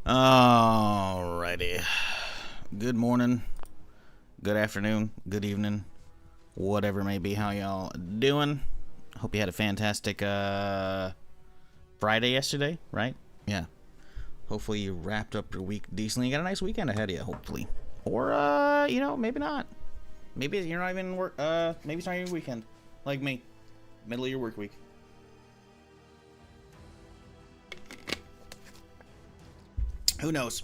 Alrighty. Good morning, good afternoon, good evening, whatever it may be. How y'all doing? Hope you had a fantastic Friday yesterday, right? Yeah. Hopefully you wrapped up your week decently. You got a nice weekend ahead of you, hopefully. Or maybe not. Maybe you're not even work. Maybe it's not even weekend, like me, middle of your work week. Who knows?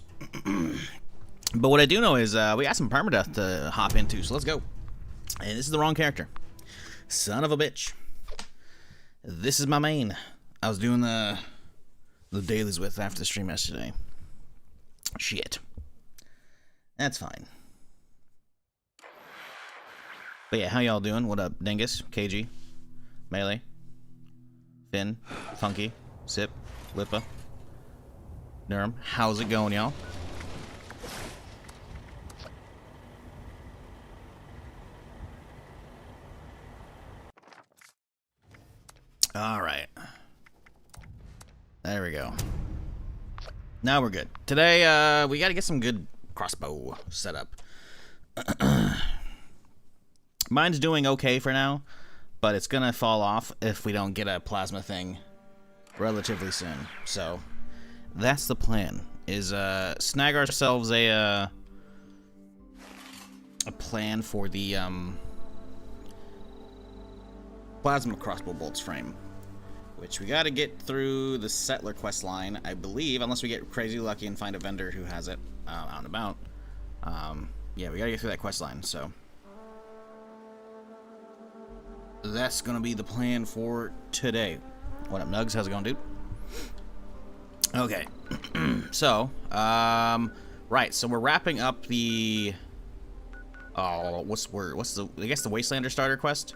But what I do know is we got some permadeath to hop into, so let's go. And this is the wrong character. Son of a bitch. This is my main. I was doing the dailies with after the stream yesterday. Shit. That's fine. But yeah, how y'all doing? What up, Dingus, KG, Melee, Finn, Funky, Sip, Lippa, Durham? How's it going, y'all? Alright. There we go. Now we're good. Today, we gotta get some good crossbow set up. Mine's doing okay for now, but it's gonna fall off if we don't get a plasma thing relatively soon. So, that's the plan, is snag ourselves a plan for the plasma crossbow bolts frame, which we gotta get through the settler quest line, I believe, unless we get crazy lucky and find a vendor who has it out and about. Yeah, we gotta get through that quest line, so that's gonna be the plan for today. What up, Nugs? How's it going, dude? Okay. So, right, so we're wrapping up the I guess the Wastelander starter quest.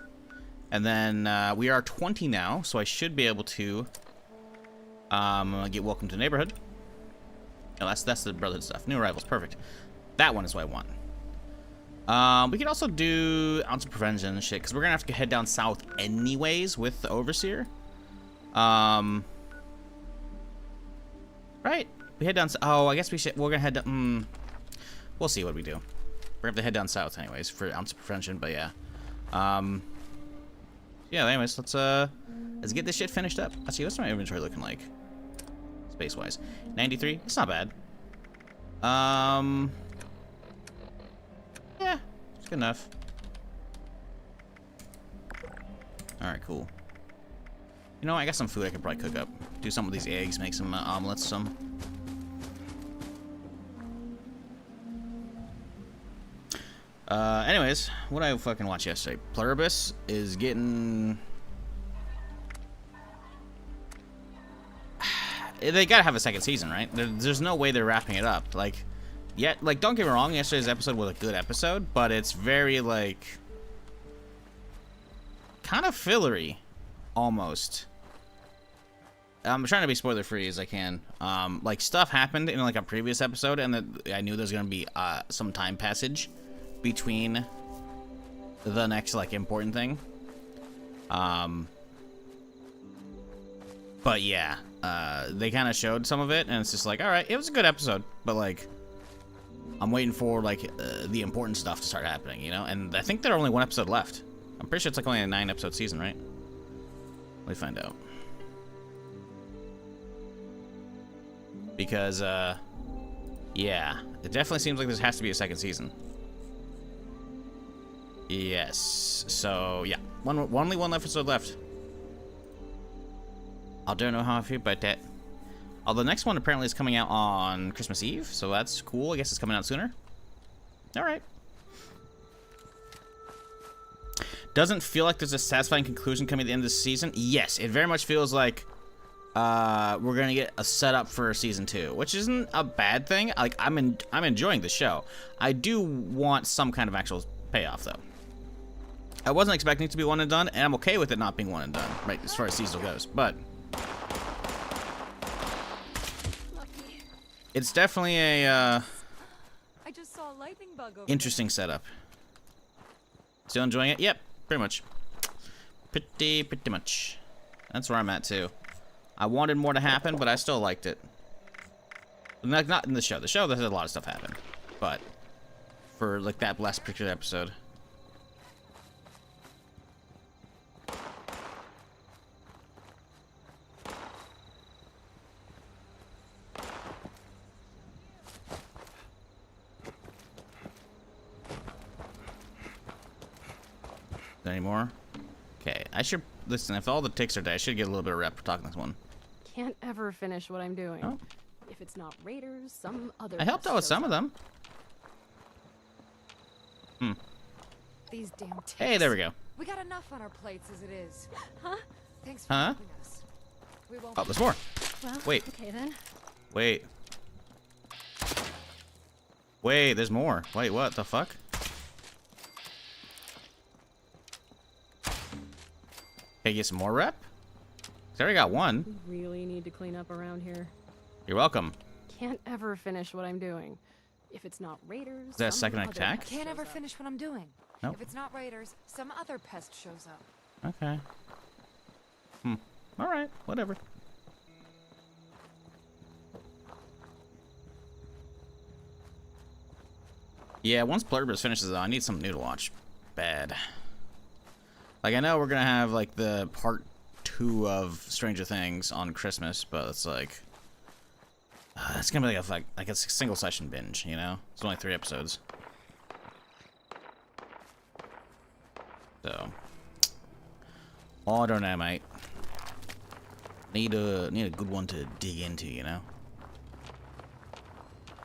And then we are 20 now, so I should be able to get Welcome to the Neighborhood. Oh, that's the Brotherhood stuff. New arrivals, perfect. That one is what I want. We could also do ounce of prevention and shit, because we're gonna have to head down south anyways with the Overseer. Right? We head down. Oh, I guess we're gonna head down. We'll see what we do. We're gonna have to head down south anyways for ounce of prevention, but yeah. Yeah, anyways, let's get this shit finished up. Let's see, what's my inventory looking like? Space-wise. 93? It's not bad. Yeah, it's good enough. Alright, cool. You know, I got some food I could probably cook up. Do some of these eggs, make some omelets, some. Anyways, what I fucking watched yesterday. Pluribus is getting... They gotta have a second season, right? There's no way they're wrapping it up. Like, don't get me wrong, yesterday's episode was a good episode, but it's very, like, kind of fillery, almost. I'm trying to be spoiler-free as I can. Like, stuff happened in, like, a previous episode, and I knew there was gonna be some time passage between the next, like, important thing. But yeah, they kind of showed some of it, and it's just like, all right, it was a good episode, but, like, I'm waiting for, like, the important stuff to start happening, you know? And I think there's only one episode left. I'm pretty sure it's, like, only a 9-episode season, right? Let me find out. Because, yeah, it definitely seems like there has to be a second season. Yes, so, yeah, only one episode left. I don't know how I feel about that. The next one apparently is coming out on Christmas Eve, so that's cool. I guess it's coming out sooner. Alright. Doesn't feel like there's a satisfying conclusion coming at the end of the season. Yes, it very much feels like we're gonna get a setup for season 2, which isn't a bad thing. Like, I'm enjoying the show. I do want some kind of actual payoff, though. I wasn't expecting it to be one and done, and I'm okay with it not being one and done, right, as far as season goes, but it's definitely a interesting setup. Still enjoying it? Yep, pretty much. Pretty much. That's where I'm at, too. I wanted more to happen, but I still liked it. Not in the show. The show, there's a lot of stuff happen. But for, like, that last particular episode. Any more? Okay, I should listen. If all the ticks are dead, I should get a little bit of rep for talking this one. Can't ever finish what I'm doing. Oh. If it's not raiders, some other. I helped out with some of them. These damn ticks. Hey, there we go. We got enough on our plates as it is. Huh? Thanks for helping us. We won't. Oh, there's more. Well, Wait. Okay then. Wait. Wait, there's more. Wait, what the fuck? Can I get some more rep? I already got one. We really need to clean up around here. You're welcome. Can't ever finish what I'm doing. If it's not raiders, Is that a some second other attack? pest Can't shows ever up. finish what I'm doing. Nope. If it's not raiders, some other pest shows up. Okay. Alright, whatever. Yeah, once Blurburst finishes, I need something new to watch. Bad. Like, I know we're gonna have, like, the part 2 of Stranger Things on Christmas, but it's like... it's gonna be like a single session binge, you know? It's only 3 episodes. So... Oh, I don't know, mate. Need a good one to dig into, you know?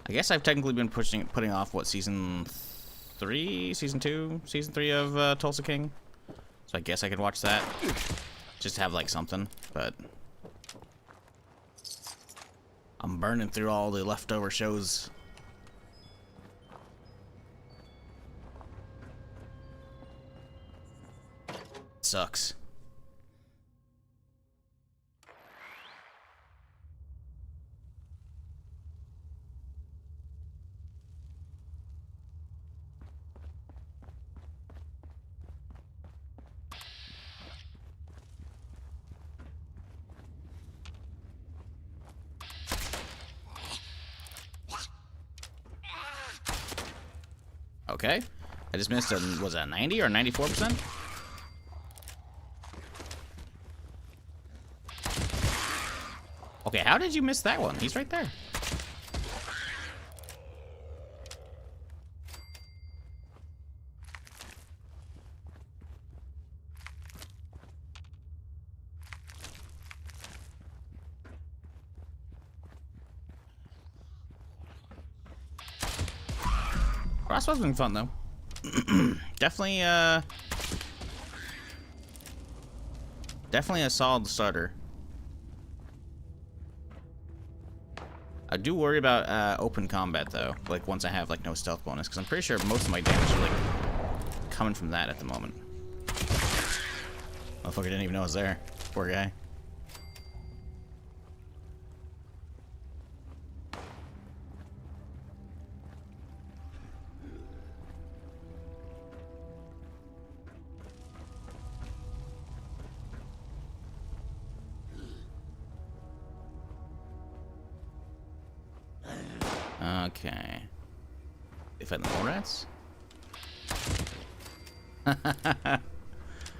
I guess I've technically been putting off, what, season 3? Season 2? Season 3 of Tulsa King? So I guess I could watch that. Just have, like, something, but... I'm burning through all the leftover shows. Sucks. Okay. I just missed a, was that 90 or 94%? Okay, how did you miss that one? He's right there. Crossbow's been fun though. Definitely a solid starter. I do worry about open combat though, like once I have like no stealth bonus, because I'm pretty sure most of my damage is like coming from that at the moment. Motherfucker didn't even know I was there. Poor guy. Okay. They fight the mole rats?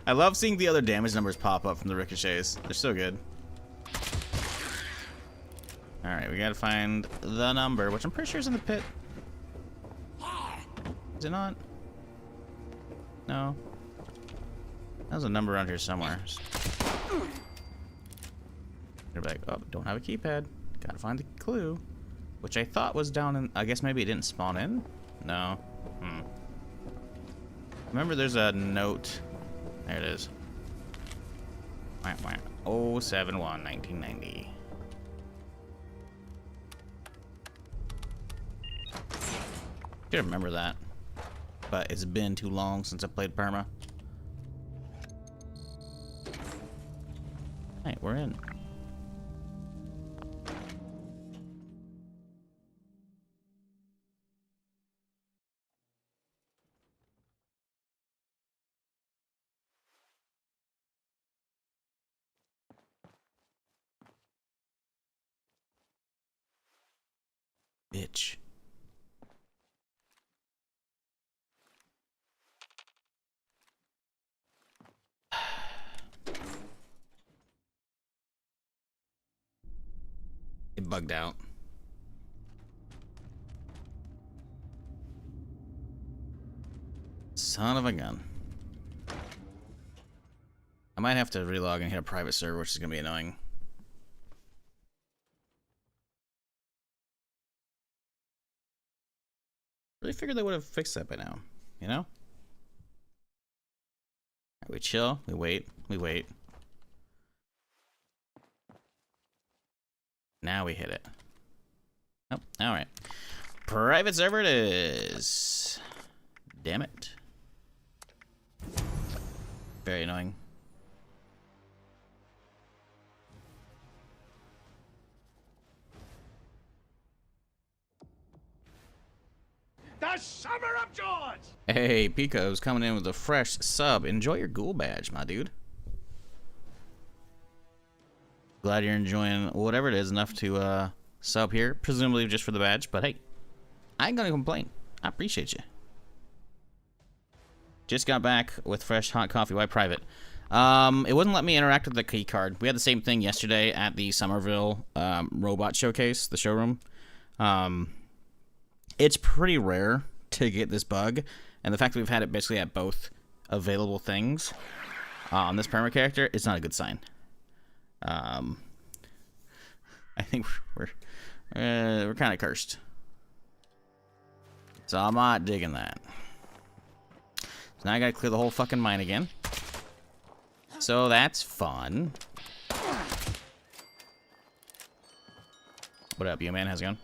I love seeing the other damage numbers pop up from the ricochets. They're so good. Alright, we gotta find the number, which I'm pretty sure is in the pit. Is it not? No. There's a number around here somewhere. They're like, oh, don't have a keypad. Gotta find the clue. Which I thought was down in... I guess maybe it didn't spawn in? No. Remember there's a note. There it is. 071 1990. Should remember that. But it's been too long since I played Perma. Hey, we're in. Bitch. It bugged out. Son of a gun. I might have to relog and hit a private server, which is going to be annoying. Really figured they would have fixed that by now, you know? Right, we chill, we wait, we wait. Now we hit it. Oh, alright. Private server it is. Damn it. Very annoying. The Summer of George! Hey, Pico's coming in with a fresh sub. Enjoy your ghoul badge, my dude. Glad you're enjoying whatever it is enough to sub here, presumably just for the badge, but hey, I ain't gonna complain. I appreciate you. Just got back with fresh hot coffee. Why private? It wouldn't let me interact with the key card. We had the same thing yesterday at the Somerville robot showcase, the showroom. It's pretty rare to get this bug, and the fact that we've had it basically at both available things on this perma character is not a good sign. I think we're kind of cursed, so I'm not digging that. So now I gotta clear the whole fucking mine again. So that's fun. What up, you man? How's it going?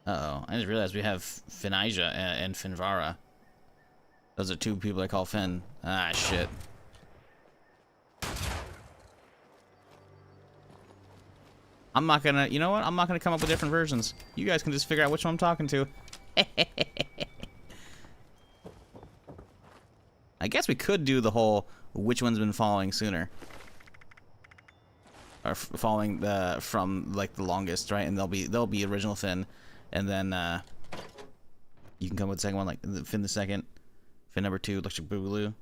Uh-oh, I just realized we have Finija and Finvara. Those are two people I call Finn. Ah, shit. I'm not gonna, you know what? I'm not gonna come up with different versions. You guys can just figure out which one I'm talking to. I guess we could do the whole which one's been falling sooner. Or falling from like the longest, right? And they'll be original Finn. And then you can come with the second one, like Finn the second, Finn number 2, Electric Boogaloo.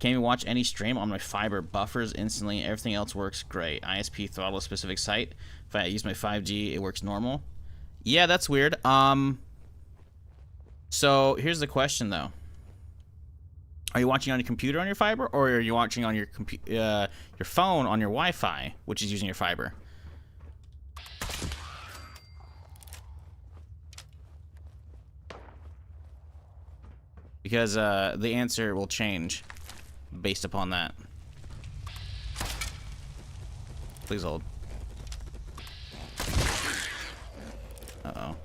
Can't even watch any stream on my fiber. Buffers instantly. Everything else works great. ISP throttle a specific site. If I use my 5G, it works normal. Yeah, that's weird. So here's the question though. Are you watching on your computer on your fiber, or are you watching on your phone on your Wi-Fi, which is using your fiber? Because the answer will change based upon that. Please hold. Uh-oh.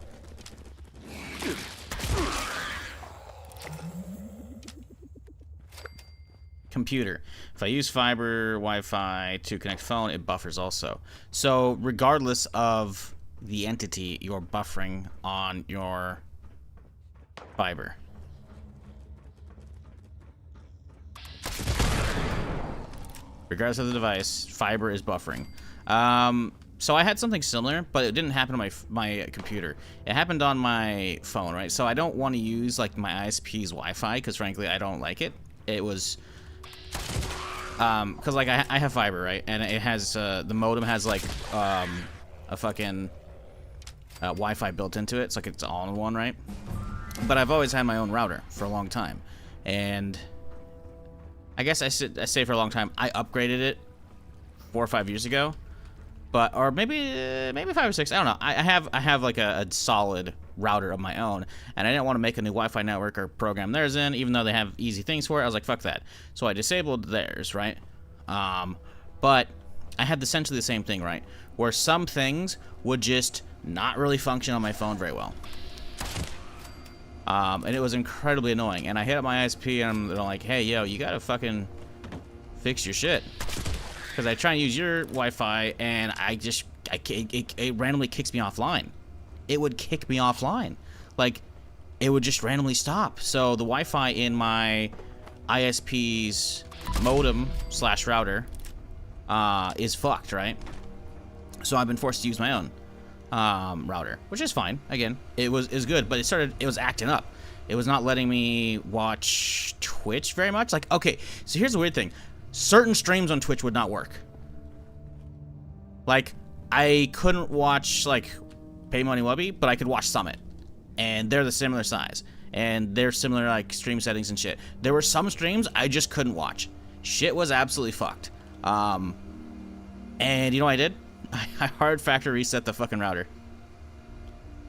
Computer. If I use fiber Wi-Fi to connect phone, it buffers also. So regardless of the entity, you're buffering on your fiber. Regardless of the device, fiber is buffering. So I had something similar, but it didn't happen on my computer. It happened on my phone, right? So I don't want to use like my ISP's Wi-Fi because frankly I don't like it. It was because like I have fiber, right? And it has the modem has like a fucking Wi-Fi built into it. It's like it's all in one, right? But I've always had my own router for a long time, and I guess I say for a long time. I upgraded it 4 or 5 years ago, but or maybe 5 or 6. I don't know. I have like a solid router of my own, and I didn't want to make a new Wi-Fi network or program theirs in, even though they have easy things for it. I was like, fuck that. So I disabled theirs, right? But I had essentially the same thing, right? Where some things would just not really function on my phone very well. And it was incredibly annoying. And I hit up my ISP and they're like, hey, yo, you gotta fucking fix your shit. Because I try and use your Wi-Fi and it randomly kicks me offline. It would kick me offline. Like, it would just randomly stop. So the Wi-Fi in my ISP's modem / router is fucked, right? So I've been forced to use my own router, which is fine. Again, it was good, but it was acting up. It was not letting me watch Twitch very much. Like, okay, so here's the weird thing. Certain streams on Twitch would not work. Like, I couldn't watch, like, Pay Money Wubby, but I could watch Summit. And they're the similar size. And they're similar, like, stream settings and shit. There were some streams I just couldn't watch. Shit was absolutely fucked. And you know what I did? I hard factory reset the fucking router.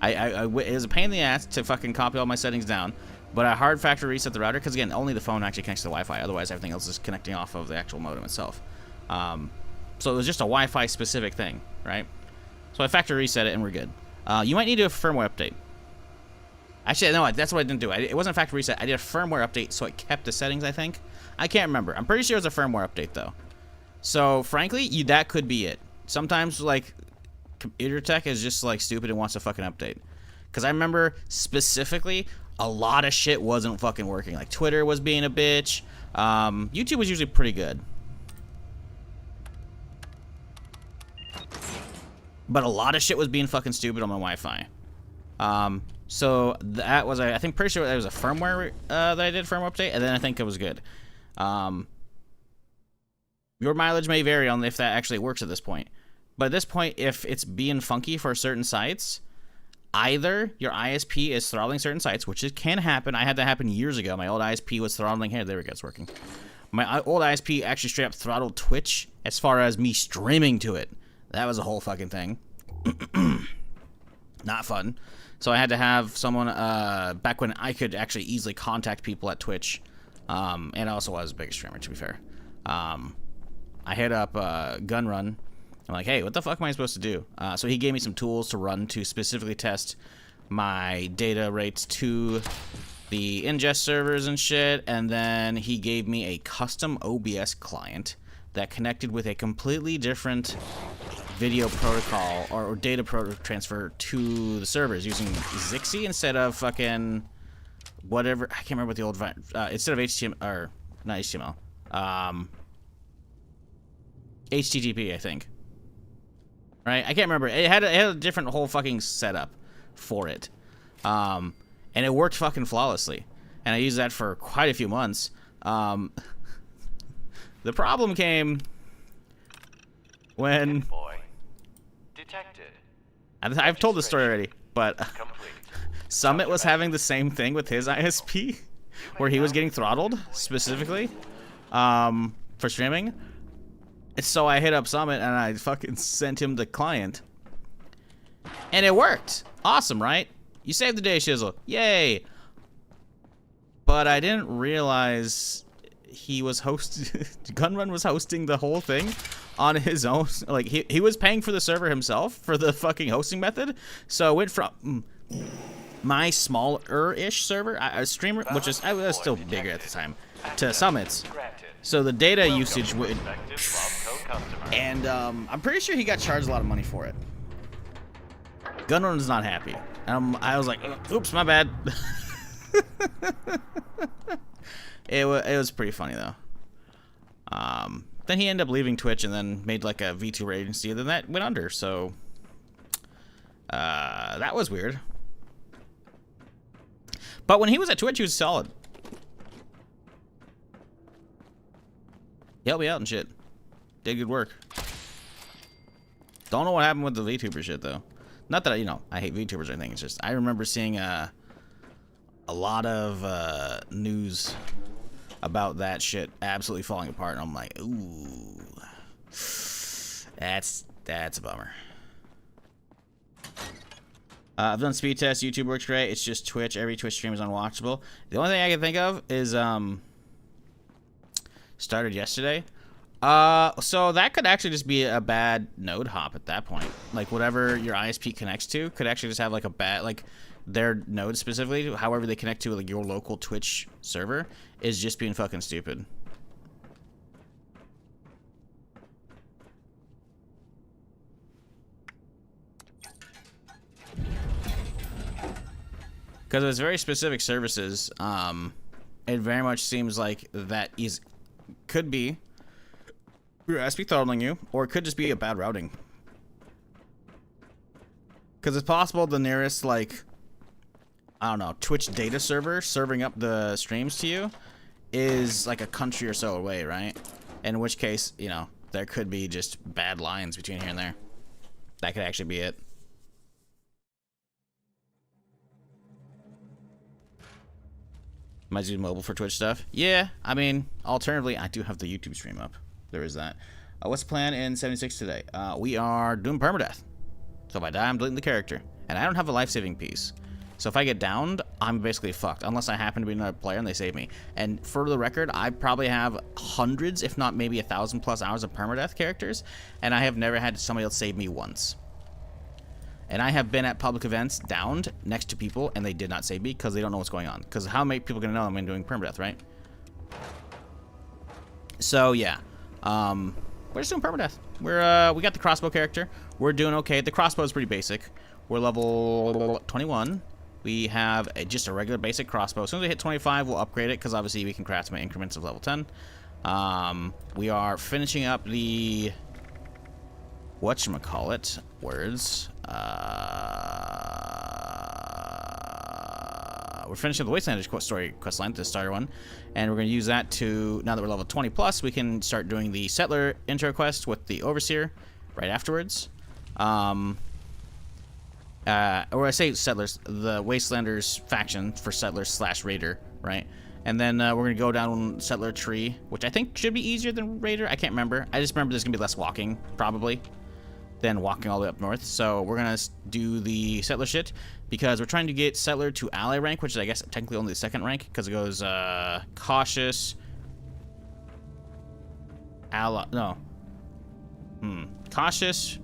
It was a pain in the ass to fucking copy all my settings down, but I hard factory reset the router because, again, only the phone actually connects to the Wi-Fi. Otherwise, everything else is connecting off of the actual modem itself. So it was just a Wi-Fi specific thing, right? So I factory reset it and we're good. You might need to do a firmware update. Actually, no, that's what I didn't do. It wasn't a factory reset. I did a firmware update, so it kept the settings, I think. I can't remember. I'm pretty sure it was a firmware update, though. So, frankly, that could be it. Sometimes, like, computer tech is just, like, stupid and wants a fucking update. Because I remember, specifically, a lot of shit wasn't fucking working. Like, Twitter was being a bitch. YouTube was usually pretty good. But a lot of shit was being fucking stupid on my Wi-Fi. So that was, I think, pretty sure that was a firmware that I did, firmware update, and then I think it was good. Your mileage may vary on if that actually works at this point. But at this point, if it's being funky for certain sites, either your ISP is throttling certain sites, which it can happen. I had that happen years ago. My old ISP was throttling. Here, there we go, it's working. My old ISP actually straight up throttled Twitch as far as me streaming to it. That was a whole fucking thing. Not fun. So I had to have someone, back when I could actually easily contact people at Twitch, and I also was the biggest streamer, to be fair. I hit up Gunrun. I'm like, hey, what the fuck am I supposed to do? So he gave me some tools to run to specifically test my data rates to the ingest servers and shit, and then he gave me a custom OBS client that connected with a completely different video protocol or data transfer to the servers using Zixi instead of fucking whatever. I can't remember what the old instead of HTML or not HTML, HTTP, I think. Right? I can't remember. It had a different whole fucking setup for it, and it worked fucking flawlessly. And I used that for quite a few months. The problem came when I've told this story already, but Summit was having the same thing with his ISP, where he was getting throttled specifically for streaming. And so I hit up Summit and I fucking sent him the client, and it worked. Awesome, right? You saved the day, Shizzle. Yay! But I didn't realize he was Gunrun was hosting the whole thing on his own. Like, he was paying for the server himself for the fucking hosting method. So it went from my smaller-ish server, a streamer, which is I was still bigger at the time, to Summit's. So the data usage would, and I'm pretty sure he got charged a lot of money for it. Gunrun was not happy. I was like, oops, my bad. It was pretty funny though. Then he ended up leaving Twitch and then made like a VTuber agency, and then that went under. So that was weird. But when he was at Twitch, he was solid. He helped me out and shit. Did good work. Don't know what happened with the VTuber shit though. Not that I hate VTubers or anything. It's just I remember seeing a lot of news about that shit absolutely falling apart, and I'm like, ooh, that's a bummer. I've done speed tests. YouTube works great. It's just Twitch. Every Twitch stream is unwatchable. The only thing I can think of is started yesterday. So that could actually just be a bad node hop at that point. Like whatever your ISP connects to could actually just have like a bad, like their node specifically, however they connect to like your local Twitch server, is just being fucking stupid. Because it's very specific services, it very much seems like that could be Grass be throttling you, or it could just be a bad routing. Because it's possible the nearest, like, I don't know, Twitch data server serving up the streams to you is like a country or so away, right? In which case, you know, there could be just bad lines between here and there. That could actually be it. Might use mobile for Twitch stuff. Yeah, I mean, alternatively, I do have the YouTube stream up. There is that. What's the plan in 76 today? We are doing permadeath. So if I die, I'm deleting the character. And I don't have a life-saving piece. So if I get downed, I'm basically fucked. Unless I happen to be another player and they save me. And for the record, I probably have hundreds, if not maybe 1,000+ hours of permadeath characters. And I have never had somebody else save me once. And I have been at public events downed next to people, and they did not save me because they don't know what's going on. Because how many people are going to know I'm doing permadeath, right? So, yeah. We're just doing permadeath. We got the crossbow character. We're doing okay. The crossbow is pretty basic. We're level 21. We have just a regular basic crossbow. As soon as we hit 25, we'll upgrade it, because obviously we can craft some increments of level 10. We are finishing up the... whatchamacallit words. We're finishing the Wastelanders story quest line, the starter one, and we're going to use that to, now that we're level 20+, we can start doing the Settler intro quest with the Overseer right afterwards. Or I say Settlers, the Wastelanders faction for Settlers / Raider, right? And then we're going to go down Settler tree, which I think should be easier than Raider. I can't remember. I just remember there's going to be less walking, probably, than walking all the way up north. So we're going to do the Settler shit, because we're trying to get Settler to ally rank, which is, I guess, technically only the second rank, because it goes cautious, ally, no. Cautious,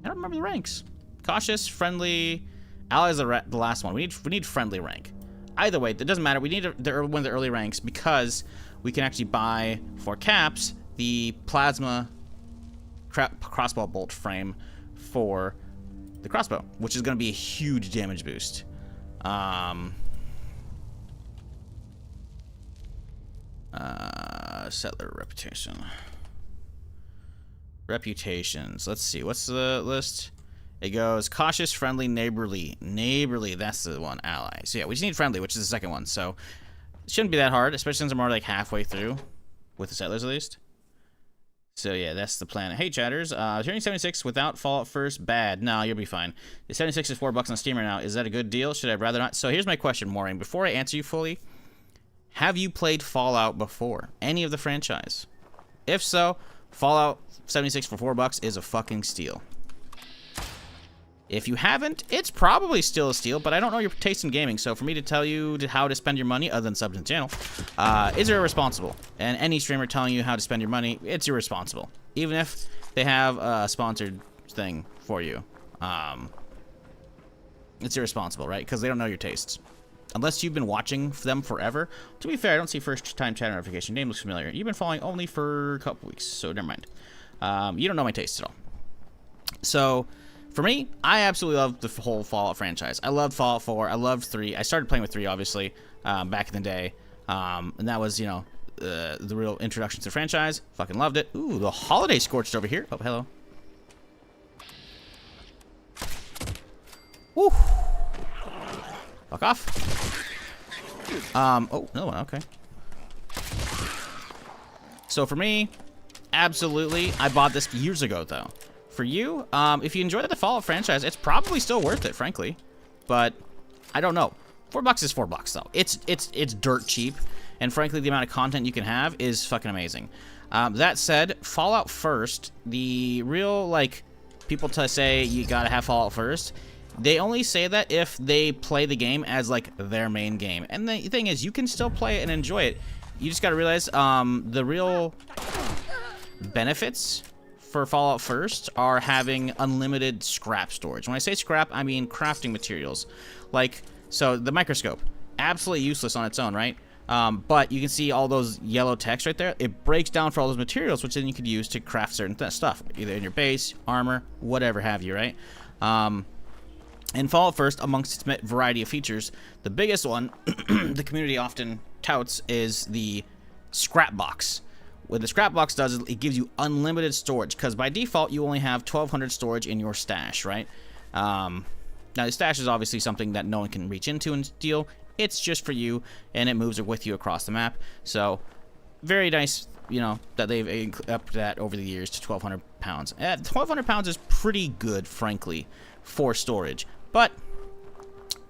I don't remember the ranks. Cautious, friendly, ally is the last one. We need friendly rank. Either way, it doesn't matter. We need one of the early ranks, because we can actually buy, for caps, the plasma crossbow bolt frame for the crossbow, which is going to be a huge damage boost. Settler reputation. Reputations. Let's see. What's the list? It goes cautious, friendly, neighborly. Neighborly, that's the one. Ally. So yeah, we just need friendly, which is the second one. So it shouldn't be that hard, especially since I'm already like halfway through with the Settlers at least. So yeah, that's the plan. Hey chatters, turning 76 without Fallout first, bad. No, you'll be fine. The 76 is $4 on Steam right now. Is that a good deal? Should I rather not? So here's my question, Maureen. Before I answer you fully, have you played Fallout before? Any of the franchise? If so, Fallout 76 for $4 is a fucking steal. If you haven't, it's probably still a steal, but I don't know your taste in gaming, so for me to tell you how to spend your money, other than subs in the channel, is irresponsible. And any streamer telling you how to spend your money, it's irresponsible. Even if they have a sponsored thing for you. It's irresponsible, right? Because they don't know your tastes. Unless you've been watching them forever. To be fair, I don't see first-time chat notification. Name looks familiar. You've been following only for a couple weeks, so never mind. You don't know my tastes at all. So... for me, I absolutely love the whole Fallout franchise. I loved Fallout 4. I loved 3. I started playing with 3, obviously, back in the day. And that was, you know, the real introduction to the franchise. Fucking loved it. Ooh, the Holiday Scorched over here. Oh, hello. Woo. Fuck off. Oh, another one. Okay. So for me, absolutely. I bought this years ago, though. For you, if you enjoy the Fallout franchise, it's probably still worth it, frankly. But I don't know. $4 is $4 though. It's dirt cheap, and frankly, the amount of content you can have is fucking amazing. That said, Fallout first, the real like people to say you gotta have Fallout first, they only say that if they play the game as like their main game. And the thing is, you can still play it and enjoy it. You just gotta realize the real benefits for Fallout first are having unlimited scrap storage. When I say scrap, I mean crafting materials. Like, so the microscope, absolutely useless on its own, right? But you can see all those yellow text right there. It breaks down for all those materials, which then you could use to craft certain stuff, either in your base, armor, whatever have you, right? In Fallout first, amongst its variety of features, the biggest one the community often touts is the scrap box, what the scrap box does is it gives you unlimited storage, because by default you only have 1,200 storage in your stash, right? Now the stash is obviously something that no one can reach into and steal. It's just for you, and it moves with you across the map. So very nice, you know, that they've upped that over the years to 1,200 pounds. 1,200 pounds is pretty good, frankly, for storage. But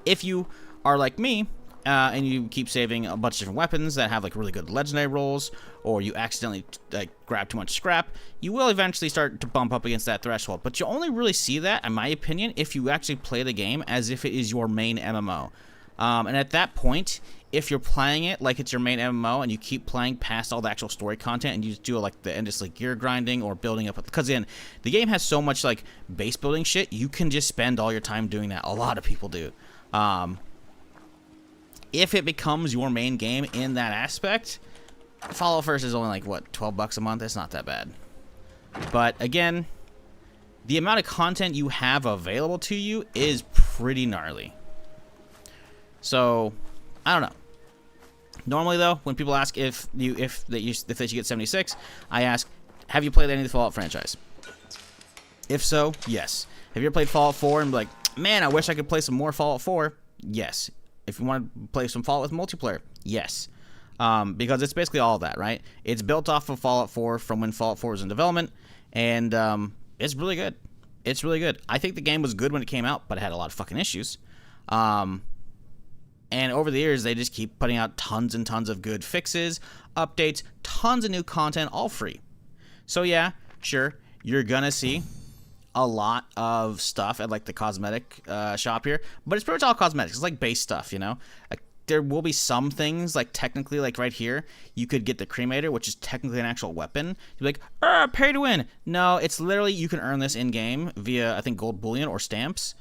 if you are like me, and you keep saving a bunch of different weapons that have like really good legendary rolls, or you accidentally like grab too much scrap, you will eventually start to bump up against that threshold. But you only really see that, in my opinion, if you actually play the game as if it is your main MMO. And at that point, if you're playing it like it's your main MMO and you keep playing past all the actual story content and you just do like the endless like gear grinding or building up, because again, the game has so much like base building shit, you can just spend all your time doing that. A lot of people do. If it becomes your main game in that aspect, Fallout First is only like, what, $12 a month? It's not that bad. But again, the amount of content you have available to you is pretty gnarly. So, I don't know. Normally though, when people ask if they should get 76, I ask, have you played any of the Fallout franchise? If so, yes. Have you ever played Fallout 4 and be like, man, I wish I could play some more Fallout 4? Yes. If you want to play some Fallout with multiplayer, yes. Because it's basically all of that, right? It's built off of Fallout 4 from when Fallout 4 was in development, and it's really good. It's really good. I think the game was good when it came out, but it had a lot of fucking issues. And over the years, they just keep putting out tons and tons of good fixes, updates, tons of new content, all free. So yeah, sure, you're gonna see a lot of stuff at like the cosmetic shop here, but it's pretty much all cosmetics. It's like base stuff, you know. Like, there will be some things like technically, like right here, you could get the cremator, which is technically an actual weapon. You're like, pay to win. No, it's literally you can earn this in game via I think gold bullion or stamps.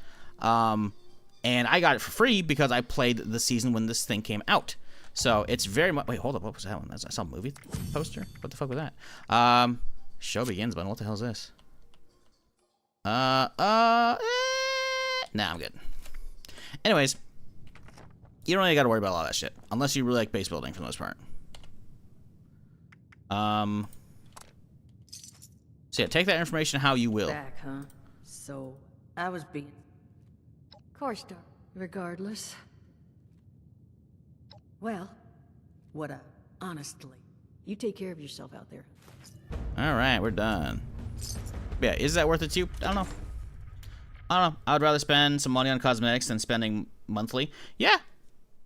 And I got it for free because I played the season when this thing came out. So it's very much. Wait, hold up. What was that one? I saw a movie poster. What the fuck was that? Show begins button. What the hell is this? Nah, I'm good. Anyways, you don't really got to worry about all that shit unless you really like base building for the most part. So yeah, take that information how you will. Back, huh? So I was being. Of course, Doc. Regardless. Well, honestly, you take care of yourself out there. All right, we're done. Yeah, is that worth it to you? I don't know. I would rather spend some money on cosmetics than spending monthly. Yeah,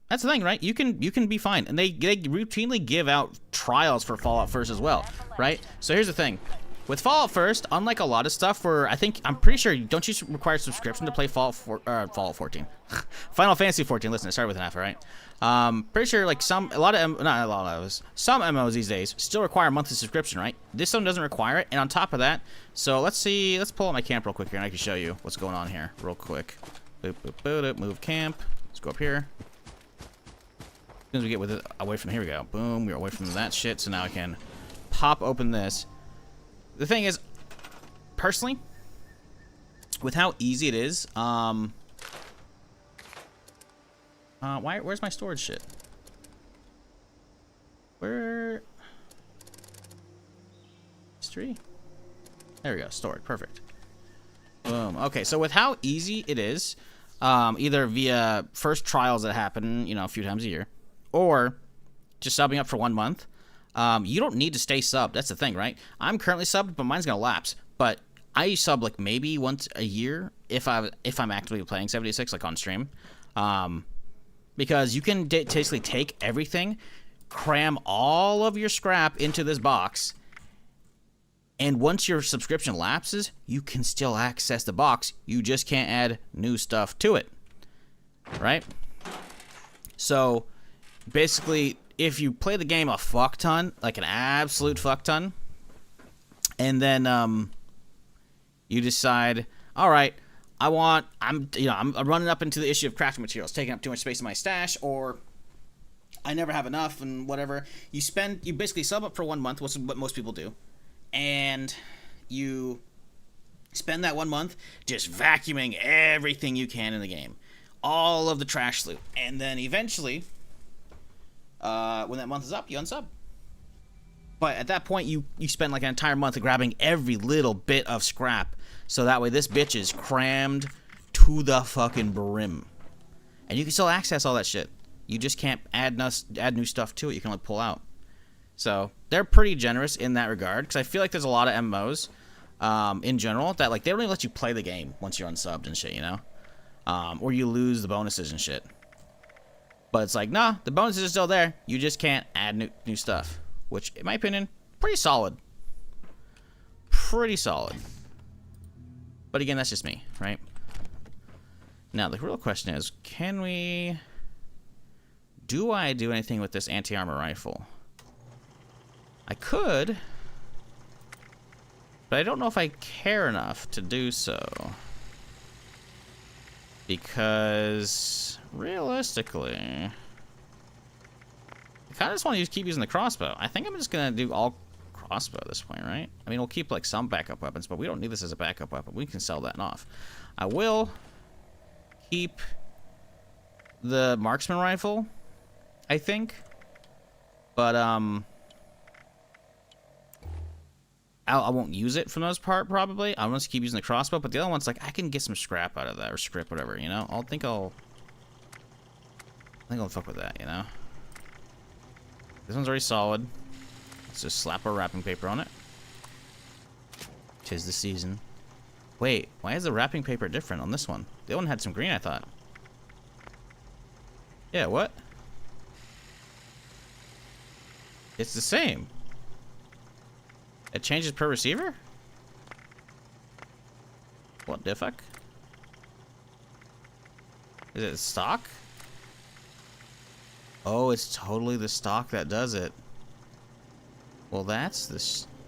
that's the thing, right? You can be fine, and they routinely give out trials for Fallout First as well, right? So here's the thing. With Fallout First, unlike a lot of stuff where I'm pretty sure, don't you require subscription to play Fallout 14? Final Fantasy 14, listen, I started with an F, right? Pretty sure like some MMOs these days still require a monthly subscription, right? This one doesn't require it, and on top of that, so let's pull up my camp real quick here, and I can show you what's going on here real quick. Boop, boop, boop, boop, move camp. Let's go up here. As soon as we get away from here we go. Boom, we're away from that shit, so now I can pop open this. The thing is, personally, with how easy it is, where's my storage shit? Where? History? There we go, stored, perfect. Boom. Okay, so with how easy it is, either via first trials that happen, you know, a few times a year, or just subbing up for 1 month, you don't need to stay subbed. That's the thing, right? I'm currently subbed, but mine's gonna lapse. But I sub like maybe once a year if I'm actively playing 76, like on stream, because you can basically take everything, cram all of your scrap into this box, and once your subscription lapses, you can still access the box. You just can't add new stuff to it, right? So basically, if you play the game a fuck ton, like an absolute fuck ton, and then you decide, all right, I'm running up into the issue of crafting materials, taking up too much space in my stash, or I never have enough, and whatever. You basically sub up for 1 month, which is what most people do, and you spend that 1 month just vacuuming everything you can in the game, all of the trash loot, and then eventually, when that month is up, you unsub. But at that point, you spend like an entire month grabbing every little bit of scrap, so that way this bitch is crammed to the fucking brim, and you can still access all that shit. You just can't add new stuff to it. You can only pull out. So they're pretty generous in that regard, because I feel like there's a lot of MMOs in general that like they don't even let you play the game once you're unsubbed and shit, you know, or you lose the bonuses and shit. But it's like, nah, the bonuses are still there. You just can't add new stuff, which, in my opinion, pretty solid. Pretty solid. But again, that's just me, right? Now, the real question is, do I do anything with this anti-armor rifle? I could, but I don't know if I care enough to do so. Because, realistically, I kind of just want to keep using the crossbow. I think I'm just going to do all crossbow at this point, right? I mean, we'll keep, like, some backup weapons, but we don't need this as a backup weapon. We can sell that off. I will keep the marksman rifle, I think. But, I won't use it for the most part, probably. I'm going to keep using the crossbow, but the other one's like, I can get some scrap out of that, or script, whatever, you know? I think I'll fuck with that, you know? This one's already solid. Let's just slap our wrapping paper on it. 'Tis the season. Wait, why is the wrapping paper different on this one? The other one had some green, I thought. Yeah, what? It's the same. It changes per receiver? What the fuck? Is it stock? Oh, it's totally the stock that does it. Well, that's the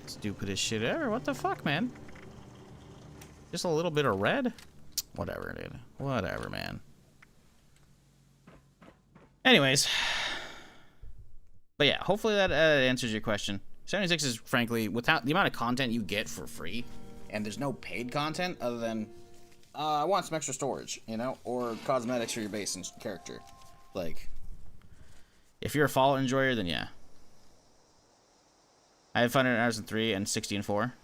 stupidest shit ever. What the fuck, man? Just a little bit of red? Whatever, dude. Whatever, man. Anyways. But yeah, hopefully that answers your question. 76 is, frankly, without the amount of content you get for free, and there's no paid content other than, I want some extra storage, you know, or cosmetics for your base and character. Like, if you're a Fallout enjoyer, then yeah. I have 500 hours in 3 and 60 in 4.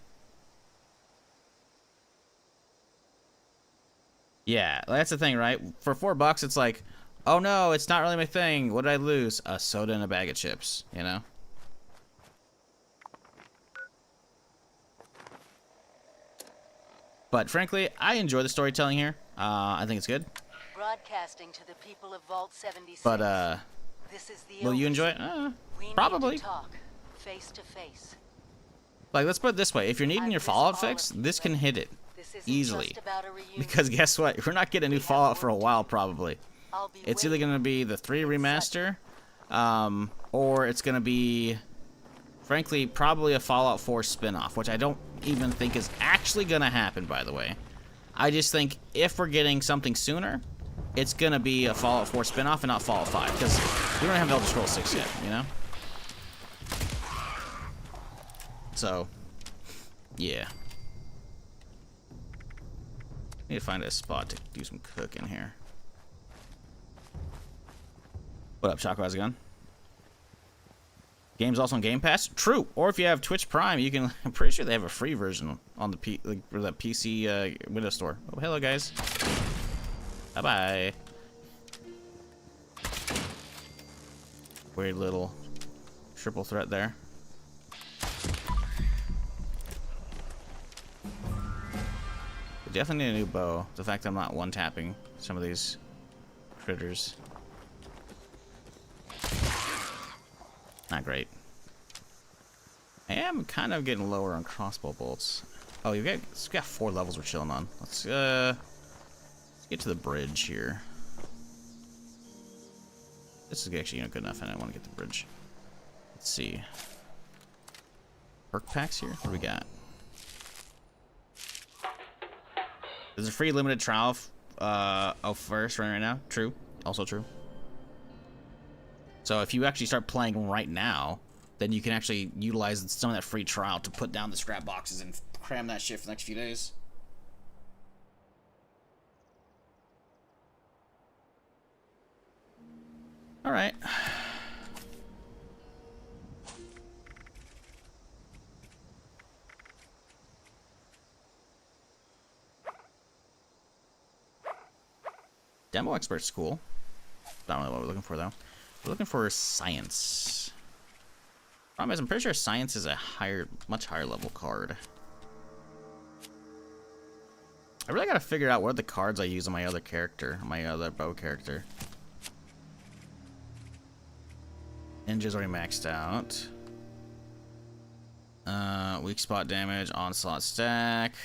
Yeah, that's the thing, right? For $4, it's like, oh no, it's not really my thing. What did I lose? A soda and a bag of chips, you know? But frankly, I enjoy the storytelling here. I think it's good. Broadcasting to the people of Vault 76. But this is the will you enjoy it? Probably. Need to talk face to face. Like, let's put it this way: if you're needing your Fallout fix, this can hit it easily. Because guess what? We're not getting a new Fallout for a while, probably. It's either going to be the 3 remaster, or it's going to be, frankly, probably a Fallout 4 spin-off, which I don't even think is actually going to happen, by the way. I just think if we're getting something sooner, it's going to be a Fallout 4 spin-off and not Fallout 5, because we don't have Elder Scrolls 6 yet, you know? So, yeah. Need to find a spot to do some cooking here. What up, Choco? How's it going? Game's also on Game Pass. True. Or if you have Twitch Prime, you can. I'm pretty sure they have a free version on the PC Windows Store. Oh, hello, guys. Bye bye. Weird little triple threat there. We definitely need a new bow. The fact that I'm not one tapping some of these critters. Not great. I am kind of getting lower on crossbow bolts. Oh, it's got 4 levels we're chilling on. Let's get to the bridge here. This is actually good enough, and I want to get the bridge. Let's see. Perk packs here? What do we got? There's a free limited trial first right now. True. Also true. So if you actually start playing right now, then you can actually utilize some of that free trial to put down the scrap boxes and cram that shit for the next few days. All right. Demo expert's cool. Not really what we're looking for, though. We're looking for science. Problem is, I'm pretty sure science is a much higher level card. I really gotta figure out what are the cards I use on my other character, my other bow character. Ninja's already maxed out. Weak spot damage, onslaught stack.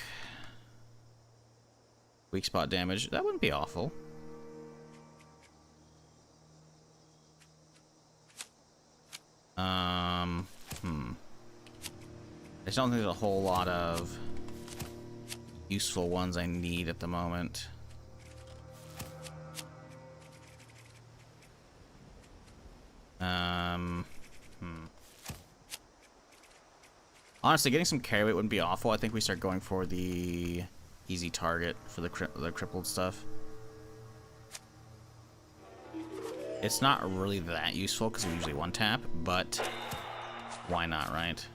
Weak spot damage, that wouldn't be awful. I just don't think there's a whole lot of useful ones I need at the moment. Honestly, getting some carry weight wouldn't be awful. I think we start going for the easy target for the crippled stuff. It's not really that useful because we usually one tap, but why not, right?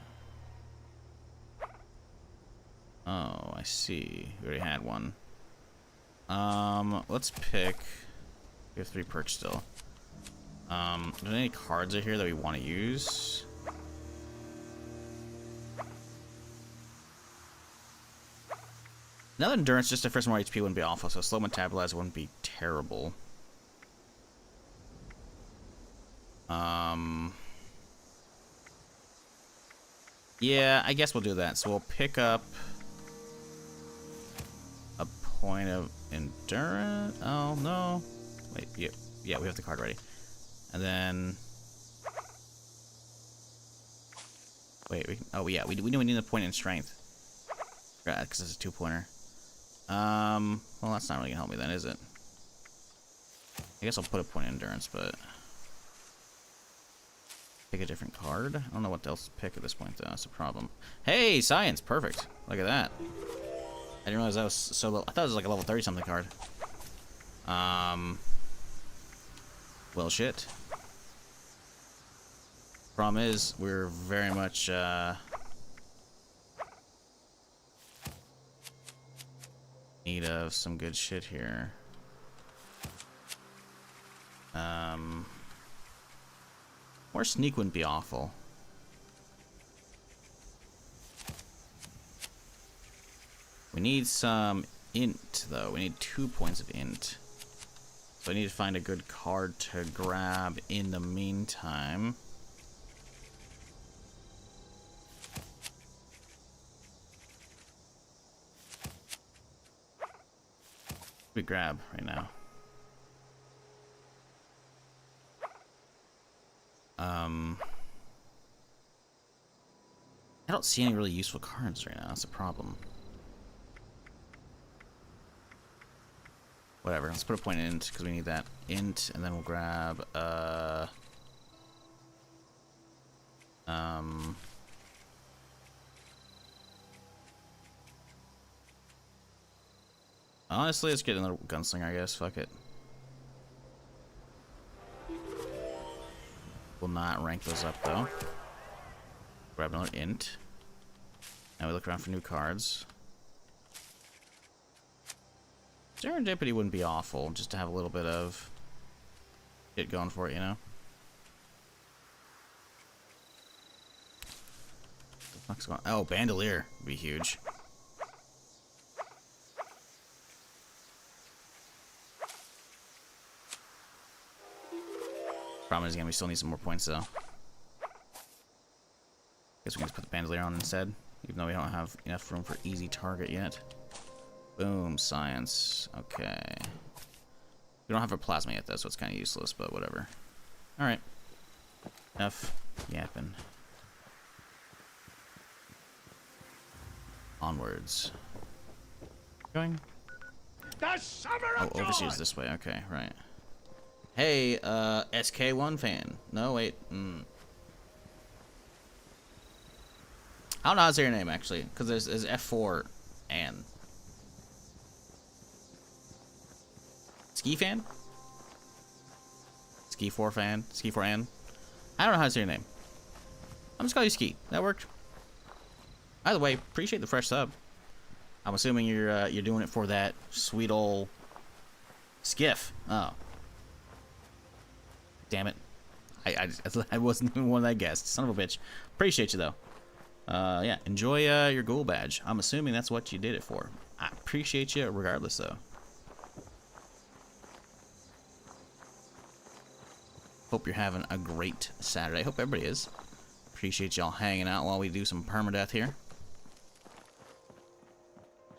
Oh, I see. We already had one. Let's pick. We have 3 perks still. Are there any cards in here that we want to use? Another endurance, just to first more HP wouldn't be awful, so slow metabolizer wouldn't be terrible. Yeah, I guess we'll do that. So we'll pick up a point of endurance. Oh no! Wait, yeah, we have the card ready. And then, wait, oh yeah, we need a point in strength. Right, because it's a 2-pointer. Well, that's not really gonna help me then, is it? I guess I'll put a point in endurance, but pick a different card. I don't know what else to pick at this point, though. That's a problem. Hey, science, perfect. Look at that. I didn't realize that was so low. I thought it was like a level 30 something card. Well, shit. Problem is, we're very much need of some good shit here. More sneak wouldn't be awful. We need some int, though. We need 2 points of int. So I need to find a good card to grab in the meantime. What do we grab right now? I don't see any really useful cards right now. That's a problem. Whatever. Let's put a point in int because we need that int, and then we'll grab honestly, let's get another gunslinger, I guess. Fuck it. We'll not rank those up though. Grab another int. Now we look around for new cards. Serendipity wouldn't be awful, just to have a little bit of shit going for it, you know? What the fuck's going on? Oh, Bandolier would be huge. Problem is, again, we still need some more points, though. Guess we can just put the Bandolier on instead, even though we don't have enough room for easy target yet. Boom, science. Okay. We don't have a plasma yet, though, so it's kind of useless, but whatever. Alright. Enough yapping. Onwards. Going. The summer Oh, of joy! overseas this way. Okay, right. Hey, SK1 fan. No, wait. I don't know how to say your name, actually, because there's F4 and Ski fan? Ski 4 fan? Ski 4 and? I don't know how to say your name. I'm just calling you Ski. That worked. Either way, appreciate the fresh sub. I'm assuming you're doing it for that sweet old Skiff. Oh. Damn it. I wasn't the one that guessed. Son of a bitch. Appreciate you, though. Yeah, enjoy your ghoul badge. I'm assuming that's what you did it for. I appreciate you regardless, though. Hope you're having a great Saturday. Hope everybody is. Appreciate y'all hanging out while we do some permadeath here.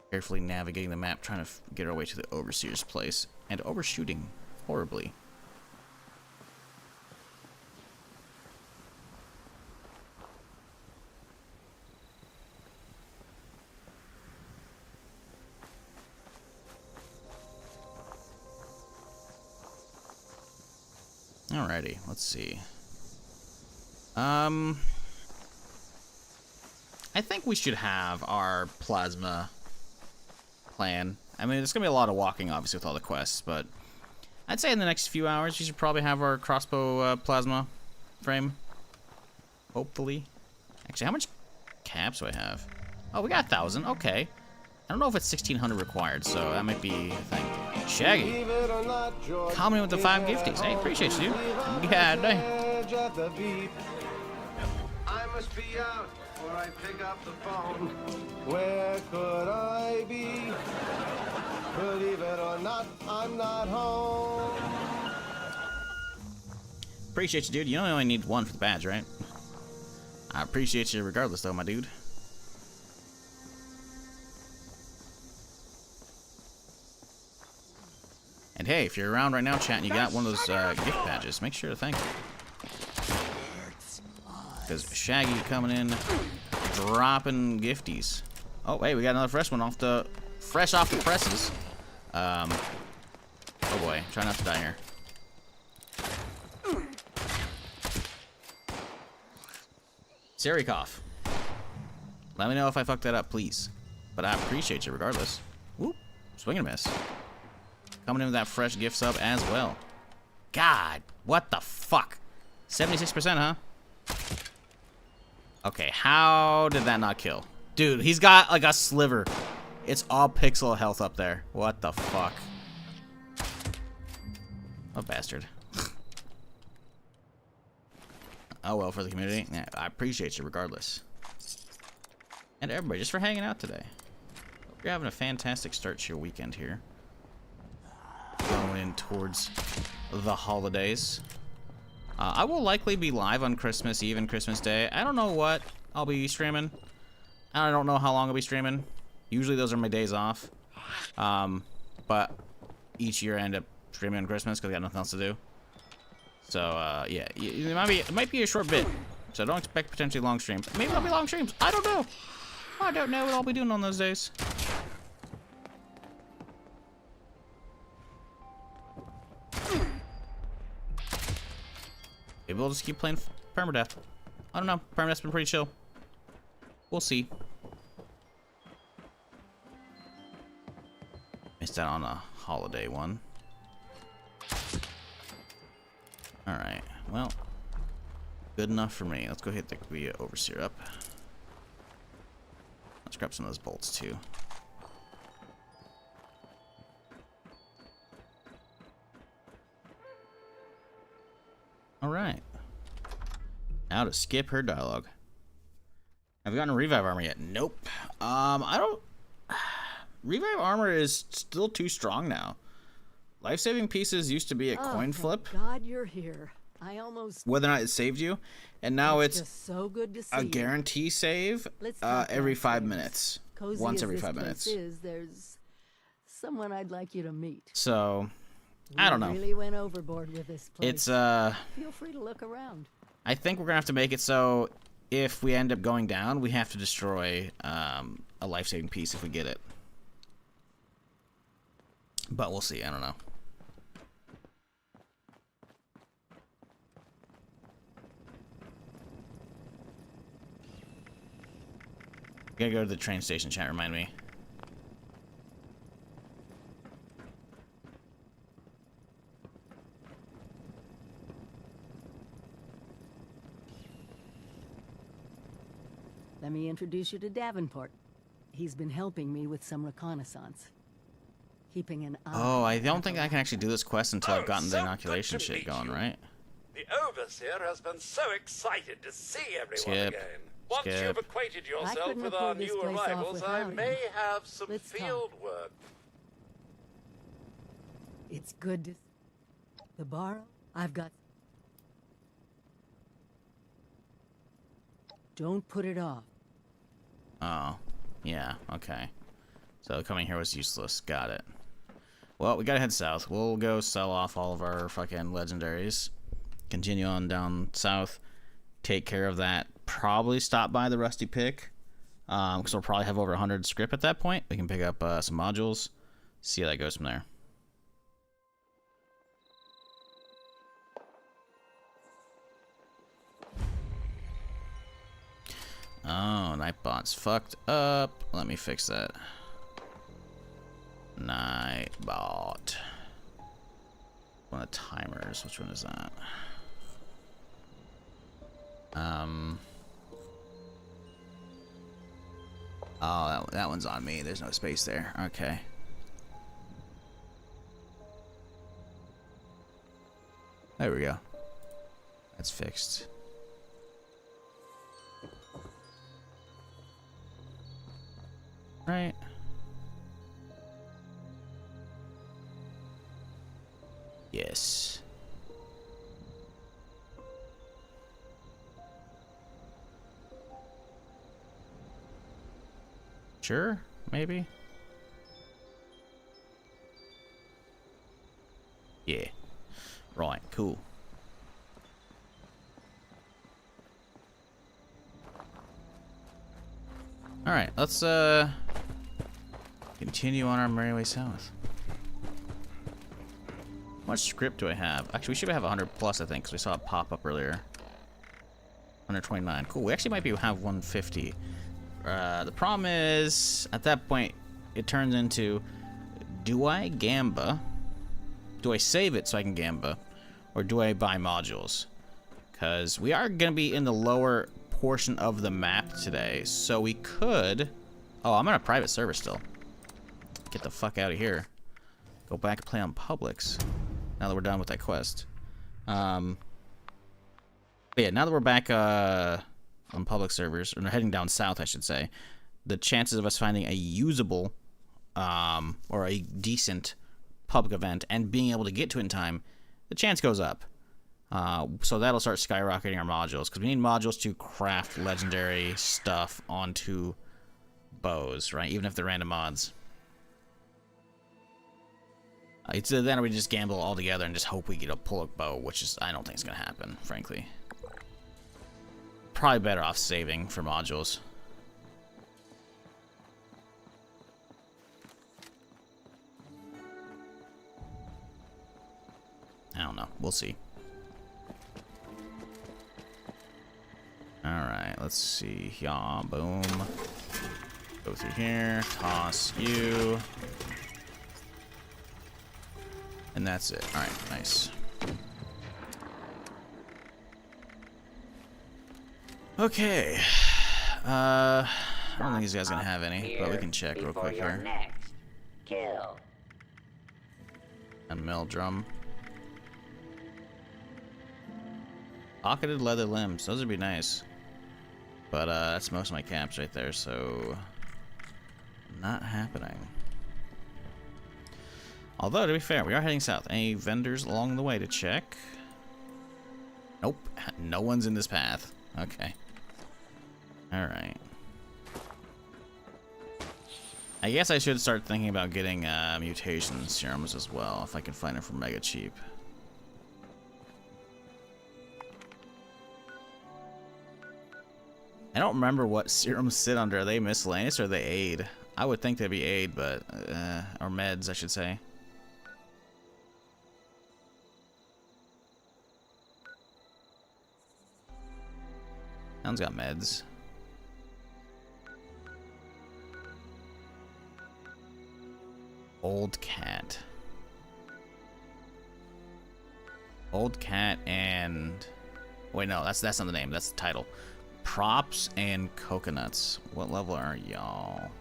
Carefully navigating the map, trying to get our way to the Overseer's place. And overshooting horribly. Alrighty, let's see. I think we should have our plasma plan. I mean, there's gonna be a lot of walking, obviously, with all the quests, but I'd say in the next few hours, we should probably have our crossbow plasma frame. Hopefully. Actually, how much caps do I have? Oh, we got 1,000. Okay. I don't know if it's 1,600 required, so that might be a thing. Shaggy. Coming with the 5 gifties. Hey, appreciate you. Yeah, dang. I must be out before I pick up the phone. Where could I be? Believe it or not, I'm not home. Appreciate you, dude. You only need 1 for the badge, right? I appreciate you regardless, though, my dude. And hey, if you're around right now, chat, and you got one of those gift badges, make sure to thank you. Because Shaggy coming in, dropping gifties. Oh, hey, we got another fresh one fresh off the presses. Oh boy, try not to die here. Serikov. Let me know if I fucked that up, please. But I appreciate you regardless. Whoop, swing and miss. Coming in with that fresh gift sub as well. God, what the fuck? 76%, huh? Okay, how did that not kill? Dude, he's got like a sliver. It's all pixel health up there. What the fuck? Oh, bastard. Oh, well, for the community. Yeah, I appreciate you regardless. And everybody, just for hanging out today. Hope you're having a fantastic start to your weekend here. Going in towards the holidays. I will likely be live on Christmas Eve and Christmas Day. I don't know what I'll be streaming. I don't know how long I'll be streaming. Usually those are my days off. But each year I end up streaming on Christmas because I got nothing else to do. So, yeah, it might be a short bit. So don't expect potentially long streams. Maybe it'll be long streams. I don't know. I don't know what I'll be doing on those days. Maybe we'll just keep playing Permadeath. I don't know. Permadeath's been pretty chill. We'll see. Missed out on a holiday one. Alright. Well, good enough for me. Let's go hit the Overseer up. Let's grab some of those bolts too. Alright. Now to skip her dialogue. Have you gotten a revive armor yet? Nope. I don't... Revive armor is still too strong now. Life-saving pieces used to be a coin flip. God, you're here. I almost... Whether or not it saved you. And now it's just so good to see a guarantee save every 5 minutes. Cozy Once as every this 5 place minutes. There's someone I'd like you to meet. So, I don't know. Really went overboard with this place. It's, Feel free to look around. I think we're gonna have to make it so if we end up going down, we have to destroy a life-saving piece if we get it. But we'll see. I don't know. Gotta go to the train station, chat. Remind me. Let me introduce you to Davenport. He's been helping me with some reconnaissance. keeping an eye. Oh, I don't think I can actually do this quest until I've gotten the inoculation shit going, right? The Overseer has been so excited to see everyone Skip. again. Once Skip. you've acquainted yourself couldn't with have our pulled this new place off arrivals, I without may him. have some Let's talk. field work. It's good to... The bar, I've got... Don't put it off. Oh, yeah, okay. So coming here was useless. Got it. Well, we gotta head south. We'll go sell off all of our fucking legendaries. Continue on down south. Take care of that. Probably stop by the Rusty Pick. Because we'll probably have over 100 script at that point. We can pick up some modules. See how that goes from there. Oh, Nightbot's fucked up. Let me fix that. Nightbot. One of the timers. Which one is that? Oh, that one's on me. There's no space there. Okay. There we go. That's fixed. Right. Yes. Sure, maybe. Yeah. Right, cool. All right, let's continue on our merry way south. How much script do I have? Actually, we should have 100 plus, I think, because we saw it pop up earlier. 129. Cool. We actually might have 150. The problem is, at that point, it turns into, do I gamba? Do I save it so I can gamba? Or do I buy modules? Because we are going to be in the lower portion of the map today, so we could... Oh, I'm on a private server still. Get the fuck out of here. Go back and play on Publix. Now that we're done with that quest. But yeah, now that we're back on public servers, or heading down south, I should say, the chances of us finding a usable or a decent public event and being able to get to it in time, the chance goes up. So that'll start skyrocketing our modules, because we need modules to craft legendary stuff onto bows, right? Even if they're random mods. It's then we just gamble all together and just hope we get a pull a bow, which is I don't think is gonna happen, frankly. Probably better off saving for modules. I don't know. We'll see. Alright, let's see. Yeah, boom. Go through here. Toss you. And that's it. Alright, nice. Okay. I don't think these guys gonna have any, but we can check real quick here. Kill. A mill drum. Pocketed leather limbs. Those would be nice. But that's most of my caps right there, so not happening. Although, to be fair, we are heading south. Any vendors along the way to check? Nope. No one's in this path. Okay. Alright. I guess I should start thinking about getting mutation serums as well, if I can find them for mega cheap. I don't remember what serums sit under. Are they miscellaneous or are they aid? I would think they'd be aid, but... or meds, I should say. That one's got meds. Old cat. Old cat and... Wait, no, that's not the name. That's the title. Props and coconuts. What level are y'all?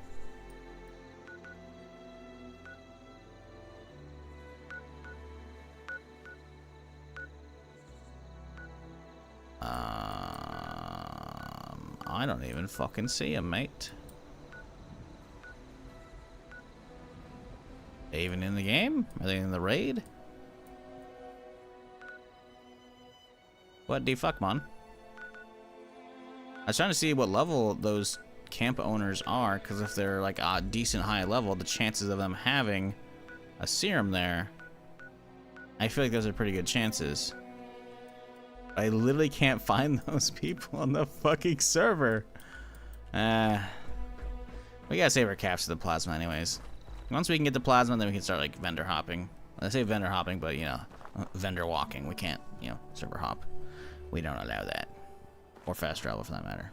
I don't even fucking see him, mate. They even in the game? Are they in the raid? What the fuck, man? I was trying to see what level those camp owners are, because if they're like a decent high level, the chances of them having a serum there, I feel like those are pretty good chances. I literally can't find those people on the fucking server. We gotta save our caps for the plasma anyways. Once we can get the plasma, then we can start like vendor hopping. I say vendor hopping, but you know, vendor walking. We can't, you know, server hop. We don't allow that. Or fast travel for that matter.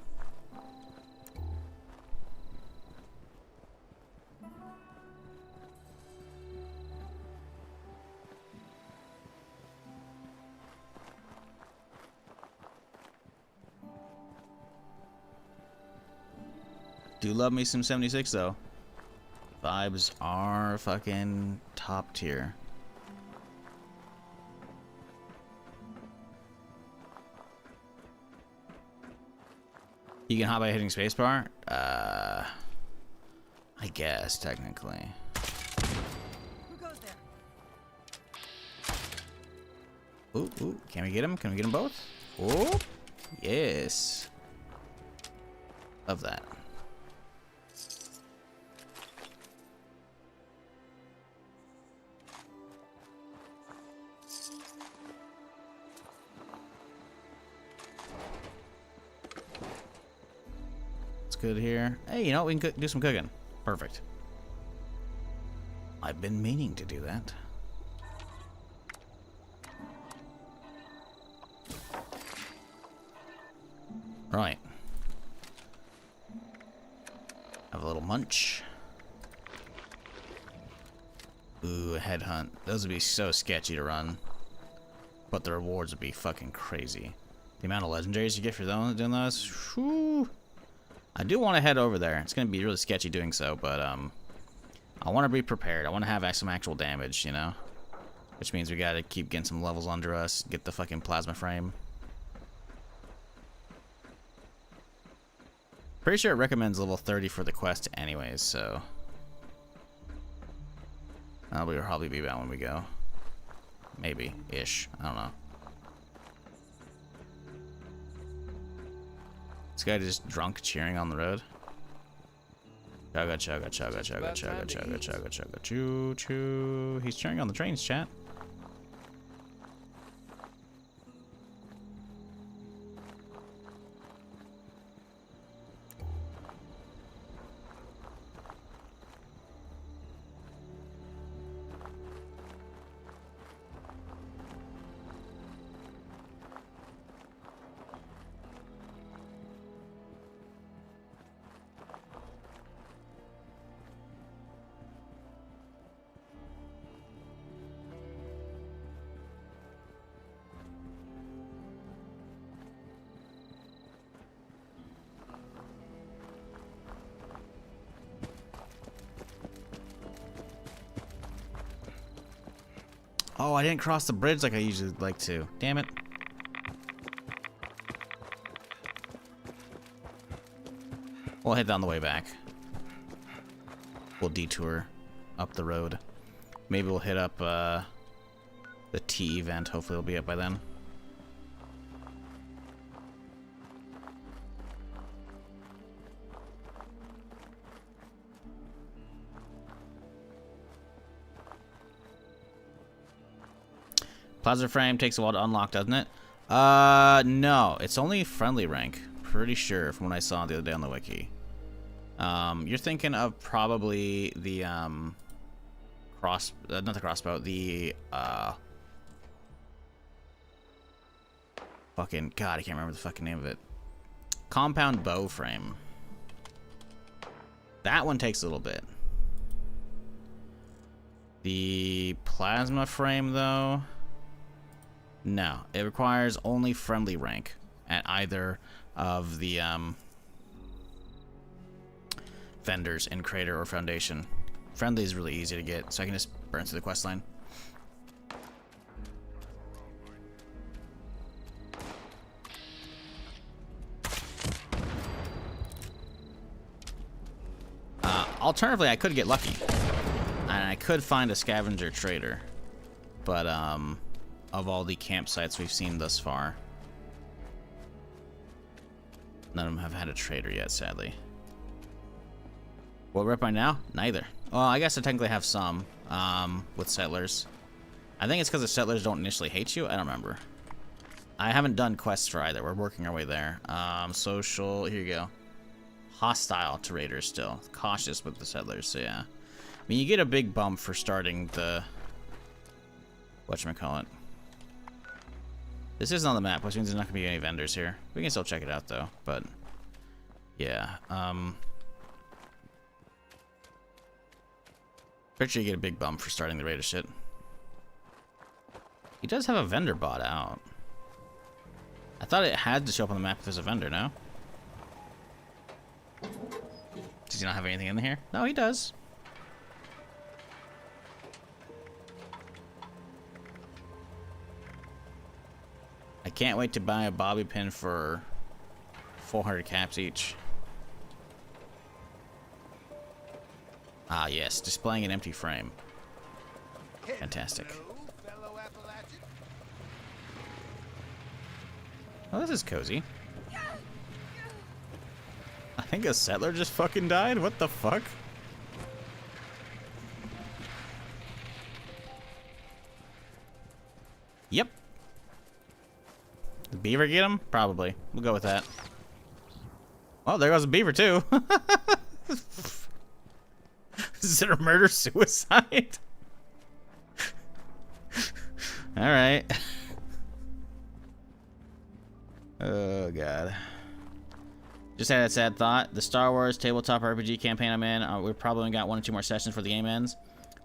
Do love me some 76 though. Vibes are fucking top tier. You can hop by hitting spacebar? I guess technically. Who goes there? Ooh, ooh, can we get him? Can we get them both? Oh, yes. Love that. Good here. Hey, you know, we can do some cooking. Perfect. I've been meaning to do that. Right. Have a little munch. Ooh, a headhunt. Those would be so sketchy to run. But the rewards would be fucking crazy. The amount of legendaries you get for doing those. Whew. I do want to head over there. It's going to be really sketchy doing so, but I want to be prepared. I want to have some actual damage, you know? Which means we got to keep getting some levels under us, get the fucking plasma frame. Pretty sure it recommends level 30 for the quest anyways, so... That'll probably be about when we go. Maybe. Ish. I don't know. This guy just drunk cheering on the road. Chugga chugga chugga chugga chugga chugga chugga chugga choo choo. He's cheering on the trains, chat. Oh, I didn't cross the bridge like I usually like to. Damn it. We'll head down the way back. We'll detour up the road. Maybe we'll hit up the T event. Hopefully it'll be up by then. Plasma frame takes a while to unlock, doesn't it? No. It's only friendly rank. Pretty sure from what I saw the other day on the wiki. You're thinking of probably the, not the crossbow, the, fucking, God, I can't remember the fucking name of it. Compound bow frame. That one takes a little bit. The plasma frame, though... No, it requires only friendly rank at either of the vendors in Crater or Foundation. Friendly is really easy to get, so I can just burn through the quest line. Alternatively, I could get lucky. And I could find a scavenger trader. But, of all the campsites we've seen thus far, none of them have had a trader yet, sadly. What we're up by now? Neither. Well, I guess I technically have some, with settlers. I think it's because the settlers don't initially hate you. I don't remember. I haven't done quests for either. We're working our way there. Social, here you go. Hostile to raiders still. Cautious with the settlers, so yeah. I mean, you get a big bump for starting the... whatchamacallit. This isn't on the map, which means there's not going to be any vendors here. We can still check it out, though, but... yeah, pretty sure you get a big bump for starting the raider shit. He does have a vendor bot out. I thought it had to show up on the map if there's a vendor, no? Does he not have anything in here? No, he does. I can't wait to buy a bobby pin for 400 caps each. Ah, yes, displaying an empty frame. Fantastic. Oh, this is cozy. I think a settler just fucking died? What the fuck? Yep. The beaver get him? Probably. We'll go with that. Well, there goes a beaver too. Is it a murder-suicide? Alright. Oh, God. Just had a sad thought. The Star Wars tabletop RPG campaign I'm in, we've probably only got 1 or 2 more sessions for the game ends.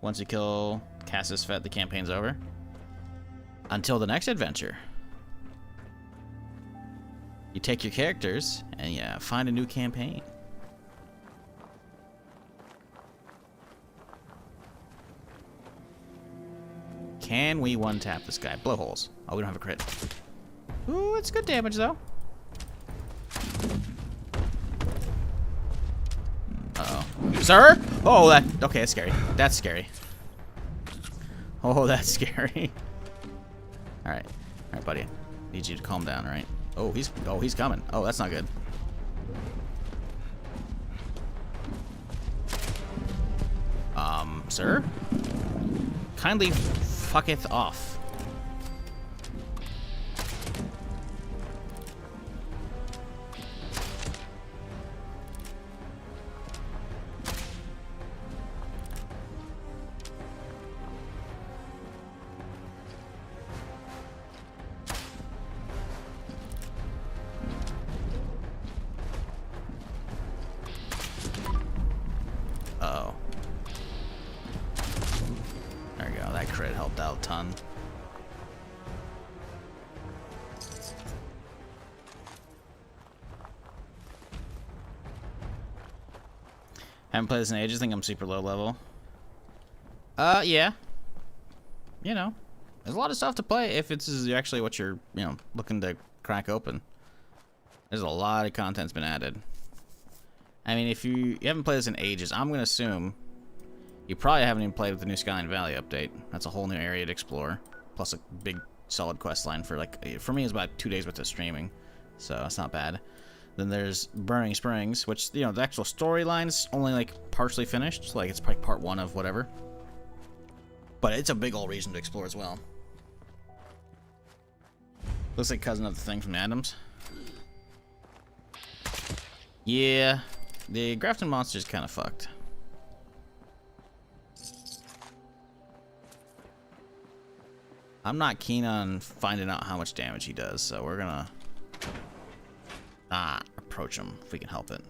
Once you kill Cassis Fett, the campaign's over. Until the next adventure. You take your characters, and yeah, find a new campaign. Can we one-tap this guy? Blowholes. Oh, we don't have a crit. Ooh, it's good damage, though. Uh-oh. Sir? Oh, that... okay, that's scary. That's scary. Oh, that's scary. Alright. Alright, buddy. Need you to calm down, alright? Oh, he's coming. Oh, that's not good. Sir? Kindly fucketh off. Uh-oh. There we go. That crit helped out a ton. Haven't played this in ages. Think I'm super low level. Yeah. You know, there's a lot of stuff to play if it's actually what you're, you know, looking to crack open. There's a lot of content's been added. I mean, if you haven't played this in ages, I'm gonna assume you probably haven't even played with the new Skyline Valley update. That's a whole new area to explore, plus a big solid quest line for like, for me it's about 2 days worth of streaming, so it's not bad. Then there's Burning Springs, which, you know, the actual storyline's only like partially finished, like it's probably part 1 of whatever. But it's a big old reason to explore as well. Looks like cousin of the thing from the Adams. Yeah, the Grafton monster's kind of fucked. I'm not keen on finding out how much damage he does, so we're gonna approach him if we can help it.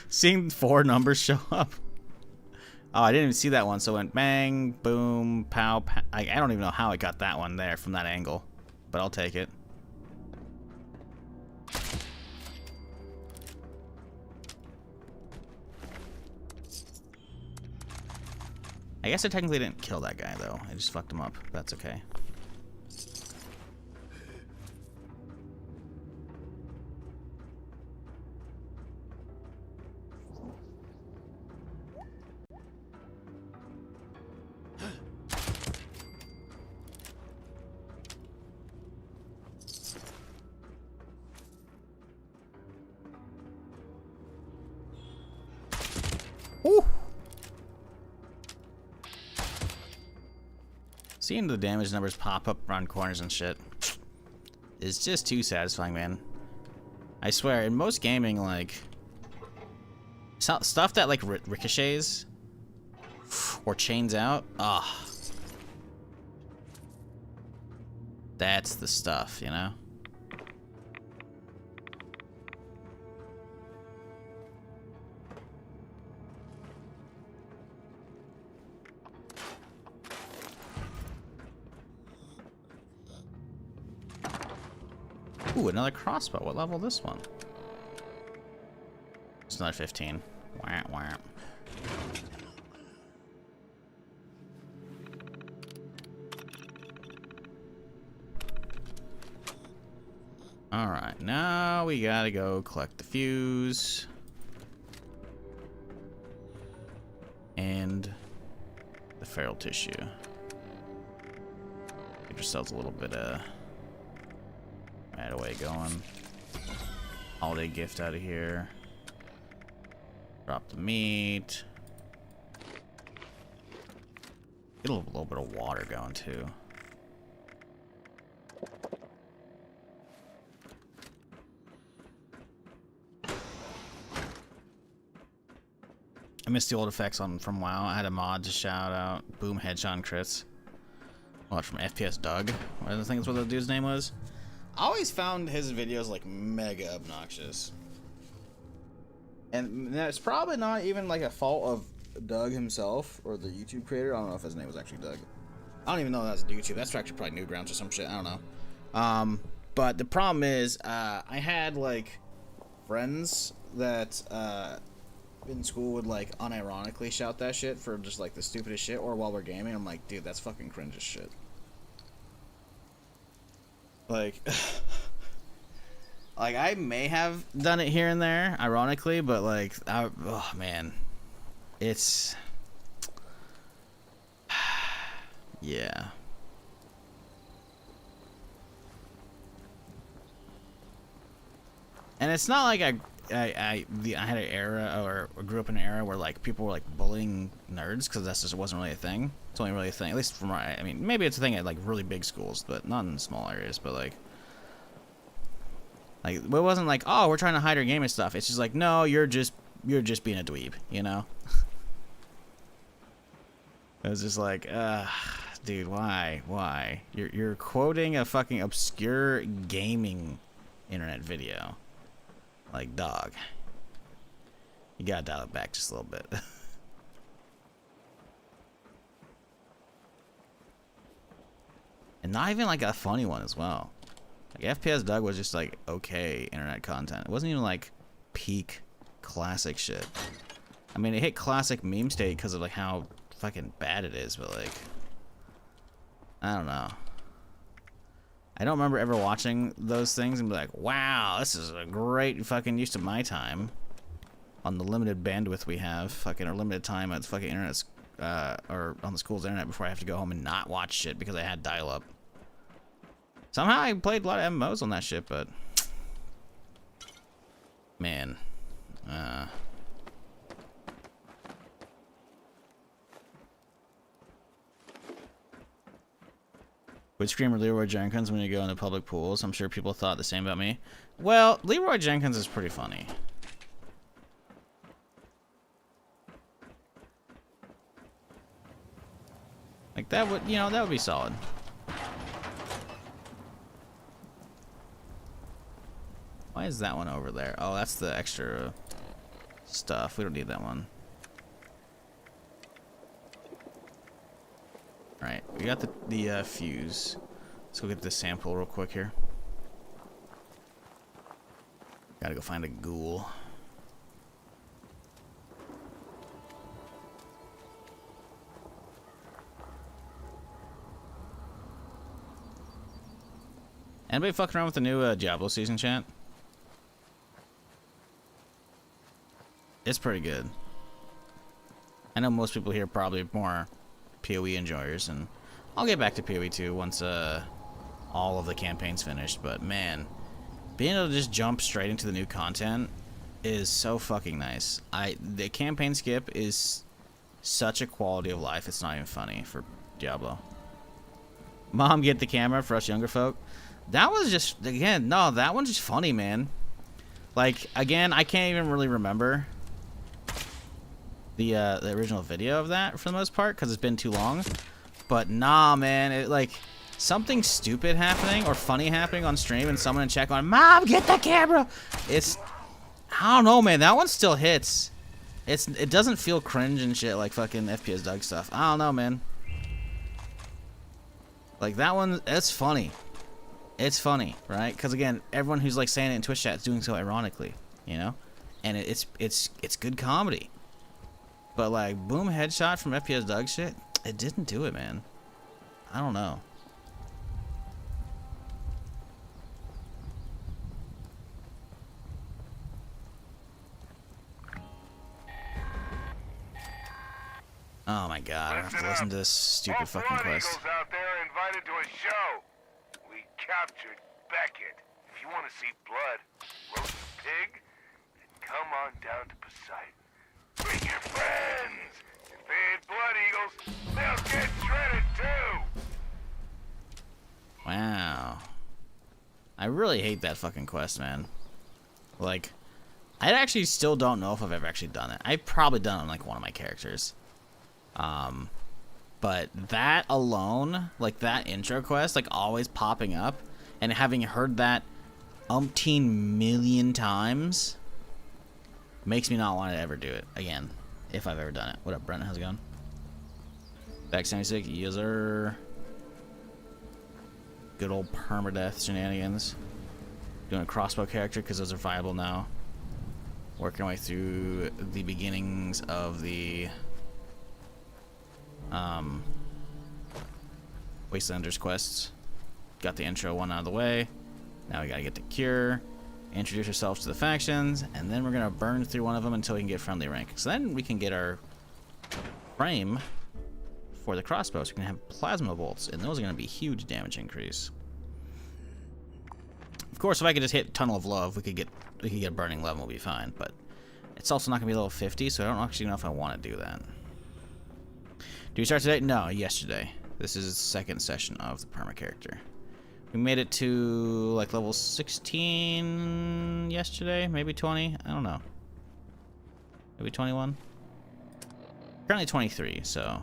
Seeing 4 numbers show up. Oh, I didn't even see that one, so it went bang, boom, pow, pow. I don't even know how I got that one there from that angle, but I'll take it. I guess I technically didn't kill that guy, though. I just fucked him up. That's okay. Woo! Seeing the damage numbers pop up around corners and shit is just too satisfying, man. I swear, in most gaming, like, stuff that, like, ricochets or chains out, that's the stuff, you know? Ooh, another crossbow. What level this one? It's another 15. Wah, wah. Alright, now we gotta go collect the fuse. And the feral tissue. Get yourselves a little bit of right away going. Holiday gift out of here. Drop the meat. Get a little bit of water going too. I missed the old effects from WoW. I had a mod to shout out. Boom headshot crits. What, from FPS Doug? What I think that's what the dude's name was. I always found his videos like mega obnoxious. And that's probably not even like a fault of Doug himself or the YouTube creator. I don't know if his name was actually Doug. I don't even know that's YouTube. That's actually probably Newgrounds or some shit. I don't know. But the problem is, I had like friends that in school would like unironically shout that shit for just like the stupidest shit, or while we're gaming. I'm like, dude, that's fucking cringe as shit. Like, like I may have done it here and there, ironically, but like, oh man, it's, yeah. And it's not like I had an era or grew up in an era where like people were like bullying nerds, because that's just wasn't really a thing. It's only really a thing, at least from I mean, maybe it's a thing at like really big schools, but not in small areas. But like it wasn't like, oh, we're trying to hide our gaming stuff. It's just like, no, you're just being a dweeb, you know? It was just like, dude, why? You're quoting a fucking obscure gaming internet video. Like, dog, you gotta dial it back just a little bit. And not even like a funny one as well. Like FPS Doug was just like okay internet content. It wasn't even like peak classic shit. I mean, it hit classic meme state because of like how fucking bad it is, but like, I don't know. I don't remember ever watching those things and be like, wow, this is a great fucking use of my time on the limited bandwidth we have, fucking, or limited time at fucking internet, or on the school's internet before I have to go home and not watch shit because I had dial-up. Somehow I played a lot of MMOs on that shit, but man, would scream Leroy Jenkins when you go into public pools. I'm sure people thought the same about me. Well, Leroy Jenkins is pretty funny. Like that would, you know, that would be solid. Why is that one over there? Oh, that's the extra stuff. We don't need that one. Alright, we got the fuse. Let's go get this sample real quick here. Gotta go find a ghoul. Anybody fucking around with the new Diablo season, chat? It's pretty good. I know most people here are probably more PoE enjoyers, and I'll get back to PoE too once all of the campaign's finished. But man, being able to just jump straight into the new content is so fucking nice. The campaign skip is such a quality of life. It's not even funny for Diablo. Mom, get the camera for us younger folk. That was just, again, no, that one's just funny, man. Like, again, I can't even really remember the original video of that for the most part because it's been too long. But nah, man, it, like, something stupid happening or funny happening on stream and someone in chat going, Mom, get the camera. It's, I don't know, man, that one still hits. It doesn't feel cringe and shit like fucking FPS Doug stuff. I don't know, man. Like, that one, it's funny. It's funny, right? Because again, everyone who's like saying it in Twitch chat is doing so ironically, you know, and it's good comedy. But like, boom, headshot from FPS Doug shit, it didn't do it, man. I don't know. Oh my god, I have to listen to this stupid fucking quest. Out there invited to a show. We captured Beckett. If you want to see blood, roast a pig, then come on down to Poseidon. Bring your friends. If they ain't blood eagles, they'll get shredded too. Wow. I really hate that fucking quest, man. Like, I actually still don't know if I've ever actually done it. I've probably done it on like one of my characters. But that alone, like that intro quest, like always popping up and having heard that umpteen million times makes me not want to ever do it again if I've ever done it. What up, Brent? How's it going? Back 76, user. Good old permadeath shenanigans. Doing a crossbow character because those are viable now. Working my way through the beginnings of the Wastelanders quests. Got the intro one out of the way. Now we gotta get the cure, introduce ourselves to the factions, and then we're gonna burn through one of them until we can get friendly rank. So then we can get our frame for the crossbows. We can have plasma bolts, and those are gonna be huge damage increase. Of course, if I could just hit Tunnel of Love, we could get burning level, we'll be fine. But it's also not gonna be level 50, so I don't actually know if I want to do that. Do we start today? No, yesterday. This is the second session of the perma character. We made it to like level 16 yesterday, maybe 20. I don't know. Maybe 21. Currently 23, so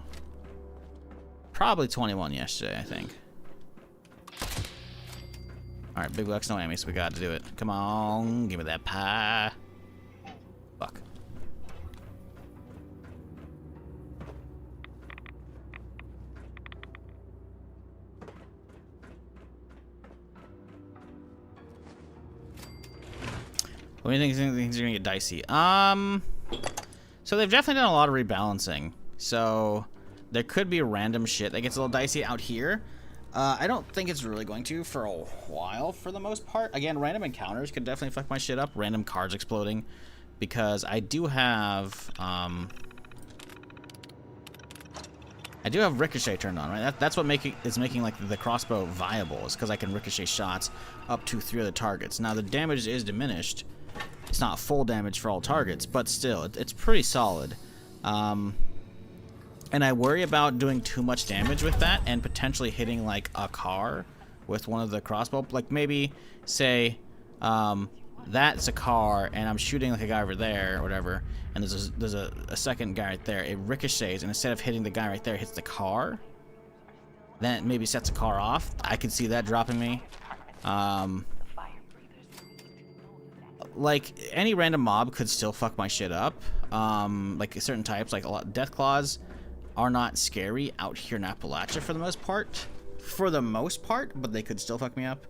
probably 21 yesterday, I think. All right, big bucks, no enemies, so we got to do it. Come on, give me that pie. Fuck. What do you think things are gonna get dicey? So they've definitely done a lot of rebalancing. So there could be random shit that gets a little dicey out here. I don't think it's really going to for a while, for the most part. Again, random encounters could definitely fuck my shit up. Random cards exploding, because I do have ricochet turned on, right? That's what is making like the crossbow viable, is because I can ricochet shots up to 3 other targets. Now the damage is diminished. It's not full damage for all targets, but still, it's pretty solid. And I worry about doing too much damage with that and potentially hitting like a car with one of the crossbow. Like maybe say that's a car and I'm shooting like a guy over there or whatever, and there's a second guy right there. It ricochets, and instead of hitting the guy right there, it hits the car. Then it maybe sets a car off. I could see that dropping me. Like any random mob could still fuck my shit up. Like certain types, like a lot death claws are not scary out here in Appalachia for the most part. But they could still fuck me up.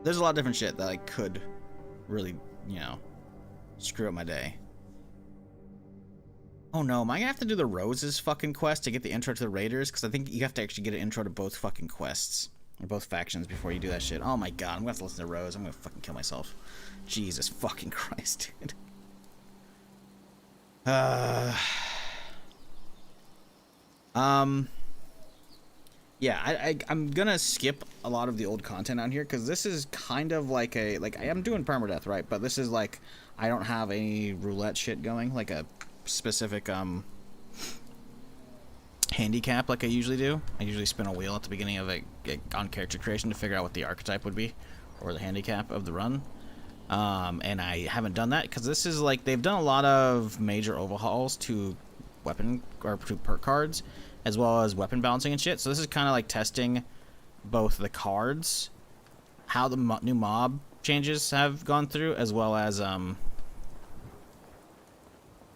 There's a lot of different shit that I could really, you know, screw up my day. Oh no, am I gonna have to do the Roses fucking quest to get the intro to the Raiders? Because I think you have to actually get an intro to both fucking quests. Or both factions before you do that shit. Oh my god, I'm gonna have to listen to Rose. I'm gonna fucking kill myself. Jesus fucking Christ, dude. Yeah, I'm gonna skip a lot of the old content on here because this is kind of like I am doing permadeath, right? But this is like I don't have any roulette shit going, like a specific handicap like I usually do. I usually spin a wheel at the beginning of on character creation to figure out what the archetype would be or the handicap of the run. And I haven't done that because this is like they've done a lot of major overhauls to weapon or to perk cards as well as weapon balancing and shit. So this is kind of like testing both the cards, how the new mob changes have gone through, as well as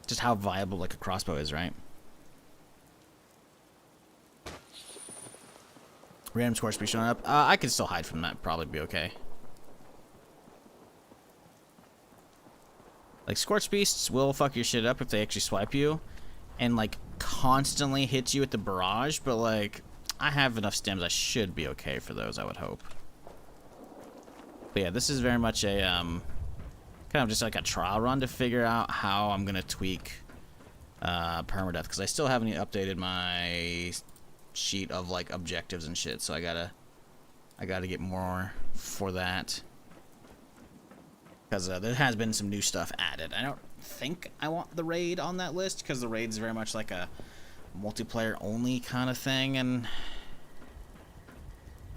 just how viable like a crossbow is, right? Random score speed showing up. I could still hide from that. Probably be okay. Like Scorch Beasts will fuck your shit up if they actually swipe you, and like constantly hit you with the barrage. But like, I have enough stems. I should be okay for those. I would hope. But yeah, this is very much a kind of just like a trial run to figure out how I'm gonna tweak permadeath because I still haven't updated my sheet of like objectives and shit, so I gotta get more for that because there has been some new stuff added. I don't think I want the raid on that list because the raid is very much like a multiplayer only kind of thing, and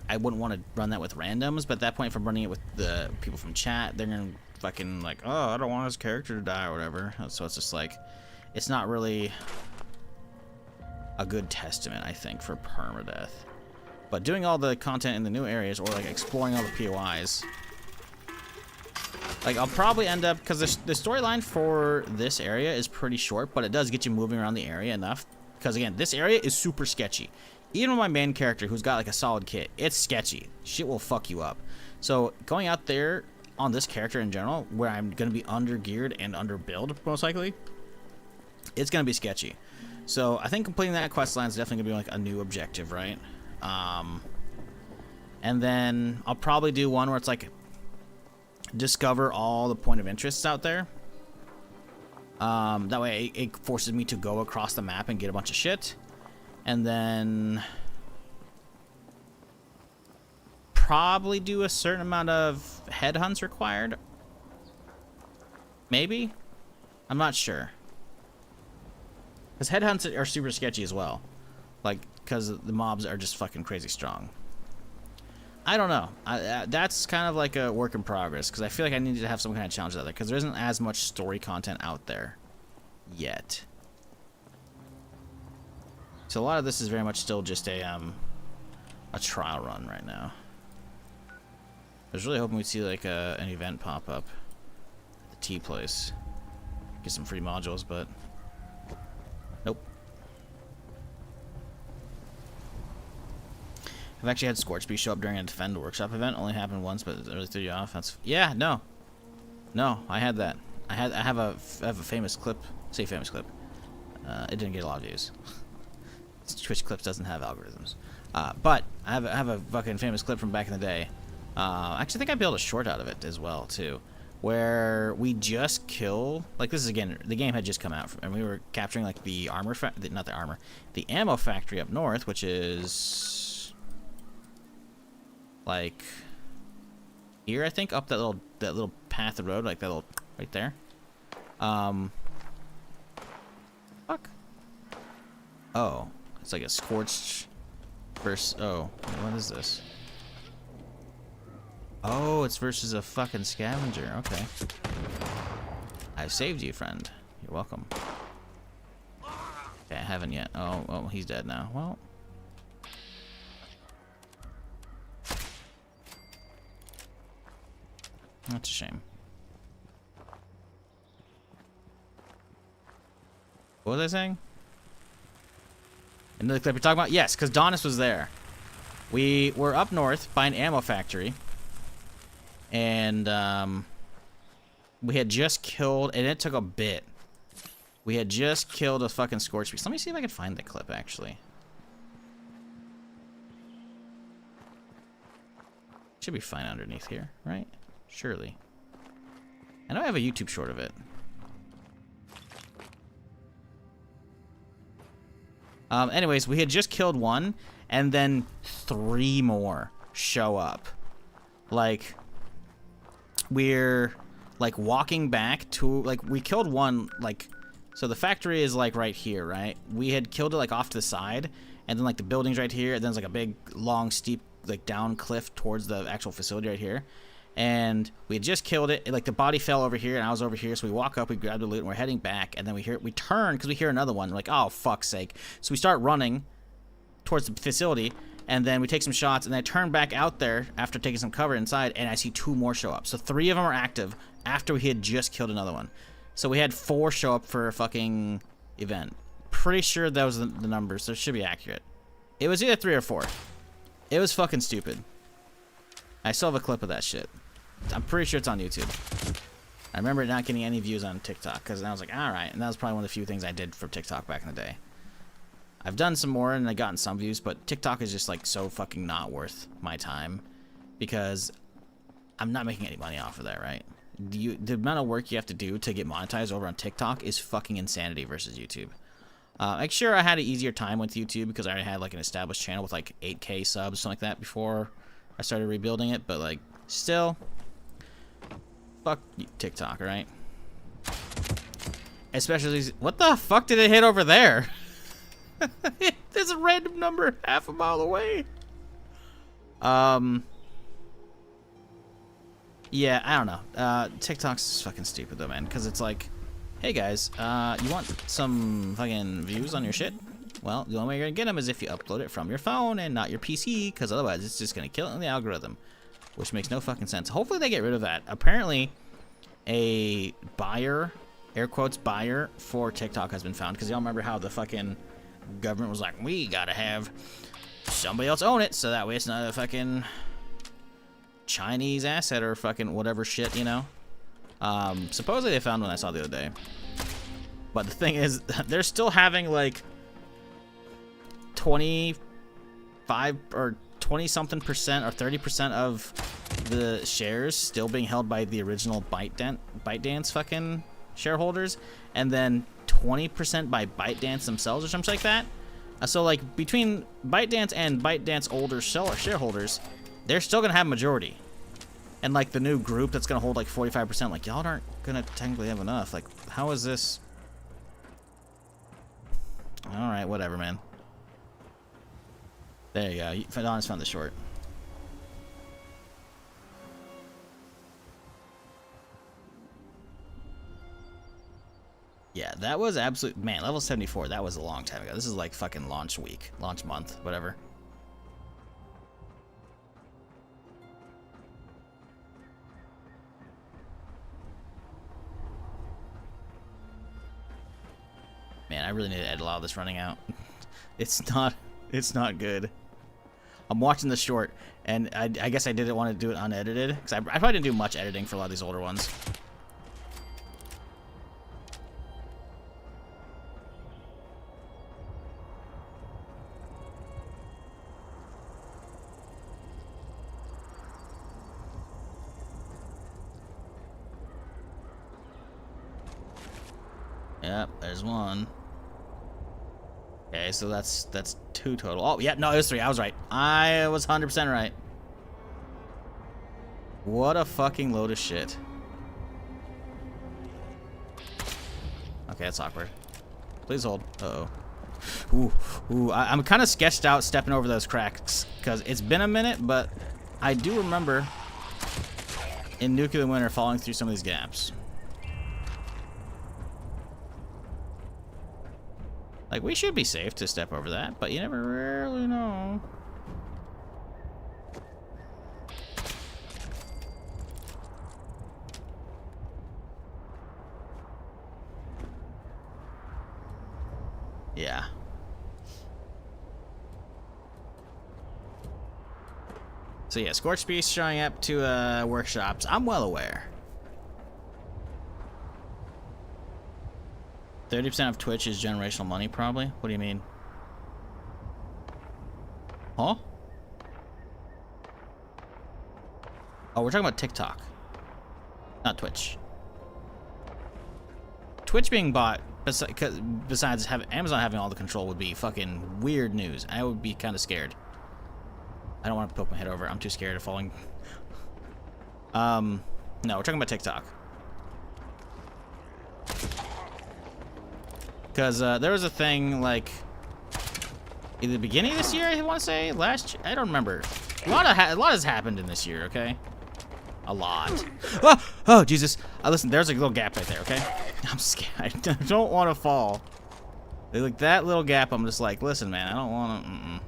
I wouldn't want to run that with randoms. But at that point, if I'm running it with the people from chat, they're gonna fucking like, oh, I don't want his character to die or whatever. So it's just like, it's not really a good testament, I think, for permadeath. But doing all the content in the new areas or like exploring all the POIs, like I'll probably end up, because the storyline for this area is pretty short, but it does get you moving around the area enough. Because again, this area is super sketchy. Even with my main character who's got like a solid kit, it's sketchy. Shit will fuck you up. So going out there on this character in general, where I'm gonna be under geared and under build most likely, it's gonna be sketchy. So I think completing that quest line is definitely gonna be like a new objective, right? And then I'll probably do one where it's like discover all the point of interests out there. That way it forces me to go across the map and get a bunch of shit. And then probably do a certain amount of headhunts required. Maybe? I'm not sure. Because headhunts are super sketchy as well. Like, because the mobs are just fucking crazy strong. I don't know. That's kind of like a work in progress. Because I feel like I need to have some kind of challenge out there. Because there isn't as much story content out there yet. So a lot of this is very much still just a trial run right now. I was really hoping we'd see like an event pop up at the T place. Get some free modules, but nope. I've actually had Scorch Beast show up during a Defend Workshop event. Only happened once, but it really threw you off. That's no, I had that. I have a famous clip. Say famous clip. It didn't get a lot of views. Twitch clips doesn't have algorithms. But I have a fucking famous clip from back in the day. Actually, I think I built a short out of it as well too, where we just kill. Like this is again, the game had just come out, and we were capturing like the armor, the ammo factory up north, which is like here, I think, up that little path of road, like that little right there. Fuck. Oh, it's like a scorched versus. Oh, what is this? Oh, it's versus a fucking scavenger. Okay. I've saved you, friend. You're welcome. Okay, I haven't yet. Oh, he's dead now. Well. That's a shame. What was I saying? Another clip you're talking about? Yes, because Donis was there. We were up north by an ammo factory. And we had just killed, and it took a bit. We had just killed a fucking Scorch Beast. Let me see if I can find the clip, actually. Should be fine underneath here, right? Surely. I know I have a YouTube short of it. Anyways, we had just killed one, and then 3 more show up. Like, we're, like, walking back to, like, we killed one, like, so the factory is, like, right here, right? We had killed it, like, off to the side, and then, like, the building's right here, and then there's, like, a big, long, steep, like, down cliff towards the actual facility right here. And we had just killed it. Like, the body fell over here, and I was over here. So we walk up, we grab the loot, and we're heading back. And then we turn because we hear another one. We're like, oh, fuck's sake. So we start running towards the facility, and then we take some shots, and then I turn back out there after taking some cover inside, and I see 2 more show up. So 3 of them are active after we had just killed another one. So we had 4 show up for a fucking event. Pretty sure that was the numbers, so it should be accurate. It was either 3 or 4. It was fucking stupid. I still have a clip of that shit. I'm pretty sure it's on YouTube. I remember not getting any views on TikTok, because I was like, alright. And that was probably one of the few things I did for TikTok back in the day. I've done some more, and I've gotten some views, but TikTok is just, like, so fucking not worth my time. Because I'm not making any money off of that, right? The amount of work you have to do to get monetized over on TikTok is fucking insanity versus YouTube. Like, sure, I had an easier time with YouTube, because I already had, like, an established channel with, like, 8K subs, something like that, before I started rebuilding it, but, like, still, fuck TikTok, right? Especially, what the fuck did it hit over there? There's a random number half a mile away. Yeah, I don't know. TikTok's fucking stupid though, man, because it's like, hey guys, you want some fucking views on your shit? Well, the only way you're gonna get them is if you upload it from your phone and not your PC, because otherwise it's just gonna kill it in the algorithm, which makes no fucking sense. Hopefully they get rid of that. Apparently, a buyer, air quotes buyer, for TikTok has been found, because y'all remember how the fucking government was like, we gotta have somebody else own it, so that way it's not a fucking Chinese asset or fucking whatever shit, you know? Supposedly they found one I saw the other day. But the thing is, they're still having like 25 or 20-something% or 30% of the shares still being held by the original ByteDance fucking shareholders, and then 20% by ByteDance themselves or something like that. So like between ByteDance and ByteDance older shareholders, they're still gonna have majority. And like the new group that's gonna hold like 45%, like y'all aren't gonna technically have enough. Like, how is this? All right, whatever, man. There you go. Adonis found the short. Yeah, that was absolute, man, level 74, that was a long time ago. This is like fucking launch week, launch month, whatever. Man, I really need to edit a lot of this running out. It's not good. I'm watching the short, and I guess I didn't want to do it unedited, because I probably didn't do much editing for a lot of these older ones. Yep, there's one. Okay, so that's 2 total. Oh, yeah, no, it was 3. I was right. I was 100% right. What a fucking load of shit. Okay, that's awkward. Please hold. Uh-oh. Ooh, I'm kind of sketched out stepping over those cracks, because it's been a minute, but I do remember in Nuclear Winter falling through some of these gaps. Like, we should be safe to step over that, but you never really know. Yeah. So yeah, Scorched Beast showing up to workshops. I'm well aware. 30% of Twitch is generational money, probably. What do you mean? Huh? Oh, we're talking about TikTok, not Twitch. Twitch being bought, besides Amazon having all the control, would be fucking weird news. I would be kind of scared. I don't want to poke my head over. I'm too scared of falling. No, we're talking about TikTok. Because there was a thing like in the beginning of this year, I want to say last year. I don't remember. A lot has happened in this year. Okay, a lot. Oh Jesus! Listen, there's a little gap right there. Okay, I'm scared. I don't want to fall. Like that little gap. I'm just like, listen, man. I don't want to.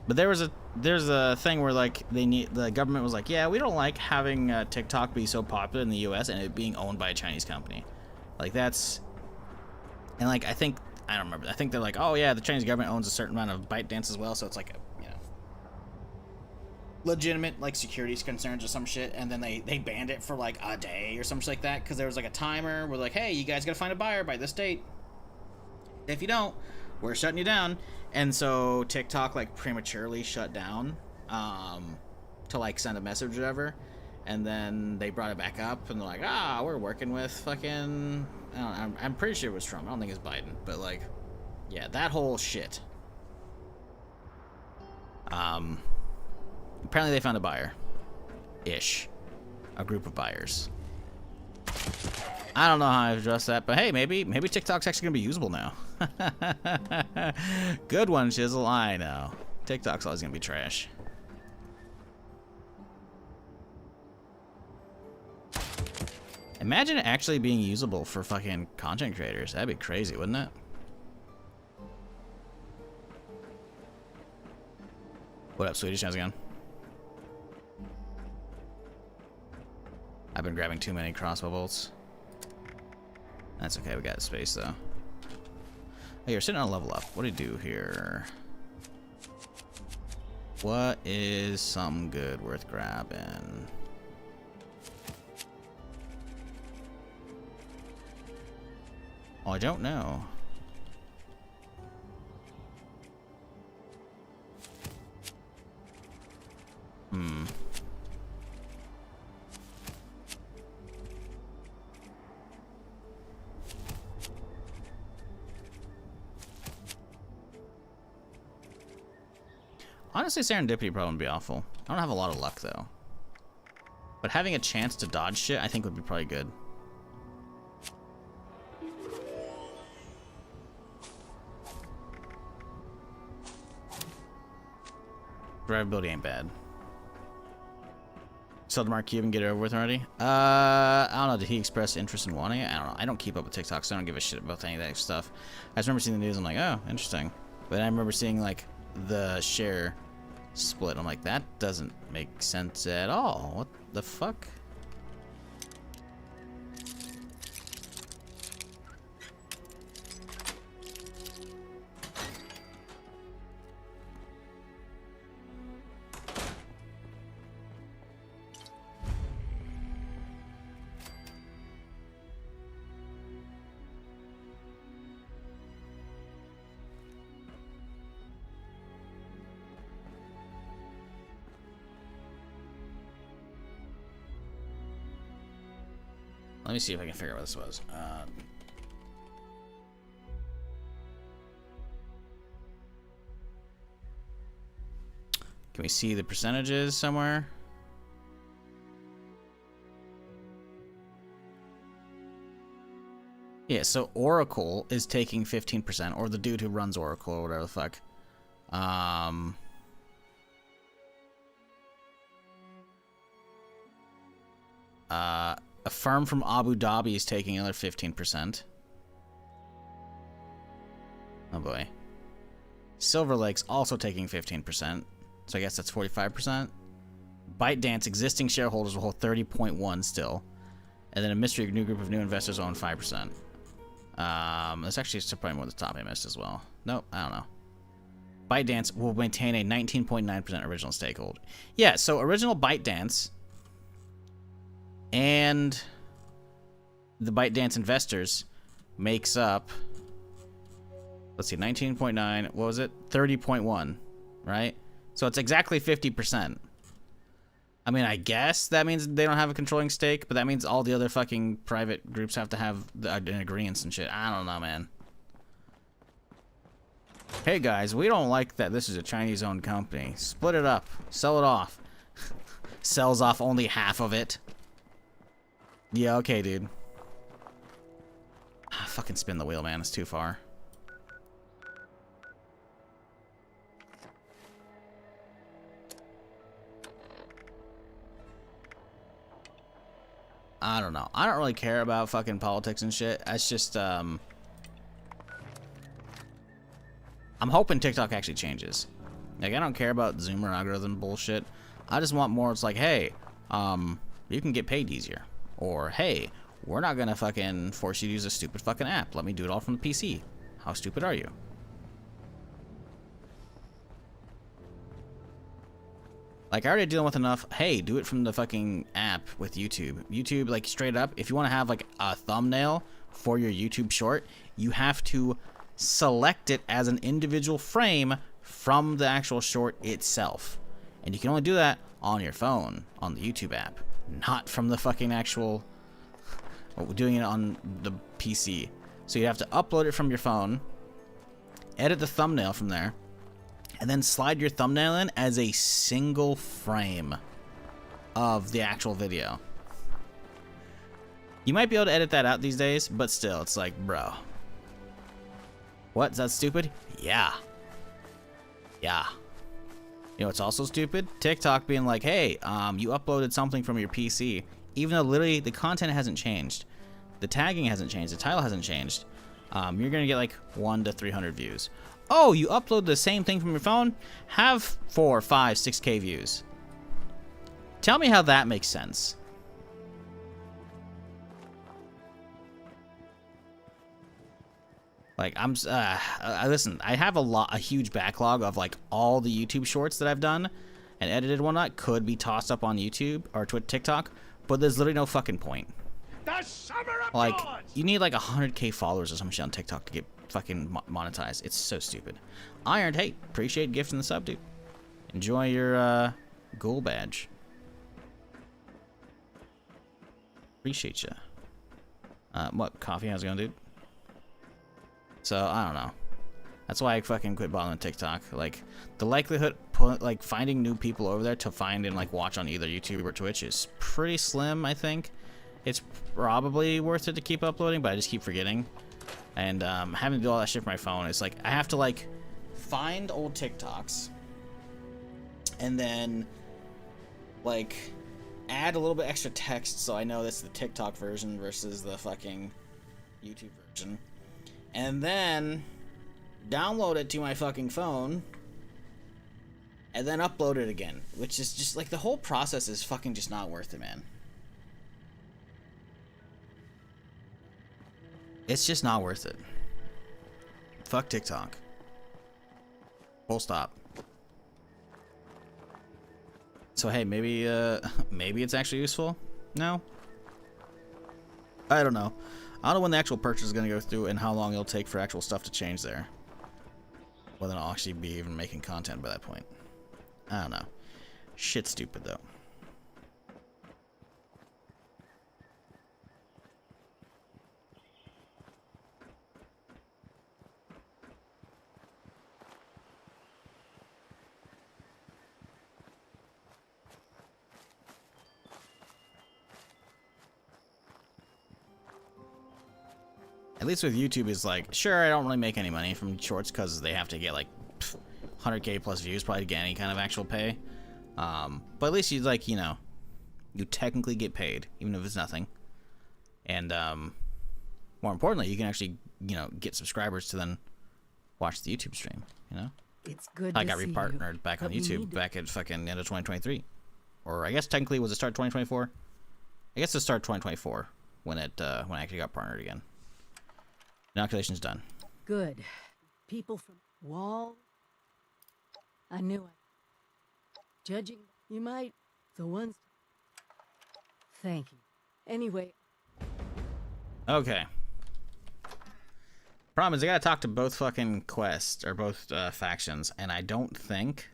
But there's a thing where like the government was like, yeah, we don't like having TikTok be so popular in the U.S. and it being owned by a Chinese company. Like that's, and like I don't remember. I think they're like, oh yeah, the Chinese government owns a certain amount of ByteDance as well, so it's like, you know, legitimate like security concerns or some shit. And then they banned it for like a day or something like that because there was like a timer where like, hey, you guys gotta find a buyer by this date. If you don't, we're shutting you down. And so TikTok like prematurely shut down to like send a message or whatever. And then they brought it back up, and they're like, we're working with fucking... I don't know, I'm pretty sure it was Trump. I don't think it's Biden. But, like, yeah, that whole shit. Apparently they found a buyer. Ish. A group of buyers. I don't know how to address that, but hey, maybe TikTok's actually going to be usable now. Good one, Shizzle. I know. TikTok's always going to be trash. Imagine it actually being usable for fucking content creators. That'd be crazy, wouldn't it? What up, Swedish? How's it going? I've been grabbing too many crossbow bolts. That's okay, we got space though. Hey, you're sitting on a level up. What do you do here? What is something good worth grabbing? Oh, I don't know. Honestly, serendipity probably would be awful. I don't have a lot of luck though. But having a chance to dodge shit, I think would be probably good. Drivability ain't bad. Sold Mark Cuban, get it over with already? I don't know. Did he express interest in wanting it? I don't know. I don't keep up with TikTok, so I don't give a shit about any of that stuff. I just remember seeing the news. I'm like, oh, interesting. But I remember seeing like the share split. I'm like, that doesn't make sense at all. What the fuck? Let me see if I can figure out what this was. Can we see the percentages somewhere? Yeah, so Oracle is taking 15%, or the dude who runs Oracle, or whatever the fuck. A firm from Abu Dhabi is taking another 15%. Oh boy. Silver Lake's also taking 15%. So I guess that's 45%. ByteDance existing shareholders will hold 30.1 still. And then a mystery new group of new investors own 5%. That's actually probably more the top I missed as well. Nope, I don't know. ByteDance will maintain a 19.9% original stakehold. Yeah, so original ByteDance and the ByteDance investors makes up, let's see, 19.9, what was it? 30.1, right? So it's exactly 50%. I mean, I guess that means they don't have a controlling stake, but that means all the other fucking private groups have to have an agreement and shit. I don't know, man. Hey guys, we don't like that this is a Chinese-owned company. Split it up. Sell it off. Sells off only half of it. Yeah, okay, dude. Fucking spin the wheel, man. It's too far. I don't know. I don't really care about fucking politics and shit. It's just, I'm hoping TikTok actually changes. Like, I don't care about Zoomer algorithm bullshit. I just want more. It's like, hey, you can get paid easier. Or, hey, we're not gonna fucking force you to use a stupid fucking app. Let me do it all from the PC. How stupid are you? Like, I already dealing with enough. Hey, do it from the fucking app with YouTube. YouTube, like, straight up, if you want to have, like, a thumbnail for your YouTube short, you have to select it as an individual frame from the actual short itself. And you can only do that on your phone, on the YouTube app. Not from the fucking actual... doing it on the PC. So you have to upload it from your phone, edit the thumbnail from there, and then slide your thumbnail in as a single frame of the actual video. You might be able to edit that out these days, but still, it's like, bro. What? Is that stupid? Yeah. Yeah. You know what's also stupid? TikTok being like, hey, you uploaded something from your PC. Even though literally the content hasn't changed. The tagging hasn't changed. The title hasn't changed. You're going to get like 100 to 300 views. Oh, you upload the same thing from your phone? Have 4, 5, 6K views. Tell me how that makes sense. Like, listen, I have a huge backlog of like all the YouTube shorts that I've done and edited and whatnot could be tossed up on YouTube or TikTok, but there's literally no fucking point. Like, you need like 100K followers or some shit on TikTok to get fucking monetized. It's so stupid. Ironed, hey, appreciate gifting the sub, dude. Enjoy your gold badge. Appreciate you. What, coffee? How's it going, dude? So, I don't know. That's why I fucking quit bothering TikTok. Like, the likelihood, like, finding new people over there to find and, like, watch on either YouTube or Twitch is pretty slim, I think. It's probably worth it to keep uploading, but I just keep forgetting. And, having to do all that shit for my phone, it's like, I have to, like, find old TikToks. And then, like, add a little bit extra text so I know that's the TikTok version versus the fucking YouTube version. And then download it to my fucking phone and then upload it again, which is just like the whole process is fucking just not worth it, man. It's just not worth it. Fuck TikTok. Full stop. So hey, maybe maybe it's actually useful? No? I don't know. I don't know when the actual purchase is going to go through and how long it'll take for actual stuff to change there. Whether I'll actually be even making content by that point. I don't know. Shit's stupid, though. At least with YouTube is like, sure, I don't really make any money from shorts because they have to get like 100K plus views probably to get any kind of actual pay. But at least you like, you know, you technically get paid even if it's nothing. And more importantly, you can actually, you know, get subscribers to then watch the YouTube stream, you know? It's good I to got see repartnered you, back on but we YouTube need to- back at fucking end of 2023. Or I guess technically was it start 2024? I guess it started 2024 when it when I actually got partnered again. Inoculation's done. Good. People from Wall. I knew it. Judging, you might. The ones. Thank you. Anyway, Okay. Problem is, I gotta talk to both fucking quests, or both factions, and I don't think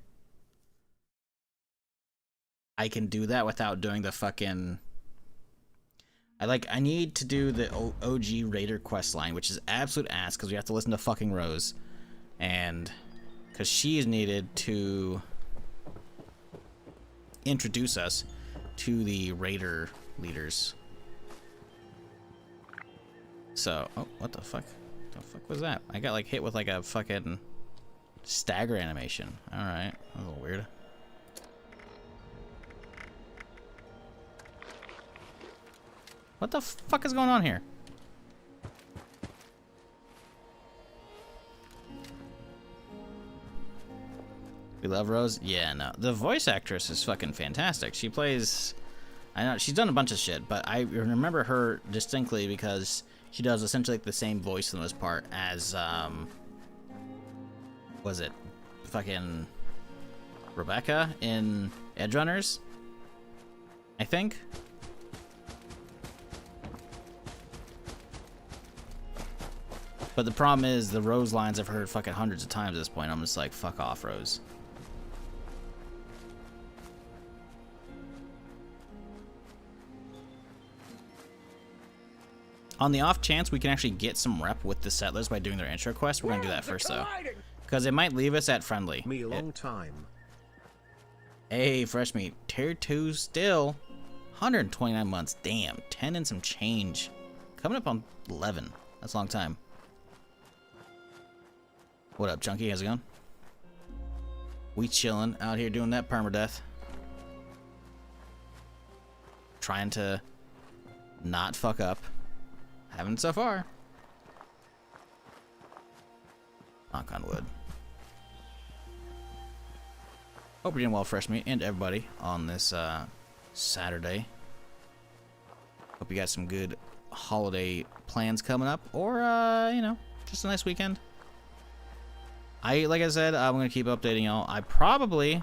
I can do that without doing the fucking... I need to do the OG Raider quest line, which is absolute ass, because we have to listen to fucking Rose. And... because she is needed to introduce us to the Raider leaders. So... oh, what the fuck? What the fuck was that? I got, like, hit with, like, a fucking stagger animation. Alright. That was a little weird. What the fuck is going on here? We love Rose? Yeah, no. The voice actress is fucking fantastic. She plays... I know, she's done a bunch of shit, but I remember her distinctly because she does essentially like the same voice for the most part as, was it fucking Rebecca in Edgerunners? I think? But the problem is, the Rose lines I've heard fucking hundreds of times at this point. I'm just like, fuck off, Rose. On the off chance we can actually get some rep with the settlers by doing their intro quest, we're gonna do that first though. Because it might leave us at friendly. Me a long time. Hey, fresh meat. Tier 2 still. 129 months. Damn. 10 and some change. Coming up on 11. That's a long time. What up, Chunky? How's it going? We chilling out here doing that permadeath. Trying to not fuck up. Haven't so far. Knock on wood. Hope you're doing well, fresh meat, and everybody on this Saturday. Hope you got some good holiday plans coming up, or you know, just a nice weekend. Like I said, I'm gonna keep updating y'all. I probably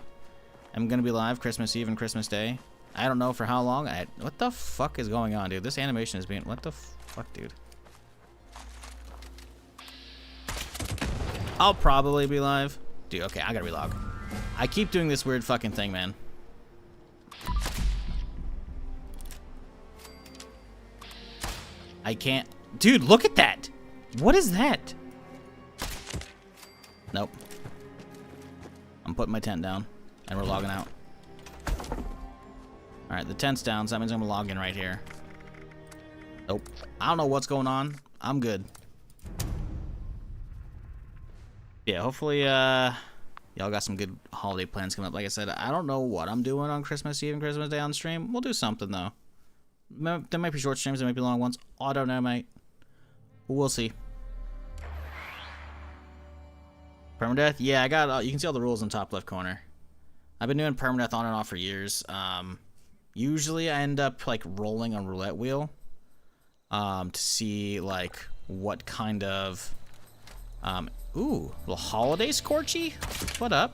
am gonna be live Christmas Eve and Christmas Day. I don't know for how long. What the fuck is going on, dude? This animation is being... what the fuck, dude? I'll probably be live. Dude, okay, I gotta relog. I keep doing this weird fucking thing, man. I can't... dude, look at that! What is that? Nope. I'm putting my tent down, and we're logging out. Alright, the tent's down, so that means I'm gonna log in right here. Nope. I don't know what's going on. I'm good. Yeah, hopefully, y'all got some good holiday plans coming up. Like I said, I don't know what I'm doing on Christmas Eve and Christmas Day on stream. We'll do something, though. There might be short streams, there might be long ones. I don't know, mate. We'll see. Permadeath? Yeah, I got, you can see all the rules in the top left corner. I've been doing permadeath on and off for years. Usually I end up, like, rolling a roulette wheel. To see, like, what kind of... ooh, little holiday Scorchy? What up?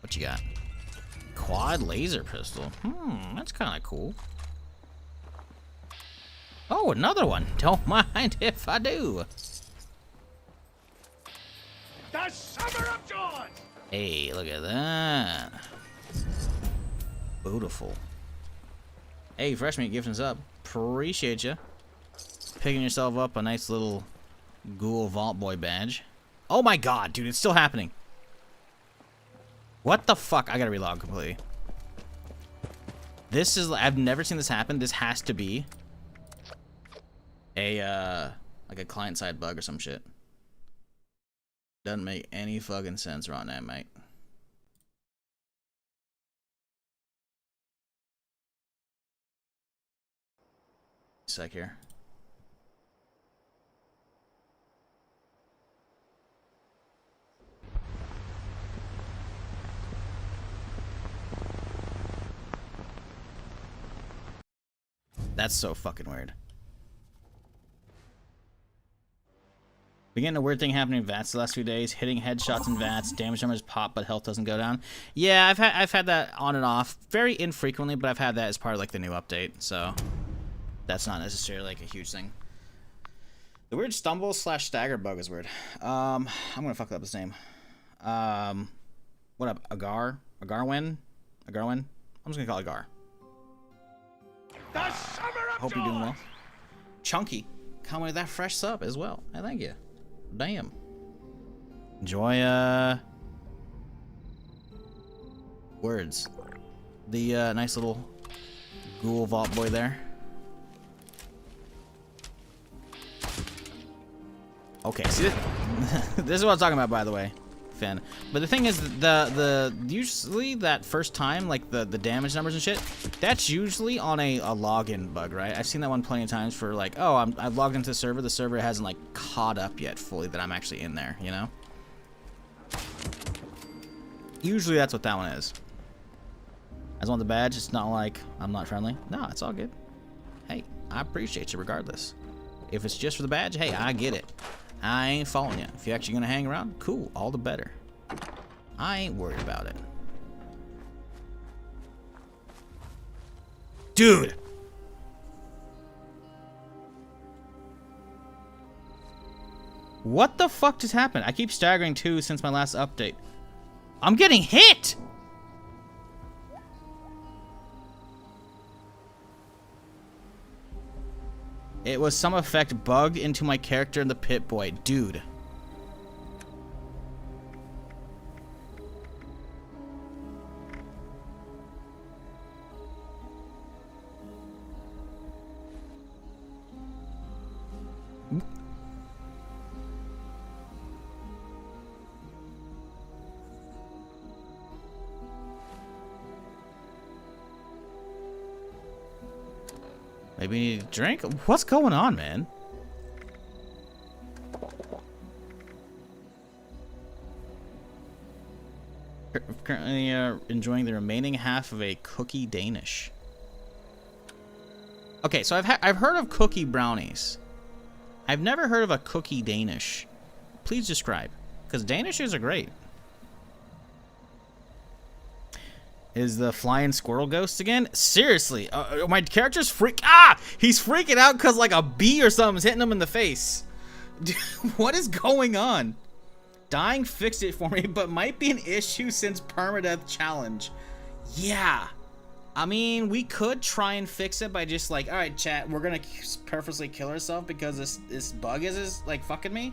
What you got? Quad laser pistol. That's kind of cool. Oh, another one. Don't mind if I do. The Summer of Joy! Hey, look at that. Beautiful. Hey, fresh meat gifting us up. Appreciate you. Picking yourself up a nice little ghoul vault boy badge. Oh my god, dude, it's still happening. What the fuck? I gotta relog completely. This is... I've never seen this happen. This has to be a, like a client-side bug or some shit. Doesn't make any fucking sense right now, mate. Sec here. That's so fucking weird. Beginning a weird thing happening in VATS the last few days. Hitting headshots in VATS, damage numbers pop, but health doesn't go down. Yeah, I've had that on and off, very infrequently, but I've had that as part of like the new update, so that's not necessarily like a huge thing. The weird stumble / stagger bug is weird. I'm gonna fuck up his name. What up, Agar? Agarwin? Agarwin? I'm just gonna call it Agar. Hope you're doing well. Chunky, coming with that fresh sub as well. I thank you. Damn. Enjoy, words. The, nice little ghoul vault boy there. Okay, see, this is what I'm talking about, by the way, Finn. But the thing is, usually that first time, like the damage numbers and shit, that's usually on a login bug, right? I've seen that one plenty of times for like, oh, I've logged into the server hasn't like caught up yet fully that I'm actually in there, you know? Usually that's what that one is. I just want the badge. It's not like I'm not friendly. No, it's all good. Hey, I appreciate you regardless. If it's just for the badge, hey, I get it. I ain't following you. If you're actually gonna hang around, cool, all the better. I ain't worried about it. Dude! What the fuck just happened? I keep staggering too since my last update. I'm getting hit! It was some effect bugged into my character in the Pit Boy. Dude. Maybe you need a drink? What's going on, man? Currently enjoying the remaining half of a cookie Danish. Okay, so I've heard of cookie brownies. I've never heard of a cookie Danish. Please describe, because Danishes are great. Is the flying squirrel ghost again? Seriously, my character's he's freaking out because like a bee or something's hitting him in the face. Dude, what is going on? Dying fixed it for me, but might be an issue since permadeath challenge. Yeah. I mean, we could try and fix it by just like, all right, chat, we're gonna purposely kill ourselves because this bug is like fucking me.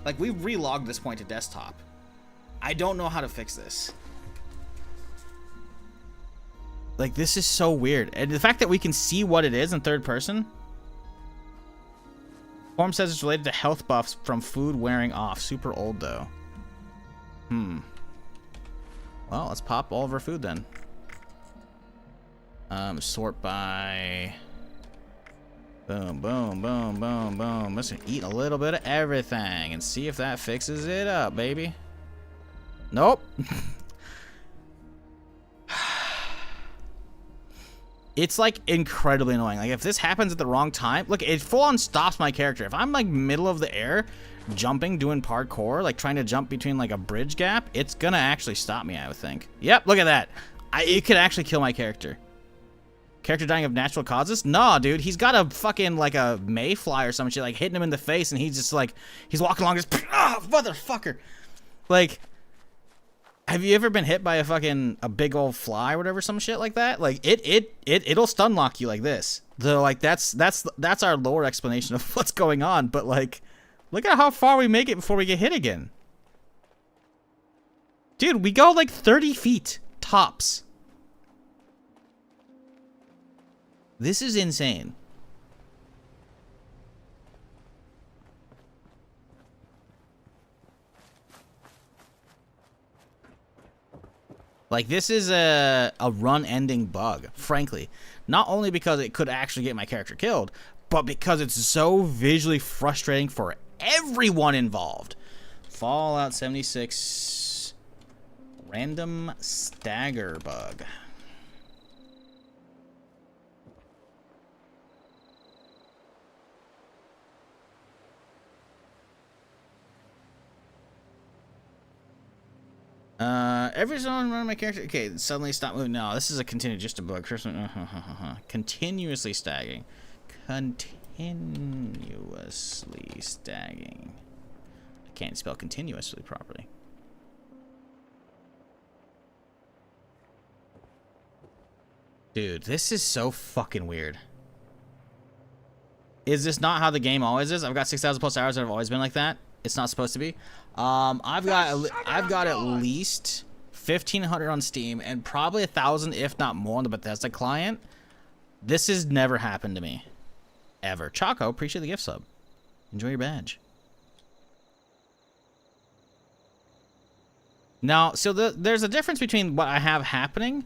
Like, we've relogged this point to desktop. I don't know how to fix this. Like, this is so weird. And the fact that we can see what it is in third person. Form says it's related to health buffs from food wearing off. Super old, though. Well, let's pop all of our food then. Sort by... Boom, boom, boom, boom, boom. Let's eat a little bit of everything and see if that fixes it up, baby. Nope. It's like incredibly annoying. Like if this happens at the wrong time, look, it full on stops my character. If I'm like middle of the air, jumping, doing parkour, like trying to jump between like a bridge gap, it's gonna actually stop me, I would think. Yep, look at that. It could actually kill my character. Character dying of natural causes? Nah, dude, he's got a fucking like a mayfly or some shit, like hitting him in the face, and he's just like, he's walking along, just motherfucker. Like, have you ever been hit by a big old fly or whatever, some shit like that? Like it'll stun lock you like this. Though like that's our lower explanation of what's going on, but like look at how far we make it before we get hit again. Dude, we go like 30 feet tops. This is insane. Like, this is a run-ending bug, frankly. Not only because it could actually get my character killed, but because it's so visually frustrating for everyone involved. Fallout 76 random stagger bug. Every zone run my character. Okay, suddenly stop moving. No, this is a continue, just a bug. Continuously stagging. Continuously stagging. I can't spell continuously properly. Dude, this is so fucking weird. Is this not how the game always is? I've got 6,000 plus hours that have always been like that. It's not supposed to be. I've got at least 1,500 on Steam and probably 1,000, if not more, on the Bethesda client. This has never happened to me, ever. Choco, appreciate the gift sub. Enjoy your badge. Now, so there's a difference between what I have happening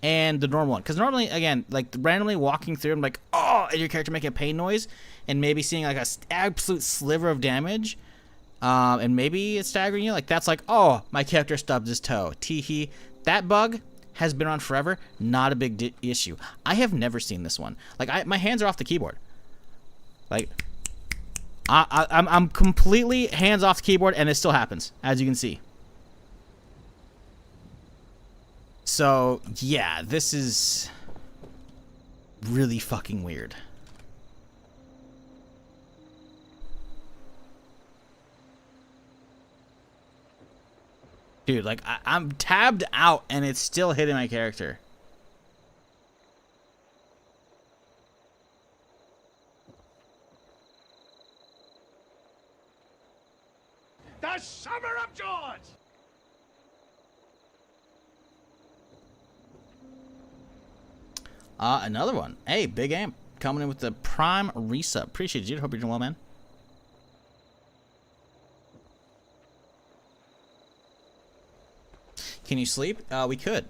and the normal one. Because normally, again, like randomly walking through, I'm like, oh, and your character making a pain noise, and maybe seeing like a absolute sliver of damage, and maybe it's staggering you. Like that's like, oh, my character stubbed his toe. Teehee. That bug has been on forever. Not a big issue. I have never seen this one. Like my hands are off the keyboard. Like I'm completely hands off the keyboard, and it still happens, as you can see. So, yeah, this is really fucking weird. Dude, like, I'm tabbed out, and it's still hitting my character. The Summer of George! Another one. Hey, Big Amp coming in with the Prime resub. Appreciate you. Hope you're doing well, man. Can you sleep? We could.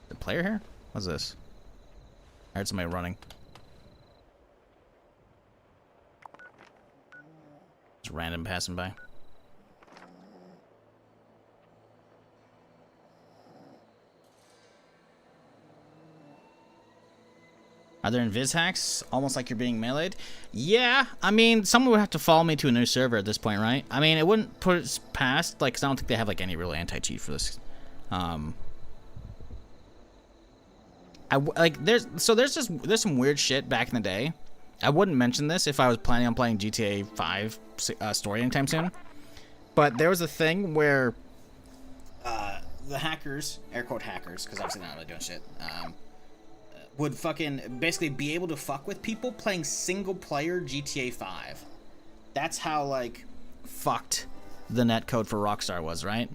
The player here? What's this? I heard somebody running. Just random passing by. Are there invis hacks? Almost like you're being meleeed? Yeah, I mean, someone would have to follow me to a new server at this point, right? I mean, it wouldn't put it past, like, because I don't think they have, like, any real anti-cheat for this. There's some weird shit back in the day. I wouldn't mention this if I was planning on playing GTA 5 story anytime soon. But there was a thing where the hackers, air quote hackers, because obviously they're not really doing shit, would fucking basically be able to fuck with people playing single player GTA 5. That's how, like, fucked the netcode for Rockstar was, right?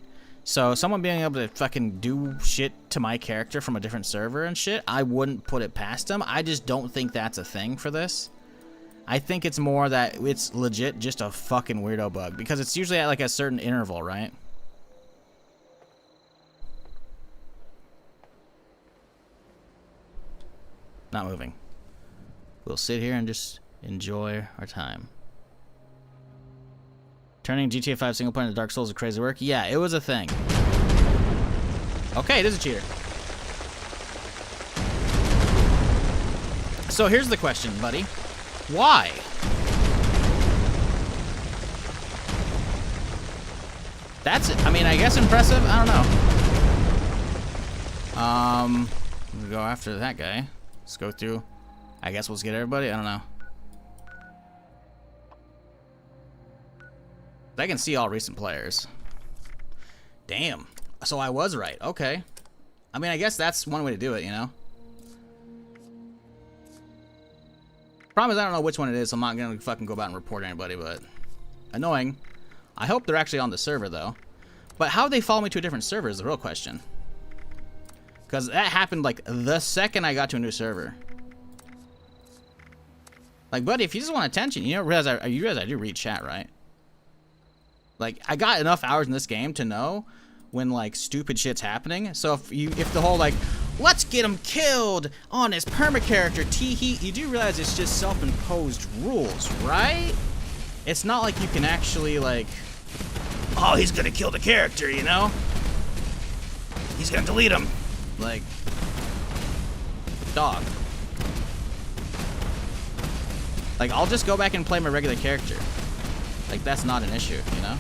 So someone being able to fucking do shit to my character from a different server and shit, I wouldn't put it past them. I just don't think that's a thing for this. I think it's more that it's legit just a fucking weirdo bug, because it's usually at like a certain interval, right? Not moving. We'll sit here and just enjoy our time. Turning GTA 5 single player into Dark Souls is crazy work. Yeah, it was a thing. Okay, it is a cheater. So here's the question, buddy. Why? That's it. I mean, I guess impressive. I don't know. I'm gonna go after that guy. Let's go through. I guess we'll just get everybody. I don't know. I can see all recent players. Damn. So I was right. Okay. I mean, I guess that's one way to do it, you know? Problem is, I don't know which one it is, so I'm not gonna fucking go about and report anybody, but annoying. I hope they're actually on the server, though. But how they follow me to a different server is the real question. Because that happened, like, the second I got to a new server. Like, buddy, if you just want attention, you realize I do read chat, right? Like, I got enough hours in this game to know when, like, stupid shit's happening. So if the whole, like, let's get him killed on his perma character, teehee, you do realize it's just self-imposed rules, right? It's not like you can actually, like, oh, he's gonna kill the character, you know? He's gonna delete him. Like, dog. Like, I'll just go back and play my regular character. Like, that's not an issue, you know?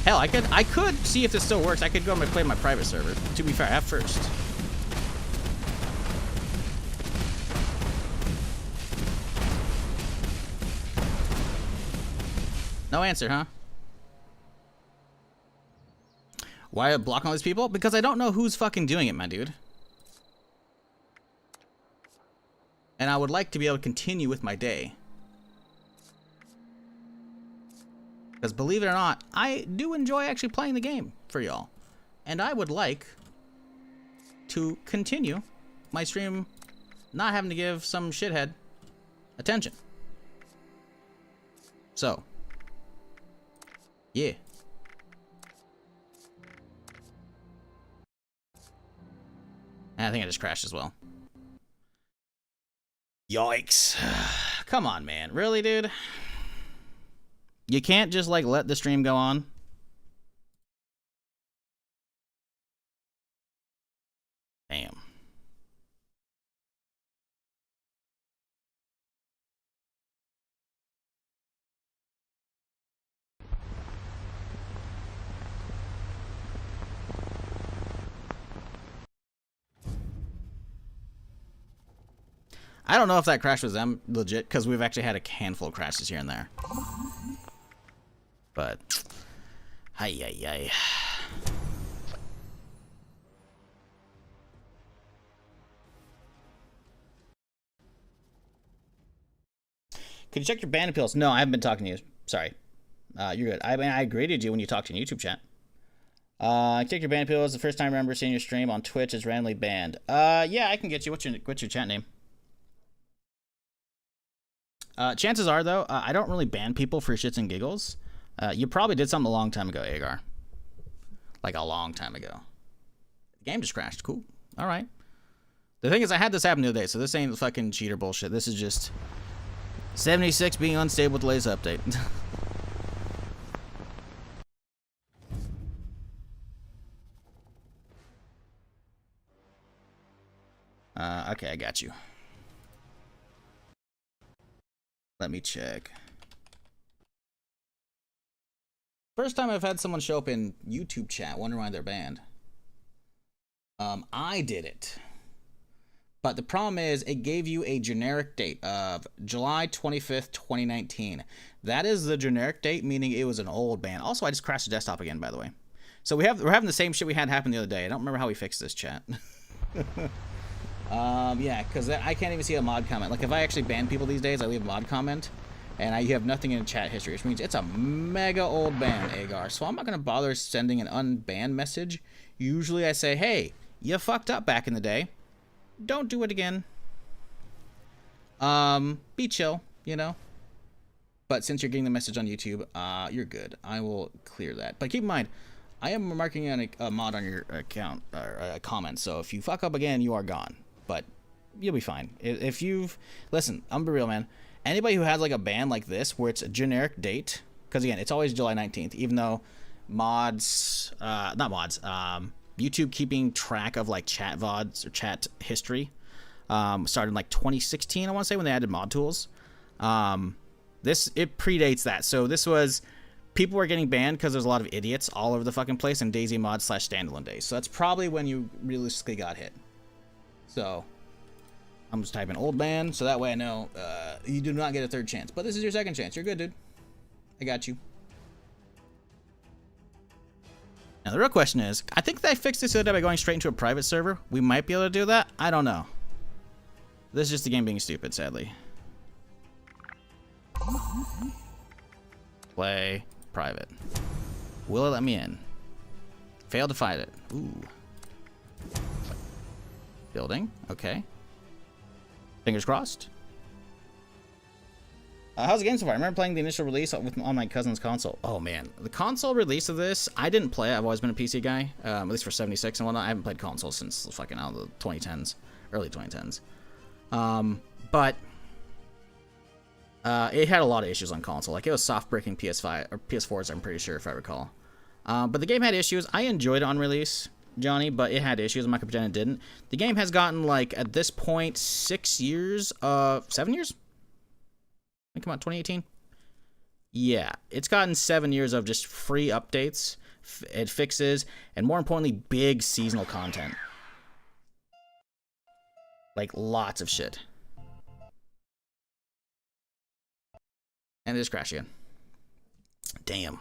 Hell, I could see if this still works. I could go and play my private server. To be fair, at first. No answer, huh? Why block all these people? Because I don't know who's fucking doing it, my dude. And I would like to be able to continue with my day. Because believe it or not, I do enjoy actually playing the game for y'all. And I would like to continue my stream not having to give some shithead attention. So, yeah. And I think I just crashed as well. Yikes. Come on, man. Really, dude? You can't just, like, let the stream go on? Damn. I don't know if that crash was them legit, because we've actually had a handful of crashes here and there. But, ay. Could you check your band appeals? No, I haven't been talking to you. Sorry. You're good. I mean, I greeted you when you talked in YouTube chat. Check your band appeals. The first time I remember seeing your stream on Twitch is randomly banned. Yeah, I can get you. What's your chat name? Chances are, though, I don't really ban people for shits and giggles. You probably did something a long time ago, Agar. Like a long time ago. The game just crashed. Cool. All right. The thing is, I had this happen the other day, so this ain't fucking cheater bullshit. This is just 76 being unstable with the latest update. Okay, I got you. Let me check. First time I've had someone show up in YouTube chat, wonder why they're banned. I did it. But the problem is, it gave you a generic date of July 25th, 2019. That is the generic date, meaning it was an old ban. Also, I just crashed the desktop again, by the way. So we're having the same shit we had happen the other day. I don't remember how we fixed this, chat. Yeah, because I can't even see a mod comment. Like, if I actually ban people these days, I leave a mod comment, and you have nothing in chat history, which means it's a mega old ban, Agar. So I'm not going to bother sending an unbanned message. Usually I say, hey, you fucked up back in the day. Don't do it again. Be chill, you know? But since you're getting the message on YouTube, you're good. I will clear that. But keep in mind, I am marking a mod on your account, or a comment, so if you fuck up again, you are gone. But you'll be fine. If you've... Listen, I'm be real, man. Anybody who has, like, a ban like this, where it's a generic date, because, again, it's always July 19th, even though mods... not mods, YouTube keeping track of, like, chat VODs or chat history started in, like, 2016, I want to say, when they added mod tools. It predates that. So this was... People were getting banned because there's a lot of idiots all over the fucking place in DayZ mod / standalone days. So that's probably when you realistically got hit. So I'm just typing old ban, so that way I know you do not get a third chance. But this is your second chance. You're good, dude. I got you. Now the real question is, I think they fixed this the other day by going straight into a private server. We might be able to do that. I don't know. This is just the game being stupid, sadly. Play private. Will it let me in? Failed to find it. Ooh. Building. Okay. Fingers crossed. How's the game so far? I remember playing the initial release on my cousin's console. Oh, man. The console release of this, I didn't play it. I've always been a PC guy, at least for 76 and whatnot. I haven't played console since fucking out of the 2010s, early 2010s. But it had a lot of issues on console. Like, it was soft breaking PS5 or PS4s, I'm pretty sure, if I recall. But the game had issues. I enjoyed it on release, Johnny, but it had issues. I'm not gonna pretend it didn't. The game has gotten, like, at this point, 7 years? I think come out 2018. Yeah, it's gotten 7 years of just free updates, it fixes, and more importantly, big seasonal content. Like, lots of shit. And it just crashed again. Damn.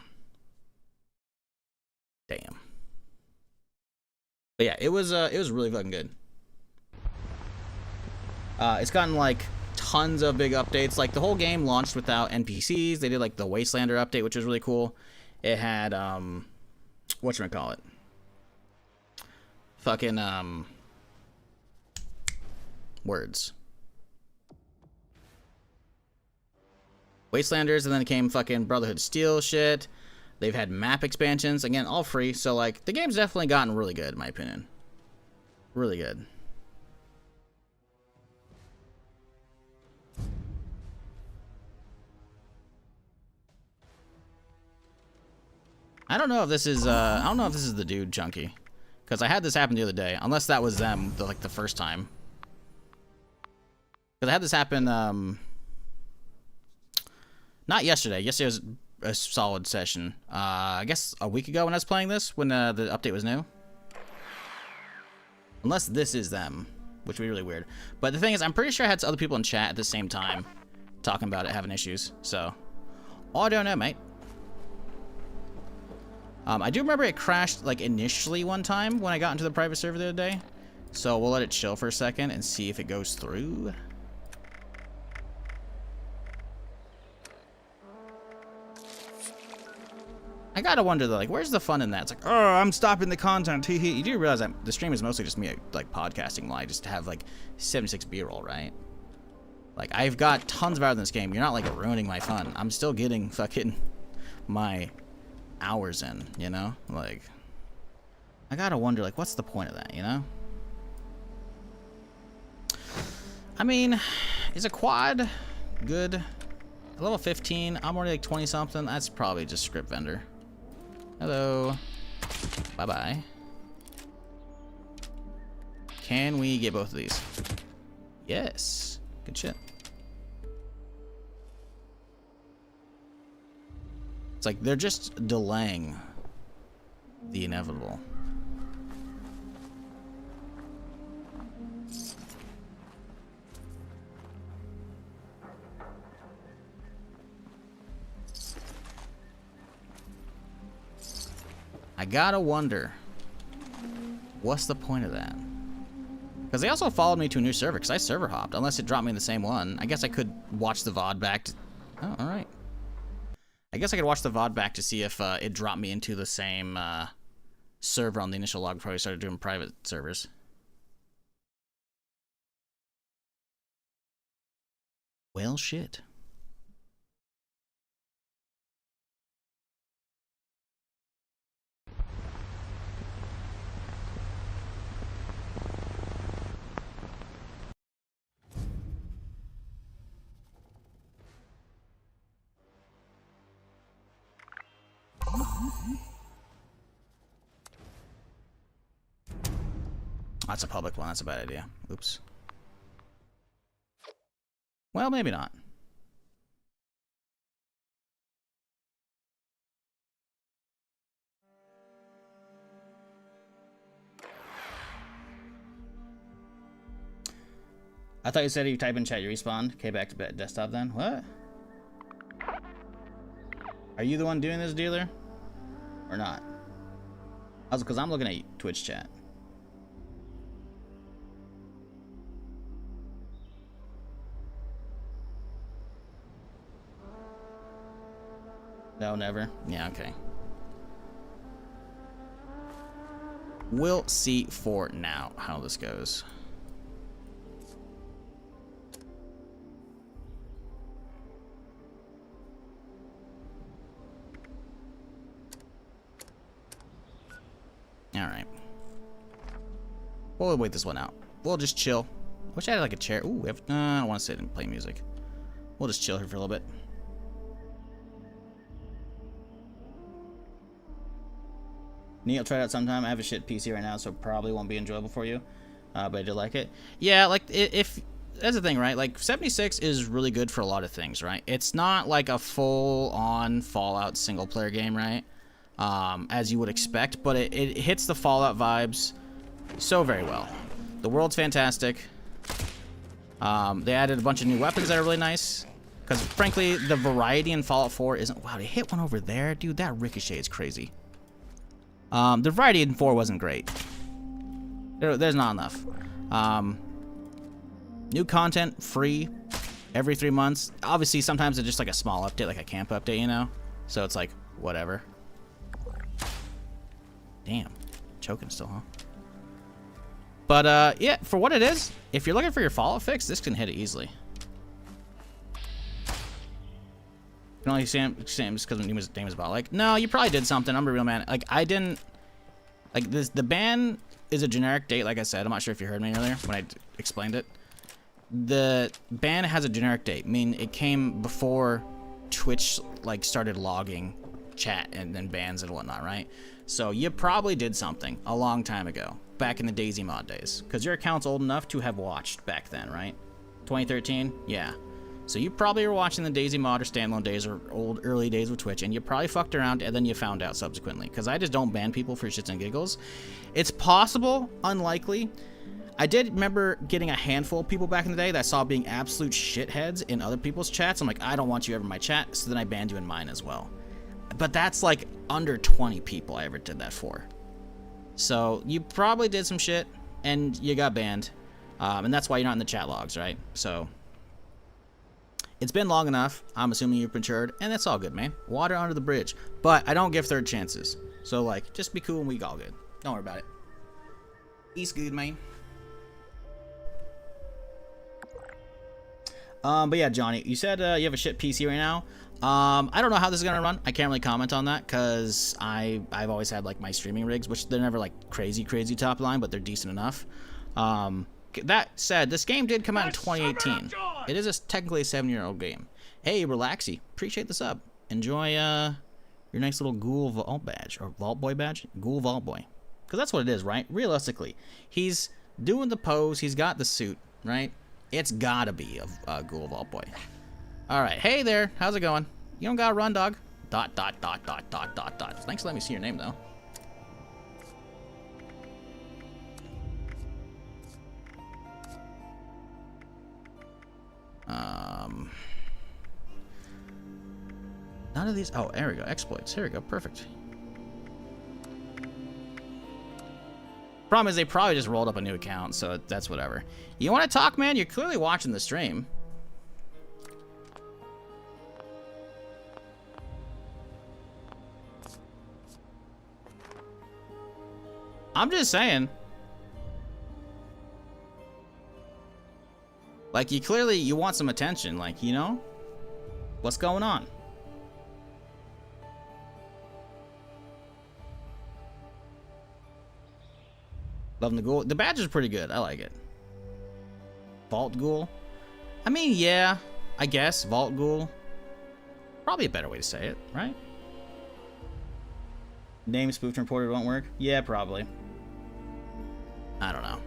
Damn. But yeah, it was really fucking good. It's gotten like tons of big updates. Like the whole game launched without NPCs. They did like the Wastelander update, which was really cool. It had whatchamacallit? Fucking words. Wastelanders, and then it came fucking Brotherhood of Steel shit. They've had map expansions, again, all free. So like the game's definitely gotten really good, in my opinion. Really good. I don't know if this is the dude Chunky, because I had this happen the other day. Unless that was them, like the first time. Because I had this happen, not yesterday. Yesterday was a solid session. I guess a week ago when I was playing this, when the update was new. Unless this is them, which would be really weird. But the thing is, I'm pretty sure I had other people in chat at the same time talking about it, having issues. So, I don't know, mate. I do remember it crashed like initially one time when I got into the private server the other day. So we'll let it chill for a second and see if it goes through. I gotta wonder though, like, where's the fun in that? It's like, oh, I'm stopping the content. You do realize that the stream is mostly just me like podcasting while I just have like 76 B-roll, right? Like, I've got tons of hours in this game. You're not like ruining my fun. I'm still getting fucking my hours in, you know? Like, I gotta wonder, like, what's the point of that, you know? I mean, is a quad good? Level 15, I'm already like 20 something. That's probably just script vendor. Hello. Bye-bye. Can we get both of these? Yes. Good shit. It's like they're just delaying the inevitable. I gotta wonder, what's the point of that? Because they also followed me to a new server, because I server hopped, unless it dropped me in the same one. I guess I could watch the VOD back to... Oh, alright. I guess I could watch the VOD back to see if it dropped me into the same server on the initial log before I started doing private servers. Well, shit. That's a public one. That's a bad idea. Oops. Well, maybe not. I thought you said if you type in chat, you respawn. Okay, back to desktop then. What? Are you the one doing this, dealer? Or not? Also, because I'm looking at Twitch chat. No, never. Yeah, okay. We'll see for now how this goes. Alright. We'll wait this one out. We'll just chill. Wish I had like a chair. Ooh, we have... I don't want to sit and play music. We'll just chill here for a little bit. Neil, try it out sometime. I have a shit PC right now, so probably won't be enjoyable for you. But I do like it. Yeah, like, if... that's the thing, right? Like 76 is really good for a lot of things, right? It's not like a full-on Fallout single-player game, right? As you would expect, but it hits the Fallout vibes so very well. The world's fantastic. They added a bunch of new weapons that are really nice. Because, frankly, the variety in Fallout 4 isn't... Wow, they hit one over there? Dude, that ricochet is crazy. The variety in 4 wasn't great. There's not enough. New content, free, every 3 months. Obviously, sometimes it's just like a small update, like a camp update, you know? So it's like, whatever. Damn. Choking still, huh? But, yeah, for what it is, if you're looking for your Fallout fix, this can hit it easily. You can only say him just because his name is about. Like, no, you probably did something. I'm a real man. Like, I didn't... Like, the ban is a generic date, like I said. I'm not sure if you heard me earlier when I explained it. The ban has a generic date, meaning it came before Twitch, like, started logging chat and then bans and whatnot, right? So you probably did something a long time ago, back in the DayZ mod days. Because your account's old enough to have watched back then, right? 2013? Yeah. So you probably were watching the DayZ mod or standalone days or early days with Twitch, and you probably fucked around and then you found out subsequently. Because I just don't ban people for shits and giggles. It's possible, unlikely. I did remember getting a handful of people back in the day that I saw being absolute shitheads in other people's chats. I'm like, I don't want you ever in my chat, so then I banned you in mine as well. But that's like under 20 people I ever did that for. So you probably did some shit and you got banned. And that's why you're not in the chat logs, right? So... It's been long enough. I'm assuming you've matured, and that's all good, man. Water under the bridge. But I don't give third chances. So, like, just be cool and we all good. Don't worry about it. He's good, man. But yeah, Johnny, you said you have a shit PC right now. I don't know how this is gonna run. I can't really comment on that because I've always had like my streaming rigs, which they're never like crazy top line, but they're decent enough. That said, this game did come out in 2018. It is technically a 7-year-old game. Hey, Relaxy, appreciate the sub. Enjoy your nice little Ghoul Vault badge, or Vault Boy badge? Ghoul Vault Boy. Because that's what it is, right? Realistically, he's doing the pose, he's got the suit, right? It's gotta be a Ghoul Vault Boy. Alright, hey there, how's it going? You don't gotta run, dog. ... Thanks for letting me see your name, though. None of these. Oh, there we go. Exploits. Here we go. Perfect. Problem is, they probably just rolled up a new account, so that's whatever. You want to talk, man? You're clearly watching the stream. I'm just saying. Like, you want some attention, like, you know? What's going on? Loving the ghoul. The badge is pretty good. I like it. Vault Ghoul. I mean, yeah, I guess. Vault Ghoul. Probably a better way to say it, right? Name spoofed and reported won't work? Yeah, probably. I don't know.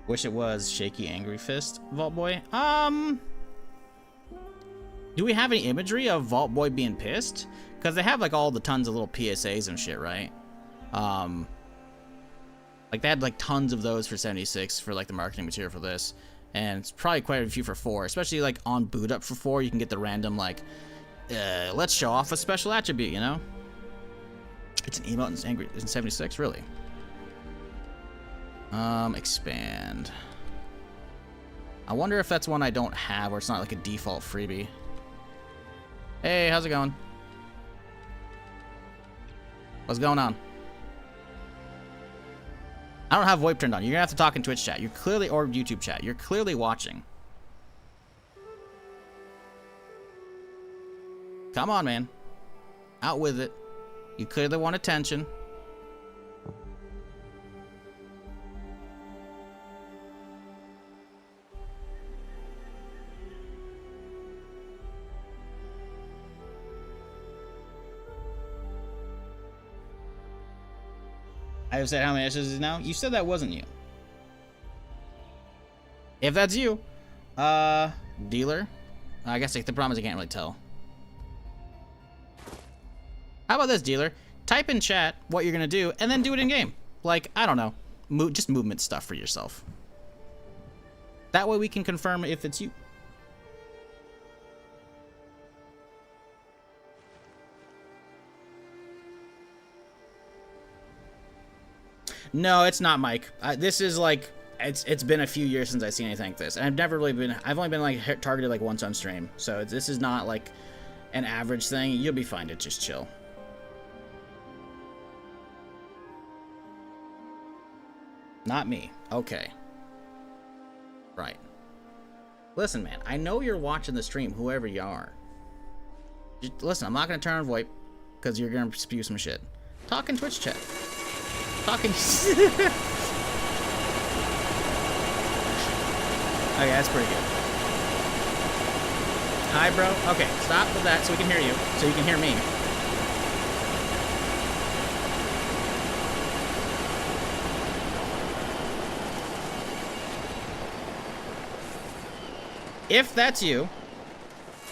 Wish it was Shaky Angry Fist Vault Boy. Do we have any imagery of Vault Boy being pissed? Because they have like all the tons of little PSAs and shit, right? Like they had like tons of those for 76 for like the marketing material for this. And it's probably quite a few for 4. Especially like on boot up for 4, you can get the random like, let's show off a special attribute, you know? It's an emote in 76, really? Expand. I wonder if that's one I don't have or it's not like a default freebie. Hey, how's it going? What's going on? I don't have VoIP turned on. You're gonna have to talk in Twitch chat. You're clearly, or YouTube chat. You're clearly watching. Come on, man. Out with it. You clearly want attention. I have said how many ashes is now? You said that wasn't you. If that's you, dealer. I guess like, the problem is I can't really tell. How about this, dealer? Type in chat what you're gonna do, and then do it in game. Like, I don't know, just movement stuff for yourself. That way we can confirm if it's you. No, it's not Mike. This is like, it's been a few years since I've seen anything like this, and I've only been like targeted like once on stream, so this is not like an average thing. You'll be fine to just chill. Not me. Okay. Right. Listen, man, I know you're watching the stream, whoever you are. Just, listen, I'm not gonna turn on VoIP because you're gonna spew some shit. Talk in Twitch chat. Talking. Okay, that's pretty good. Hi, bro. Okay, stop with that so we can hear you, so you can hear me. If that's you,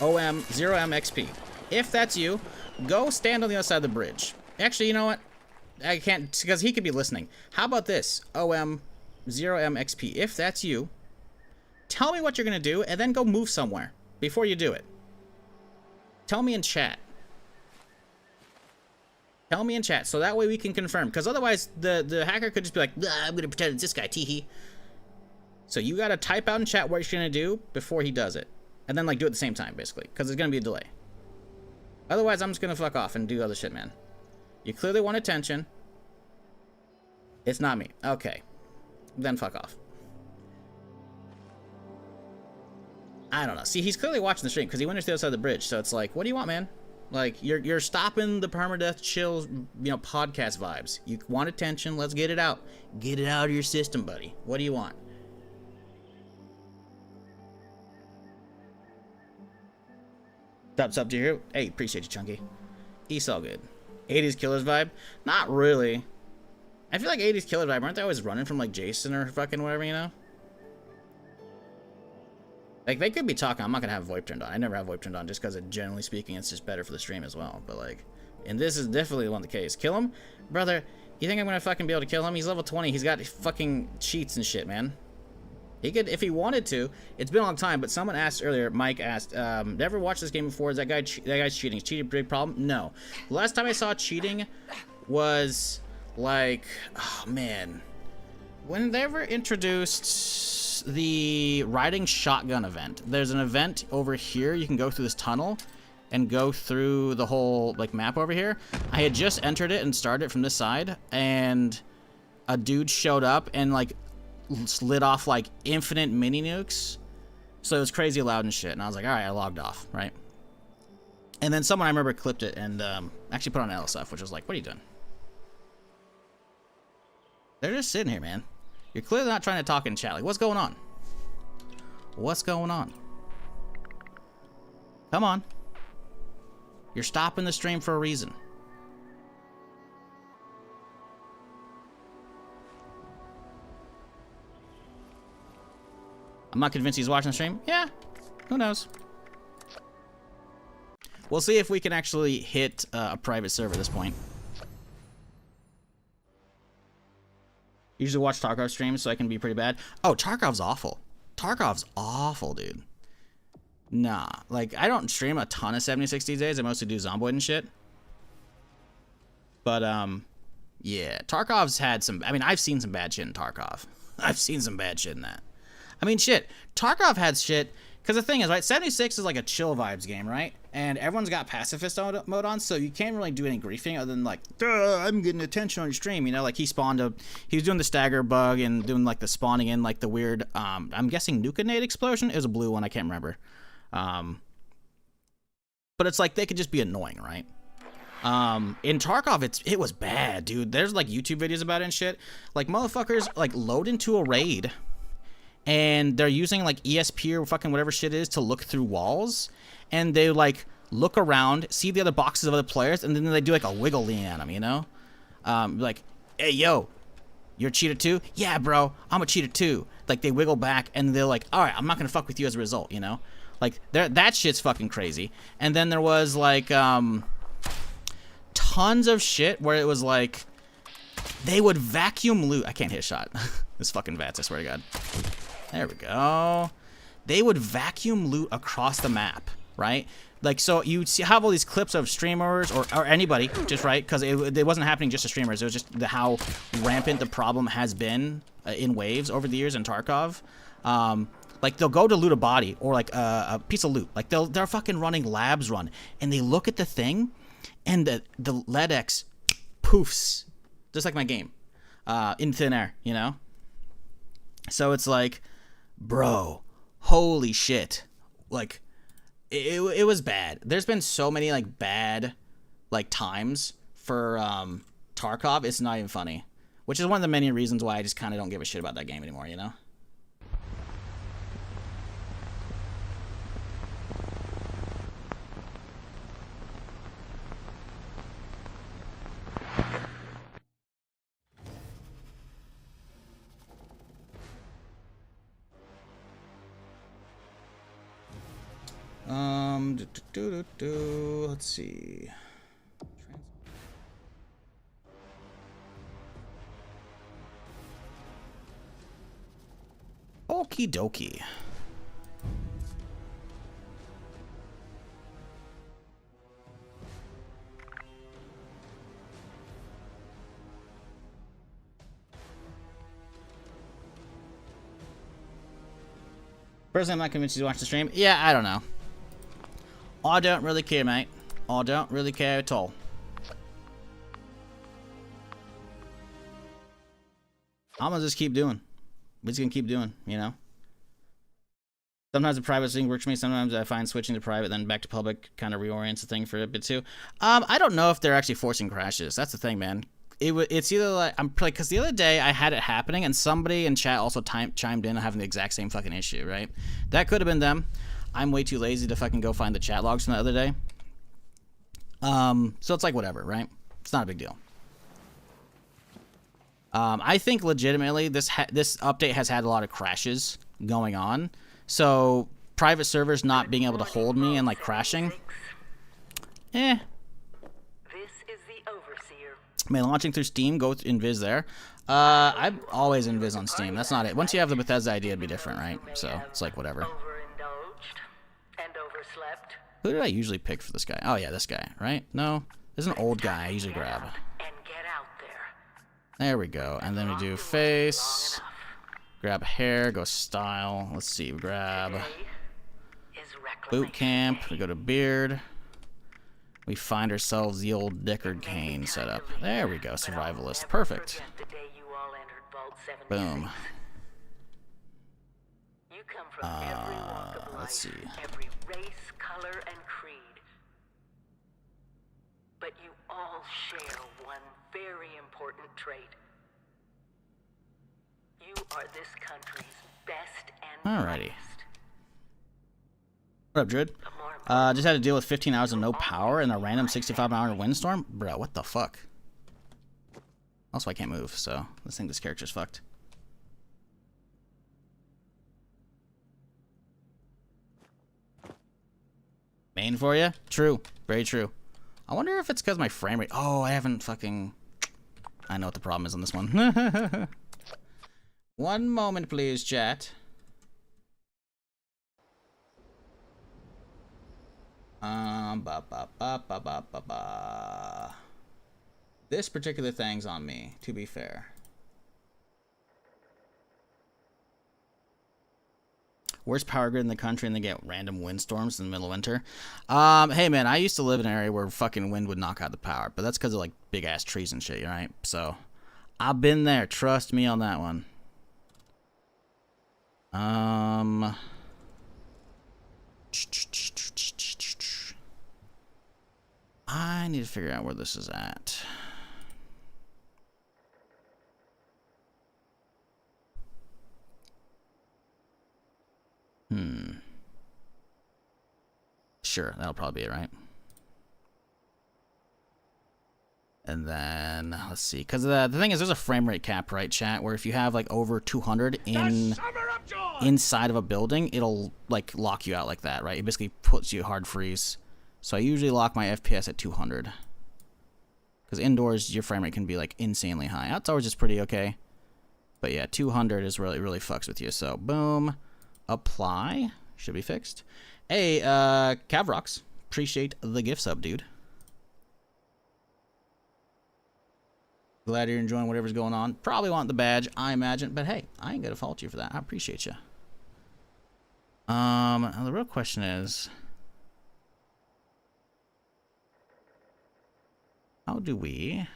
OM 0MXP. If that's you, go stand on the other side of the bridge. Actually, you know what? I can't, because he could be listening. How about this? OM 0MXP. If that's you, tell me what you're going to do, and then go move somewhere before you do it. Tell me in chat. Tell me in chat, so that way we can confirm. Because otherwise, the hacker could just be like, I'm going to pretend it's this guy, teehee. So you got to type out in chat what you're going to do before he does it. And then, like, do it at the same time, basically. Because there's going to be a delay. Otherwise, I'm just going to fuck off and do other shit, man. You clearly want attention. It's not me. Okay. Then fuck off. I don't know. See, he's clearly watching the stream because he went to the other side of the bridge. So it's like, what do you want, man? Like, you're stopping the Permadeath chill, you know, podcast vibes. You want attention. Let's get it out. Get it out of your system, buddy. What do you want? Up to you. Hey, appreciate you, Chunky. He's all good. 80s Killers vibe? Not really. I feel like 80s Killers vibe, aren't they always running from like Jason or fucking whatever, you know? Like, they could be talking. I'm not gonna have VoIP turned on. I never have VoIP turned on just because, generally speaking, it's just better for the stream as well. But like, and this is definitely one of the case. Kill him? Brother, you think I'm gonna fucking be able to kill him? He's level 20. He's got fucking cheats and shit, man. He could, if he wanted to. It's been a long time, but someone asked earlier, Mike asked, never watched this game before. Is that guy's cheating? Is cheating a big problem? No. The last time I saw cheating was like, oh man, when they ever introduced the riding shotgun event. There's an event over here. You can go through this tunnel and go through the whole like map over here. I had just entered it and started it from this side, and a dude showed up and like lit off like infinite mini nukes, so it was crazy loud and shit, and I was like, all right, I logged off, right? And then someone, I remember, clipped it and actually put on LSF, which was like, what are you doing? They're just sitting here, man. You're clearly not trying to talk in chat. Like, what's going on? What's going on? Come on. You're stopping the stream for a reason. I'm not convinced he's watching the stream. Yeah, who knows? We'll see if we can actually hit a private server at this point. Usually watch Tarkov streams so I can be pretty bad. Oh, Tarkov's awful. Tarkov's awful, dude. Nah, like, I don't stream a ton of 76 these days. I mostly do Zomboid and shit. But, yeah, Tarkov's had some, I mean, I've seen some bad shit in Tarkov. I've seen some bad shit in that. I mean, shit, Tarkov had shit, because the thing is, right, 76 is like a chill vibes game, right? And everyone's got pacifist mode on, so you can't really do any griefing other than like, I'm getting attention on your stream, you know? Like, he was doing the stagger bug and doing like the spawning in like the weird, I'm guessing Nuka-Nade explosion? It was a blue one, I can't remember. But it's like, they could just be annoying, right? In Tarkov, it was bad, dude. There's like YouTube videos about it and shit. Like, motherfuckers like load into a raid, and they're using like ESP or fucking whatever shit is to look through walls, and they like look around, see the other boxes of other players, and then they do like a wiggle lean at them, you know? Like, hey, yo, you're a cheater too? Yeah, bro, I'm a cheater too. Like, they wiggle back, and they're like, all right, I'm not gonna fuck with you as a result, you know? Like, that shit's fucking crazy. And then there was, like, tons of shit where it was like, they would vacuum loot. I can't hit a shot. This fucking VATS, I swear to God. There we go. They would vacuum loot across the map, right? Like, so you have all these clips of streamers or anybody, just right, because it wasn't happening just to streamers. It was just how rampant the problem has been in waves over the years in Tarkov. Like, they'll go to loot a body or like a piece of loot. Like, they're fucking running labs run, and they look at the thing, and the LEDX poofs, just like my game, in thin air, you know. So it's like, bro, holy shit, like. It was bad. There's been so many like bad like times for Tarkov. It's not even funny, which is one of the many reasons why I just kind of don't give a shit about that game anymore, you know? Let's see. Okie dokie. Personally, I'm not convinced you to watch the stream. Yeah, I don't know. I don't really care, mate. I don't really care at all. I'm gonna just keep doing. We're just gonna keep doing, you know? Sometimes the private thing works for me. Sometimes I find switching to private, then back to public kind of reorients the thing for a bit too. I don't know if they're actually forcing crashes. That's the thing, man. It's either like, I'm like, because the other day I had it happening and somebody in chat also chimed in having the exact same fucking issue, right? That could have been them. I'm way too lazy to fucking go find the chat logs from the other day. So it's like whatever, right? It's not a big deal. I think legitimately this update has had a lot of crashes going on. So private servers not being able to hold me and like crashing. Eh. This is the Overseer. Man, launching through Steam, go invis there. I'm always invis on Steam. That's not it. Once you have the Bethesda ID, it'd be different, right? So it's like whatever. Overindulged and overslept. Who did I usually pick for this guy? Oh yeah, this guy, right? No, there's an old guy I usually grab. And get out there. There we go. And then we do face. Grab hair, go style. Let's see, we grab boot camp. We go to beard. We find ourselves the old Deckard Cain setup. There we go, survivalist. Perfect. Boom. Let's see. Every race, color, and creed. But you all share one very important trait. You are this country's best and Alrighty. brightest. What up, Druid? Just had to deal with 15 hours of no power and a random 65-mile windstorm? Bro, what the fuck? Also, I can't move, so this character's fucked. Main for you? True. Very true. I wonder if it's because my frame rate... Oh, I haven't fucking... I know what the problem is on this one. One moment, please, chat. This particular thing's on me, to be fair. Worst power grid in the country, and they get random windstorms in the middle of winter. Hey man, I used to live in an area where fucking wind would knock out the power, but that's because of like big ass trees and shit, right? So I've been there. Trust me on that one. I need to figure out where this is at. Sure, that'll probably be it, right? And then, let's see, because the thing is, there's a frame rate cap, right, chat, where if you have, like, over 200 inside of a building, it'll, like, lock you out like that, right? It basically puts you hard freeze. So I usually lock my FPS at 200. Because indoors, your frame rate can be, like, insanely high. Outdoors is pretty okay. But yeah, 200 is really fucks with you. So, boom. Apply. Should be fixed. Hey, Cavrox. Appreciate the gift sub, dude. Glad you're enjoying whatever's going on. Probably want the badge, I imagine. But hey, I ain't gonna fault you for that. I appreciate you. Now the real question is, how do we...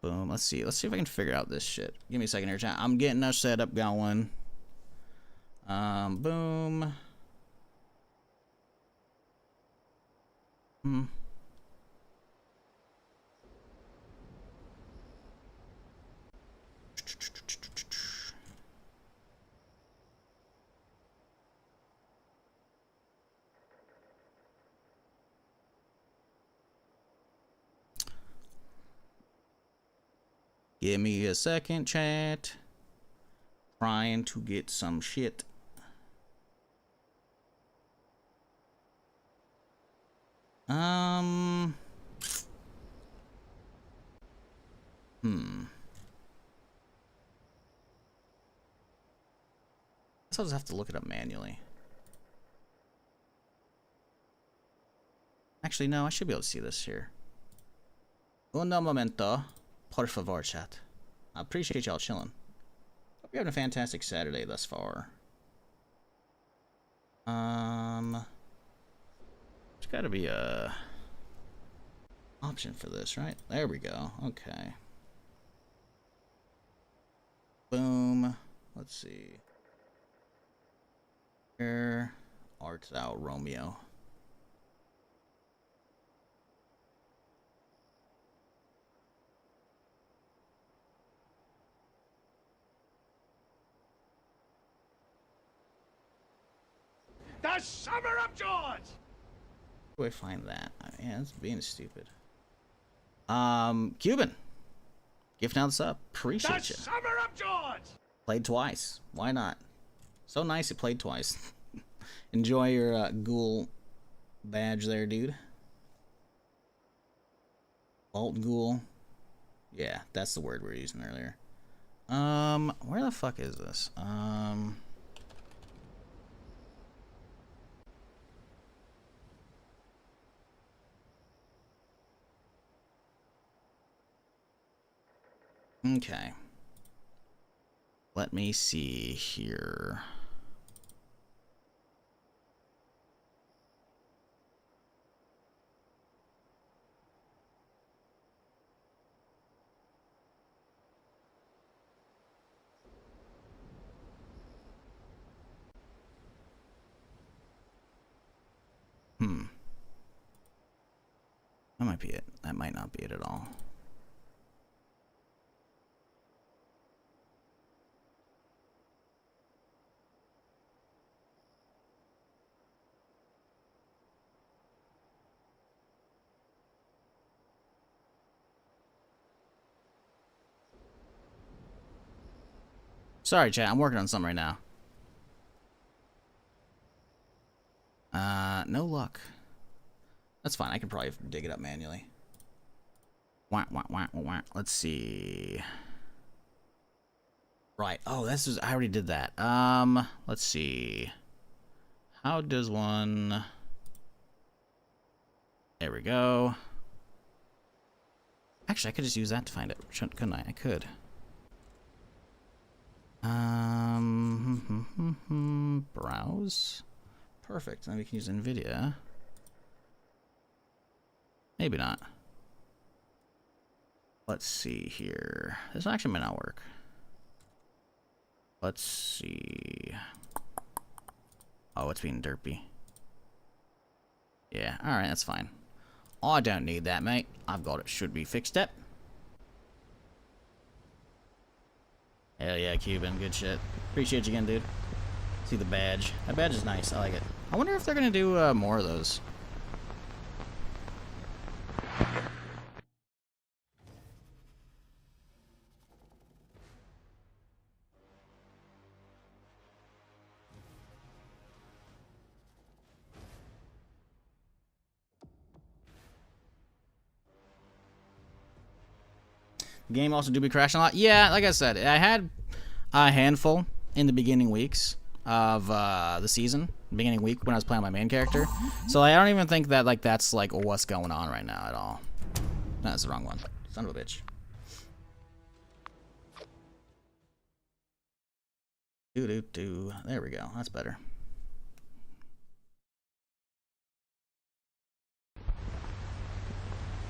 Boom, let's see if I can figure out this shit. Give me a second here, chat. I'm getting us set up going. Boom. Give me a second, chat. Trying to get some shit. Guess I'll just have to look it up manually. Actually, no, I should be able to see this here. Uno momento. Por favor, chat. I appreciate y'all chilling. Hope you're having a fantastic Saturday thus far. There's gotta be a option for this, right? There we go. Okay. Boom. Let's see. Here. Arts out Romeo. The Summer of George! Where do I find that? Yeah, that's being stupid. Cuban. Gift now the sub. Appreciate you. The Summer of George! Played twice. Why not? So nice you played twice. Enjoy your ghoul badge there, dude. Vault ghoul. Yeah, that's the word we were using earlier. Where the fuck is this? Okay. Let me see here. That might be it. That might not be it at all. Sorry, chat. I'm working on something right now. No luck. That's fine. I can probably dig it up manually. Wah, wah, wah, wah, wah. Let's see. Right. Oh, this is. I already did that. Let's see. How does one? There we go. Actually, I could just use that to find it, couldn't I? I could. Browse. Perfect. Then we can use NVIDIA. Maybe not. Let's see here. This actually may not work. Let's see. Oh, it's being derpy. Yeah, alright, that's fine. I don't need that, mate. I've got it. Should be fixed up. Hell yeah, Cuban. Good shit. Appreciate you again, dude. See the badge. That badge is nice. I like it. I wonder if they're going to do more of those. Game also do be crashing a lot. Yeah, like I said, I had a handful in the beginning weeks of the season, beginning week when I was playing my main character. So I don't even think that like that's like what's going on right now at all. No, that's the wrong one. Son of a bitch. Do. There we go. That's better.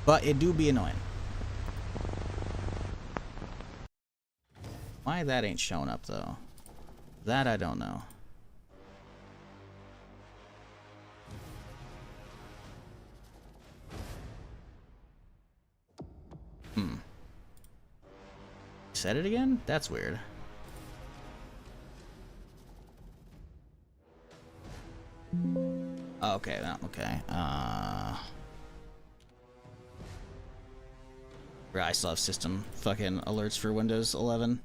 But it do be annoying. Why that ain't showing up though? That I don't know. Said it again? That's weird. Oh, okay, okay. I still have system fucking alerts for Windows 11.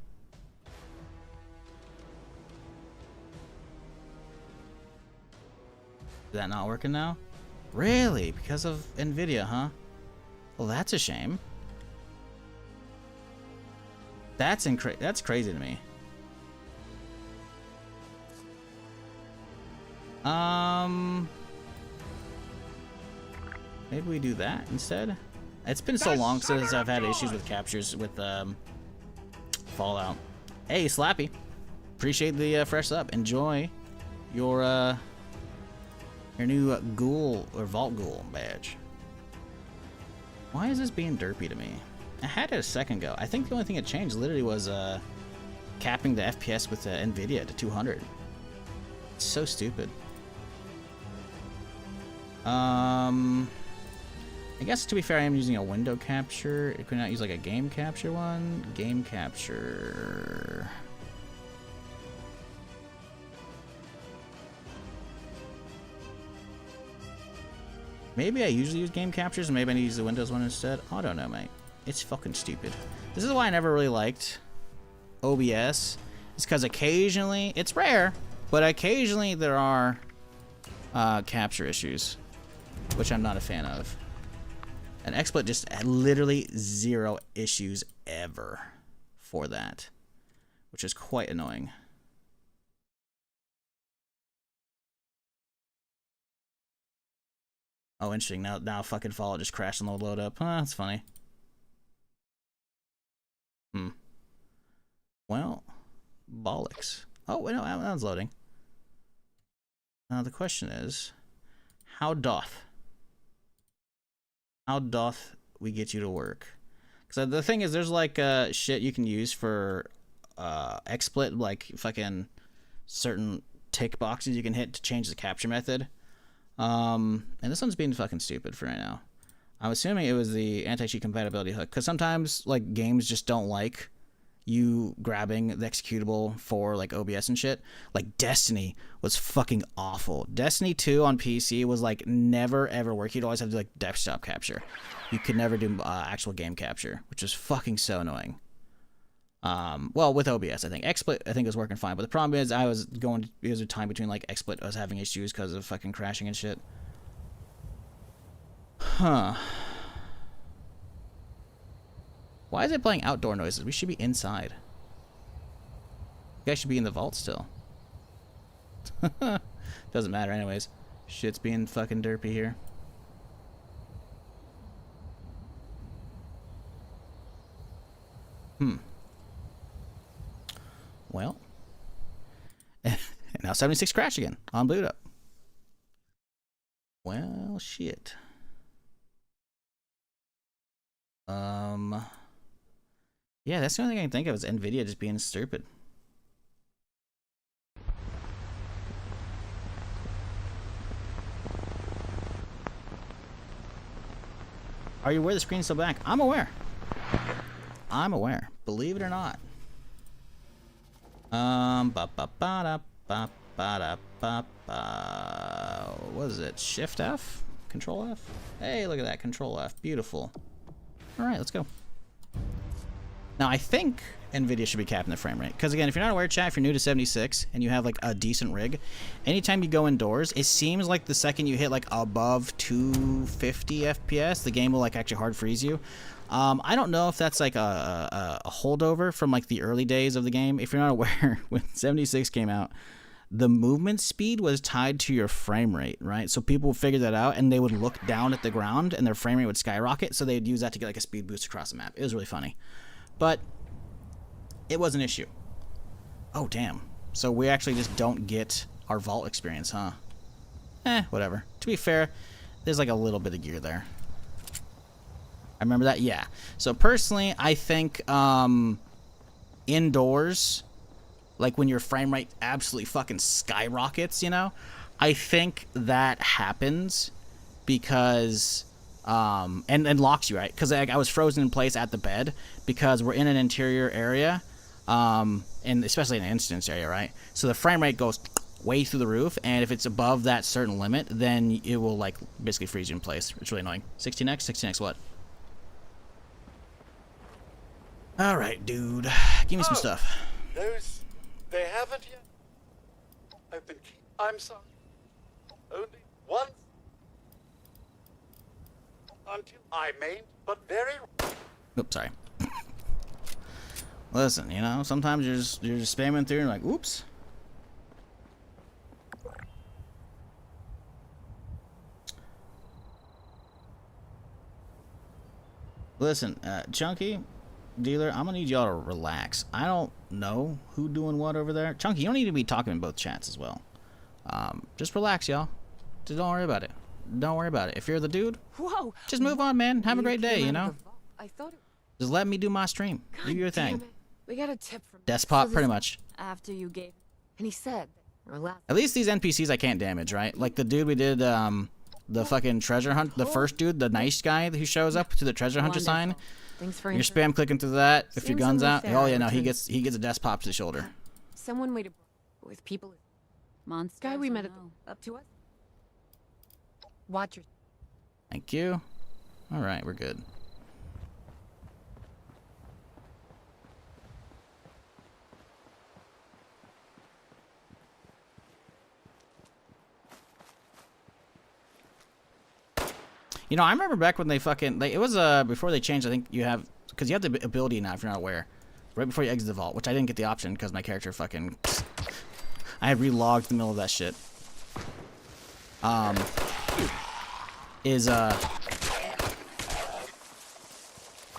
Is that not working now? Really? Because of Nvidia, huh? Well, that's a shame. That's crazy to me. Maybe we do that instead? It's been so long since I've had issues with captures with Fallout. Hey, Slappy. Appreciate the fresh up. Enjoy your new ghoul or vault ghoul badge. Why is this being derpy to me? I had it a second ago. I think the only thing that changed literally was capping the FPS with Nvidia to 200. It's so stupid. I guess to be fair, I am using a window capture. It could not use like a game capture one. Game capture. Maybe I usually use game captures, and maybe I need to use the Windows one instead. I don't know, mate. It's fucking stupid. This is why I never really liked OBS. It's because occasionally, it's rare, but occasionally there are capture issues, which I'm not a fan of. And XSplit just had literally 0 issues ever for that, which is quite annoying. Oh, interesting. Now fucking Fallout just crashed and load up. Huh, that's funny. Well, bollocks. Oh, wait, no, that one's loading. Now the question is, how doth we get you to work? Because the thing is, there's like shit you can use for XSplit, like fucking certain tick boxes you can hit to change the capture method. And this one's being fucking stupid for right now. I'm assuming it was the anti-cheat compatibility hook, because sometimes like games just don't like you grabbing the executable for like OBS and shit. Like Destiny was fucking awful. Destiny 2 on PC was like never ever work. You'd always have to do like desktop capture. You could never do actual game capture, which was fucking so annoying. Well, with OBS, I think XSplit I think was working fine, but the problem is I was going because of time between like XSplit I was having issues because of fucking crashing and shit. Huh. Why is it playing outdoor noises? We should be inside. You guys should be in the vault still. Doesn't matter anyways. Shit's being fucking derpy here. Well. And now 76 crash again on boot up. Well, shit. Yeah, that's the only thing I can think of is Nvidia just being stupid. Are you aware the screen's still back? I'm aware. I'm aware. Believe it or not. What is it? Shift F? Control F? Hey, look at that. Control F. Beautiful. Alright, let's go. Now, I think Nvidia should be capping the frame rate. Because, again, if you're not aware, chat, if you're new to 76 and you have, like, a decent rig, anytime you go indoors, it seems like the second you hit, like, above 250 FPS, the game will, like, actually hard freeze you. I don't know if that's like a holdover from like the early days of the game. If you're not aware, when 76 came out, the movement speed was tied to your frame rate, right? So people figured that out, and they would look down at the ground, and their frame rate would skyrocket, so they'd use that to get like a speed boost across the map. It was really funny. But it was an issue. Oh, damn. So we actually just don't get our vault experience, huh? Whatever. To be fair, there's like a little bit of gear there. I remember that? Yeah. So personally, I think indoors, like when your frame rate absolutely fucking skyrockets, you know, I think that happens because and locks you, right? Because I was frozen in place at the bed because we're in an interior area, and especially in an instance area, right? So the frame rate goes way through the roof, and if it's above that certain limit, then it will like basically freeze you in place. It's really annoying. 16x? 16x what? Alright, dude. Give me some stuff. Those, they haven't yet. I've been I'm sorry. Only once. Until I made, but very... Oops, sorry. Listen, you know, sometimes you're just spamming through and like, oops. Listen, Chunky, Dealer, I'm gonna need y'all to relax. I don't know who doing what over there. Chunky, you don't need to be talking in both chats as well. Just relax, y'all. Just don't worry about it. Don't worry about it. If you're the dude, Whoa! just move on, man. Have a great day, you know? I thought it... Just let me do my stream. Do your thing. We got a tip from... Despot, pretty much. After you gave... And he said... Relax. At least these NPCs I can't damage, right? Like the dude we did, the fucking treasure hunt, the first dude, the nice guy who shows up to the treasure hunter sign. Thanks for You're spam clicking through that. If your Seems gun's only out, fair oh yeah, no, to- he gets a desk pop to the shoulder. Someone waited with people... Monsters. Guy we met or at no? up to us. Watch your... Thank you. All right, we're good. You know, I remember back when they fucking... it was, before they changed, I think you have... Because you have the ability now, if you're not aware. Right before you exit the vault, which I didn't get the option because my character fucking... I had relogged in the middle of that shit.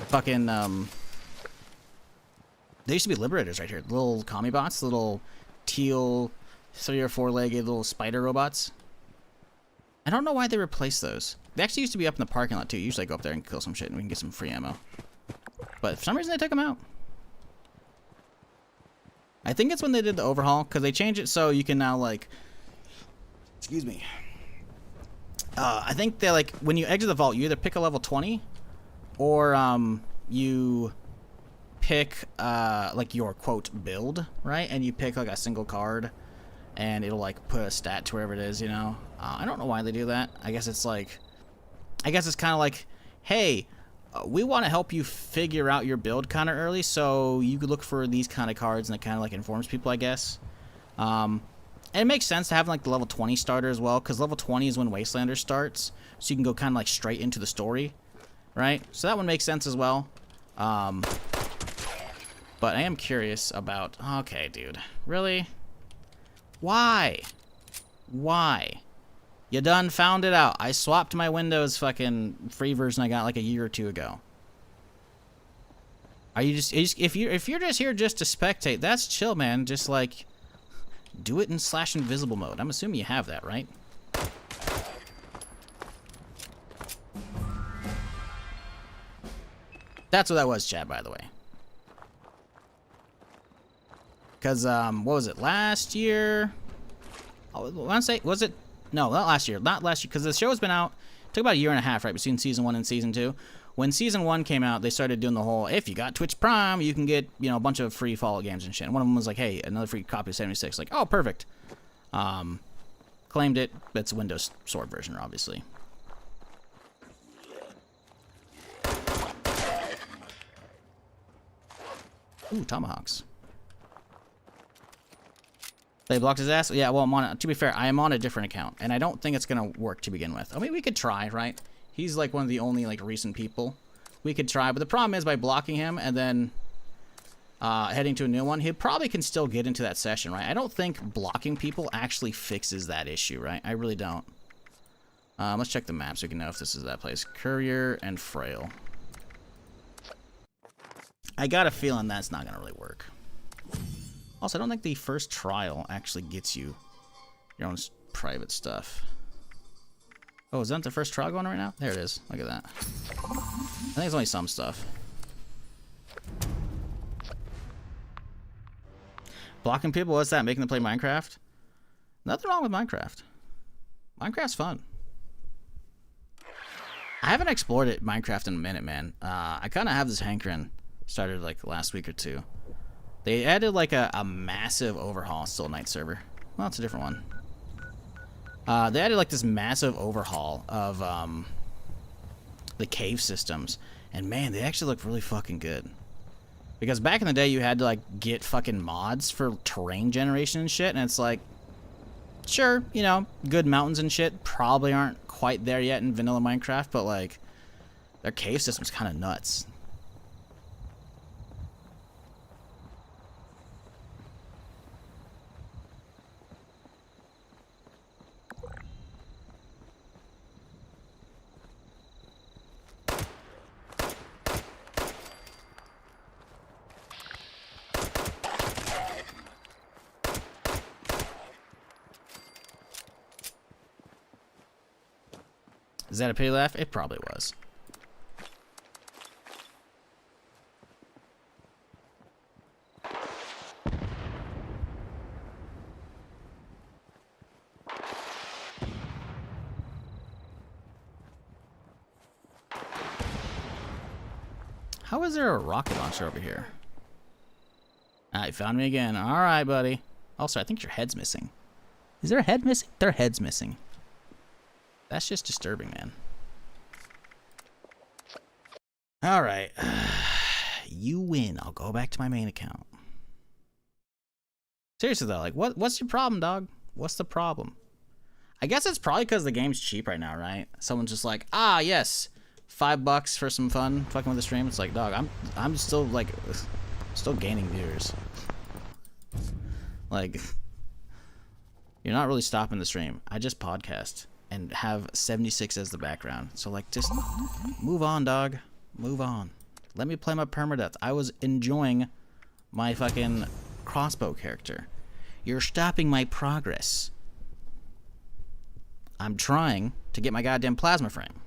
Fucking, there used to be liberators right here. Little commie bots, little teal 3 or 4-legged little spider robots. I don't know why they replaced those. They actually used to be up in the parking lot too. Usually I go up there and kill some shit and we can get some free ammo. But for some reason they took them out. I think it's when they did the overhaul, because they changed it so you can now, like... Excuse me. I think they, like, when you exit the vault, you either pick a level 20, or, you pick, like, your, quote, build, right? And you pick, like, a single card, and it'll, like, put a stat to wherever it is, you know? I don't know why they do that. I guess it's, like... I guess it's kind of like, hey... we want to help you figure out your build kind of early, so you could look for these kind of cards, and it kind of like informs people, I guess. And it makes sense to have like the level 20 starter as well, because level 20 is when Wastelander starts, so you can go kind of like straight into the story, right? So that one makes sense as well. But I am curious about... Okay, dude. Really? Why? Why? You done found it out. I swapped my Windows fucking free version I got like a year or two ago. Are you just if you're just here just to spectate, that's chill, man. Just like do it in /invisible mode. I'm assuming you have that, right? That's what that was, chat, by the way. Cause what was it, last year? I want to say, was it? No, not last year. Not last year, because the show's been out. It took about a year and a half, right, between Season 1 and Season 2. When Season 1 came out, they started doing the whole, if you got Twitch Prime, you can get, you know, a bunch of free Fallout games and shit. And one of them was like, hey, another free copy of 76. Like, oh, perfect. Claimed it. That's a Windows Sword version, obviously. Ooh, tomahawks. They blocked his ass? Yeah, well, I'm on, to be fair, I am on a different account, and I don't think it's going to work to begin with. I mean, we could try, right? He's, like, one of the only, like, recent people we could try. But the problem is by blocking him and then heading to a new one, he probably can still get into that session, right? I don't think blocking people actually fixes that issue, right? I really don't. Let's check the map so we can know if this is that place. Courier and Frail. I got a feeling that's not going to really work. Also, I don't think the first trial actually gets you your own private stuff. Oh, is that the first trial going on right now? There it is. Look at that. I think it's only some stuff. Blocking people, what's that? Making them play Minecraft? Nothing wrong with Minecraft. Minecraft's fun. I haven't explored Minecraft in a minute, man. I kind of have this hankering. Started like last week or two. They added like a massive overhaul. Still a night server. Well, it's a different one. They added like this massive overhaul of the cave systems. And man, they actually look really fucking good. Because back in the day, you had to like get fucking mods for terrain generation and shit. And it's like, sure, you know, good mountains and shit probably aren't quite there yet in vanilla Minecraft. But like, their cave system's kind of nuts. Is that a pity laugh? It probably was. How is there a rocket launcher over here? Ah, you found me again. Alright, buddy. Also, I think your head's missing. Is there a head missing? Their head's missing. That's just disturbing, man. Alright. You win. I'll go back to my main account. Seriously, though, like, what's your problem, dog? What's the problem? I guess it's probably because the game's cheap right now, right? Someone's just like, ah, yes, $5 for some fun, fucking with the stream. It's like, dog, I'm still, like, still gaining viewers. Like, you're not really stopping the stream. I just podcast and have 76 as the background. So, like, just move on, dog. Move on. Let me play my Permadeath. I was enjoying my fucking crossbow character. You're stopping my progress. I'm trying to get my goddamn plasma frame.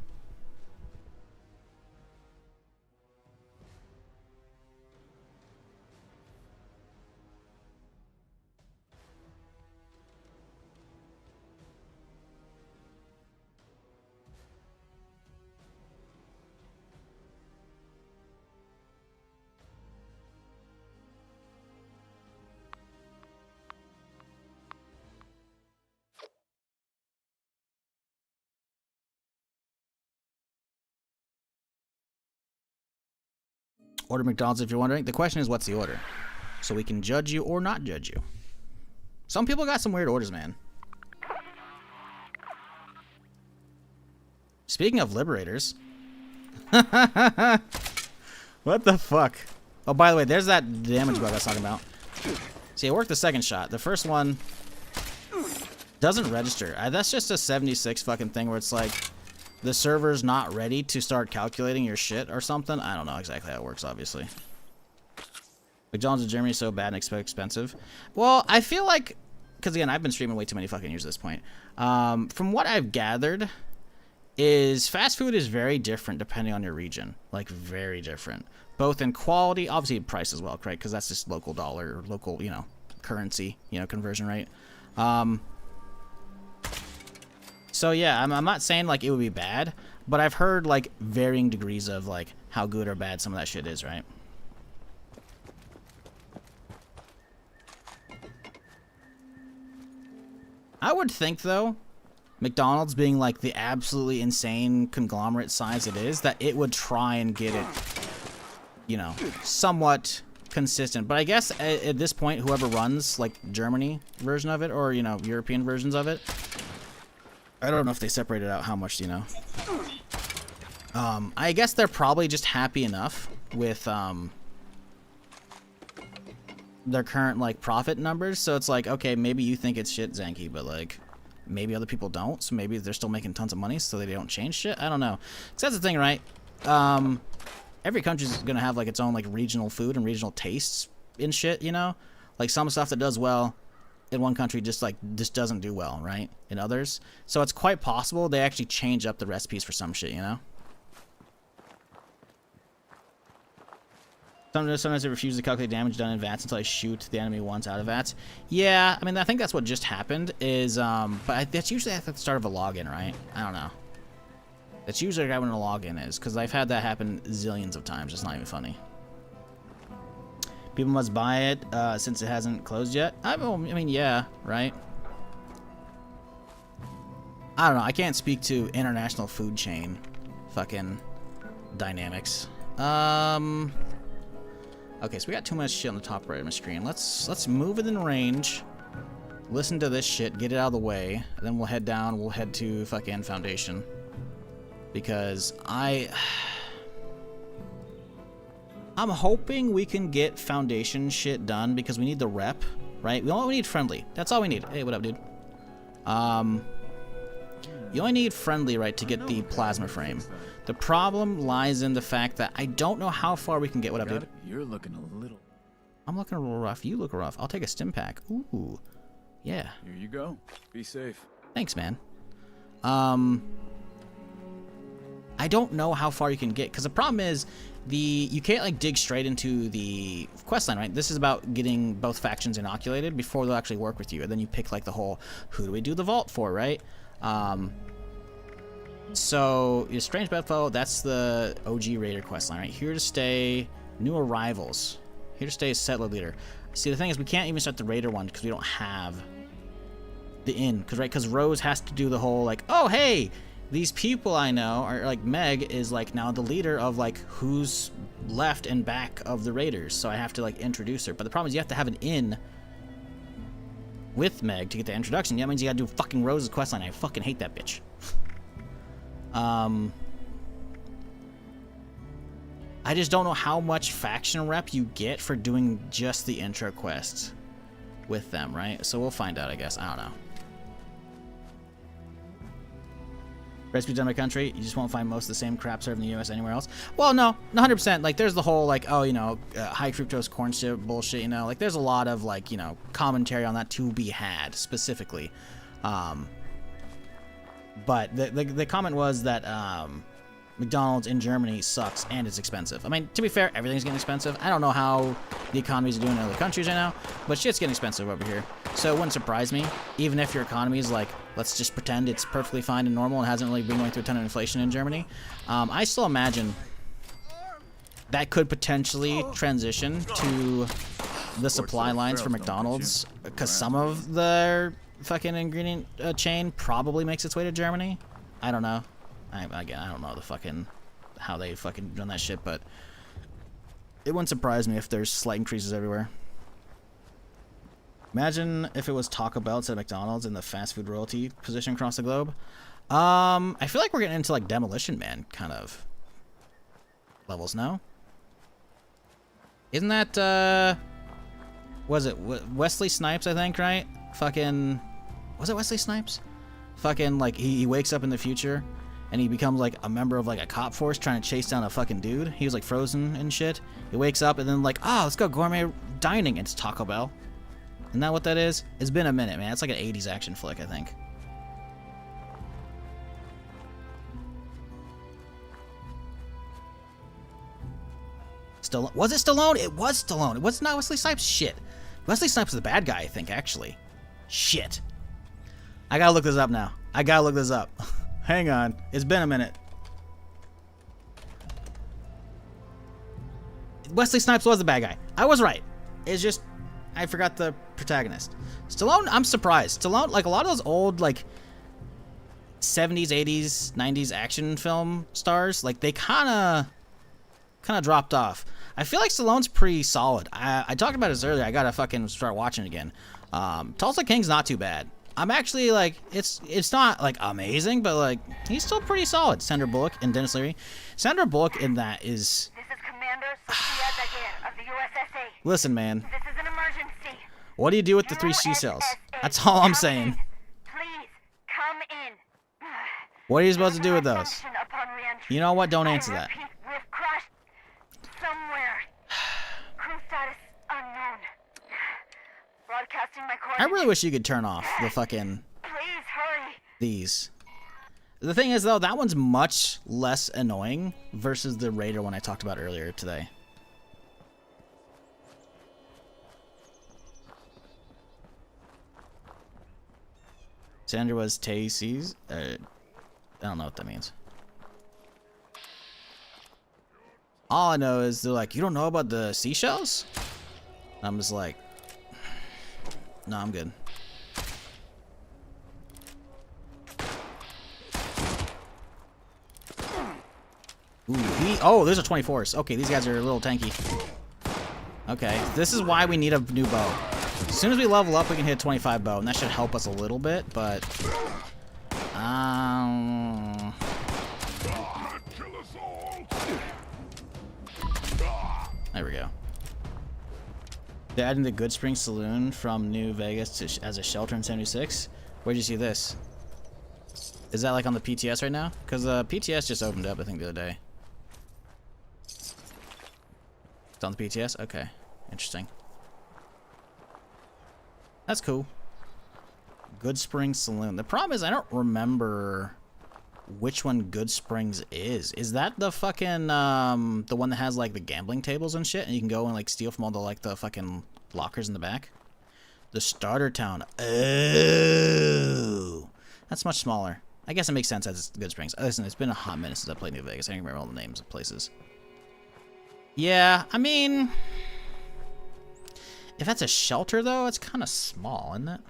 Order McDonald's if you're wondering. The question is, what's the order? So we can judge you or not judge you. Some people got some weird orders, man. Speaking of liberators. What the fuck? Oh, by the way, there's that damage bug I was talking about. See, it worked the second shot. The first one doesn't register. That's just a 76 fucking thing where it's like, the server's not ready to start calculating your shit or something. I don't know exactly how it works, obviously. McDonald's in Germany is so bad and expensive. Well, I feel like, because again, I've been streaming way too many fucking years at this point. From what I've gathered, is fast food is very different depending on your region. Like, very different. Both in quality, obviously price as well, right? Because that's just local dollar, or local, you know, currency, you know, conversion rate. So yeah, I'm not saying like it would be bad, but I've heard like varying degrees of like how good or bad some of that shit is, right? I would think though, McDonald's being like the absolutely insane conglomerate size it is, that it would try and get it, you know, somewhat consistent. But I guess at this point, whoever runs like Germany version of it, or you know, European versions of it, I don't know if they separated out how much, you know. I guess they're probably just happy enough with their current like profit numbers. So it's like, okay, maybe you think it's shit, Zanky, but like maybe other people don't. So maybe they're still making tons of money, so they don't change shit. I don't know. So that's the thing, right? Every country's gonna have like its own like regional food and regional tastes in shit, you know? Like some stuff that does well in one country just doesn't do well, right? In others. So it's quite possible they actually change up the recipes for some shit, you know? Sometimes they refuse to calculate damage done in VATS until I shoot the enemy once out of VATS. Yeah, I mean, I think that's what just happened is, but that's usually at the start of a login, right? I don't know. That's usually when a login is, because I've had that happen zillions of times. It's not even funny. People must buy it since it hasn't closed yet. I mean, yeah, right? I don't know. I can't speak to international food chain fucking dynamics. Okay, so we got too much shit on the top right of my screen. Let's move within range. Listen to this shit, get it out of the way, and then we'll head down. We'll head to fucking Foundation. Because I'm hoping we can get Foundation shit done because we need the rep, right? We only need friendly. That's all we need. Hey, what up, dude? You only need friendly, right, to get the plasma frame. The problem lies in the fact that I don't know how far we can get. What up, dude? You're looking a little... I'm looking a little rough. You look rough. I'll take a stim pack. Ooh. Yeah. Here you go. Be safe. Thanks, man. I don't know how far you can get, because the problem is you can't like dig straight into the quest line, right? This is about getting both factions inoculated before they'll actually work with you, and then you pick like the whole who do we do the vault for, right? So your strange bedfellow, that's the OG raider quest line, right? Here to stay, new arrivals. Here to stay is settler leader. See, the thing is we can't even start the raider one because we don't have the inn, because Rose has to do the whole like, oh hey, these people I know are like, Meg is like now the leader of like who's left and back of the raiders, so I have to like introduce her. But the problem is you have to have an inn with Meg to get the introduction. That means you gotta do fucking Rose's questline. I fucking hate that bitch. I just don't know how much faction rep you get for doing just the intro quests with them, right? So we'll find out, I guess. I don't know. Recipes done by country, you just won't find most of the same crap served in the US anywhere else. Well, no, 100%. Like, there's the whole, like, oh, you know, high fructose corn syrup bullshit, you know? Like, there's a lot of, like, you know, commentary on that to be had, specifically. But the comment was that McDonald's in Germany sucks and it's expensive. I mean, to be fair, everything's getting expensive. I don't know how the economies are doing in other countries right now, but shit's getting expensive over here. So it wouldn't surprise me, even if your economy is like, let's just pretend it's perfectly fine and normal and hasn't really been going through a ton of inflation in Germany. I still imagine that could potentially transition to the supply lines for McDonald's, because some of their fucking ingredient chain probably makes its way to Germany. I don't know. Again, I don't know the fucking how they fucking run that shit, but it wouldn't surprise me if there's slight increases everywhere. Imagine if it was Taco Bell instead of McDonald's in the fast food royalty position across the globe. I feel like we're getting into like Demolition Man kind of levels now. Isn't that was it Wesley Snipes, I think, right? Fucking, was it Wesley Snipes? Fucking like he wakes up in the future and he becomes like a member of like a cop force trying to chase down a fucking dude. He was like frozen and shit. He wakes up and then like, oh, let's go gourmet dining. It's Taco Bell. Isn't that what that is? It's been a minute, man. It's like an 80s action flick, I think. Was it Stallone? It was Stallone. It was not Wesley Snipes. Shit. Wesley Snipes is the bad guy, I think, actually. Shit. I gotta look this up now. I gotta look this up. Hang on. It's been a minute. Wesley Snipes was the bad guy. I was right. It's just, I forgot the protagonist. Stallone, I'm surprised. Stallone, like a lot of those old, like, 70s, 80s, 90s action film stars, like, they kind of dropped off. I feel like Stallone's pretty solid. I talked about this earlier. I gotta fucking start watching again. Tulsa King's not too bad. I'm actually like, it's not like amazing, but like he's still pretty solid. Sandra Bullock and Dennis Leary. Sandra Bullock in that is. This is Commander Sophia Daguerre of the USSA. Listen, man. This is an emergency. What do you do with the 3 C cells? That's all I'm saying. Please come in. What are you supposed to do with those? Upon re-entry. You know what? Don't answer that. Repeat, we've crashed somewhere. Crew status unknown. Broadcasting my I coordinates. really wish you could turn off the fucking Please hurry. these. The thing is, though, that one's much less annoying versus the Raider one I talked about earlier today. Sandra was Tacy's. I don't know what that means. All I know is they're like, you don't know about the seashells? I'm just like, no, I'm good. Ooh, oh, there's a 24s. Okay, these guys are a little tanky. Okay, this is why we need a new bow. As soon as we level up, we can hit 25 bow, and that should help us a little bit, but... There we go. They're adding the Good Spring Saloon from New Vegas to, as a shelter in 76. Where'd you see this? Is that like on the PTS right now? Because PTS just opened up, I think, the other day. It's on the PTS? Okay. Interesting. That's cool. Good Spring Saloon. The problem is I don't remember which one Good Springs is. Is that the fucking the one that has like the gambling tables and shit and you can go and like steal from all the like the fucking lockers in the back? The starter town. Oh. That's much smaller. I guess it makes sense as Good Springs. Listen, it's been a hot minute since I played New Vegas. I don't remember all the names of places. Yeah, I mean, if that's a shelter though, it's kind of small, isn't it?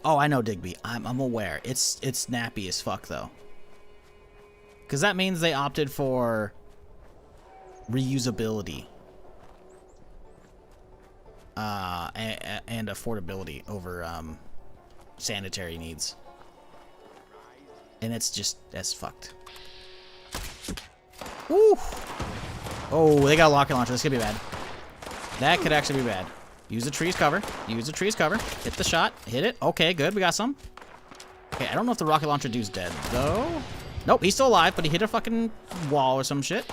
Oh, I know, Digby. I'm aware. It's snappy as fuck though. Because that means they opted for reusability and affordability over sanitary needs. And it's just as fucked. Woo! Oh, they got a rocket launcher. This could be bad. That could actually be bad. Use the tree's cover. Use the tree's cover. Hit the shot. Hit it. Okay, good. We got some. Okay, I don't know if the rocket launcher dude's dead, though. Nope, he's still alive, but he hit a fucking wall or some shit.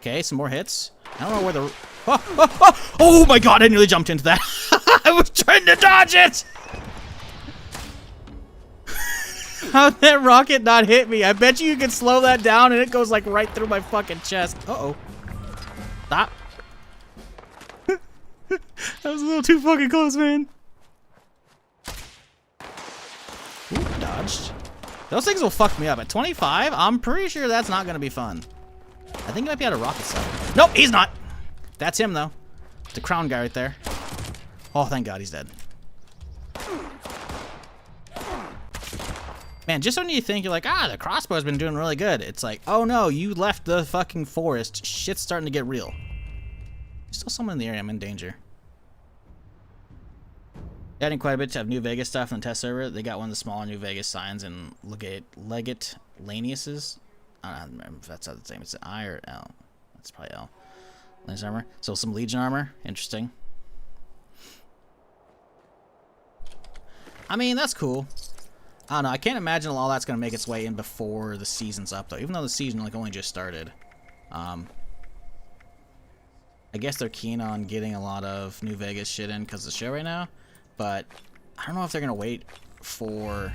Okay, some more hits. I don't know where the... Oh my god, I nearly jumped into that. I was trying to dodge it! How'd that rocket not hit me? I bet you can slow that down and it goes like right through my fucking chest. Uh-oh. Stop. That was a little too fucking close, man. Ooh, dodged. Those things will fuck me up. At 25, I'm pretty sure that's not going to be fun. I think he might be out of rocket stuff. Nope, he's not. That's him, though. The crown guy right there. Oh, thank God he's dead. Man, just when you think you're like, ah, the crossbow's been doing really good. It's like, oh no, you left the fucking forest. Shit's starting to get real. There's still someone in the area. I'm in danger. Adding quite a bit to have New Vegas stuff on the test server. They got one of the smaller New Vegas signs in Leggett Lanius's. I don't remember if that's how the name. It's an I or L. That's probably L. Legion's armor. So some Legion armor. Interesting. I mean, that's cool. I don't know. I can't imagine all that's going to make its way in before the season's up, though. Even though the season like only just started. I guess they're keen on getting a lot of New Vegas shit in because of the show right now. But I don't know if they're going to wait for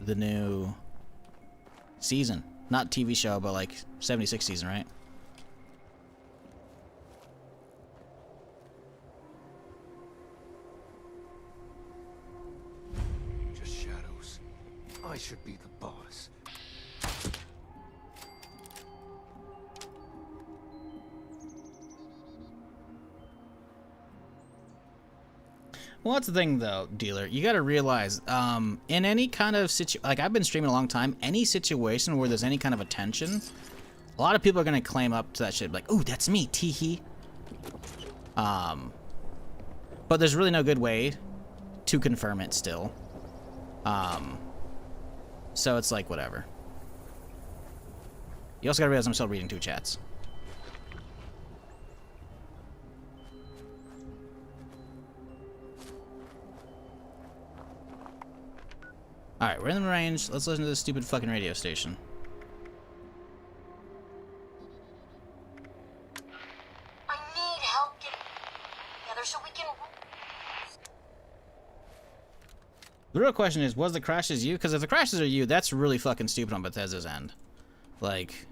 the new season. Not TV show, but like 76 season, right? Just shadows. I should be the boss. Well, that's the thing, though, dealer. You got to realize, in any kind of like I've been streaming a long time, any situation where there's any kind of attention, a lot of people are gonna claim up to that shit, like, "Ooh, that's me, teehee." But there's really no good way to confirm it still. So it's like whatever. You also gotta realize I'm still reading 2 chats. Alright, we're in the range. Let's listen to this stupid fucking radio station. I need help getting together so we can... The real question is, was the crashes you? Because if the crashes are you, that's really fucking stupid on Bethesda's end. Like...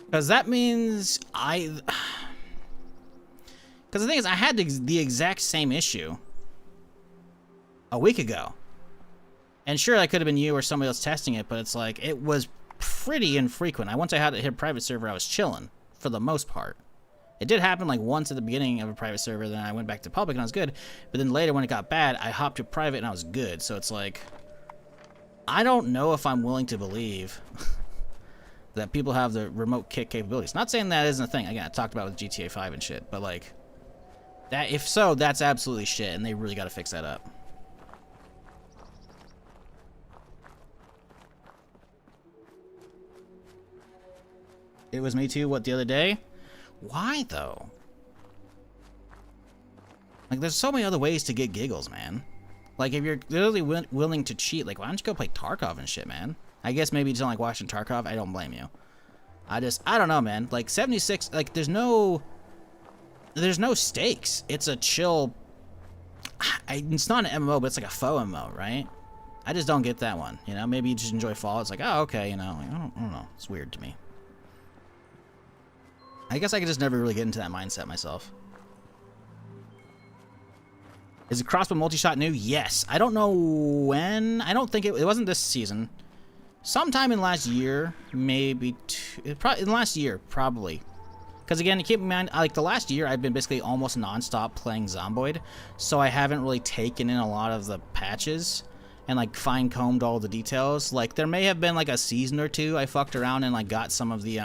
Because that means Because the thing is, I had the exact same issue a week ago. And sure, that could have been you or somebody else testing it, but it's like, it was pretty infrequent. Once I had to hit a private server, I was chilling, for the most part. It did happen like once at the beginning of a private server, then I went back to public and I was good. But then later when it got bad, I hopped to private and I was good. So it's like, I don't know if I'm willing to believe that people have the remote kick capabilities. Not saying that isn't a thing. Again, I talked about it with GTA 5 and shit, but like, that, if so, that's absolutely shit, and they really got to fix that up. It was me too, what, the other day? Why, though? Like, there's so many other ways to get giggles, man. Like, if you're literally willing to cheat, like, why don't you go play Tarkov and shit, man? I guess maybe you don't like watching Tarkov. I don't blame you. I don't know, man. Like, 76, like, there's no stakes. It's a chill... it's not an MMO, but it's like a faux MMO, right? I just don't get that one, you know? Maybe you just enjoy Fallout. It's like, oh, okay, you know. Like, I don't know. It's weird to me. I guess I could just never really get into that mindset myself. Is the crossbow multi-shot new? Yes. I don't know when. I don't think it wasn't this season. Sometime in last year, maybe in the last year, probably. Because again, keep in mind, like the last year, I've been basically almost non-stop playing Zomboid, so I haven't really taken in a lot of the patches and like fine-combed all the details. Like there may have been like a season or two I fucked around and like got some of the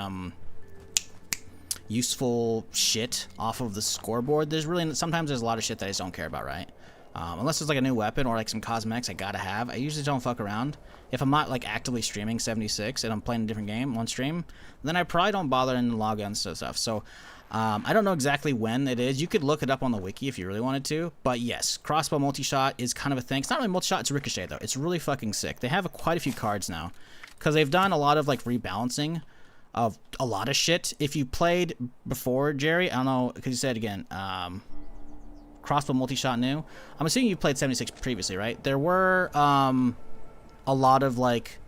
useful shit off of the scoreboard. Sometimes there's a lot of shit that I just don't care about, right? Unless it's like a new weapon or like some cosmetics I gotta have. I usually don't fuck around. If I'm not like actively streaming 76 and I'm playing a different game on stream, then I probably don't bother and log on and stuff. So I don't know exactly when it is. You could look it up on the wiki if you really wanted to. But yes, crossbow multi-shot is kind of a thing. It's not really multi-shot, it's ricochet though. It's really fucking sick. They have quite a few cards now because they've done a lot of like rebalancing of a lot of shit. If you played before, Jerry, I don't know, because you said again, crossbow multi-shot new. I'm assuming you played 76 previously, right? There were a lot of like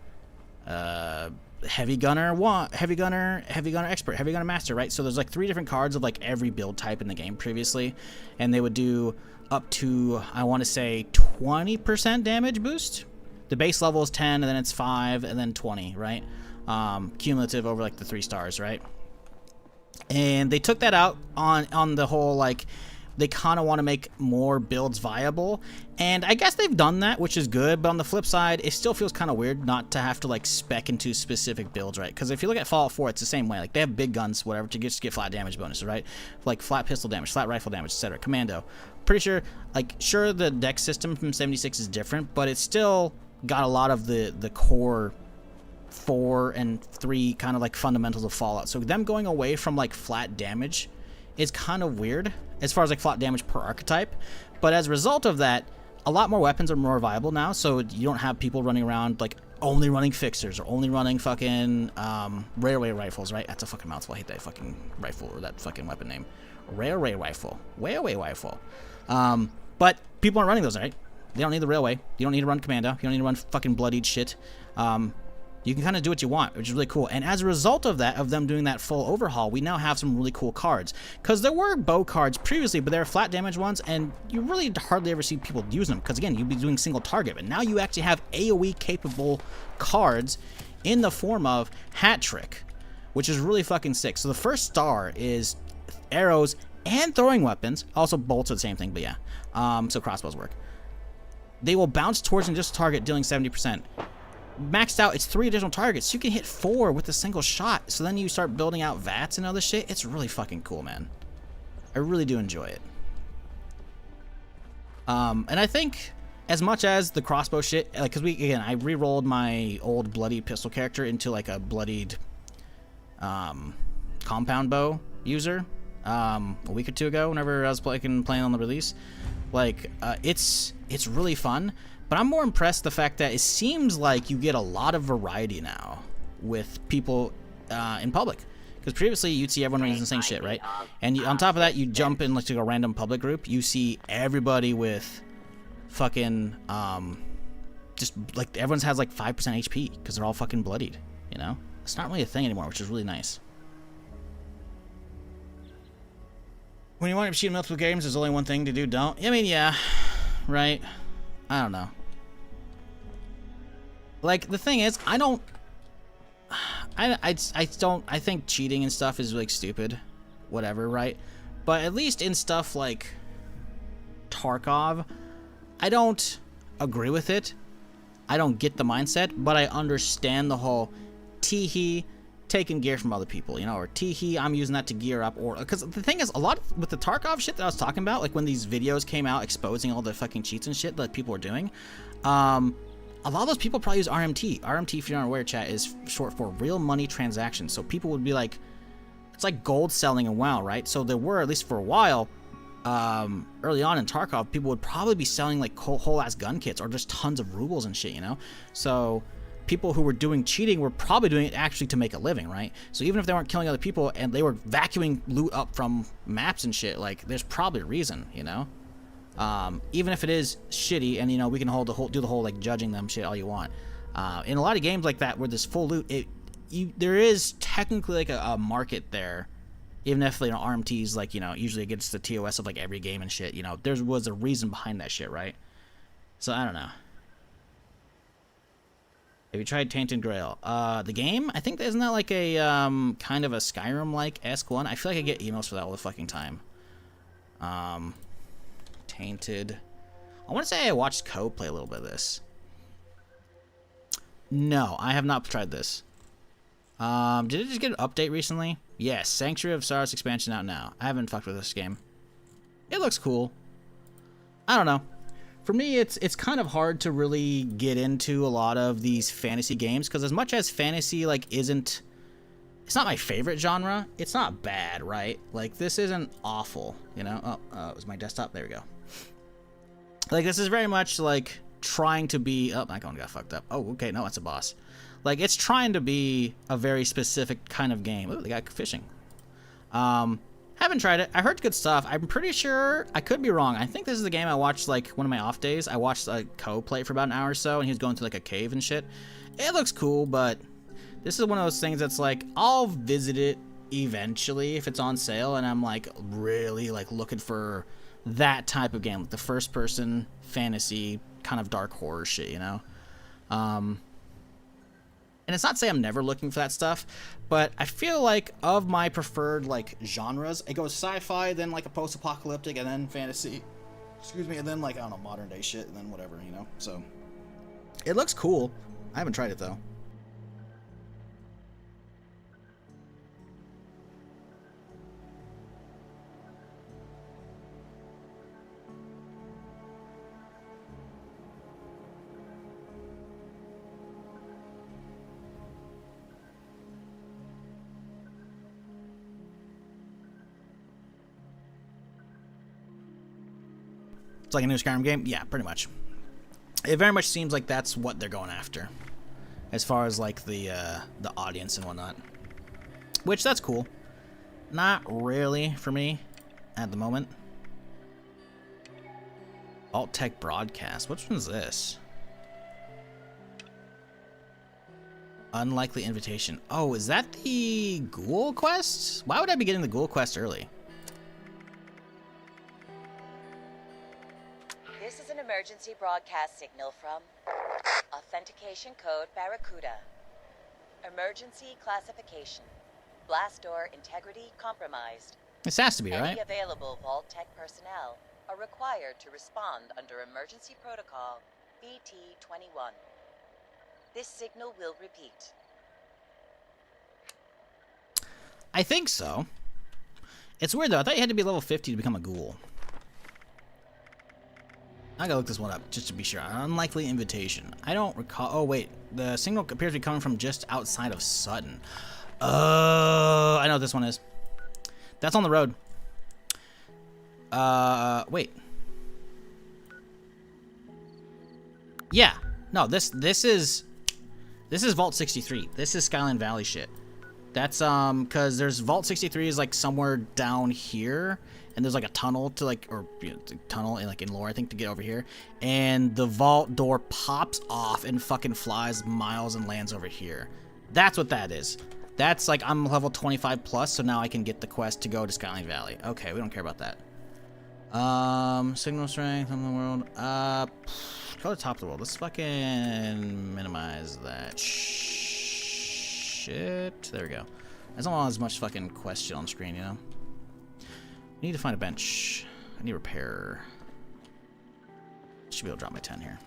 heavy gunner expert, heavy gunner master, right? So there's like 3 different cards of like every build type in the game previously, and they would do up to, I want to say, 20% damage boost. The base level is 10, and then it's 5, and then 20, right? Cumulative over like the 3 stars, right? And they took that out on the whole, like, they kind of want to make more builds viable, and I guess they've done that, which is good. But on the flip side, it still feels kind of weird not to have to like spec into specific builds, right? Because if you look at Fallout 4, it's the same way. Like they have big guns, whatever, to just get flat damage bonuses, right? Like flat pistol damage, flat rifle damage, etc. Commando. Pretty sure, like, sure, the deck system from 76 is different, but it's still got a lot of the core 4 and 3 kind of like fundamentals of Fallout. So them going away from like flat damage is kind of weird as far as like flat damage per archetype. But as a result of that, a lot more weapons are more viable now, so you don't have people running around like only running fixers or only running fucking railway rifles, right? That's a fucking mouthful. I hate that fucking rifle or that fucking weapon name. Railway rifle. But people aren't running those, right? They don't need the railway. You don't need to run commando. You don't need to run fucking bloodied shit. You can kind of do what you want, which is really cool. And as a result of that, of them doing that full overhaul, we now have some really cool cards. Because there were bow cards previously, but they were flat damage ones, and you really hardly ever see people use them. Because again, you'd be doing single target, but now you actually have AoE capable cards in the form of Hat Trick, which is really fucking sick. So the first star is arrows and throwing weapons. Also, bolts are the same thing, but yeah. So crossbows work. They will bounce towards an additional target, dealing 70%. Maxed out, it's 3 additional targets. So you can hit 4 with a single shot. So then you start building out VATs and other shit. It's really fucking cool, man. I really do enjoy it. And I think as much as the crossbow shit, like, cause I re-rolled my old bloodied pistol character into like a bloodied, compound bow user, a week or 2 ago, whenever I was playing on the release. Like, it's really fun, but I'm more impressed the fact that it seems like you get a lot of variety now with people, in public. Because previously you'd see everyone using the same shit, right? And on top of that, you jump in like to a random public group, you see everybody with fucking, just like everyone's has like 5% HP because they're all fucking bloodied, you know? It's not really a thing anymore, which is really nice. When you want to cheat multiple games, there's only one thing to do, don't? I mean, yeah, right? I don't know. Like, the thing is, I think cheating and stuff is like stupid, whatever, right? But at least in stuff like Tarkov, I don't agree with it. I don't get the mindset, but I understand the whole tee-hee, taking gear from other people, you know, or tee-hee, I'm using that to gear up, or because the thing is, a lot with the Tarkov shit that I was talking about, like when these videos came out exposing all the fucking cheats and shit that people were doing, a lot of those people probably use RMT. RMT, if you're not aware, chat, is short for real money transactions. So people would be like, it's like gold selling in WoW, right? So there were, at least for a while, early on in Tarkov, people would probably be selling like whole ass gun kits or just tons of rubles and shit, you know? So people who were doing cheating were probably doing it actually to make a living, right? So even if they weren't killing other people and they were vacuuming loot up from maps and shit, like there's probably a reason, you know? Even if it is shitty, and you know we can do the whole like judging them shit all you want. In a lot of games like that where there's full loot, there is technically like a market there, even if you know RMT's like you know usually against the TOS of like every game and shit. You know there was a reason behind that shit, right? So I don't know. Have you tried Tainted Grail? The game? I think isn't that like a kind of a Skyrim like esque one? I feel like I get emails for that all the fucking time. Tainted. I want to say I watched Co play a little bit of this. No, I have not tried this. Did it just get an update recently? Yes, Sanctuary of Stars expansion out now. I haven't fucked with this game. It looks cool. I don't know. For me, it's kind of hard to really get into a lot of these fantasy games because as much as fantasy like isn't, it's not my favorite genre. It's not bad, right? Like this isn't awful, you know. Oh, it was my desktop. There we go. Like this is very much like trying to be. Oh, my phone got fucked up. Oh, okay, no, it's a boss. Like it's trying to be a very specific kind of game. Oh, they got fishing. Haven't tried it. I heard good stuff. I'm pretty sure, I could be wrong. I think this is the game I watched like one of my off days. I watched Co play for about an hour or so, and he was going through like a cave and shit. It looks cool, but this is one of those things that's like, I'll visit it eventually if it's on sale, and I'm like really like looking for that type of game, like the first person fantasy kind of dark horror shit, you know? And it's not to say I'm never looking for that stuff, but I feel like of my preferred like genres, it goes sci-fi, then like a post-apocalyptic, and then fantasy. Excuse me, and then like I don't know, modern day shit, and then whatever, you know. So it looks cool. I haven't tried it though. It's like a new Skyrim game? Yeah, pretty much. It very much seems like that's what they're going after. As far as like the audience and whatnot. Which, that's cool. Not really for me at the moment. Alt Tech Broadcast. Which one's this? Unlikely Invitation. Oh, is that the Ghoul quest? Why would I be getting the Ghoul quest early? This is an emergency broadcast signal from Authentication Code Barracuda. Emergency classification. Blast door integrity compromised. This has to be, right? Any available Vault Tech personnel are required to respond under Emergency Protocol BT-21. This signal will repeat. I think so. It's weird, though. I thought you had to be level 50 to become a ghoul. I gotta look this one up, just to be sure. An unlikely invitation. I don't recall... Oh, wait. The signal appears to be coming from just outside of Sutton. Oh, I know what this one is. That's on the road. Wait. Yeah. No, this is Vault 63. This is Skyline Valley shit. That's because there's Vault 63 is like somewhere down here, and there's like a tunnel to like, or you know, tunnel in like in lore I think to get over here, and the vault door pops off and fucking flies miles and lands over here. That's what that is. That's like I'm level 25 plus, so now I can get the quest to go to Skyline Valley. Okay, we don't care about that. Signal strength on the world. Go to the top of the world. Let's fucking minimize that shit. There we go. I don't want as much fucking quest shit on screen, you know? I need to find a bench. I need repair. Should be able to drop my 10 here.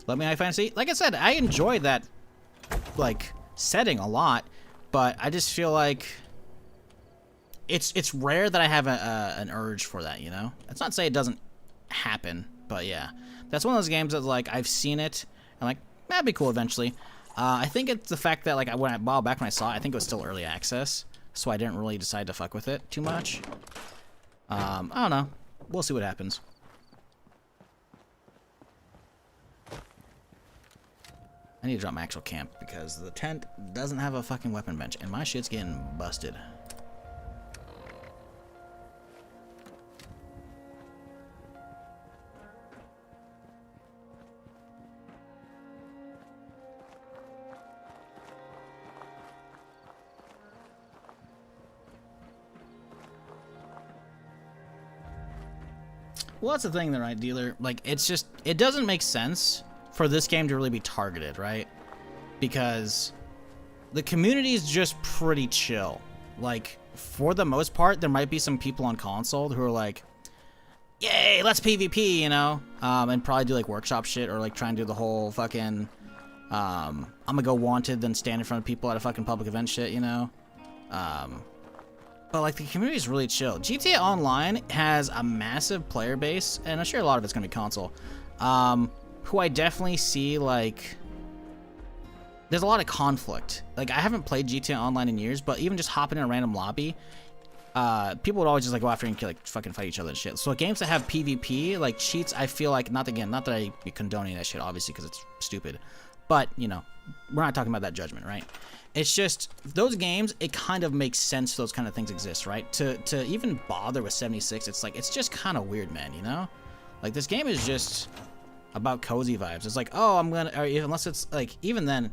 Let me High Fantasy. Like I said, I enjoy that like setting a lot, but I just feel like it's rare that I have an urge for that, you know? That's not to say it doesn't happen, but yeah. That's one of those games that like I've seen it and like that'd be cool eventually. I think it's the fact that like back when I saw it, I think it was still early access, so I didn't really decide to fuck with it too much. I don't know. We'll see what happens. I need to drop my actual camp because the tent doesn't have a fucking weapon bench, and my shit's getting busted. Well, that's the thing, though, right, dealer? Like, it's just, it doesn't make sense for this game to really be targeted, right? Because the community is just pretty chill. Like, for the most part, there might be some people on console who are like, yay, let's PvP, you know? And probably do, like, workshop shit or, like, try and do the whole fucking, I'm gonna go wanted, then stand in front of people at a fucking public event shit, you know? But like the community is really chill. GTA Online has a massive player base, and I'm sure a lot of it's gonna be console. Who I definitely see like there's a lot of conflict. Like I haven't played GTA Online in years, but even just hopping in a random lobby, people would always just like go after and like fucking fight each other and shit. So games that have PvP like cheats, I feel like not that I be condoning that shit obviously because it's stupid, but you know we're not talking about that judgment, right? It's just those games, it kind of makes sense those kind of things exist, right? To even bother with 76, it's like it's just kind of weird, man, you know? Like this game is just about cozy vibes. It's like, oh, I'm gonna, or unless it's like, even then,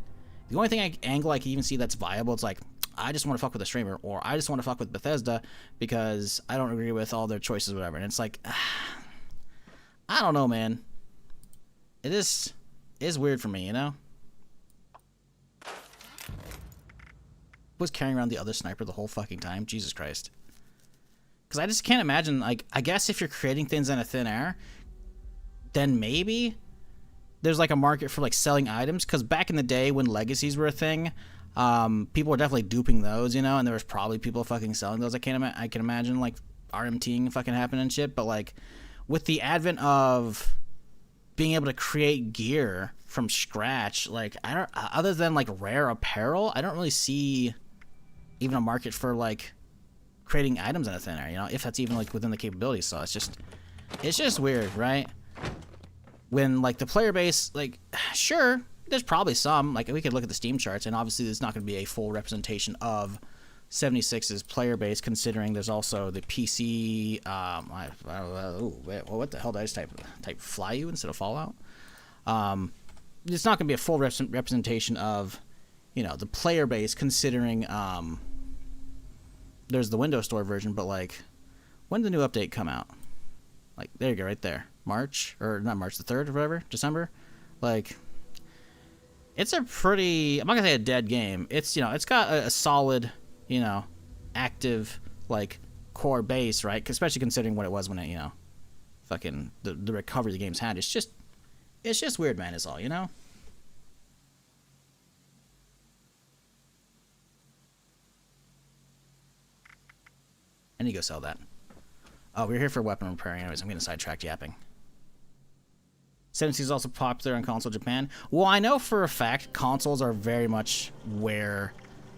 the only angle I can even see that's viable, it's like, I just want to fuck with a streamer, or I just want to fuck with Bethesda because I don't agree with all their choices, or whatever. And it's like, I don't know, man. It is weird for me, you know? Was carrying around the other sniper the whole fucking time. Jesus Christ. Because I just can't imagine, like, I guess if you're creating things in a thin air, then maybe there's like a market for like selling items. Because back in the day when legacies were a thing, people were definitely duping those, you know, and there was probably people fucking selling those. I can imagine like RMTing fucking happening and shit. But like with the advent of being able to create gear from scratch, like I don't, other than like rare apparel, I don't really see even a market for like creating items in a thin air, you know, if that's even like within the capabilities. So it's just weird, right? When like the player base, like sure, there's probably some, like we could look at the Steam charts, and obviously there's not going to be a full representation of 76's player base, considering there's also the PC. What the hell did I just type Fly You instead of Fallout? It's not going to be a full representation of, you know, the player base, considering there's the Windows Store version, but like, when did the new update come out? Like, there you go, right there. March, or not March, the 3rd or whatever, December. Like, it's a pretty, I'm not going to say a dead game. It's, you know, it's got a solid, you know, active, like, core base, right? Especially considering what it was when it, you know, fucking the recovery the game's had. It's just weird, man, is all, you know? I need to go sell that. Oh, we're here for weapon repair anyways. I'm getting sidetracked yapping. 70 is also popular in console Japan. Well, I know for a fact consoles are very much where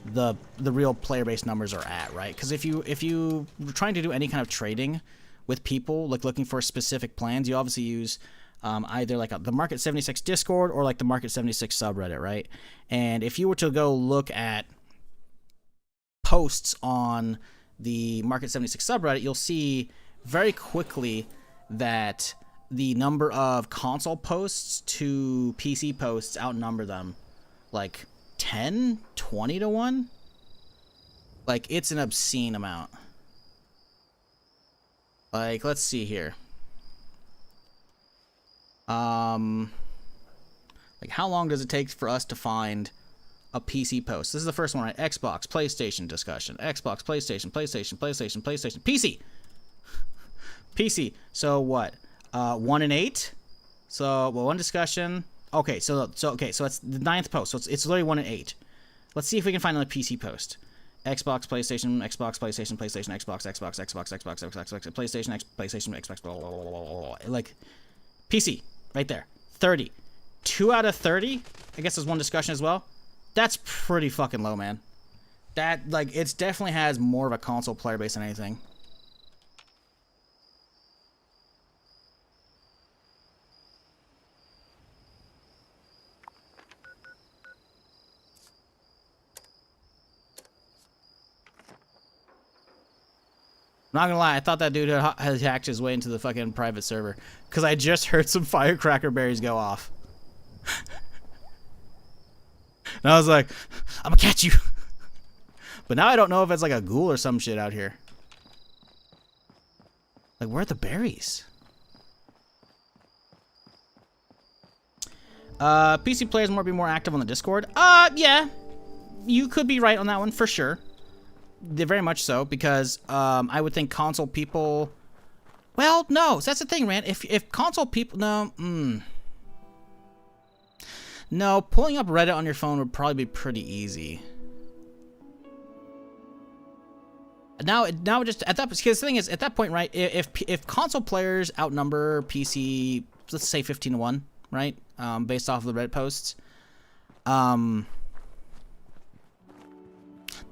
the real player base numbers are at, right? Because if you are trying to do any kind of trading with people, like looking for specific plans, you obviously use either like the Market 76 Discord or like the Market 76 subreddit, right? And if you were to go look at posts on the Market 76 subreddit, you'll see very quickly that the number of console posts to PC posts outnumber them like 10, 20 to 1. Like, it's an obscene amount. Like, let's see here. Like, how long does it take for us to find a PC post? This is the first one, right? Xbox, PlayStation discussion. Xbox, PlayStation, PC. PC. So what? 1 in 8. So well, one discussion. Okay, so it's the 9th post. So it's literally 1 in 8. Let's see if we can find another PC post. Xbox, PlayStation, Xbox, PlayStation, Xbox, PlayStation, Xbox, blah, blah, blah, blah, blah. Like PC, right there. 30. 2 out of 30. I guess there's one discussion as well. That's pretty fucking low, man. That, like, it definitely has more of a console player base than anything. I'm not gonna lie, I thought that dude had hacked his way into the fucking private server. Because I just heard some firecracker berries go off. And I was like, I'm gonna catch you. But now I don't know if it's like a ghoul or some shit out here. Like, where are the berries? PC players be more active on the Discord. Yeah. You could be right on that one for sure. They're very much so, because I would think console people... Well, no, that's the thing, man. If console people... No, pulling up Reddit on your phone would probably be pretty easy. Now just at that, because the thing is, at that point, right? If console players outnumber PC, let's say 15 to 1, right? Based off of the Reddit posts,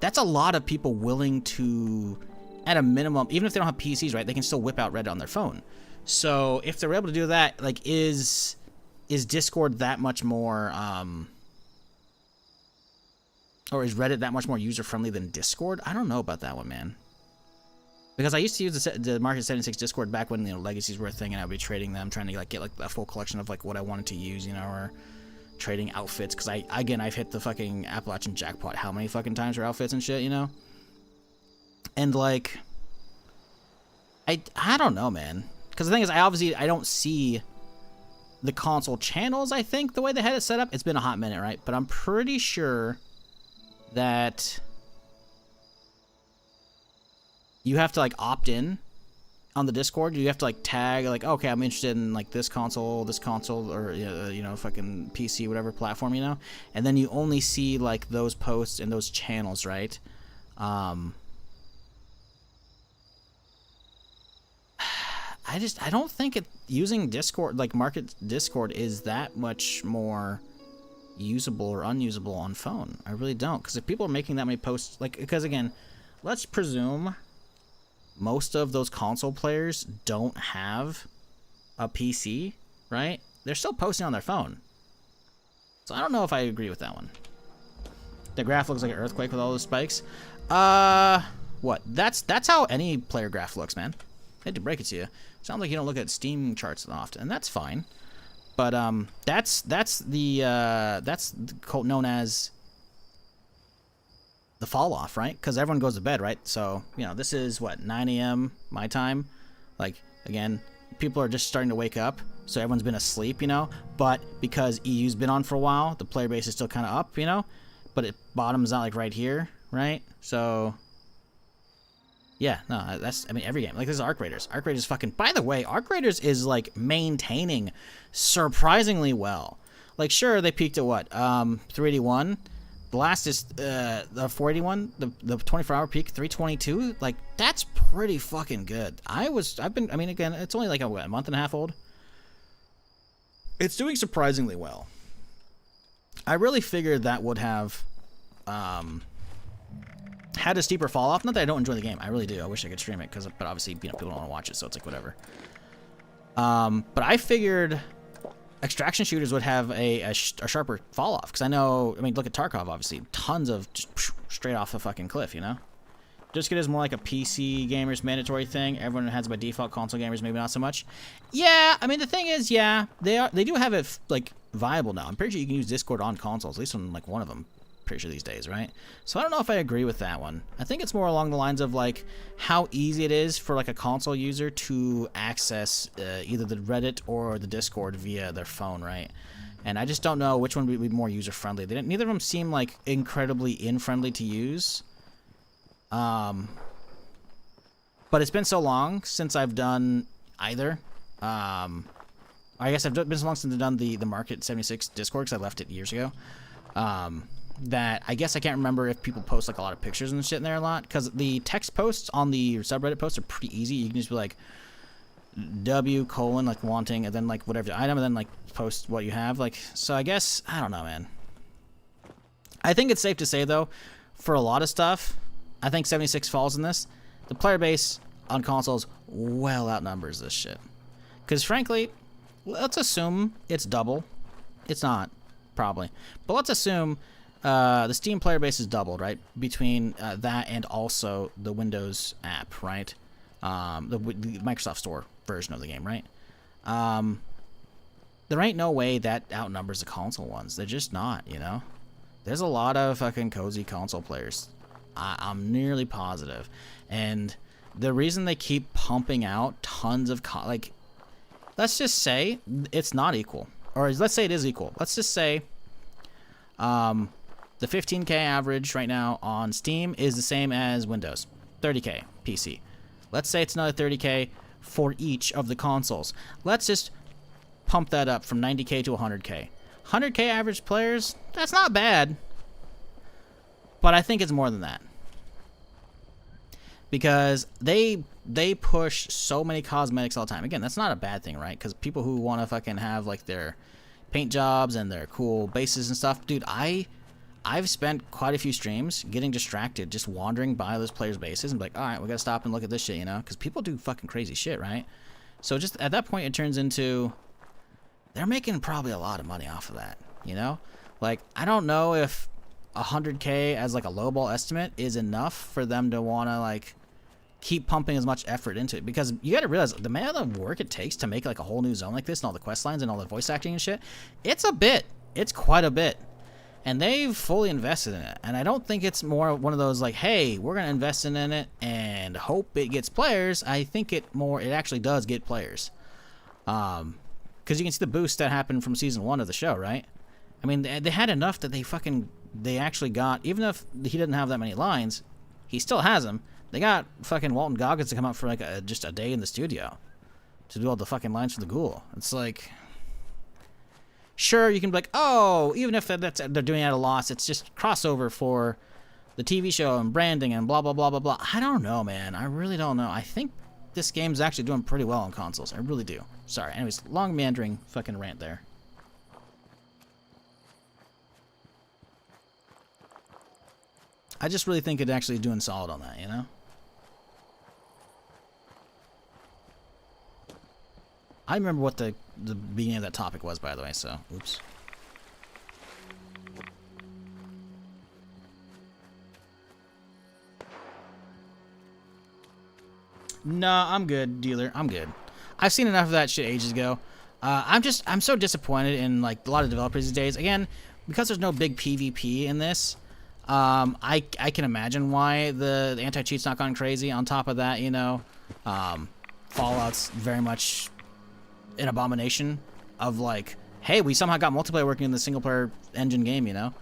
that's a lot of people willing to, at a minimum, even if they don't have PCs, right? They can still whip out Reddit on their phone. So if they're able to do that, like, is Discord that much more, or is Reddit that much more user-friendly than Discord? I don't know about that one, man. Because I used to use the Market 76 Discord back when, you know, legacies were a thing, and I would be trading them, trying to like get like a full collection of like what I wanted to use, you know, or trading outfits. Because I've hit the fucking Appalachian jackpot how many fucking times for outfits and shit, you know. And like, I don't know, man. Because the thing is, I don't see the console channels. I think the way they had it set up, it's been a hot minute, right? But I'm pretty sure that you have to like opt in on the Discord. You have to like tag like, okay, I'm interested in like this console, or you know, fucking PC, whatever platform, you know. And then you only see like those posts and those channels, right? I don't think using Discord, like Market Discord, is that much more usable or unusable on phone. I really don't, because if people are making that many posts, like, because again, let's presume most of those console players don't have a PC, right? They're still posting on their phone. So I don't know if I agree with that one. The graph looks like an earthquake with all those spikes. What? That's how any player graph looks, man. I hate to break it to you. Sounds like you don't look at Steam charts often, and that's fine. But that's known as the fall off, right? Because everyone goes to bed, right? So, you know, this is what, 9 a.m. my time. Like, again, people are just starting to wake up, so everyone's been asleep, you know. But because EU's been on for a while, the player base is still kind of up, you know. But it bottoms out like right here, right? So Yeah, no, that's, I mean, every game. Like, this is Arc Raiders. Arc Raiders fucking, by the way, Arc Raiders is, like, maintaining surprisingly well. Like, sure, they peaked at what? 381. The last is, the 481, the 24-hour peak, 322. Like, that's pretty fucking good. I mean, again, it's only like a month and a half old. It's doing surprisingly well. I really figured that would have, had a steeper fall off. Not that I don't enjoy the game. I really do. I wish I could stream it, but obviously, you know, people don't want to watch it, so it's like whatever. But I figured extraction shooters would have a sharper fall off, because I know, I mean, look at Tarkov, obviously, tons of just straight off the fucking cliff, you know. Just get it as more like a PC gamers mandatory thing. Everyone has it by default. Console gamers maybe not so much. Yeah, I mean, the thing is, yeah, they do have it like viable now. I'm pretty sure you can use Discord on consoles, at least on like one of them. Pretty sure these days, right? So I don't know if I agree with that one. I think it's more along the lines of like how easy it is for like a console user to access either the Reddit or the Discord via their phone, right? And I just don't know which one would be more user friendly. Neither of them seem like incredibly friendly to use. But it's been so long since I've done either. I guess I've been so long since I've done the Market 76 Discord, because I left it years ago. That I guess I can't remember if people post like a lot of pictures and shit in there a lot, because the text posts on the subreddit posts are pretty easy. You can just be like W : like wanting, and then like whatever the item, and then like post what you have. Like, so I guess, I don't know, man. I think it's safe to say though, for a lot of stuff, I think 76 falls in this. The player base on consoles well outnumbers this shit. Because frankly, let's assume it's double. It's not. Probably. But let's assume the Steam player base is doubled, right? Between that and also the Windows app, right? The Microsoft Store version of the game, right? There ain't no way that outnumbers the console ones. They're just not, you know? There's a lot of fucking cozy console players. I'm nearly positive. And the reason they keep pumping out tons of... like, let's just say it's not equal. Or let's say it is equal. Let's just say the 15K average right now on Steam is the same as Windows. 30K PC. Let's say it's another 30K for each of the consoles. Let's just pump that up from 90K to 100K. 100K average players, that's not bad. But I think it's more than that. Because they push so many cosmetics all the time. Again, that's not a bad thing, right? Because people who want to fucking have like their paint jobs and their cool bases and stuff, dude, I've spent quite a few streams getting distracted, just wandering by those players' bases and be like, all right, we gotta stop and look at this shit, you know? Because people do fucking crazy shit, right? So just at that point, it turns into they're making probably a lot of money off of that, you know? Like, I don't know if 100K as like a lowball estimate is enough for them to want to like keep pumping as much effort into it, because you got to realize the amount of work it takes to make like a whole new zone like this and all the quest lines and all the voice acting and shit. It's quite a bit, and they've fully invested in it. And I don't think it's more one of those like, hey, we're gonna invest in it and hope it gets players. I think it actually does get players, because you can see the boost that happened from season 1 of the show, right? I mean, they had enough that they actually got, even if he didn't have that many lines, he still has them. They got fucking Walton Goggins to come out for like just a day in the studio to do all the fucking lines for the Ghoul. It's like, sure, you can be like, oh, even if they're doing it at a loss, it's just crossover for the TV show and branding and blah, blah, blah, blah, blah. I don't know, man. I really don't know. I think this game's actually doing pretty well on consoles. I really do. Sorry. Anyways, long meandering fucking rant there. I just really think it actually is doing solid on that, you know? I remember what the beginning of that topic was, by the way, so, oops. No, I'm good, dealer. I'm good. I've seen enough of that shit ages ago. I'm so disappointed in, like, a lot of developers these days. Again, because there's no big PvP in this, I can imagine why the anti-cheat's not gone crazy. On top of that, you know, Fallout's very much an abomination of like, hey, we somehow got multiplayer working in the single-player engine game, you know?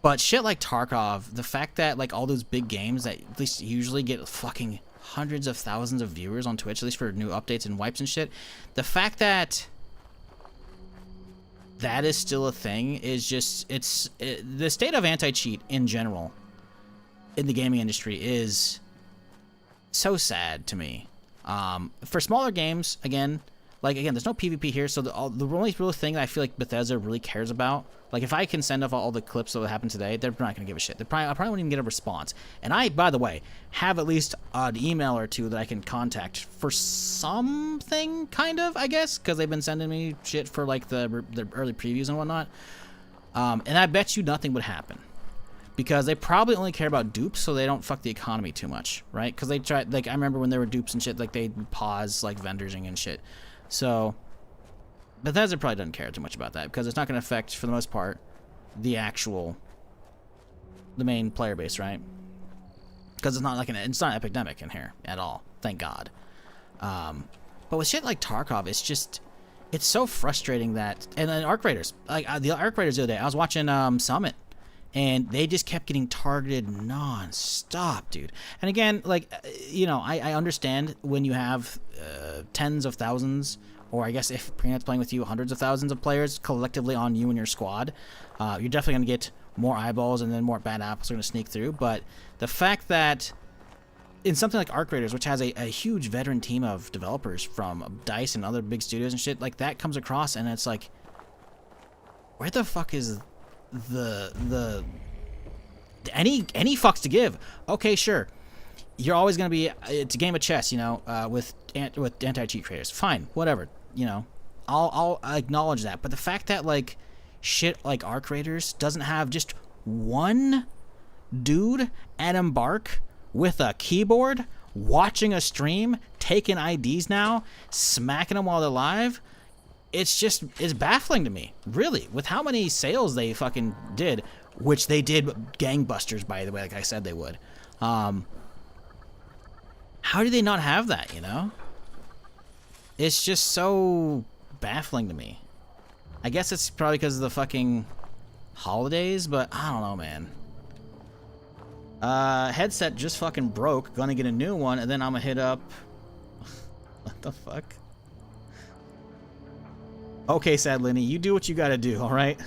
But shit like Tarkov, the fact that like all those big games that at least usually get fucking hundreds of thousands of viewers on Twitch, at least for new updates and wipes and shit, the fact that that is still a thing is just, the state of anti-cheat in general in the gaming industry is so sad to me. For smaller games, again, there's no PvP here, so the only real thing that I feel like Bethesda really cares about, like if I can send off all the clips that happened today, they're not gonna give a shit. I probably won't even get a response. And I, by the way, have at least an email or two that I can contact for something, kind of, I guess, because they've been sending me shit for like the early previews and whatnot. And I bet you nothing would happen, because they probably only care about dupes, so they don't fuck the economy too much, right? Because they try, like, I remember when there were dupes and shit, like they pause like vendors and shit. So Bethesda probably doesn't care too much about that, because it's not going to affect, for the most part, the main player base, right? Because it's not like it's not an epidemic in here at all, thank God. But with shit like Tarkov, it's so frustrating that, and then Arc Raiders, like the Arc Raiders the other day, I was watching Summit, and they just kept getting targeted non-stop, dude. And again, like, you know, I understand when you have tens of thousands, or I guess if Preenet's playing with you, hundreds of thousands of players collectively on you and your squad, you're definitely going to get more eyeballs, and then more bad apples are going to sneak through. But the fact that in something like Arc Raiders, which has a huge veteran team of developers from DICE and other big studios and shit, like that comes across, and it's like, where the fuck is any fucks to give? Okay, sure, you're always gonna be, it's a game of chess, you know, with anti-cheat creators. Fine, whatever, you know, I'll acknowledge that. But the fact that like shit like Arc Raiders doesn't have just one dude at Embark with a keyboard watching a stream, taking IDs now, smacking them while they're live, it's baffling to me, really, with how many sales they fucking did, which they did gangbusters, by the way, like I said they would. How do they not have that, you know? It's just so baffling to me. I guess it's probably because of the fucking holidays, but I don't know, man. Headset just fucking broke, gonna get a new one, and then I'm gonna hit up... What the fuck? Okay, Sad Lenny, you do what you gotta do, alright?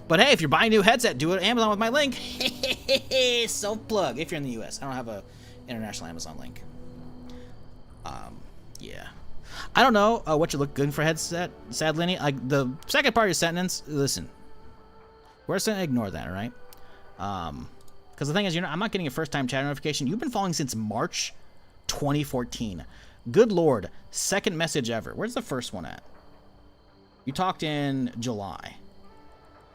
But hey, if you're buying a new headset, do it at Amazon with my link. Self-plug, if you're in the US. I don't have a international Amazon link. Yeah. I don't know what you're looking for headset, Sad Lenny. Like, the second part of your sentence, listen. We're just gonna ignore that, alright? Because the thing is, I'm not getting a first-time chat notification. You've been following since March 2014. Good Lord. Second message ever. Where's the first one at? You talked in July.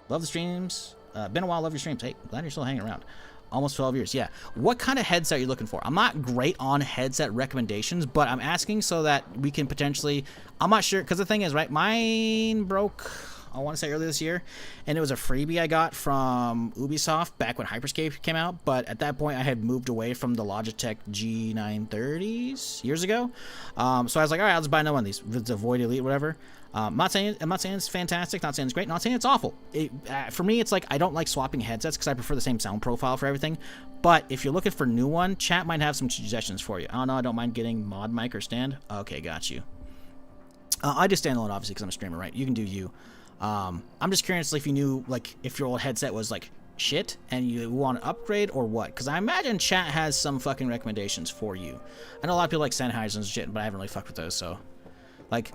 Love the streams. Been a while, love your streams. Hey, glad you're still hanging around. Almost 12 years, yeah. What kind of headset are you looking for? I'm not great on headset recommendations, but I'm asking so that we can potentially... I'm not sure, because the thing is, right, mine broke, I want to say earlier this year, and it was a freebie I got from Ubisoft back when Hyperscape came out, but at that point I had moved away from the Logitech G930s years ago. So I was like, all right, I'll just buy another one of these. It's a Void Elite, whatever. I'm not saying it's fantastic, not saying it's great, not saying it's awful. For me, it's like I don't like swapping headsets because I prefer the same sound profile for everything. But if you're looking for a new one, chat might have some suggestions for you. Oh no, I don't mind getting mod mic or stand. Okay, got you. I just stand alone, obviously, because I'm a streamer, right? You can do you. I'm just curious if you knew, like, if your old headset was like shit and you want to upgrade or what, because I imagine chat has some fucking recommendations for you. I know a lot of people like Sennheiser and shit, but I haven't really fucked with those. So, like,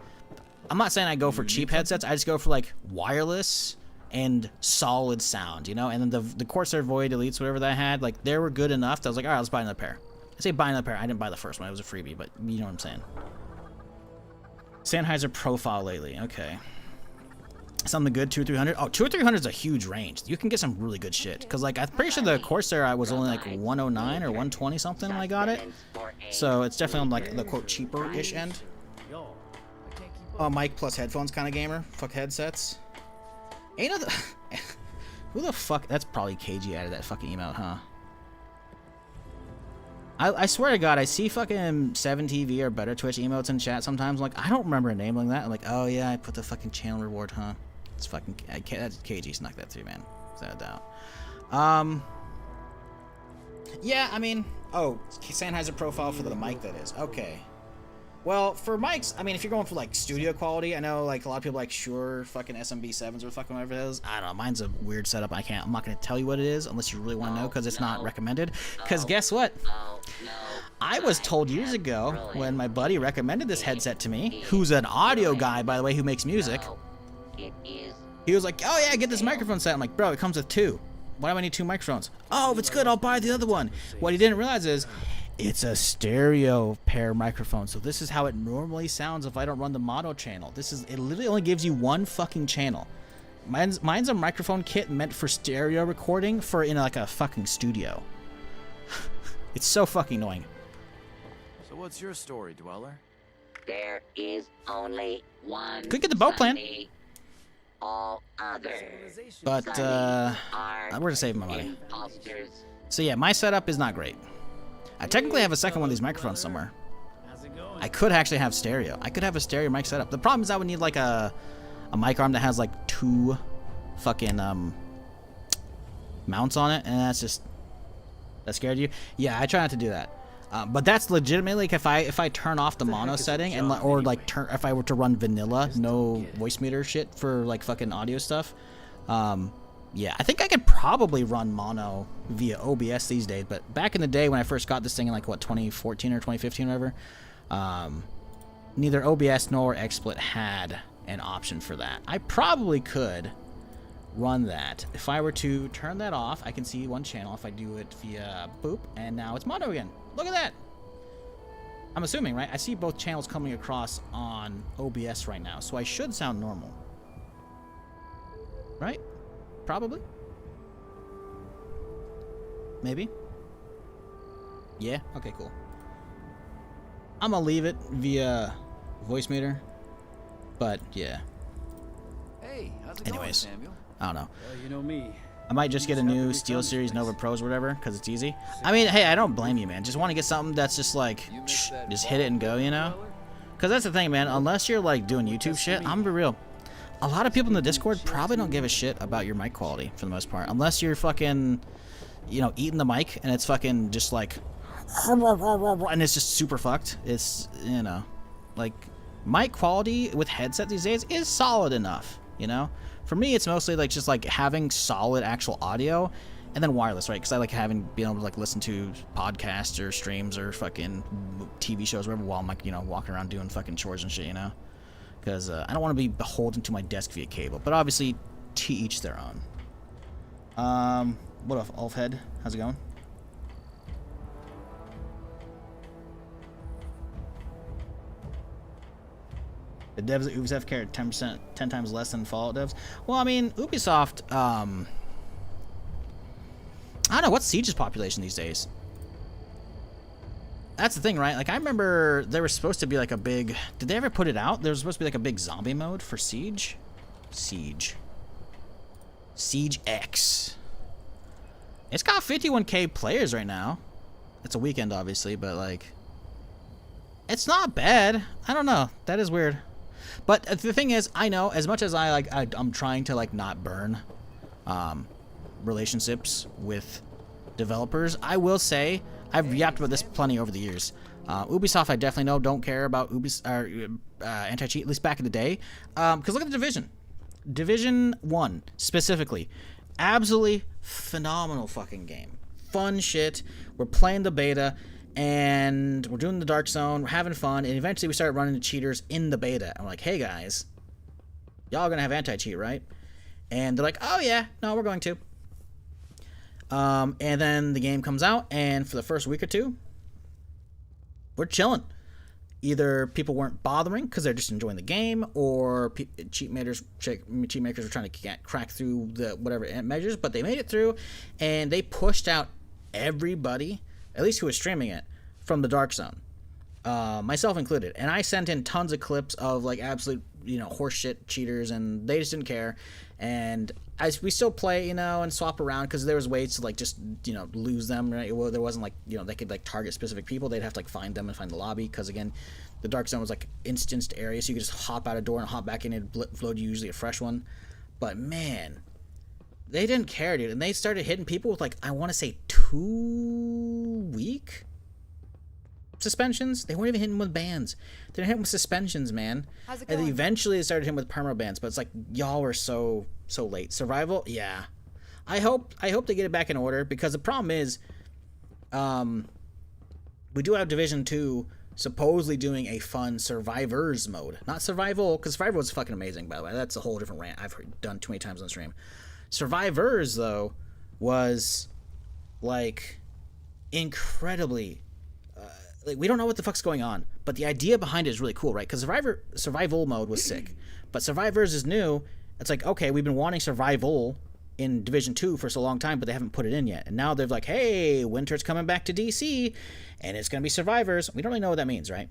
I'm not saying I go for cheap headsets. I just go for like wireless and solid sound, you know. And then the Corsair Void Elites, whatever that I had, like, they were good enough that I was like, all right, let's buy another pair. I say buy another pair. I didn't buy the first one; it was a freebie, but you know what I'm saying. Sennheiser profile lately, okay. Something good, 2 or 300. Oh, 2 or 300 is a huge range. You can get some really good shit. Cause like I'm pretty sure the Corsair I was only like 109 or 120 something when I got it. So it's definitely on like the quote cheaper-ish end. Mic plus headphones kind of gamer. Fuck headsets. Ain't no who the fuck? That's probably KG added that fucking emote, huh? I swear to God, I see fucking 7TV or better Twitch emotes in chat sometimes. I'm like, I don't remember enabling that. I'm like, oh yeah, I put the fucking channel reward, huh? It's fucking, that's KG snuck that through, man. Without a doubt. Yeah, I mean, oh, Sennheiser profile for the mic, that is. Okay. Well, for mics, I mean, if you're going for, like, studio quality, I know, like, a lot of people like Shure fucking SMB7s or fucking whatever it is. I don't know, mine's a weird setup. I'm not going to tell you what it is unless you really want to know, because it's not recommended. Because guess what? I was told years ago when my buddy recommended this headset to me, who's an audio guy, by the way, who makes music. He was like, oh yeah, get this microphone set. I'm like, bro, it comes with 2. Why do I need 2 microphones? Oh, if it's good, I'll buy the other one. What he didn't realize is, it's a stereo pair microphone, so this is how it normally sounds if I don't run the mono channel. It literally only gives you 1 fucking channel. Mine's a microphone kit meant for stereo recording for in like a fucking studio. It's so fucking annoying. So what's your story, Dweller? There is only one. Could get the boat plan. All others. But we're gonna save my money. So yeah, my setup is not great. I technically have a second one of these microphones somewhere. I could actually have stereo. I could have a stereo mic setup. The problem is I would need like a mic arm that has like 2 fucking mounts on it, and that scared you. Yeah, I try not to do that. But that's legitimately like if I turn off the mono setting and if I were to run vanilla, no voice meter shit for like fucking audio stuff. Yeah, I think I could probably run mono via OBS these days, but back in the day when I first got this thing in like, what, 2014 or 2015 or whatever, neither OBS nor XSplit had an option for that. I probably could run that. If I were to turn that off, I can see 1 channel if I do it via boop, and now it's mono again. Look at that! I'm assuming, right? I see both channels coming across on OBS right now, so I should sound normal. Right? Probably. Maybe. Yeah? Okay, cool. I'm gonna leave it via voice meter. But, yeah. Hey, how's it Anyways, going, Samuel? I don't know. Well, you know me. I might just get a new SteelSeries Nova Pros or whatever, because it's easy. I mean, hey, I don't blame you, man. Just want to get something that's just like, just hit it and go, you know? Because that's the thing, man. Unless you're like doing YouTube shit, I'm gonna be real. A lot of people in the Discord probably don't give a shit about your mic quality for the most part. Unless you're fucking, you know, eating the mic and it's fucking just like, and it's just super fucked. It's, you know, like, mic quality with headset these days is solid enough, you know? For me, it's mostly like just like having solid actual audio and then wireless, right? Because I like being able to like listen to podcasts or streams or fucking TV shows, whatever, while I'm like, you know, walking around doing fucking chores and shit, you know? Because I don't want to be beholden to my desk via cable. But obviously, to each their own. What up, Ulfhead? How's it going? The devs at Ubisoft care 10%, 10 times less than Fallout devs. Well, I mean, Ubisoft, I don't know, what's Siege's population these days? That's the thing, right? Like, I remember there was supposed to be like a big... Did they ever put it out? There was supposed to be like a big zombie mode for Siege? Siege X. It's got 51k players right now. It's a weekend, obviously, but like... It's not bad. I don't know. That is weird. But the thing is, I know, as much as I'm trying to like not burn relationships with developers, I will say... I've yapped about this plenty over the years. Ubisoft, I definitely know, don't care about anti-cheat, at least back in the day. Because look at the Division. Division 1, specifically. Absolutely phenomenal fucking game. Fun shit. We're playing the beta, and we're doing the Dark Zone, we're having fun, and eventually we started running into cheaters in the beta. I'm like, hey guys, y'all are going to have anti-cheat, right? And they're like, oh yeah, no, we're going to. And then the game comes out, and for the first week or two, we're chilling. Either people weren't bothering because they're just enjoying the game, or cheat makers were trying to crack through the whatever measures, but they made it through, and they pushed out everybody, at least who was streaming it, from the Dark Zone, myself included. And I sent in tons of clips of like absolute, you know, horseshit cheaters, and they just didn't care. And we still play, you know, and swap around because there was ways to like just, you know, lose them, right? Well, there wasn't like, you know, they could like target specific people. They'd have to like find them and find the lobby because again, the Dark Zone was like instanced area, so you could just hop out a door and hop back in and float you usually a fresh one. But man, They didn't care, dude. And they started hitting people with, like, I want to say 2-week suspensions. They weren't even hitting with bans. They're hitting with suspensions, man. How's it And going? then eventually they started hitting with perma bans. But it's like, y'all were so late. Survival, yeah. I hope they get it back in order, because the problem is, we do have Division 2 supposedly doing a fun survivors mode. Not survival, because survival is fucking amazing, by the way. That's a whole different rant I've done too many times on the stream. Survivors, though, was, like, incredibly... like, we don't know what the fuck's going on, but the idea behind it is really cool, right? Because survival mode was sick, but Survivors is new. It's like, okay, we've been wanting survival in Division 2 for so long time, but they haven't put it in yet. And now they're like, hey, winter's coming back to DC, and it's going to be Survivors. We don't really know what that means, right?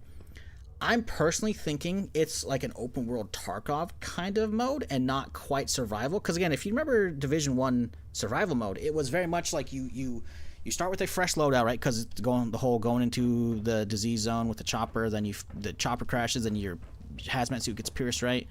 I'm personally thinking it's like an open world Tarkov kind of mode and not quite survival. Because again, if you remember Division 1 survival mode, it was very much like you start with a fresh loadout, right? Because it's going into the disease zone with the chopper, then the chopper crashes and your hazmat suit gets pierced, right?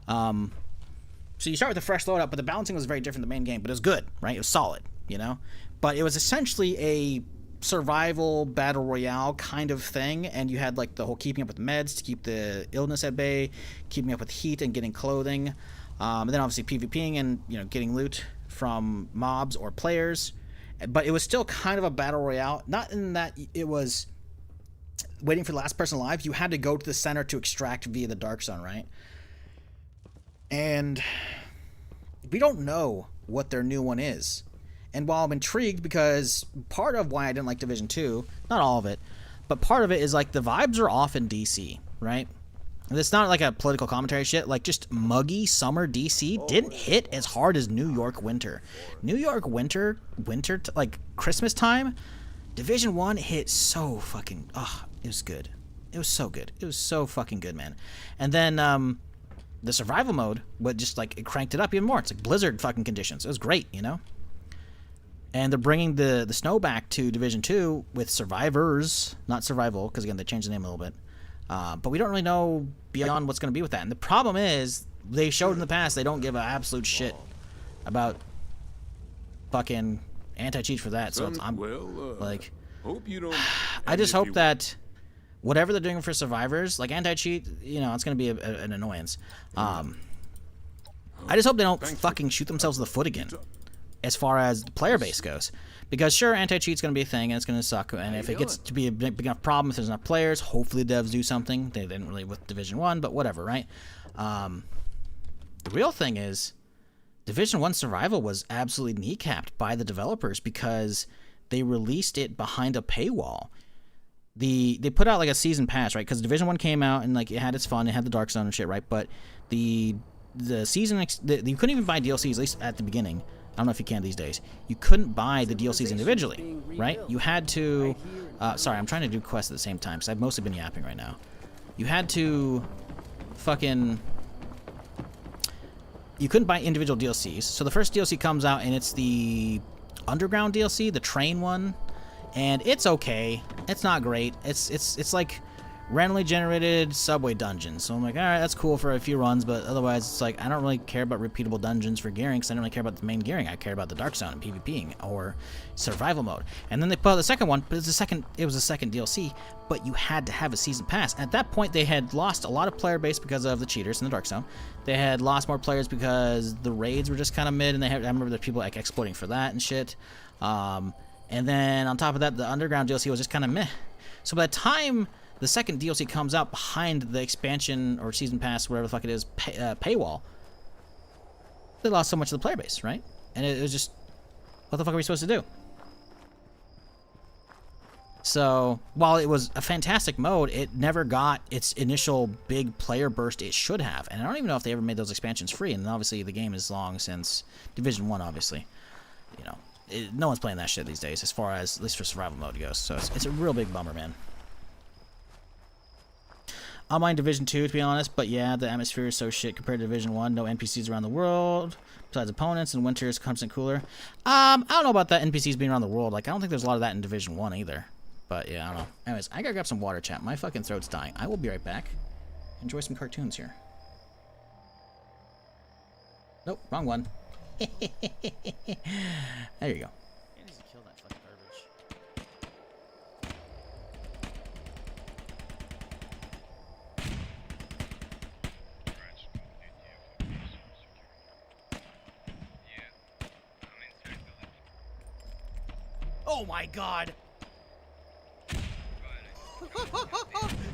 So you start with a fresh loadout, but the balancing was very different than the main game, but it was good, right? It was solid, you know? But it was essentially a survival battle royale kind of thing, and you had like the whole keeping up with meds to keep the illness at bay, keeping up with heat and getting clothing, and then obviously PvPing and, you know, getting loot from mobs or players. But it was still kind of a battle royale, not in that it was waiting for the last person alive. You had to go to the center to extract via the dark zone, right? And we don't know what their new one is. And while I'm intrigued, because part of why I didn't like Division 2, not all of it, but part of it is like the vibes are off in DC, right? And it's not like a political commentary shit, like just muggy summer DC didn't hit as hard as New York winter. New York winter, like Christmas time, Division 1 hit so fucking, it was good. It was so good. It was so fucking good, man. And then, the survival mode, but just like it cranked it up even more. It's like blizzard fucking conditions. It was great, you know? And they're bringing the snow back to Division 2 with survivors, not survival, because again, they changed the name a little bit. But we don't really know beyond what's going to be with that. And the problem is, they showed in the past they don't give an absolute shit about fucking anti-cheat for that. So I'm like, hope you don't I just hope that whatever they're doing for survivors, like anti-cheat, you know, it's going to be an annoyance. I just hope they don't fucking shoot themselves in the foot again as far as the player base goes. Because sure, anti-cheat's going to be a thing and it's going to suck. And if it gets to be a big enough problem, if there's enough players, hopefully devs do something. They didn't really with Division 1, but whatever, right? The real thing is, Division 1 survival was absolutely kneecapped by the developers because they released it behind a paywall. They put out like a season pass, right? Because Division 1 came out and like it had its fun, it had the Dark Zone and shit, right? But the season you couldn't even buy DLCs, at least at the beginning. I don't know if you can these days. You couldn't buy the DLCs individually, right? You had to sorry, I'm trying to do quests at the same time because I've mostly been yapping right now. You had to fucking you couldn't buy individual DLCs. So the first DLC comes out and it's the Underground DLC, the train one. And it's okay. It's not great. It's like randomly generated subway dungeons. So I'm like, all right, that's cool for a few runs, but otherwise it's like I don't really care about repeatable dungeons for gearing because I don't really care about the main gearing. I care about the Dark Zone and PvPing or survival mode. And then they put out the second one, but it was the second DLC, but you had to have a season pass. At that point, they had lost a lot of player base because of the cheaters in the Dark Zone. They had lost more players because the raids were just kind of mid, and I remember the people like exploiting for that and shit. And then on top of that, the Underground DLC was just kind of meh. So by the time the second DLC comes out behind the expansion or season pass, whatever the fuck it is, paywall, they lost so much of the player base, right? And it was just, what the fuck are we supposed to do? So while it was a fantastic mode, it never got its initial big player burst it should have. And I don't even know if they ever made those expansions free. And obviously the game is long since Division 1, obviously. You know, no one's playing that shit these days, as far as, at least for survival mode goes. So it's a real big bummer, man. I'll mind Division 2, to be honest, but yeah, the atmosphere is so shit compared to Division 1. No NPCs around the world, besides opponents, and winter is 100% cooler. I don't know about that NPCs being around the world. Like, I don't think there's a lot of that in Division 1 either. But yeah, I don't know. Anyways, I gotta grab some water, chat. My fucking throat's dying. I will be right back. Enjoy some cartoons here. Nope, wrong one. There you go. I need to kill that fucking garbage. Oh my god!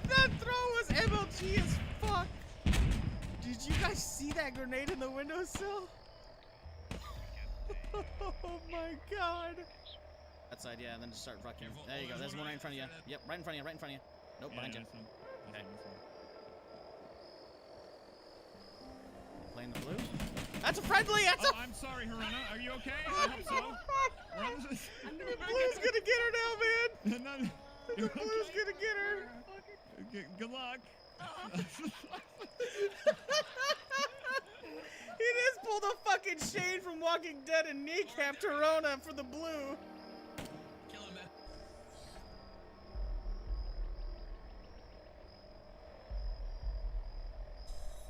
That throw was MLG as fuck! Did you guys see that grenade in the windowsill? Oh my god! That side, yeah, and then just start fucking. There you go, there's one right in front of you. Yep, right in front of you, right in front of you. Nope, behind you. Okay. Playing the blue? That's a friendly! That's a. I'm sorry, Haruna. Are you okay? I hope so. The blue's gonna get her now, man! The blue's gonna get her! Good luck. He just pulled a fucking Shane from Walking Dead and kneecapped Torona for the blue. Kill him, man.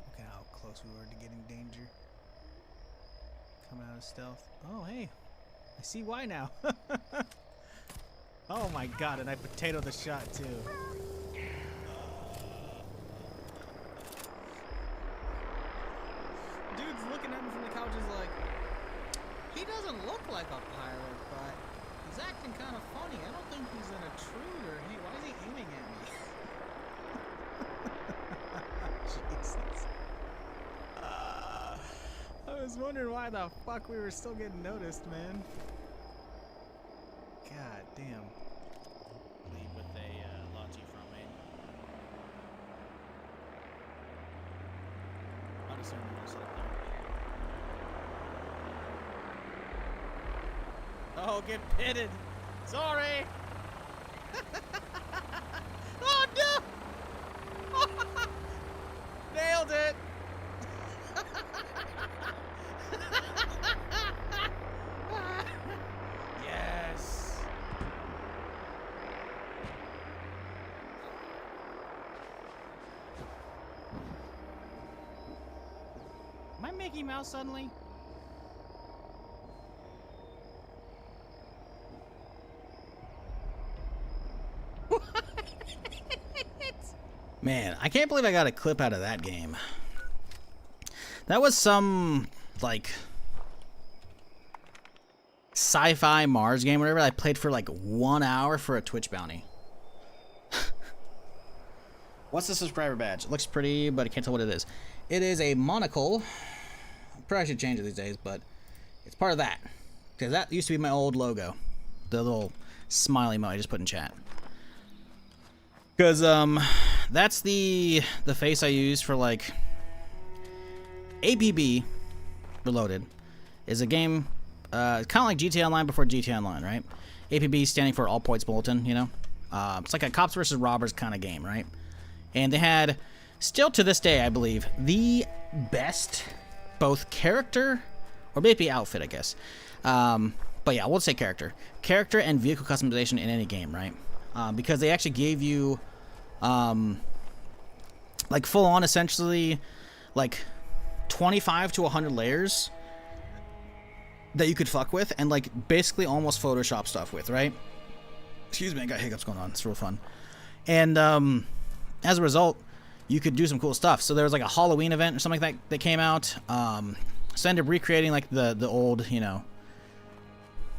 Look at how close we were to getting danger. Coming out of stealth. Oh, hey. I see why now. Oh my god, and I potatoed the shot too. Dude's looking at me from the couch is like, he doesn't look like a pirate, but he's acting kind of funny. I don't think he's an intruder. Hey, why is he aiming at me? Jesus. I was wondering why the fuck we were still getting noticed, man. God damn. Leave with a Lati from me. I'll just send the set up there. Oh, get pitted. Sorry. Oh no! Nailed it. Yes. Am I Mickey Mouse suddenly? Man, I can't believe I got a clip out of that game. That was some, like, sci-fi Mars game, whatever. I played for like 1 hour for a Twitch bounty. What's the subscriber badge? It looks pretty, but I can't tell what it is. It is a monocle. Probably should change it these days, but it's part of that. Because that used to be my old logo. The little smiley emoji I just put in chat. Because, that's the face I use for, like, APB Reloaded is a game, kind of like GTA Online before GTA Online, right? APB standing for All Points Bulletin, you know? It's like a cops versus robbers kind of game, right? And they had, still to this day, I believe, the best both character, or maybe outfit, I guess. But yeah, we'll say character. Character and vehicle customization in any game, right? Because they actually gave you, like full on, essentially, like 25 to 100 layers that you could fuck with, and like basically almost Photoshop stuff with, right? Excuse me, I got hiccups going on. It's real fun. And as a result, you could do some cool stuff. So there was like a Halloween event or something like that came out. So I ended up recreating like the old, you know,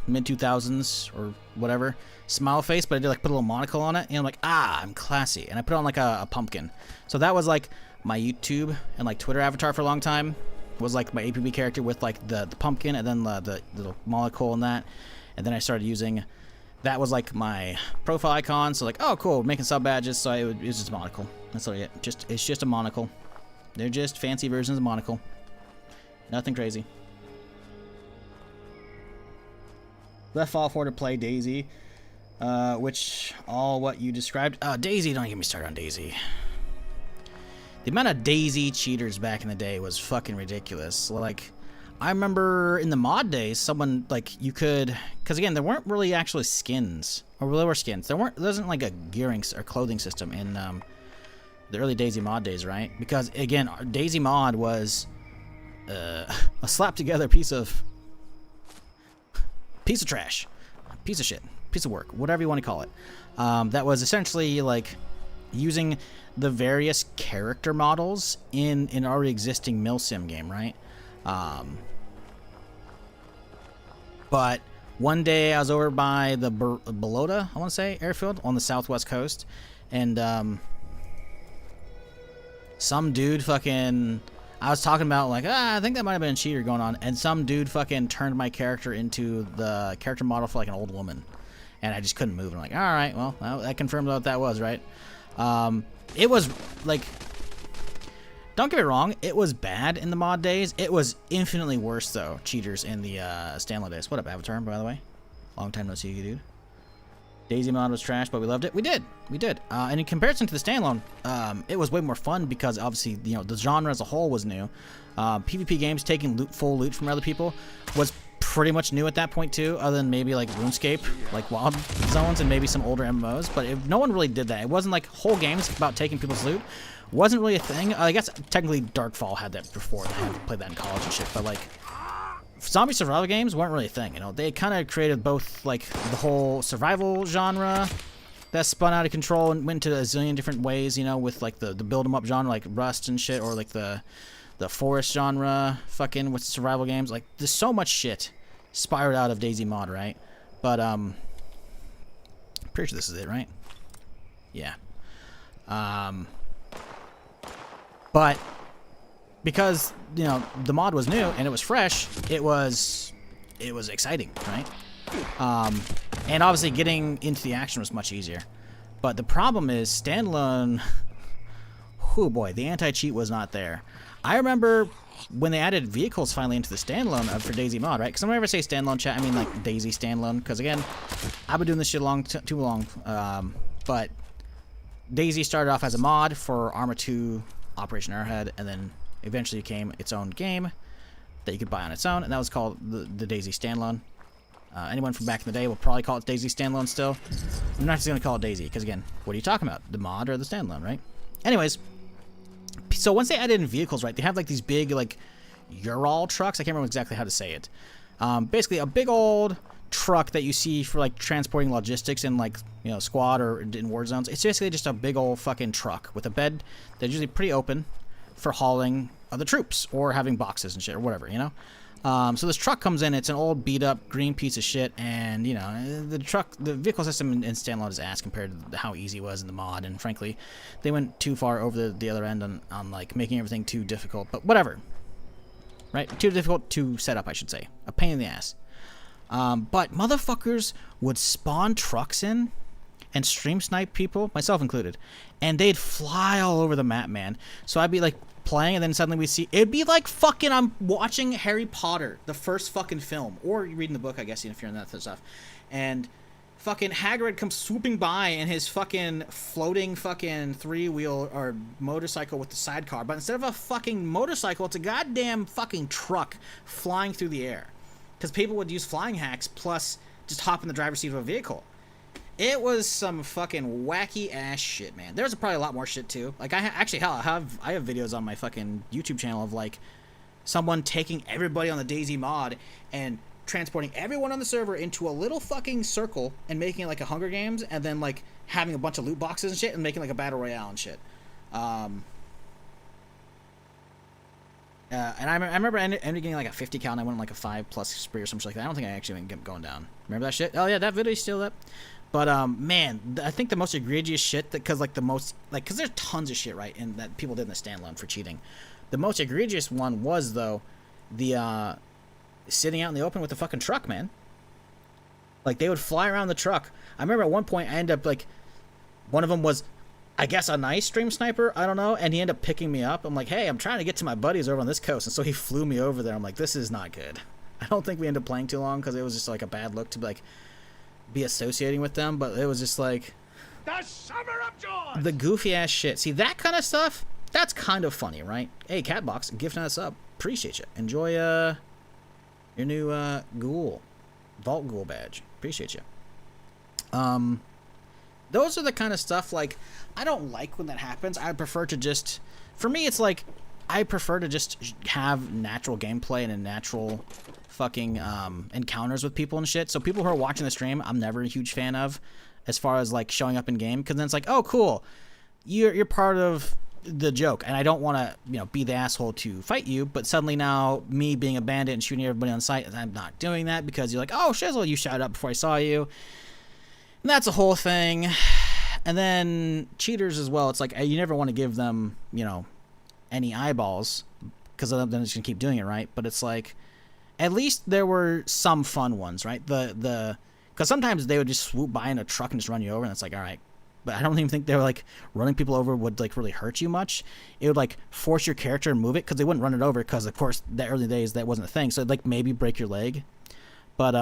mid 2000s or whatever smile face, but I did like put a little monocle on it, and I'm like, ah, I'm classy, and I put on like a pumpkin. So that was like my YouTube and like Twitter avatar for a long time. Was like my APB character with like the pumpkin and then the little monocle and that, and then I started using that was like my profile icon. So like, oh cool, making sub badges. So it was just a monocle. That's all it. It's just a monocle. They're just fancy versions of monocle. Nothing crazy. Left Fallout 4 to play Daisy, which all what you described. Daisy, don't get me started on Daisy. The amount of Daisy cheaters back in the day was fucking ridiculous. Like, I remember in the mod days, someone, like, you could, because again, there weren't really actually skins, or there were skins. There wasn't like a gearing or clothing system in the early Daisy mod days, right? Because again, Daisy mod was a slap together piece of trash, piece of shit, piece of work, whatever you want to call it. That was essentially like using the various character models in an already existing milsim game, right? But one day I was over by the Belota, I want to say, airfield on the southwest coast, and some dude fucking, I was talking about like, I think that might have been a cheater going on, and some dude fucking turned my character into the character model for like an old woman, and I just couldn't move. And I'm like, all right, well, that confirmed what that was, right? It was like, don't get me wrong, it was bad in the mod days. It was infinitely worse though, cheaters, in the standalone days. What up, Avatar, by the way? Long time no see you, dude. DayZ mod was trash, but we loved it. We did. And in comparison to the standalone, it was way more fun because obviously, you know, the genre as a whole was new. PvP games taking full loot from other people was pretty much new at that point too, other than maybe like RuneScape, like Wild Zones, and maybe some older MMOs. But no one really did that. It wasn't like whole games about taking people's loot. Wasn't really a thing. I guess technically Darkfall had that before. I had to play that in college and shit. But like, zombie survival games weren't really a thing. You know, they kind of created both like the whole survival genre that spun out of control and went into a zillion different ways. You know, with like the build 'em up genre like Rust and shit, or like the forest genre, fucking with survival games. Like, there's so much shit spiraled out of DayZ mod, right? But pretty sure this is it, right? Yeah. But because, you know, the mod was new and it was fresh, it was exciting, right? And obviously getting into the action was much easier. But the problem is standalone, oh boy, the anti-cheat was not there. I remember when they added vehicles finally into the standalone for DayZ mod, right? Because whenever I say standalone chat, I mean like DayZ standalone. Because again, I've been doing this shit too long. But DayZ started off as a mod for Arma 2 Operation Airhead, and then eventually became its own game that you could buy on its own, and that was called the DayZ standalone. Anyone from back in the day will probably call it DayZ standalone still. I'm not just going to call it DayZ, because again, what are you talking about? The mod or the standalone, right? Anyways, so once they added in vehicles, right, they have like these big like Ural trucks. I can't remember exactly how to say it. Basically a big old truck that you see for like transporting logistics in like, you know, squad or in war zones. It's basically just a big old fucking truck with a bed that's usually pretty open for hauling other troops or having boxes and shit or whatever, you know. So this truck comes in. It's an old beat up green piece of shit, and you know, the vehicle system in standalone is ass compared to how easy it was in the mod. And frankly, they went too far over the other end on like making everything too difficult. But whatever, right? Too difficult to set up, I should say. A pain in the ass. But motherfuckers would spawn trucks in and stream snipe people, myself included, and they'd fly all over the map, man. So I'd be like playing, and then suddenly we see, it'd be like fucking I'm watching Harry Potter, the first fucking film, or you're reading the book, I guess, if you're in that stuff, and fucking Hagrid comes swooping by in his fucking floating fucking three-wheel or motorcycle with the sidecar, but instead of a fucking motorcycle, it's a goddamn fucking truck flying through the air. Because people would use flying hacks plus just hop in the driver's seat of a vehicle. It was some fucking wacky ass shit, man. There's probably a lot more shit too. Like I have videos on my fucking YouTube channel of like someone taking everybody on the DayZ mod and transporting everyone on the server into a little fucking circle and making it like a Hunger Games, and then like having a bunch of loot boxes and shit and making like a battle royale and shit. And I remember ended getting like a 50 cal, and I went on like a 5+ spree or something like that. I don't think I actually went going down. Remember that shit? Oh yeah, that video's still up. But man, I think the most egregious shit, because there's tons of shit, right, and that people did in the standalone for cheating. The most egregious one was though the sitting out in the open with the fucking truck, man. Like they would fly around the truck. I remember at one point I ended up like, one of them was, I guess, a nice stream sniper, I don't know, and he ended up picking me up. I'm like, hey, I'm trying to get to my buddies over on this coast, and so he flew me over there. I'm like, this is not good. I don't think we ended up playing too long because it was just like a bad look to like be associating with them, but it was just like the summer of joy. The goofy ass shit. See, that kind of stuff, that's kind of funny, right? Hey, Catbox, gifting us up. Appreciate you. Enjoy your new ghoul, Vault Ghoul badge. Appreciate you. Those are the kind of stuff, like, I don't like when that happens. I prefer to just, for me, it's like, I prefer to just have natural gameplay and a natural fucking encounters with people and shit. So people who are watching the stream, I'm never a huge fan of, as far as like showing up in game, because then it's like, oh cool, you're part of the joke, and I don't want to, you know, be the asshole to fight you, but suddenly now me being a bandit and shooting everybody on sight, I'm not doing that because you're like, oh shizzle, you shot up before I saw you, and that's a whole thing. And then cheaters as well, it's like you never want to give them, you know, any eyeballs, because then it's gonna keep doing it, right? But it's like, at least there were some fun ones, right? Because sometimes they would just swoop by in a truck and just run you over, and it's like, all right. But I don't even think they were like running people over would like really hurt you much. It would like force your character to move it, because they wouldn't run it over, because of course the early days that wasn't a thing. So it'd like maybe break your leg. But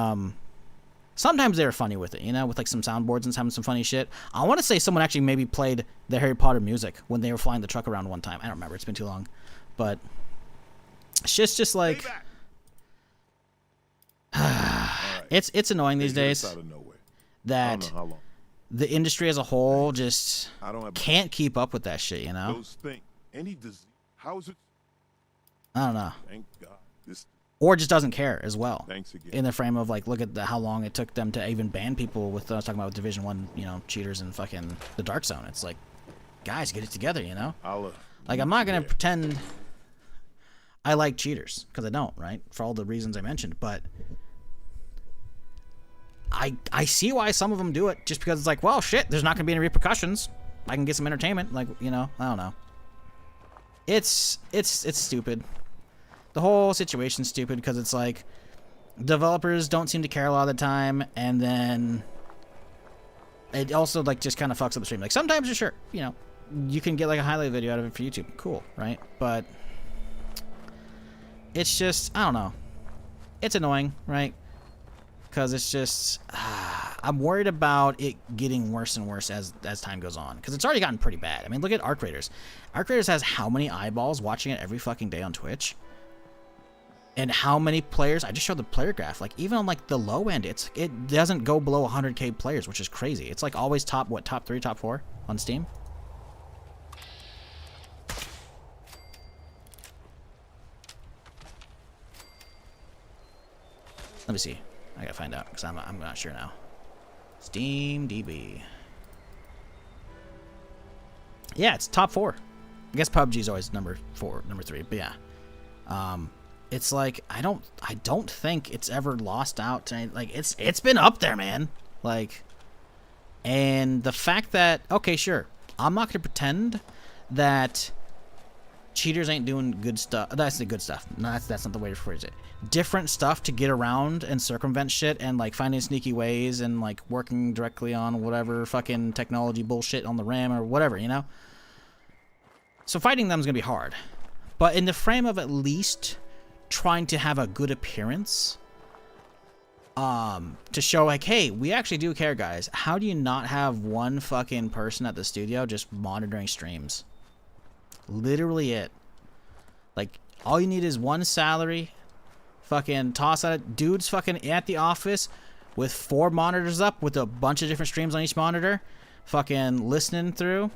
sometimes they were funny with it, you know, with like some soundboards and having some funny shit. I want to say someone actually maybe played the Harry Potter music when they were flying the truck around one time. I don't remember. It's been too long. But it's just like it's annoying these days that the industry as a whole just can't keep up with that shit, you know? How is it? I don't know. Thank God. Or just doesn't care as well. Thanks again. In the frame of like, look at how long it took them to even ban people with, I was talking about with Division 1, you know, cheaters and fucking the Dark Zone. It's like, guys, get it together, you know? Like, I'm not going to pretend I like cheaters, because I don't, right? For all the reasons I mentioned, but I see why some of them do it, just because it's like, well, shit, there's not going to be any repercussions. I can get some entertainment, like, you know, I don't know. It's stupid. The whole situation's stupid, because it's like, developers don't seem to care a lot of the time, and then it also, like, just kind of fucks up the stream. Like, sometimes, sure, you know, you can get, like, a highlight video out of it for YouTube. Cool, right? But it's just, I don't know. It's annoying, right? Because it's just, I'm worried about it getting worse and worse as time goes on. Because it's already gotten pretty bad. I mean, look at Arc Raiders. Arc Raiders has how many eyeballs watching it every fucking day on Twitch? And how many players? I just showed the player graph. Like, even on, like, the low end, it doesn't go below 100k players, which is crazy. It's, like, always top 3, top 4 on Steam? Let me see. I gotta find out, because I'm not sure now. Steam DB. Yeah, it's top 4. I guess PUBG's always number 3, but yeah. It's like I don't think it's ever lost out to, like, it's been up there, man. Like, and the fact that, okay, sure, I'm not gonna pretend that cheaters ain't doing good stuff. That's the good stuff. No, that's not the way to phrase it. Different stuff to get around and circumvent shit, and like finding sneaky ways, and like working directly on whatever fucking technology bullshit on the RAM or whatever, you know? So fighting them is gonna be hard. But in the frame of at least trying to have a good appearance, to show like, hey, we actually do care, guys. How do you not have one fucking person at the studio just monitoring streams? Literally it. Like, all you need is one salary, fucking toss at it. Dude's fucking at the office with 4 monitors up with a bunch of different streams on each monitor, fucking listening through,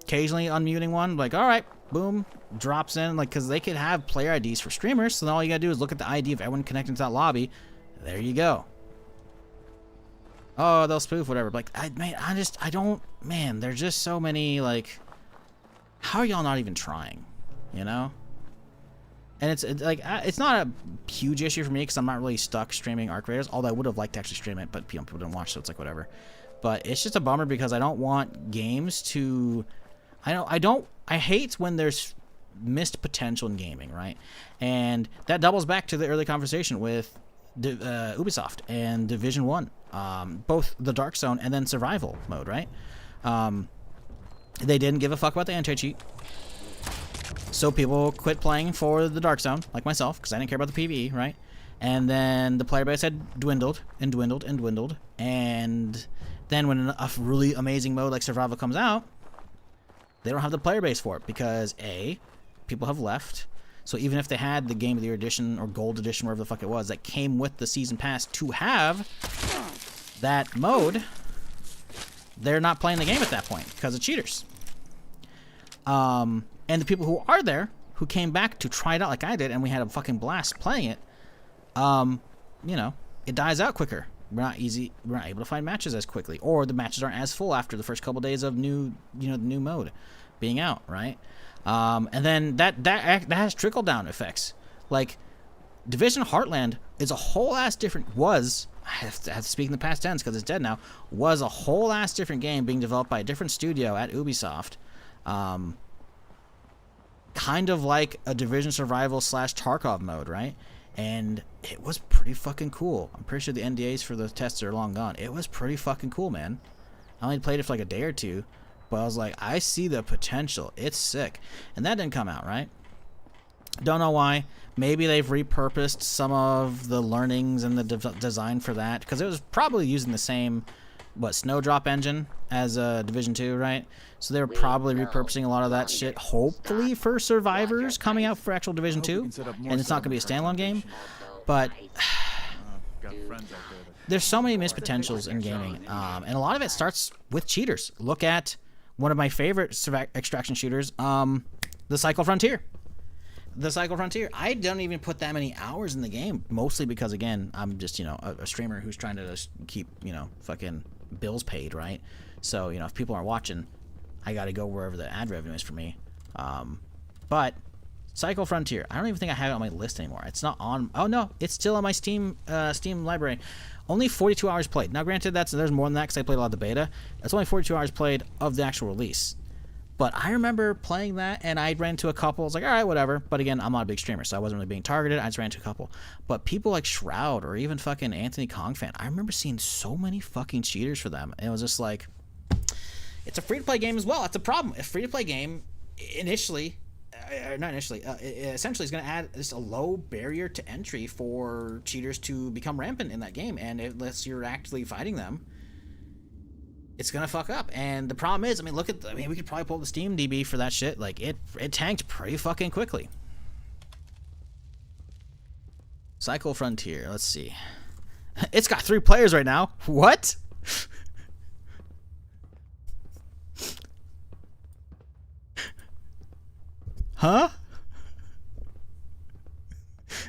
occasionally unmuting one, like, all right, boom, drops in, like, because they could have player IDs for streamers, so then all you gotta do is look at the ID of everyone connected to that lobby. There you go. Oh, they'll spoof whatever. Like, man, there's just so many, like, how are y'all not even trying, you know? And it's like, it's not a huge issue for me, because I'm not really stuck streaming Arc Raiders, although I would have liked to actually stream it, but people didn't watch, so it's like whatever. But it's just a bummer, because I don't want games to, I hate when there's missed potential in gaming, right? And that doubles back to the early conversation with Ubisoft and Division 1, both the Dark Zone and then survival mode, right? They didn't give a fuck about the anti-cheat, so people quit playing for the Dark Zone, like myself, because I didn't care about the PvE, right? And then the player base had dwindled and dwindled and dwindled, and then when a really amazing mode like survival comes out, they don't have the player base for it, because A, people have left. So even if they had the Game of the Year edition or Gold edition, wherever the fuck it was, that came with the season pass to have that mode, they're not playing the game at that point because of cheaters. And the people who are there, who came back to try it out like I did, and we had a fucking blast playing it, you know, it dies out quicker. We're not able to find matches as quickly, or the matches aren't as full after the first couple days of the new mode being out, right? And then that has trickle down effects. Like Division Heartland is a whole ass different I have to speak in the past tense because it's dead now. Was a whole ass different game being developed by a different studio at Ubisoft. Kind of like a Division Survival / Tarkov mode, right? And it was pretty fucking cool. I'm pretty sure the NDAs for the tests are long gone. It was pretty fucking cool, man. I only played it for like a day or two, but I was like, I see the potential. It's sick. And that didn't come out, right? Don't know why. Maybe they've repurposed some of the learnings and the design for that, because it was probably using the same Snowdrop engine as Division 2, right? So they were probably repurposing a lot of that shit, hopefully for survivors coming out for actual Division 2, and it's not going to be a standalone game. But there's so many missed potentials in gaming, and a lot of it starts with cheaters. Look at one of my favorite extraction shooters, the Cycle Frontier. The Cycle Frontier. I don't even put that many hours in the game, mostly because, again, I'm just, a streamer who's trying to just keep, fucking bills paid, right? So, if people aren't watching, I got to go wherever the ad revenue is for me. But Cycle Frontier, I don't even think I have it on my list anymore. It's not on. Oh no, it's still on my Steam library. Only 42 hours played. Now, granted, there's more than that because I played a lot of the beta. It's only 42 hours played of the actual release. But I remember playing that, and I ran into a couple. I was like, all right, whatever. But again, I'm not a big streamer, so I wasn't really being targeted. I just ran into a couple. But people like Shroud or even fucking Anthony Kong fan, I remember seeing so many fucking cheaters for them. And it was just like, it's a free-to-play game as well. That's a problem. A free-to-play game, essentially is going to add just a low barrier to entry for cheaters to become rampant in that game. And unless you're actively fighting them, it's gonna fuck up. And the problem is, we could probably pull the Steam DB for that shit. Like, it tanked pretty fucking quickly. Cycle Frontier, let's see. It's got 3 players right now. What? Huh?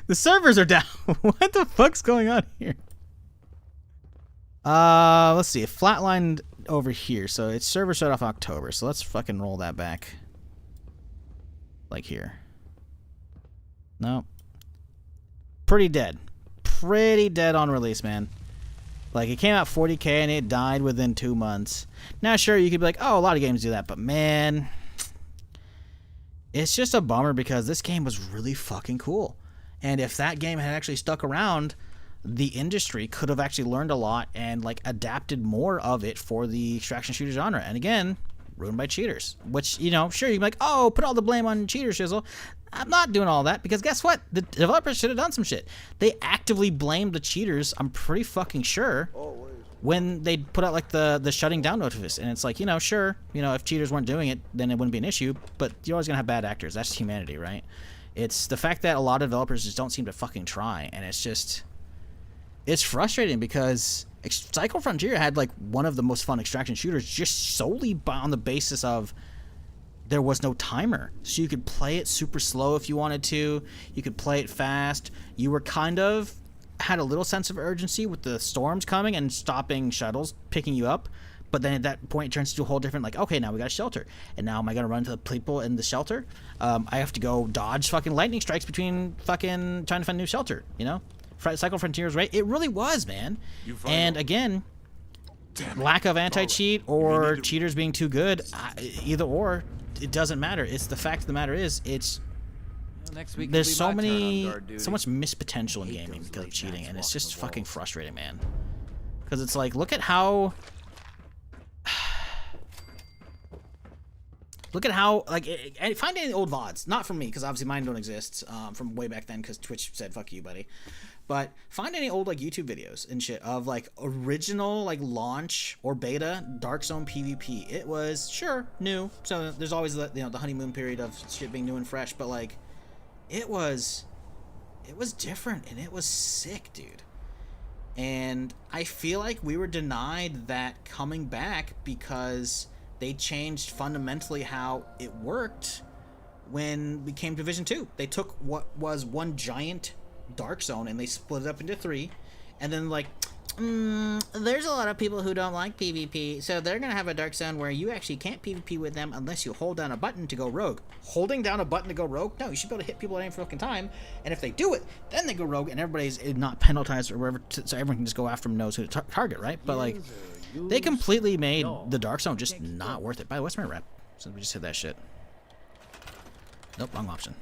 The servers are down. What the fuck's going on here? Let's see. It flatlined over here, so its server shut off October, so let's fucking roll that back. Like here. No. Pretty dead. Pretty dead on release, man. Like, it came out 40K and it died within 2 months. Now, sure, you could be like, oh, a lot of games do that, but man, it's just a bummer because this game was really fucking cool. And if that game had actually stuck around, the industry could have actually learned a lot and like adapted more of it for the extraction shooter genre. And again, ruined by cheaters, which, sure, you can be like, oh, put all the blame on cheaters, shizzle. I'm not doing all that because guess what? The developers should have done some shit. They actively blamed the cheaters, I'm pretty fucking sure, when they put out like the shutting down notice. And it's like, sure, if cheaters weren't doing it, then it wouldn't be an issue, but you're always gonna have bad actors. That's humanity, right? It's the fact that a lot of developers just don't seem to fucking try, and it's frustrating because Cycle Frontier had like one of the most fun extraction shooters just solely on the basis of there was no timer. So you could play it super slow if you wanted to. You could play it fast. You were had a little sense of urgency with the storms coming and stopping shuttles, picking you up. But then at that point, it turns into a whole different, like, okay, now we got a shelter. And now am I going to run to the people in the shelter? I have to go dodge fucking lightning strikes between fucking trying to find a new shelter, Cycle Frontier was right. It really was, man. And again, lack of anti-cheat or cheaters being too good, either or, it doesn't matter. It's the fact of the matter is, next week there's so much missed potential in gaming because of cheating, and it's just fucking frustrating, man. Because it's like, look at how, find any old VODs, not from me, because obviously mine don't exist, from way back then, because Twitch said, fuck you, buddy. But find any old, YouTube videos and shit of, original, launch or beta Dark Zone PvP. It was, sure, new. So there's always the honeymoon period of shit being new and fresh. But, it was different, and it was sick, dude. And I feel like we were denied that coming back because they changed fundamentally how it worked when we came to Division 2. They took what was one giant dark zone and they split it up into 3, and then like, there's a lot of people who don't like PvP, so they're gonna have a dark zone where you actually can't PvP with them unless you hold down a button to go rogue. Holding down a button to go rogue? No, you should be able to hit people at any fucking time, and if they do it, then they go rogue, and everybody's not penalized or whatever, so everyone can just go after them, knows who to target, right? But like, they completely made the dark zone just not worth it. By the way, what's my rep? Since we just hit that shit. Nope, wrong option.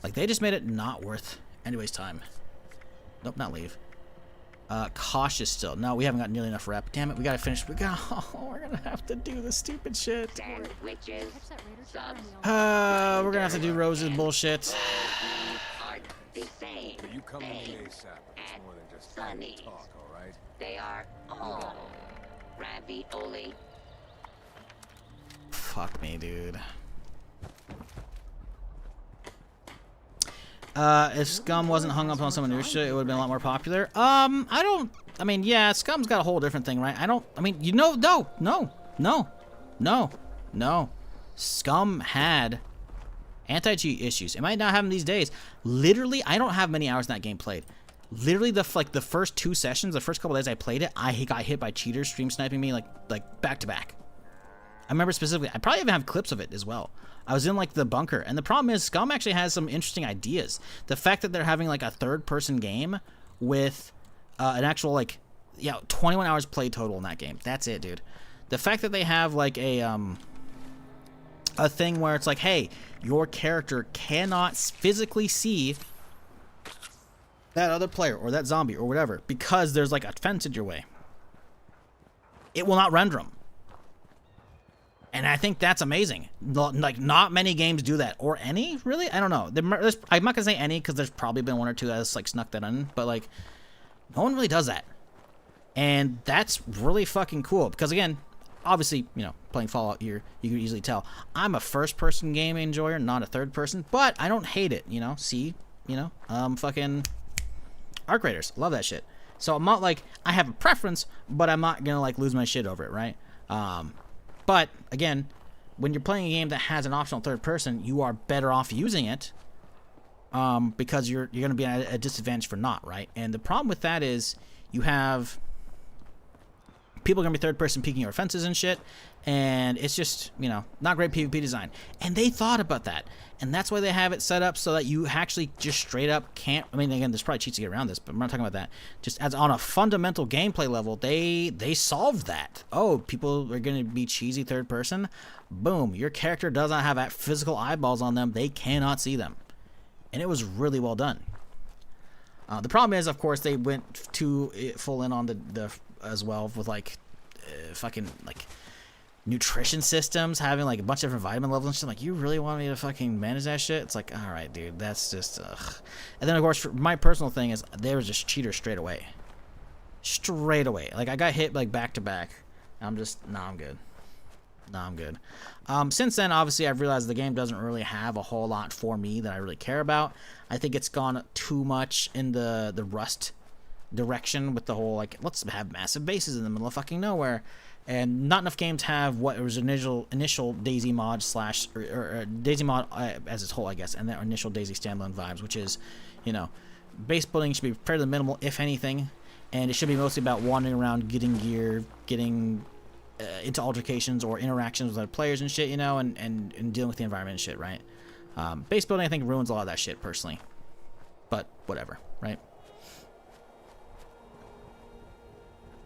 Like, they just made it not worth anybody's time. Nope, not leave. Cautious still. No, we haven't got nearly enough rep. Damn it, we gotta finish. We're gonna have to do this stupid shit. Sandwiches. Subs. We're gonna have to do Rose's bullshit. Are the same. You come in ASAP. It's more than just Sunny. talk, all right? They are all ravioli. Fuck me, dude. If Scum wasn't hung up on some new shit, it would have been a lot more popular. I mean, yeah, Scum's got a whole different thing, right? No. Scum had anti-cheat issues. It might not have them these days. Literally, I don't have many hours in that game played. Literally, the first 2 sessions, the first couple days I played it, I got hit by cheaters stream sniping me like back to back. I remember specifically. I probably even have clips of it as well. I was in like the bunker, and the problem is Scum actually has some interesting ideas. The fact that they're having like a third-person game with an actual 21 hours played total in that game. That's it, dude. The fact that they have like a thing where it's like, hey, your character cannot physically see that other player or that zombie or whatever because there's like a fence in your way. It will not render them. And I think that's amazing. Like, not many games do that. Or any, really? I don't know. I'm not going to say any because there's probably been 1 or 2 that's, like, snuck that in. But, like, no one really does that. And that's really fucking cool. Because, again, obviously, you know, playing Fallout here, you can easily tell. I'm a first-person game enjoyer, not a third-person. But I don't hate it, you know? See? You know? Fucking Arc Raiders. Love that shit. So I'm not, like, I have a preference, but I'm not going to, like, lose my shit over it, right? But, again, when you're playing a game that has an optional third person, you are better off using it because you're going to be at a disadvantage for not, right? And the problem with that is you have people going to be third person peeking your fences and shit, and it's just, you know, not great PvP design. And they thought about that, and that's why they have it set up so that you actually just straight up can't, I mean, again, there's probably cheats to get around this, but I'm not talking about that. Just as on a fundamental gameplay level, they solved that. Oh, people are going to be cheesy third person. Boom, your character does not have physical eyeballs on them. They cannot see them. And it was really well done. The problem is, of course, they went too full in on the as well with like fucking like nutrition systems, having like a bunch of different vitamin levels and shit. Like, you really want me to fucking manage that shit? It's like, all right, dude, that's just ugh. And then of course, my personal thing is there was just cheaters straight away. Like, I got hit like back to back. I'm just, nah, I'm good. Since then, obviously, I've realized the game doesn't really have a whole lot for me that I really care about. I think it's gone too much in the Rust direction with the whole, like, let's have massive bases in the middle of fucking nowhere. And not enough games have what was initial DayZ mod slash or DayZ mod as its whole, I guess, and their initial DayZ standalone vibes, which is, you know, base building should be fairly minimal, if anything, and it should be mostly about wandering around, getting gear, getting into altercations or interactions with other players and shit, you know, and dealing with the environment and shit, right? Base building, I think, ruins a lot of that shit, personally. But whatever, right?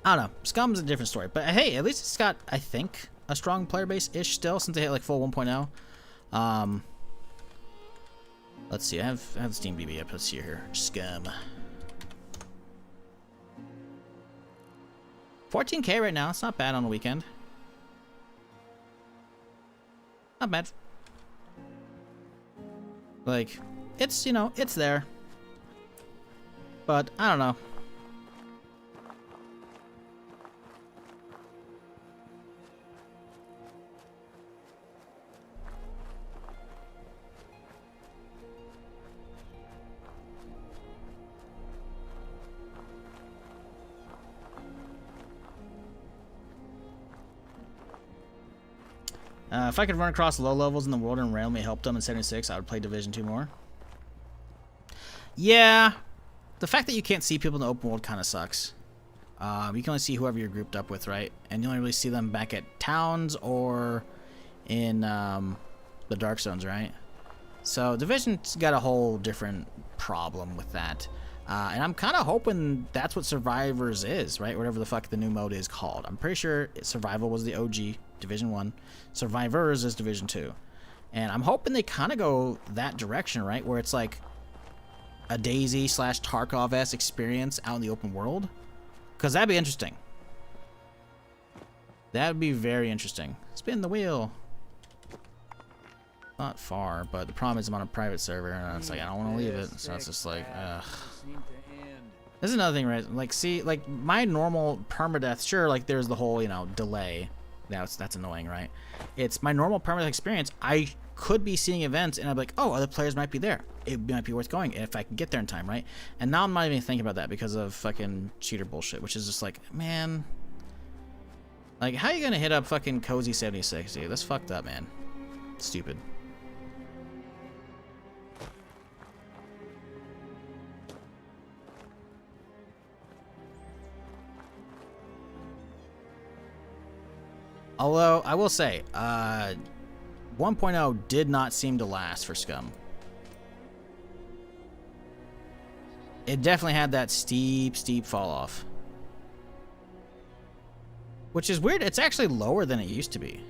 I don't know. Scum's a different story. But hey, at least it's got, I think, a strong player base-ish still, since they hit like full 1.0. Let's see. I have the Steam DB up. Let's see here. Scum. 14K right now. It's not bad on the weekend. Not bad. Like, it's, you know, it's there. But, I don't know. If I could run across low levels in the world and randomly help them in 76, I would play Division 2 more. Yeah, the fact that you can't see people in the open world kind of sucks. You can only see whoever you're grouped up with, right? And you only really see them back at towns or in the dark zones, right? So Division's got a whole different problem with that. And I'm kind of hoping that's what Survivors is, right? Whatever the fuck the new mode is called. I'm pretty sure Survival was the OG, Division 1. Survivors is Division 2. And I'm hoping they kind of go that direction, right? Where it's like a DayZ / Tarkov-esque experience out in the open world. Because that'd be interesting. That'd be very interesting. Spin the wheel. Not far, but the problem is I'm on a private server, and it's like, I don't want to leave it. So it's just like, ugh. This is another thing, right? Like, see, like, my normal permadeath, sure, like, there's the whole, you know, delay. That's annoying, right? It's my normal permadeath experience. I could be seeing events, and I'm like, oh, other players might be there. It might be worth going if I can get there in time, right? And now I'm not even thinking about that because of fucking cheater bullshit, which is just like, man. Like, how are you gonna hit up fucking Cozy 76, dude? That's fucked up, man. Stupid. Although, I will say, 1.0 did not seem to last for Scum. It definitely had that steep fall off. Which is weird, it's actually lower than it used to be.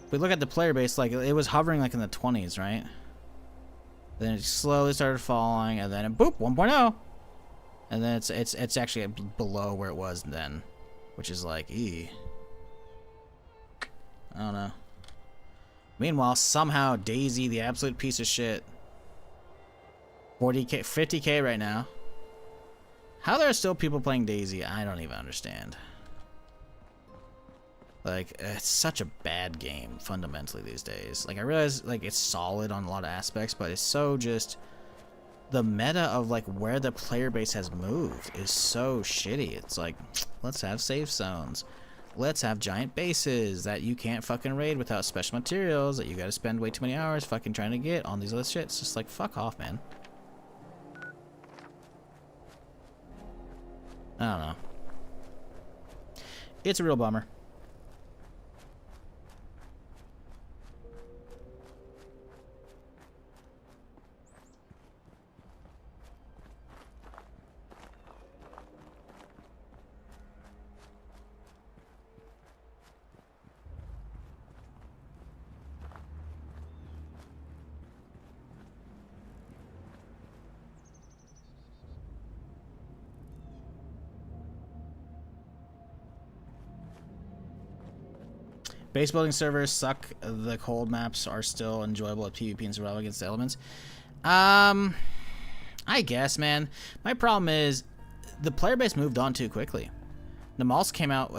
If we look at the player base, like, it was hovering like in the 20s, right? Then it slowly started falling, and then it, boop, 1.0. And then it's actually below where it was then. Which is like, I don't know. Meanwhile, somehow DayZ, the absolute piece of shit, 40k, 50k right now. How there are still people playing DayZ, I don't even understand. Like, it's such a bad game fundamentally these days. Like, I realize like it's solid on a lot of aspects, but it's so just the meta of like where the player base has moved is so shitty. It's like, let's have safe zones. Let's have giant bases that you can't fucking raid without special materials that you gotta spend way too many hours fucking trying to get on these other shit. It's just like, fuck off, man. I don't know. It's a real bummer. Base building servers suck. The cold maps are still enjoyable at PvP and survival against the elements. I guess, man. My problem is the player base moved on too quickly. Namalsk came out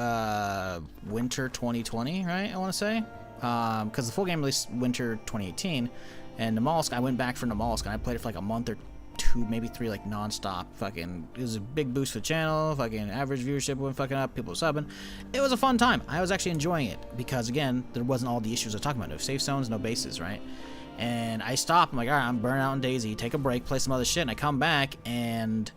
winter 2020, right? I want to say, because the full game released winter 2018, and Namalsk, I went back for Namalsk and I played it for like a month or two, maybe three, like non-stop. Fucking, it was a big boost for the channel. Fucking average viewership went fucking up. People were subbing. It was a fun time. I was actually enjoying it because, again, there wasn't all the issues I was talking about. No safe zones, no bases, right? And I stopped. I'm like, all right, I'm burning out in DayZ. Take a break, play some other shit, and I come back and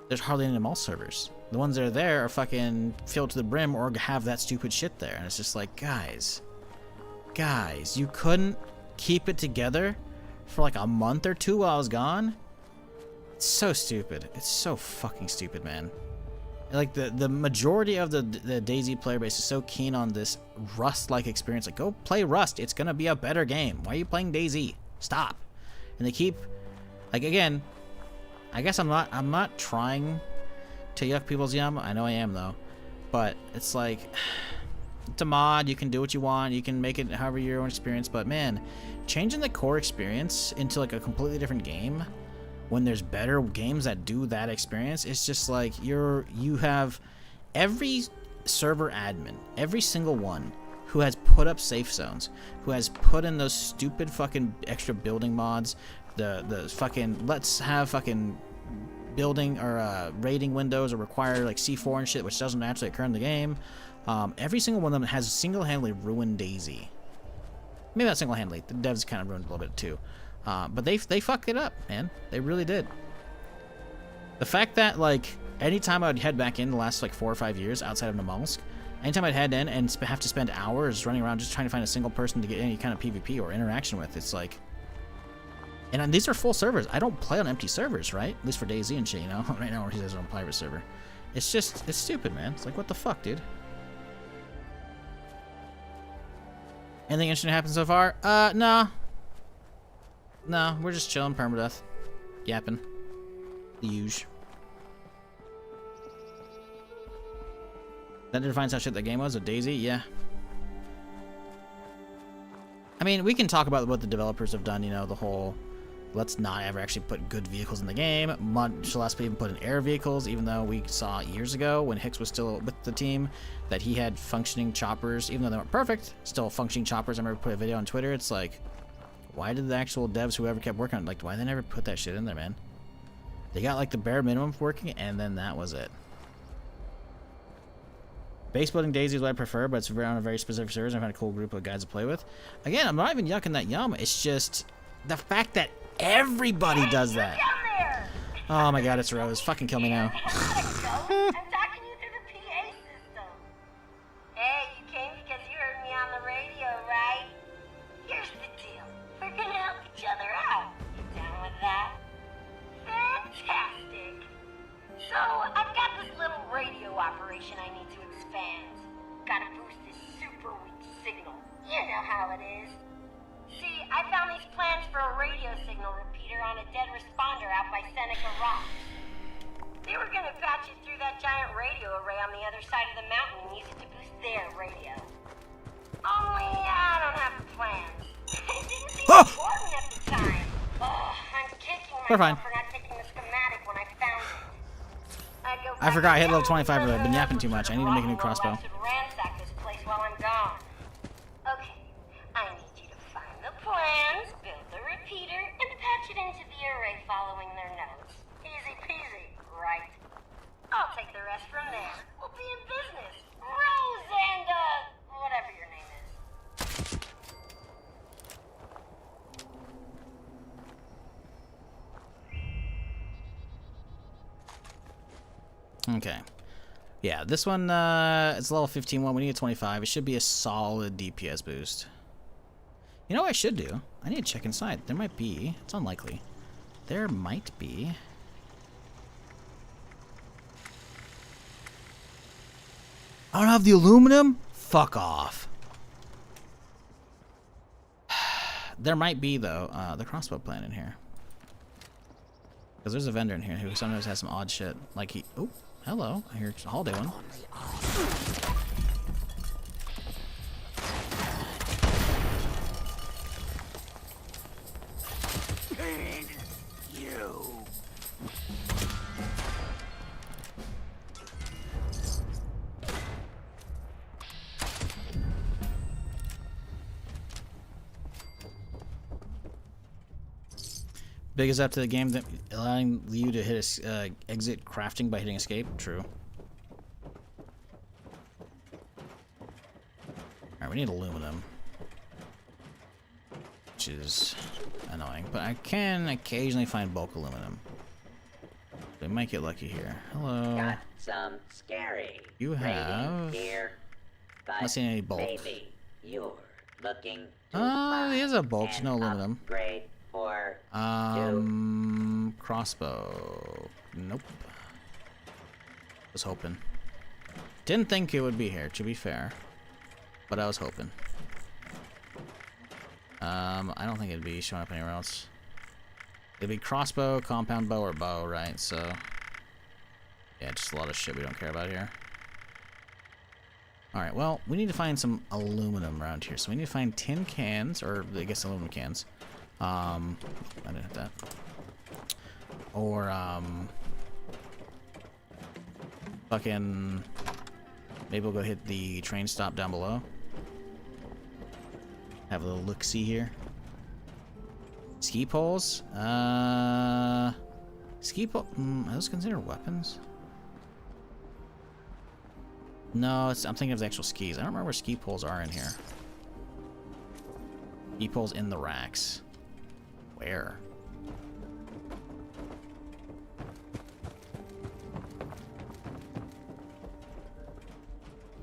there's hardly any Namalsk servers. The ones that are there are fucking filled to the brim or have that stupid shit there, and it's just like, guys, you couldn't keep it together for like a month or two while I was gone? It's so stupid. It's so fucking stupid, man. Like, the majority of the DayZ player base is so keen on this Rust-like experience. Like, go play Rust. It's gonna be a better game. Why are you playing DayZ? Stop. And they keep, like, again, I guess I'm not trying to yuck people's yum. I know I am, though. But it's like, it's a mod. You can do what you want. You can make it however your own experience. But, man, changing the core experience into like a completely different game when there's better games that do that experience, it's just like you have every server admin, every single one who has put up safe zones, who has put in those stupid fucking extra building mods, the fucking let's have fucking building or raiding windows or require like C4 and shit, which doesn't actually occur in the game. Every single one of them has single-handedly ruined DayZ. Maybe not single-handedly. The devs kind of ruined a little bit too. But they fucked it up, man. They really did. The fact that, like, anytime I would head back in the last, like, 4 or 5 years outside of Namalsk, anytime I'd head in and have to spend hours running around just trying to find a single person to get any kind of PvP or interaction with, it's like... And these are full servers. I don't play on empty servers, right? At least for DayZ and shit, you know? Right now, he's on a private server. It's just... It's stupid, man. It's like, what the fuck, dude? Anything interesting happened so far? No. No, we're just chilling, permadeath. Yapping. The usual. That defines how shit that game was with DayZ? Yeah. I mean, we can talk about what the developers have done, you know, the whole... Let's not ever actually put good vehicles in the game. Much less even put in air vehicles, even though we saw years ago when Hicks was still with the team that he had functioning choppers, even though they weren't perfect, still functioning choppers. I remember put a video on Twitter. It's like, why did the actual devs, whoever kept working on it, like, why they never put that shit in there, man? They got like the bare minimum working, and then that was it. Base building DayZ is what I prefer, but it's on a very specific server. I've had a cool group of guys to play with. Again, I'm not even yucking that yum. It's just the fact that everybody does that. Oh my god, it's Rose. Fucking kill me now. I'm talking you through the PA system. Hey, you came because you heard me on the radio, right? Here's the deal. We're gonna help each other out. You down with that? Fantastic. So, I've got this little radio operation I need to expand. Gotta boost this super weak signal. You know how it is. See, I found these plans for a radio signal repeater on a dead responder out by Seneca Rocks. They were gonna patch it through that giant radio array on the other side of the mountain and use it to boost their radio. Only I don't have the plans. It didn't seem important at the time. Oh, I'm kicking myself for not taking the schematic when I found it. I forgot I hit level 25 earlier. I've been yapping too much. I need to make a new crossbow. Ransack this place while I'm gone. Okay, I need you to find the plans, build the repeater, and patch it into the array following their notes. Easy peasy, right? I'll take the rest from there. We'll be in business. Rose and, whatever your name is. Okay. Yeah, this one, it's level 15 one. We need a 25. It should be a solid DPS boost. You know what I should do? I need to check inside. There might be. It's unlikely. There might be. I don't have the aluminum? Fuck off. There might be, though, the crossbow plant in here. Because there's a vendor in here who sometimes has some odd shit. Like he... Oh, hello. I hear a holiday one. Big is up to the game that allowing you to hit exit crafting by hitting escape. True. Alright, we need aluminum. Which is annoying. But I can occasionally find bulk aluminum. We might get lucky here. Hello. Got some scary. You have... Here, I'm not seeing any bulk. maybe you're looking to there's a bulk. No aluminum. upgrade for crossbow. Nope. Was hoping. Didn't think it would be here, to be fair. But I was hoping. I don't think it'd be showing up anywhere else. It'd be crossbow, compound bow, or bow, right? So, yeah, just a lot of shit we don't care about here. Alright, well, we need to find some aluminum around here. So we need to find tin cans, or I guess aluminum cans. I didn't hit that. Or, fucking... Maybe we'll go hit the train stop down below. Have a little look-see here. Ski poles? Ski pole... are those considered weapons? No, I'm thinking of the actual skis. I don't remember where ski poles are in here. Ski poles in the racks. Where?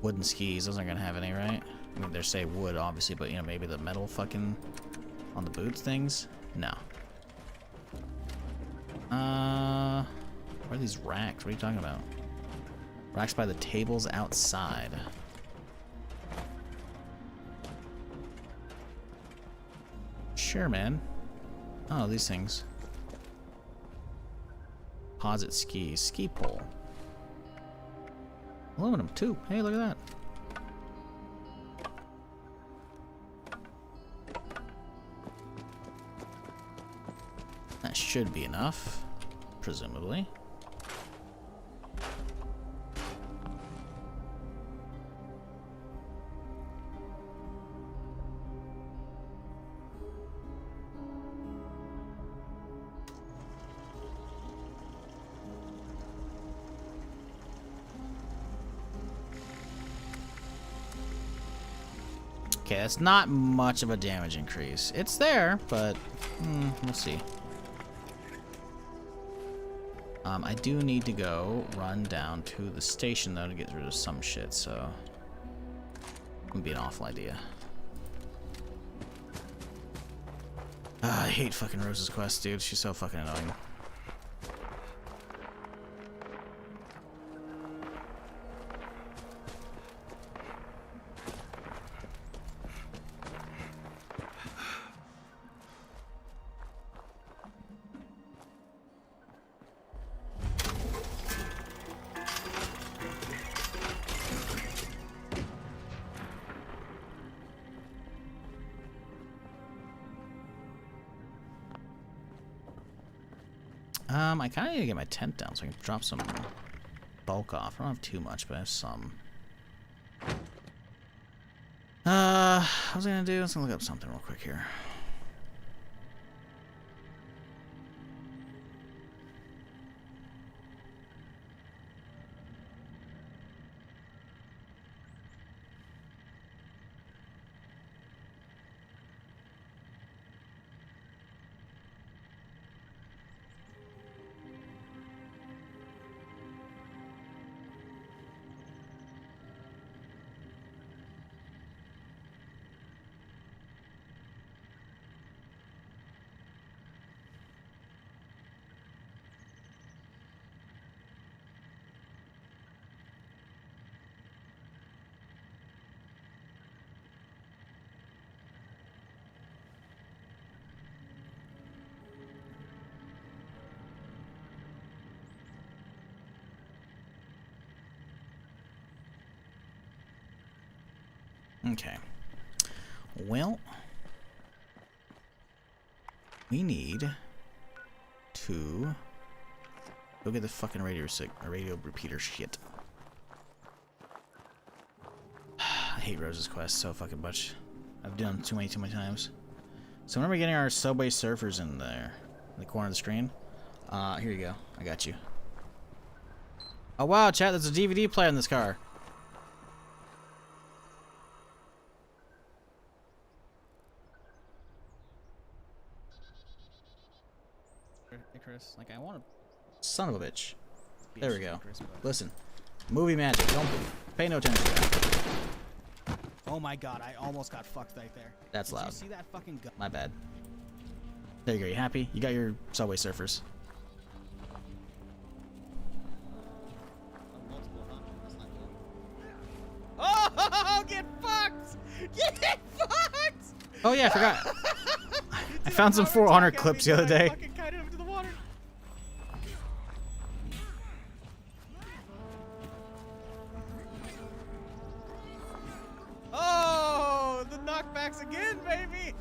Wooden skis. Those aren't gonna have any, right? I mean, they say wood, obviously, but, you know, maybe the metal fucking on the boots things? No. Where are these racks? What are you talking about? Racks by the tables outside. Sure, man. Oh, these things. Posit skis. Ski pole. Aluminum, too. Hey, look at that. That should be enough, presumably. Okay, that's not much of a damage increase. It's there, but we'll see. I do need to go run down to the station, though, to get rid of some shit, so it would be an awful idea. I hate fucking Rose's quest, dude. She's so fucking annoying. I kind of need to get my tent down so I can drop some bulk off. I don't have too much, but I have some. What was I gonna do? I was gonna look up something real quick here. Okay. Well, we need to go get the fucking radio repeater shit. I hate Rose's quest so fucking much. I've done too many times. So when are we getting our Subway Surfers in there? In the corner of the screen? Here you go. I got you. Oh wow, chat, there's a DVD player in this car. Like, I want to... Son of a bitch. There we go. Listen. Movie magic. Don't pay no attention to that. Oh my god, I almost got fucked right there. That's loud. Did you see that fucking gun? My bad. There you go. You happy? You got your Subway Surfers. Oh, get fucked! Get fucked! Oh yeah, I forgot. I found some For Honor clips the other day. Oh, the knockbacks again, baby!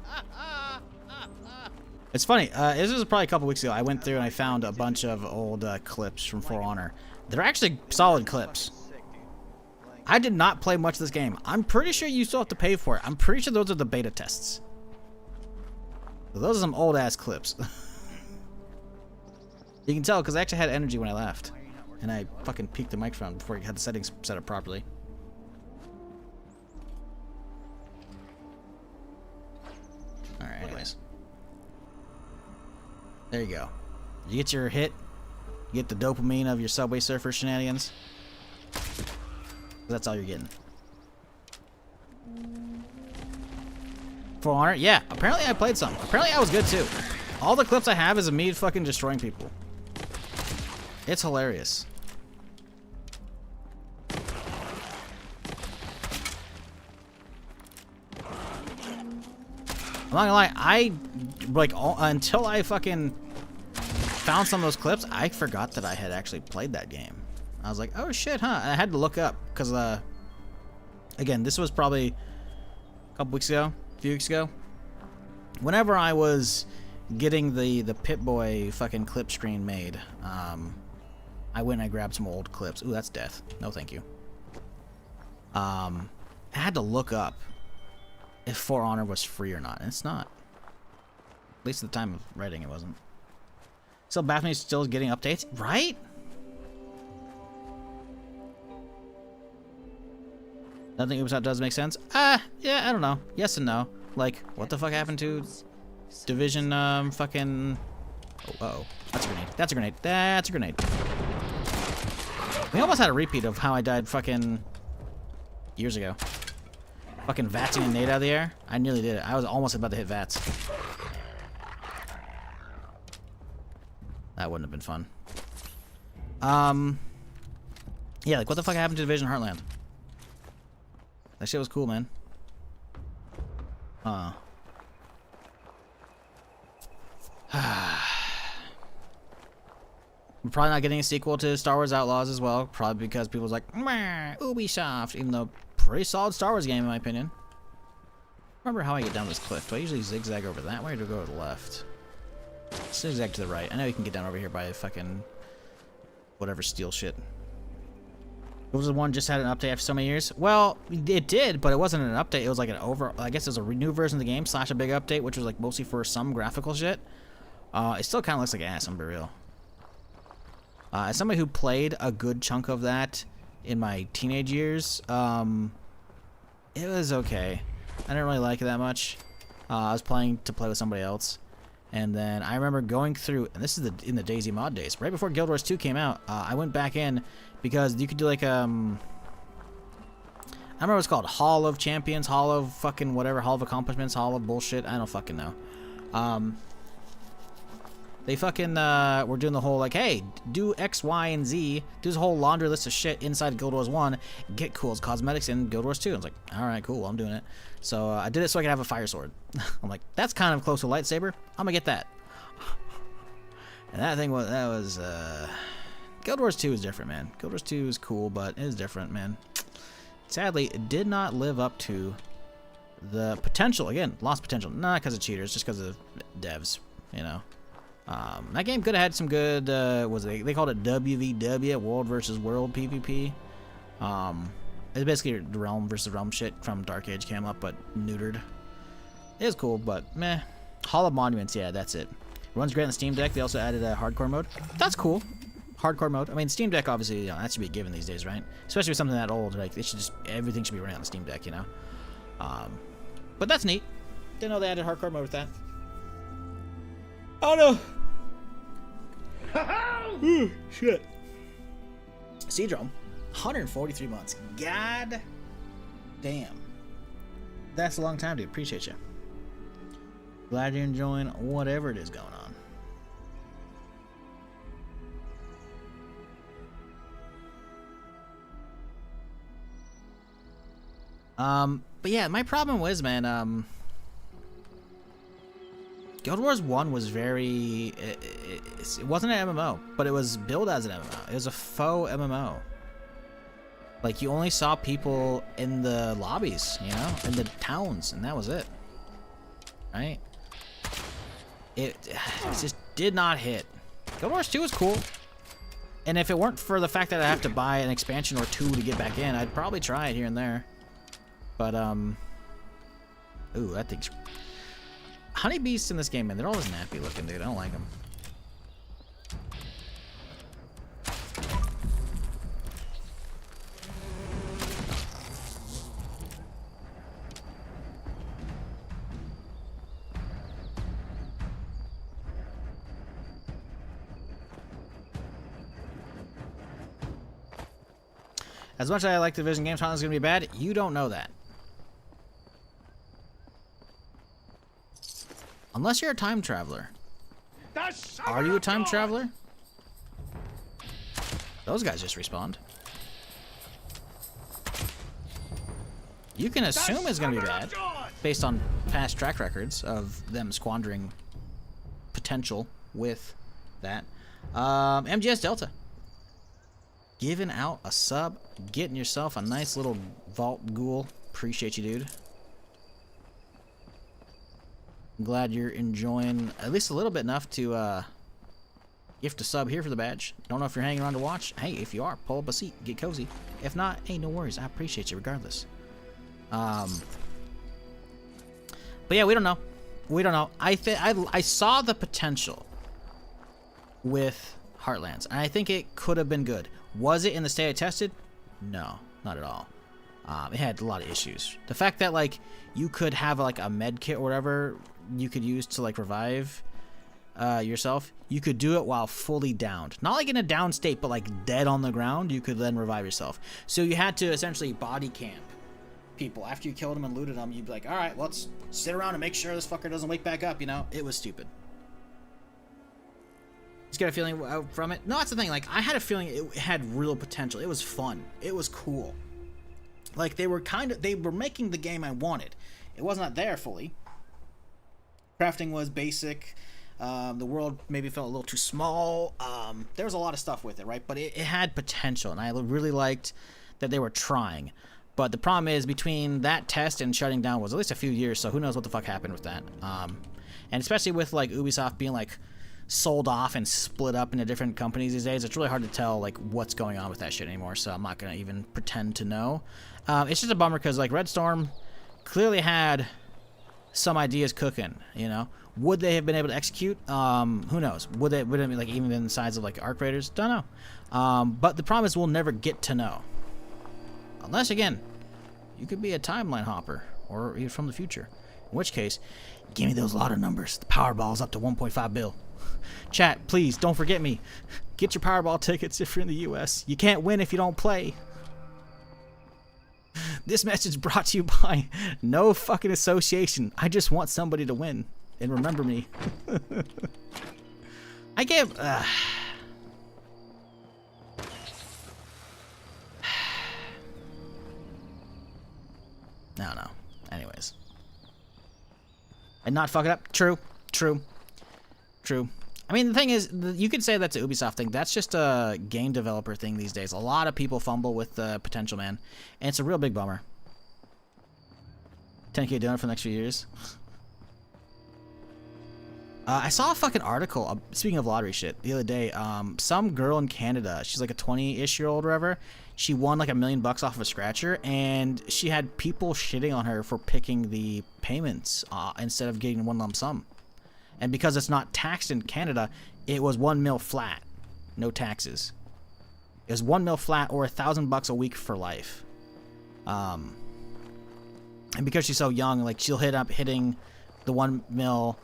It's funny. This was probably a couple weeks ago. I went through and I found a bunch of old clips from For Honor. They're actually solid clips. I did not play much of this game. I'm pretty sure you still have to pay for it. I'm pretty sure those are the beta tests. So those are some old ass clips. You can tell because I actually had energy when I left. And I fucking peaked the microphone before I had the settings set up properly. There you go. You get your hit. You get the dopamine of your Subway Surfer shenanigans. That's all you're getting. For Honor? Yeah, apparently I played some. Apparently I was good too. All the clips I have is of me fucking destroying people. It's hilarious. I'm not gonna lie, until I fucking found some of those clips, I forgot that I had actually played that game. I was like, oh shit, huh? And I had to look up, because, again, this was probably a couple weeks ago, a few weeks ago. Whenever I was getting the Pip-Boy fucking clip screen made, I went and I grabbed some old clips. Ooh, that's death. No, thank you. I had to look up if For Honor was free or not, and it's not. At least at the time of writing, it wasn't. So Baphomet's still getting updates, right? Nothing Ubisoft does make sense. Yeah, I don't know. Yes and no. Like, what the fuck happened to Division, fucking... Oh, uh-oh. That's a grenade. That's a grenade. That's a grenade. We almost had a repeat of how I died fucking years ago. Fucking Vatsing a nade out of the air. I nearly did it. I was almost about to hit Vats. That wouldn't have been fun. Yeah, like what the fuck happened to Division Heartland? That shit was cool, man. We're probably not getting a sequel to Star Wars Outlaws as well. Probably because people's like, meh, Ubisoft, even though pretty solid Star Wars game in my opinion. Remember how I get down this cliff? Do I usually zigzag over that way or do I go to the left? Zigzag to the right. I know you can get down over here by fucking whatever steel shit. It was the one just had an update after so many years. Well, it did, but it wasn't an update. It was like an I guess it was a new version of the game / a big update, which was like mostly for some graphical shit. It still kind of looks like ass, I'm gonna be real. As somebody who played a good chunk of that in my teenage years, it was okay. I didn't really like it that much. I was playing to play with somebody else. And then I remember going through, and this is in the Daisy mod days, right before Guild Wars 2 came out, I went back in because you could do like, I don't remember what it's called, Hall of Champions, Hall of fucking whatever, Hall of Accomplishments, Hall of bullshit, I don't fucking know. They fucking were doing the whole like, hey, do X, Y, and Z, do this whole laundry list of shit inside Guild Wars 1, get cool as cosmetics in Guild Wars 2. I was like, alright, cool, I'm doing it. So I did it so I could have a fire sword. I'm like, that's kind of close to a lightsaber, I'm gonna get that. And that thing was, Guild Wars 2 is different, man. Guild Wars 2 is cool, but it is different, man. Sadly, it did not live up to the potential. Again, lost potential. Not because of cheaters, just because of devs, you know. That game could have had some good, they called it WVW, World versus World PvP. It's basically Realm versus Realm shit from Dark Age came up, but neutered. It was cool, but meh. Hall of Monuments, yeah, that's it. Runs great on the Steam Deck. They also added a hardcore mode. That's cool. Hardcore mode. I mean, Steam Deck, obviously, you know, that should be a given these days, right? Especially with something that old. Like, everything should be running on the Steam Deck, you know? But that's neat. Didn't know they added hardcore mode with that. Oh, no. Ooh, shit. Siege Realm. 143 months. God damn. That's a long time, dude. Appreciate you. Glad you're enjoying whatever it is going on. But yeah, my problem was, man, Guild Wars 1 was very... It wasn't an MMO, but it was billed as an MMO. It was a faux MMO. Like, you only saw people in the lobbies, you know? In the towns, and that was it. Right? It just did not hit. Guild Wars 2 was cool. And if it weren't for the fact that I have to buy an expansion or two to get back in, I'd probably try it here and there. But, ooh, that thing's... Honeybeasts in this game, man, they're always nappy looking, dude. I don't like them. As much as I like the Division games, Heartland's gonna be bad. You don't know that. Unless you're a time traveler. Are you a time traveler? Those guys just respawned. You can assume it's gonna be bad, based on past track records of them squandering potential with that. MGS Delta. Giving out a sub, getting yourself a nice little vault ghoul. Appreciate you, dude. I'm glad you're enjoying at least a little bit enough to gift a sub here for the badge. Don't know if you're hanging around to watch. Hey, if you are, pull up a seat, get cozy. If not, hey, no worries. I appreciate you regardless. But yeah, we don't know. We don't know. I saw the potential with Heartlands, and I think it could have been good. Was it in the state I tested? No, not at all. It had a lot of issues. The fact that like you could have like a med kit or whatever you could use to like revive yourself, you could do it while fully downed. Not like in a down state, but like dead on the ground, you could then revive yourself. So you had to essentially body camp people. After you killed them and looted them, you'd be like, all right, let's sit around and make sure this fucker doesn't wake back up, you know? It was stupid. Just get a feeling from it. No, that's the thing. Like, I had a feeling it had real potential. It was fun. It was cool. Like, they were making the game I wanted. It was not there fully. Crafting was basic. The world maybe felt a little too small. There was a lot of stuff with it, right? But it had potential, and I really liked that they were trying. But the problem is, between that test and shutting down was at least a few years, so who knows what the fuck happened with that. And especially with, like, Ubisoft being, like, sold off and split up into different companies these days, it's really hard to tell, like, what's going on with that shit anymore, so I'm not gonna even pretend to know. It's just a bummer, because, like, Red Storm clearly had some ideas cooking, you know? Would they have been able to execute? Who knows? Would it be, like, even been the size of, like, Arc Raiders? Don't know. But the problem is we'll never get to know. Unless, again, you could be a timeline hopper, or even from the future. In which case, give me those lotto numbers. The Powerball's up to 1.5 bill. Chat, please, don't forget me. Get your Powerball tickets if you're in the U.S. You can't win if you don't play. This message brought to you by no fucking association. I just want somebody to win. And remember me. I gave... No. Anyways. And not fuck it up. True. I mean, the thing is, you could say that's an Ubisoft thing. That's just a game developer thing these days. A lot of people fumble with the potential, man. And it's a real big bummer. 10K donor for the next few years. I saw a fucking article, speaking of lottery shit, the other day. Some girl in Canada, she's like a 20-ish-year-old or whatever. She won like $1 million off of a scratcher, and she had people shitting on her for picking the payments instead of getting one lump sum. And because it's not taxed in Canada, it was $1 million flat, no taxes. It was $1 million flat or $1,000 a week for life. And because she's so young, like she'll end up hitting the $1 million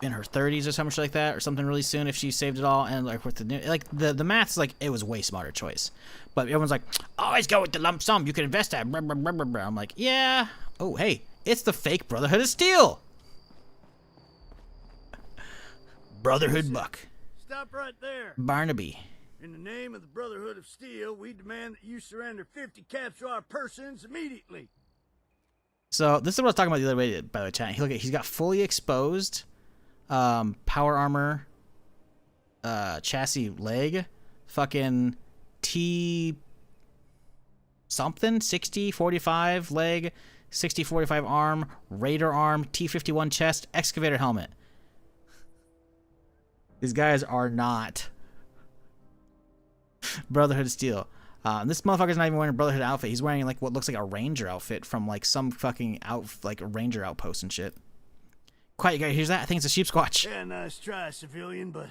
in her 30s or something like that, or something really soon if she saved it all. And like with the new, like the math's like it was a way smarter choice. But everyone's like, always go with the lump sum. You can invest that. Blah, blah, blah, blah, blah. I'm like, yeah. Oh, hey, it's the fake Brotherhood of Steel. Brotherhood Buck. Stop right there. Barnaby. In the name of the Brotherhood of Steel, we demand that you surrender 50 captured persons immediately. So this is what I was talking about the other way, by the way, chat. Look at, he's got fully exposed power armor chassis leg, fucking T something, 60-45 leg, 60-45 arm, Raider arm, T-51 chest, excavator helmet. These guys are not Brotherhood of Steel. This motherfucker's not even wearing a Brotherhood outfit. He's wearing like what looks like a Ranger outfit from like some fucking like a Ranger outpost and shit. Quiet, you guys hear that? I think it's a sheep squatch. Yeah, nice try, civilian, but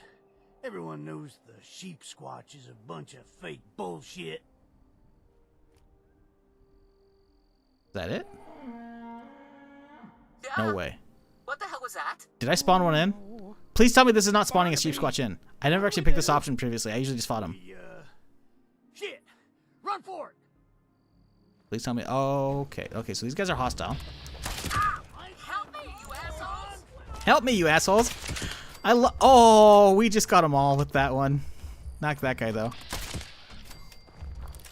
everyone knows the sheep squatch is a bunch of fake bullshit. Is that it? No way. What the hell was that? Did I spawn one in? Please tell me this is not spawning a sheep squatch in. I never actually picked this option previously. I usually just fought him. Shit! Run Run for it! Please tell me. Oh, okay. Okay, so these guys are hostile. Help me, you assholes! Help me, you assholes! Oh, we just got them all with that one. Not that guy, though.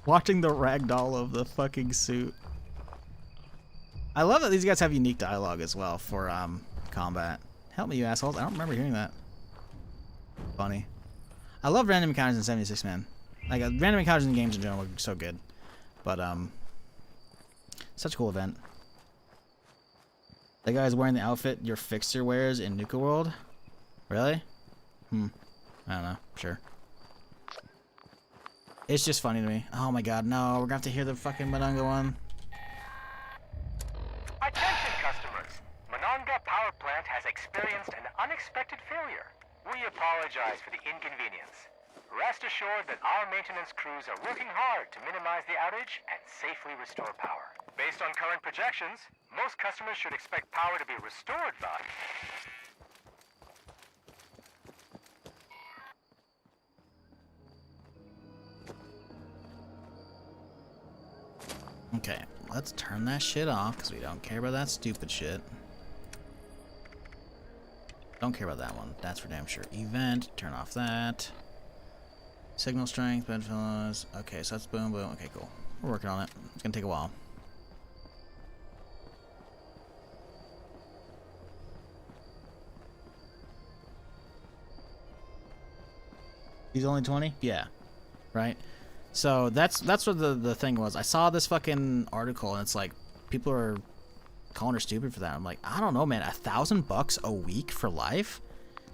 Watching the ragdoll of the fucking suit. I love that these guys have unique dialogue as well for combat. Help me, you assholes. I don't remember hearing that. Funny. I love random encounters in 76, man. Like, random encounters in games in general are so good. But, such a cool event. That guy's wearing the outfit your fixer wears in Nuka World? Really? I don't know. Sure. It's just funny to me. Oh my god, no. We're gonna have to hear the fucking Mononga one. Attention customers! Mononga Power Plant has experienced an unexpected failure. We apologize for the inconvenience. Rest assured that our maintenance crews are working hard to minimize the outage and safely restore power. Based on current projections, most customers should expect power to be restored by... Okay, let's turn that shit off because we don't care about that stupid shit. Don't care about that one. That's for damn sure. Event, turn off that. Signal strength, bedfellows. Okay, so that's boom, boom. Okay, cool. We're working on it. It's gonna take a while. He's only 20? Yeah. Right? So that's what the thing was. I saw this fucking article and it's like people are calling her stupid for that. I'm like, I don't know, man. $1,000 a week for life?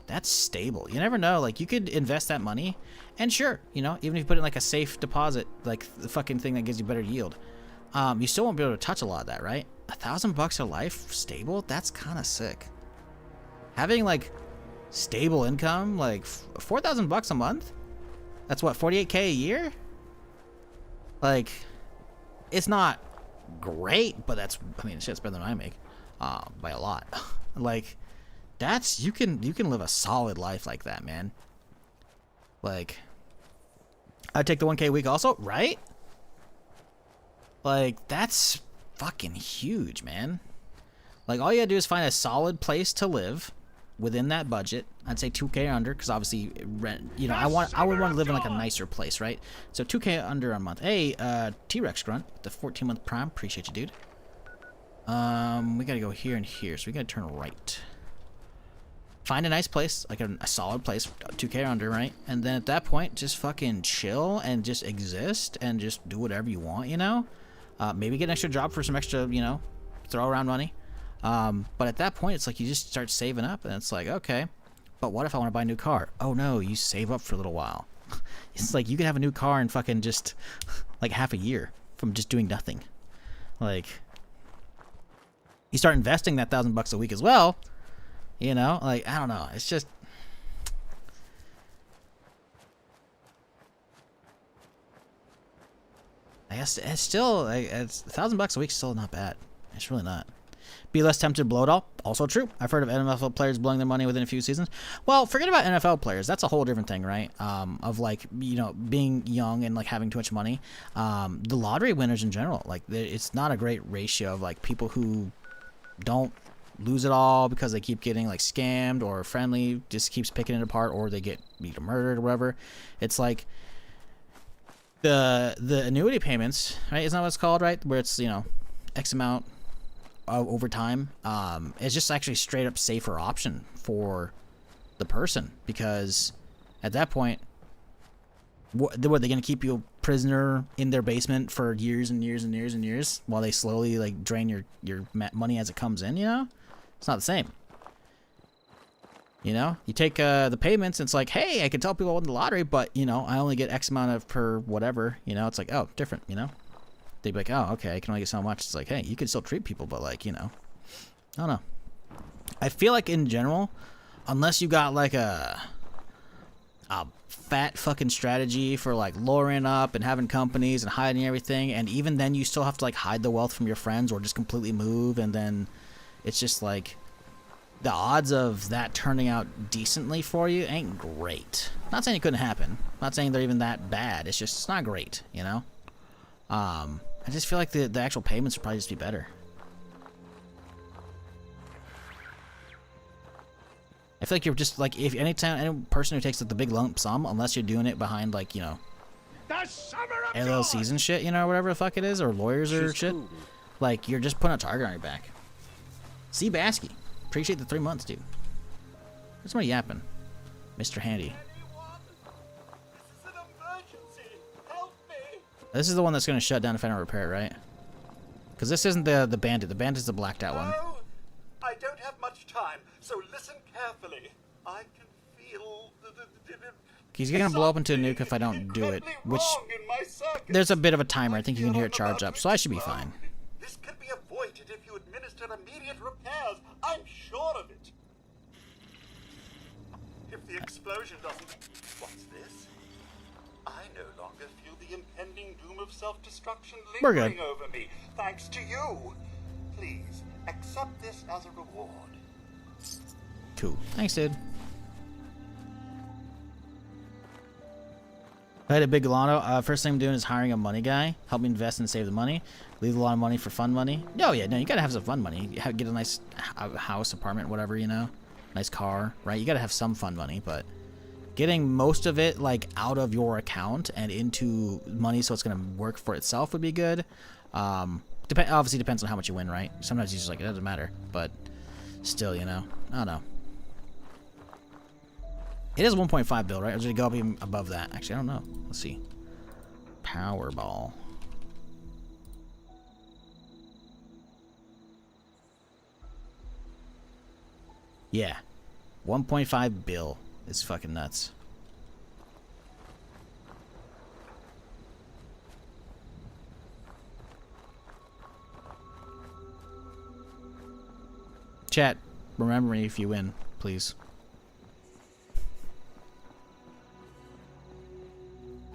That's stable. You never know. Like, you could invest that money and sure, you know, even if you put it in like a safe deposit, like the fucking thing that gives you better yield, you still won't be able to touch a lot of that, right? $1,000 a life stable? That's kind of sick. Having like stable income, like $4,000 a month? That's what, 48K a year? Like, it's not great, but that's, I mean, shit's better than I make, by a lot. Like, that's, you can live a solid life like that, man. Like, I'd take the 1K a week also, right? Like, that's fucking huge, man. Like, all you gotta do is find a solid place to live within that budget. I'd say 2K under, because obviously rent, you know, I would want to live in like a nicer place, right? So 2K under a month. Hey, T-Rex Grunt, the 14-month prime, appreciate you, dude. We gotta go here and here, so we gotta turn right. Find a nice place, like a solid place, 2K under, right? And then at that point, just fucking chill and just exist and just do whatever you want, you know? Maybe get an extra job for some extra, you know, throw around money. But at that point, it's like you just start saving up, and it's like, okay, but what if I want to buy a new car? Oh no, you save up for a little while. It's like you could have a new car in fucking just like half a year from just doing nothing. Like, you start investing that $1,000 a week as well, you know? Like, I don't know. It's just, I guess it's still, it's $1,000 a week, still not bad. It's really not. Be less tempted to blow it all. Also true. I've heard of NFL players blowing their money within a few seasons. Well, forget about NFL players. That's a whole different thing, right? Of like, you know, being young and like having too much money. The lottery winners in general, like, it's not a great ratio of like people who don't lose it all because they keep getting like scammed, or friendly just keeps picking it apart, or they get either murdered or whatever. It's like the annuity payments, right? Isn't that what it's called, right? Where it's, you know, X amount over time. It's just actually straight up safer option for the person, because at that point, what they're going to keep you a prisoner in their basement for years and years and years and years while they slowly like drain your money as it comes in, you know? It's not the same. You know, you take the payments, and it's like, hey, I can tell people I won the lottery, but you know, I only get X amount of per whatever, you know? It's like, oh, different, you know? They'd be like, oh, okay, I can only get so much. It's like, hey, you can still treat people, but like, you know, I don't know. I feel like in general, unless you got like a fat fucking strategy for like lowering up and having companies and hiding everything, and even then you still have to like hide the wealth from your friends or just completely move, and then it's just like the odds of that turning out decently for you ain't great. Not saying it couldn't happen. Not saying they're even that bad. It's just, it's not great, you know? I just feel like the actual payments would probably just be better. I feel like you're just like, if any person who takes like, the big lump sum, unless you're doing it behind like, you know, LLCs and shit, you know, whatever the fuck it is, or lawyers or shit, like you're just putting a target on your back. See Basky, appreciate the 3 months, dude. There's somebody yapping, Mr. Handy. This is the one that's gonna shut down if I don't repair it, right? Because this isn't the bandit. The bandit's the blacked out one. I don't have much time, so listen carefully. I can feel He's gonna blow up into a nuke if I don't do it, which there's a bit of a timer. I think you can hear it charge up, so I should be fine. This can be avoided if you administer immediate repairs. I'm sure of it. If the explosion doesn't... What's this? I no longer feel the impending doom of self-destruction We're good. lingering over me, thanks to you. Please, accept this as a reward. Cool. Thanks, dude. I had a big Galano. First thing I'm doing is hiring a money guy. Help me invest and save the money. Leave a lot of money for fun money. No, yeah, no, you gotta have some fun money. You get a nice house, apartment, whatever, you know. Nice car, right? You gotta have some fun money, but getting most of it like out of your account and into money so it's gonna work for itself would be good. Obviously depends on how much you win, right? Sometimes you're just like, it doesn't matter, but still, you know, I don't know. It is 1.5 bill, right? Or did it go up even above that? Actually, I don't know. Let's see. Powerball. Yeah. 1.5 bill is fucking nuts. Chat, remember me if you win, please.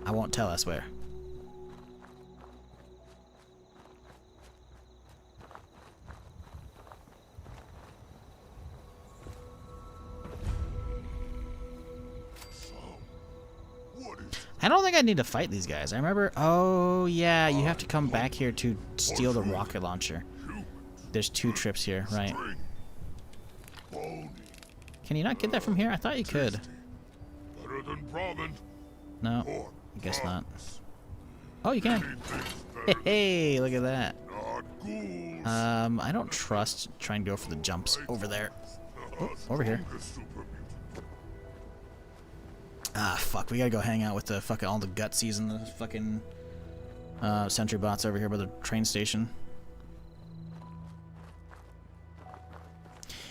I won't tell, I swear. I don't think I need to fight these guys. I remember... Oh, yeah, you have to come back here to steal the rocket launcher. There's 2 trips here, right? Can you not get that from here? I thought you could. No, I guess not. Oh, you can. Hey, look at that. I don't trust trying to go for the jumps over there. Oh, over here. Ah, fuck. We gotta go hang out with the fucking all the gutsies and the fucking sentry bots over here by the train station.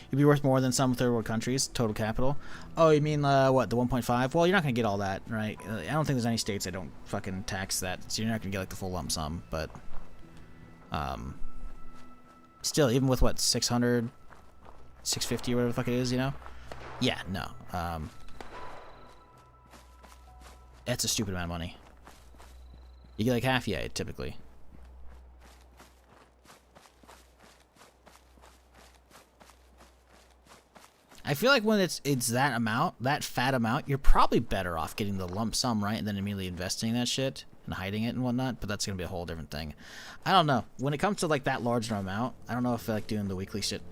You'd be worth more than some third world countries, total capital. Oh, you mean, what, the 1.5? Well, you're not gonna get all that, right? I don't think there's any states that don't fucking tax that, so you're not gonna get, like, the full lump sum, but... still, even with, what, 600, 650 or whatever the fuck it is, you know? Yeah, no. That's a stupid amount of money. You get, like, half, yeah, typically. I feel like when it's that amount, that fat amount, you're probably better off getting the lump sum, right, and then immediately investing in that shit and hiding it and whatnot, but that's going to be a whole different thing. I don't know. When it comes to, like, that large an amount, I don't know if, like, doing the weekly shit,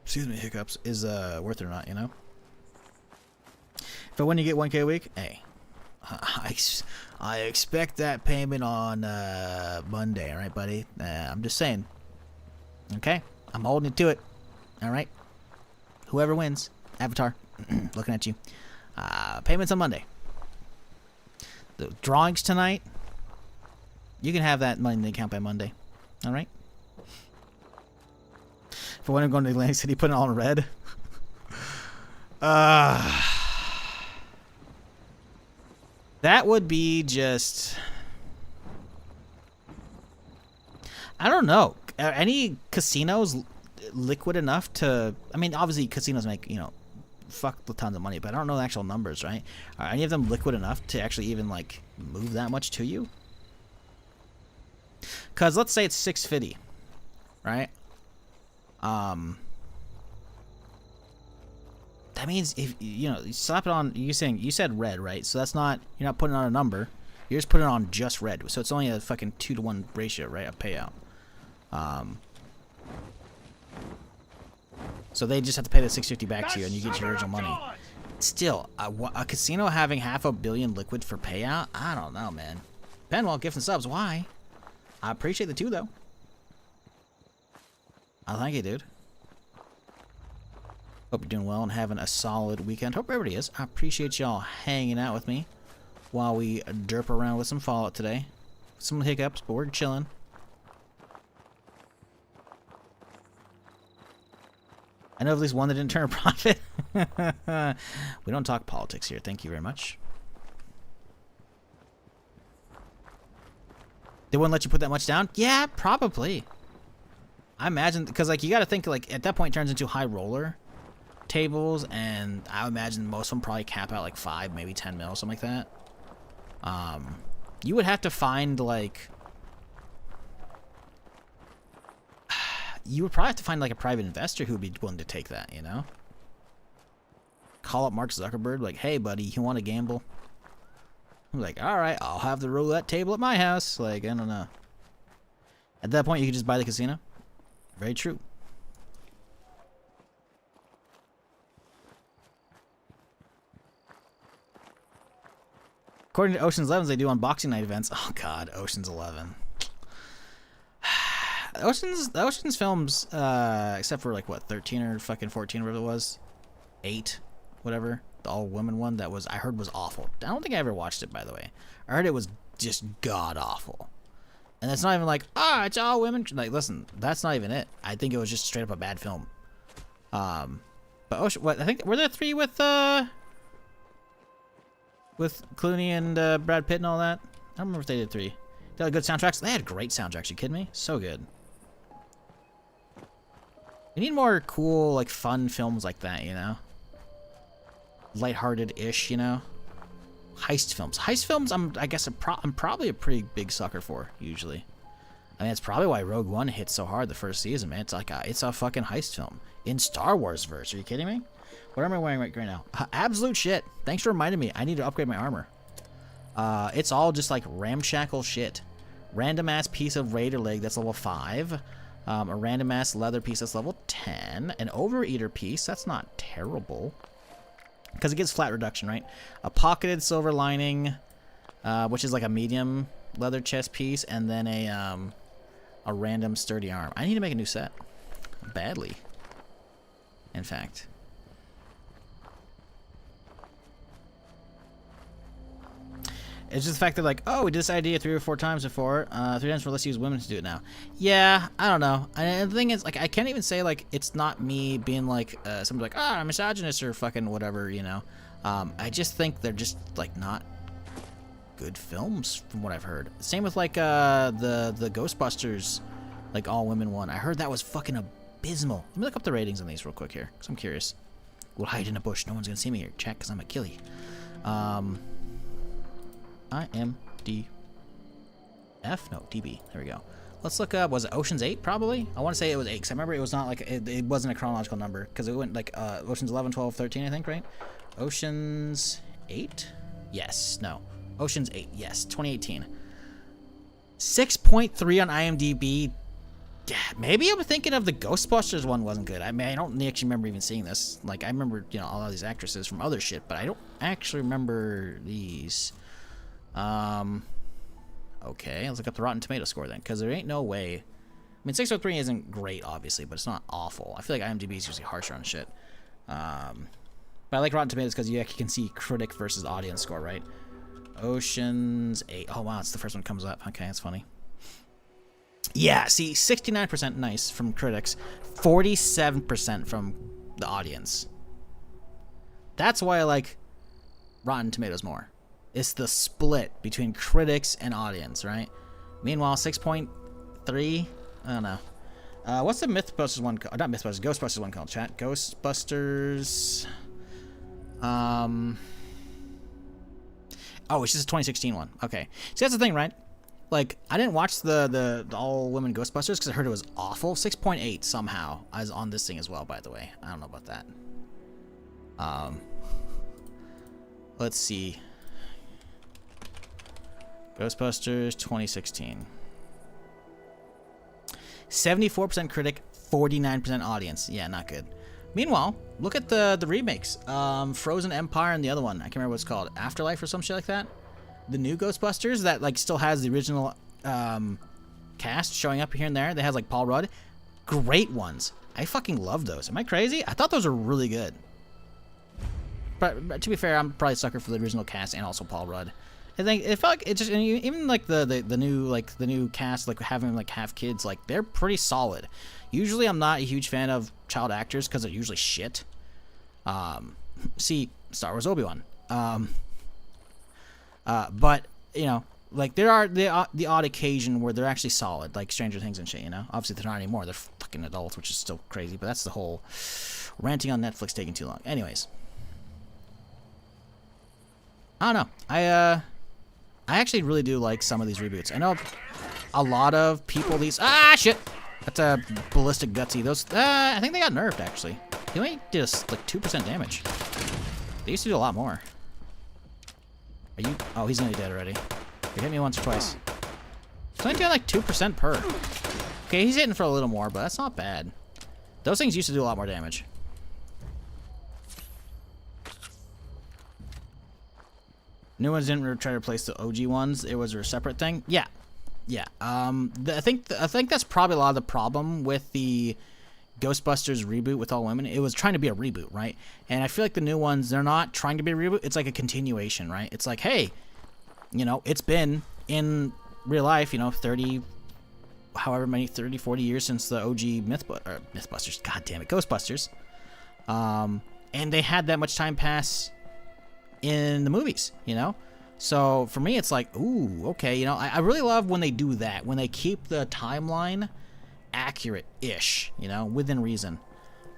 excuse me, hiccups, is worth it or not, you know? If I win, you get 1K a week, hey, I expect that payment on Monday, all right, buddy? I'm just saying. Okay? I'm holding you to it, all right? Whoever wins, Avatar, looking at you. Payments on Monday. The drawings tonight, you can have that money in the account by Monday. All right? For when I'm going to Atlantic City, put it all in red. That would be just... I don't know. Are any casinos liquid enough to... I mean, obviously casinos make, you know, fuck the tons of money, but I don't know the actual numbers, right? Are any of them liquid enough to actually even, like, move that much to you? Because let's say it's 650, right? That means if, you know, you slap it on, you said red, right? So that's not, you're not putting on a number. You just put it on just red, so it's only a fucking 2-to-1 ratio, right? A payout. So they just have to pay the $650 back to you, and you get your original money. Still, a casino having $500 million liquid for payout? I don't know, man. Penwell, gift and subs. Why? I appreciate the 2, though. Oh, thank you, dude. Hope you're doing well and having a solid weekend. Hope everybody is. I appreciate y'all hanging out with me while we derp around with some Fallout today. Some hiccups, but we're chilling. I know of at least one that didn't turn a profit. We don't talk politics here. Thank you very much. They wouldn't let you put that much down? Yeah, probably. I imagine, because like you got to think like at that point it turns into high roller tables, and I imagine most of them probably cap out like 5, maybe 10 mil, something like that. You would have to find like you would probably have to find like a private investor who would be willing to take that, you know? Call up Mark Zuckerberg, like, hey buddy, you want to gamble? I'm like, alright, I'll have the roulette table at my house. Like, I don't know. At that point you could just buy the casino. Very true. According to Ocean's 11, they do unboxing night events. Oh god, Ocean's 11. The Ocean's films, except for like what, 13 or fucking 14, whatever it was, 8, whatever, the all women one that was, I heard was awful. I don't think I ever watched it, by the way. I heard it was just god awful, and it's not even like, it's all women. Like, listen, that's not even it. I think it was just straight up a bad film. But Ocean, what I think were there 3 with Clooney and Brad Pitt and all that? I don't remember if they did 3. They had good soundtracks. They had great soundtracks. You kidding me? So good. We need more cool, like, fun films like that, you know? Lighthearted-ish, you know? Heist films. Heist films, I guess I'm probably a pretty big sucker for, usually. I mean, that's probably why Rogue One hit so hard the first season, man. It's like it's a fucking heist film. In Star Wars verse. Are you kidding me? What am I wearing right now? Absolute shit. Thanks for reminding me. I need to upgrade my armor. It's all just, like, ramshackle shit. Random-ass piece of Raider leg that's level 5. A random-ass leather piece that's level 10. An Overeater piece. That's not terrible. Because it gives flat reduction, right? A pocketed silver lining, which is like a medium leather chest piece. And then a random sturdy arm. I need to make a new set. Badly. In fact. It's just the fact that, like, oh, we did this idea 3 or 4 times before. 3 times, let's use women to do it now. Yeah, I don't know. And the thing is, like, I can't even say, like, it's not me being, like, somebody like, I'm misogynist or fucking whatever, you know. I just think they're just, like, not good films from what I've heard. Same with, like, the Ghostbusters, like, all-women one. I heard that was fucking abysmal. Let me look up the ratings on these real quick here, because I'm curious. We'll hide in a bush. No one's going to see me here. Check, because I'm a killie. IMDF? No, DB. There we go. Let's look up, was it Ocean's 8 probably? I want to say it was 8, because I remember it was not like, it wasn't a chronological number, because it went like Ocean's 11, 12, 13, I think, right? Ocean's 8? Yes, no. Ocean's 8, yes, 2018. 6.3 on IMDb. Yeah, maybe I'm thinking of the Ghostbusters one wasn't good. I mean, I don't actually remember even seeing this. Like, I remember, you know, all of these actresses from other shit, but I don't actually remember these. Okay, let's look up the Rotten Tomato score then, because there ain't no way. I mean, 603 isn't great, obviously, but it's not awful. I feel like IMDb is usually harsher on shit. But I like Rotten Tomatoes because you actually can see critic versus audience score, right? Ocean's 8. Oh, wow, it's the first one that comes up. Okay, that's funny. Yeah, see, 69% nice from critics, 47% from the audience. That's why I like Rotten Tomatoes more. It's the split between critics and audience, right? Meanwhile, 6.3, I don't know. What's the Mythbusters one called? Not Mythbusters, Ghostbusters one called, chat. Ghostbusters. Oh, it's just a 2016 one. Okay. See, that's the thing, right? Like, I didn't watch the all-women Ghostbusters because I heard it was awful. 6.8 somehow is on this thing as well, by the way. I don't know about that. Let's see. Ghostbusters 2016. 74% critic, 49% audience. Yeah, not good. Meanwhile, look at the remakes. Frozen Empire and the other one. I can't remember what it's called. Afterlife or some shit like that. The new Ghostbusters that like still has the original cast showing up here and there. They has like Paul Rudd. Great ones. I fucking love those. Am I crazy? I thought those were really good. But to be fair, I'm probably a sucker for the original cast and also Paul Rudd. I think it felt like it just, even like the new cast, like having like half kids, like they're pretty solid. Usually I'm not a huge fan of child actors because they're usually shit. See Star Wars Obi-Wan. But you know, like there are the odd occasion where they're actually solid, like Stranger Things and shit. You know, obviously they're not anymore. They're fucking adults, which is still crazy. But that's the whole ranting on Netflix taking too long. Anyways, I don't know. I actually really do like some of these reboots. I know a lot of people shit. That's a ballistic gutsy. Those I think they got nerfed actually. He only did like 2% damage. They used to do a lot more. Are you? Oh, he's nearly dead already. He hit me once or twice. He's only doing like 2% per. Okay, he's hitting for a little more, but that's not bad. Those things used to do a lot more damage. New ones didn't try to replace the OG ones. It was a separate thing. Yeah. I think that's probably a lot of the problem with the Ghostbusters reboot with all women. It was trying to be a reboot, right? And I feel like the new ones, they're not trying to be a reboot. It's like a continuation, right? It's like, hey, you know, it's been in real life, you know, 30, 40 years since the OG Mythbusters. God damn it, Ghostbusters. And they had that much time pass in the movies, you know? So for me, it's like, ooh, okay, you know, I really love when they do that, when they keep the timeline accurate-ish, you know, within reason,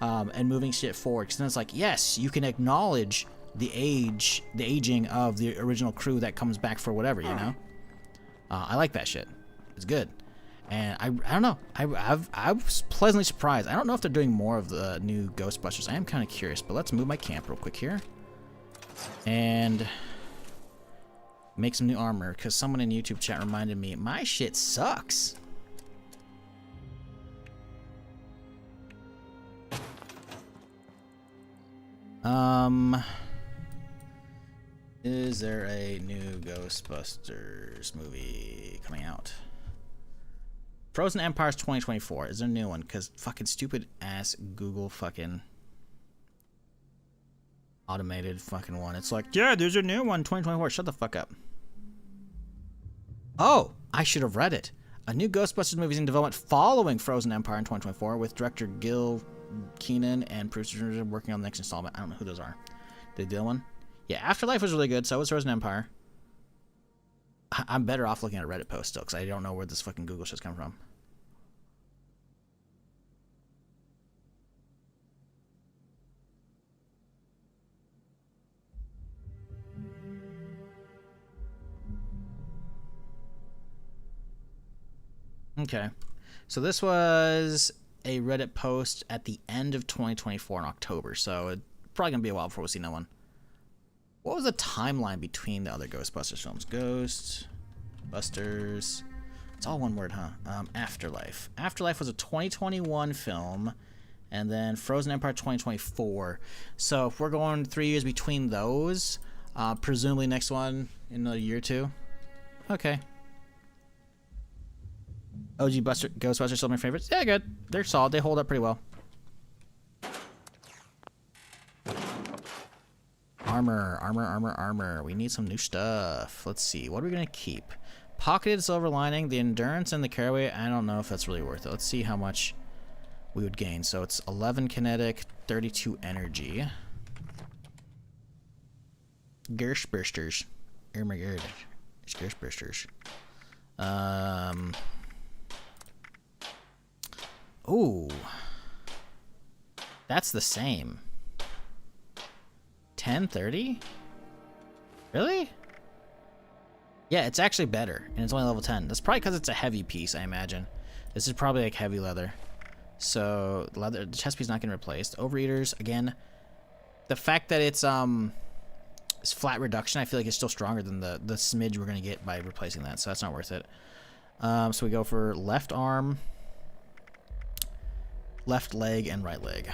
and moving shit forward. Because then it's like, yes, you can acknowledge the aging of the original crew that comes back for whatever, you know? I like that shit. It's good. And I don't know. I was pleasantly surprised. I don't know if they're doing more of the new Ghostbusters. I am kind of curious, but let's move my camp real quick here. And make some new armor, because someone in YouTube chat reminded me, my shit sucks. Is there a new Ghostbusters movie coming out? Frozen Empire's 2024. Is there a new one? Because fucking stupid ass Google fucking automated fucking one. It's like, yeah, there's a new one, 2024. Shut the fuck up. Oh, I should have read it. A new Ghostbusters movie is in development following Frozen Empire in 2024 with director Gil Keenan and producers working on the next installment. I don't know who those are. Did they do one? Yeah, Afterlife was really good. So was Frozen Empire. I'm better off looking at a Reddit post still because I don't know where this fucking Google shit's coming from. Okay, so this was a Reddit post at the end of 2024 in October, so it's probably going to be a while before we see no one. What was the timeline between the other Ghostbusters films? Ghostbusters. It's all one word, huh? Afterlife. Afterlife was a 2021 film, and then Frozen Empire 2024. So if we're going 3 years between those, presumably next one in a year or two. Okay. OG Ghostbusters still my favorites. Yeah, good. They're solid. They hold up pretty well. Armor. We need some new stuff. Let's see. What are we going to keep? Pocketed Silver Lining, the Endurance, and the Caraway. I don't know if that's really worth it. Let's see how much we would gain. So it's 11 kinetic, 32 energy. Gershbursters. Oh my god. It's Gershbursters. Ooh. That's the same. 1030? Really? Yeah, it's actually better, and it's only level 10. That's probably because it's a heavy piece, I imagine. This is probably like heavy leather. So the chest piece is not getting replaced. Overeaters, again, the fact that it's is flat reduction. I feel like it's still stronger than the smidge we're gonna get by replacing that, so that's not worth it. So we go for left arm, left leg, and right leg.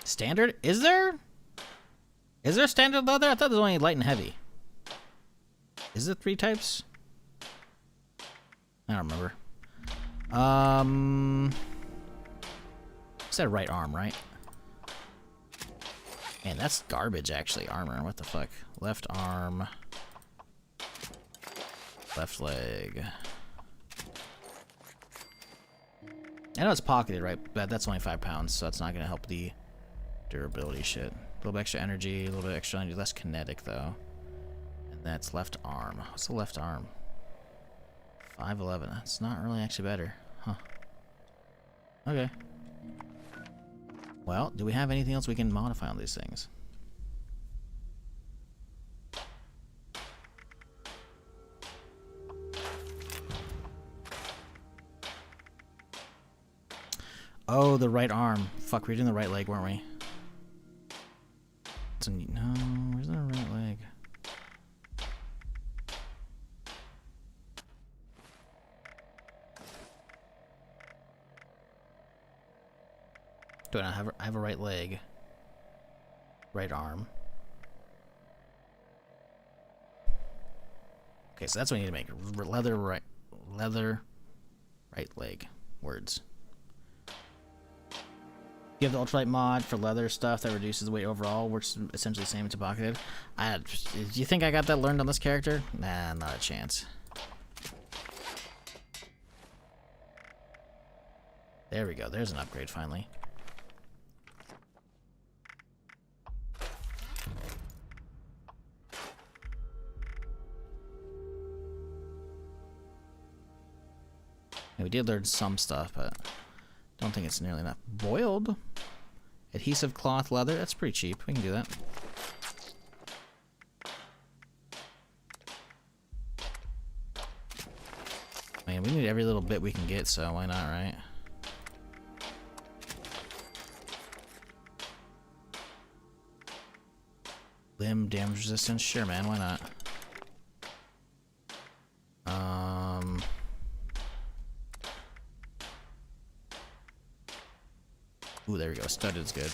Standard? Is there standard leather? I thought there was only light and heavy. Is it 3 types? I don't remember. Said right arm, right? Man, that's garbage, actually. Armor. What the fuck? Left arm. Left leg. I know it's pocketed, right? But that's only 5 pounds, so that's not going to help the durability shit. A little bit extra energy, a little bit extra energy. Less kinetic, though. And that's left arm. What's the left arm? 5'11". That's not really actually better. Huh. Okay. Well, do we have anything else we can modify on these things? Oh, the right arm. Fuck, we were doing the right leg, weren't we? No, where's the right leg? Do I not have? I have a right leg, right arm. Okay, so that's what I need to make. Leather right leg. Words. You have the ultralight mod for leather stuff that reduces the weight overall. Works essentially the same as pocketed. Do you think I got that learned on this character? Nah, not a chance. There we go. There's an upgrade finally. We did learn some stuff, but don't think it's nearly enough. Boiled adhesive cloth leather. That's pretty cheap. We can do that. Man, we need every little bit we can get, so why not, right? Limb damage resistance. Sure, man. Why not? Ooh, there we go. Studded's good.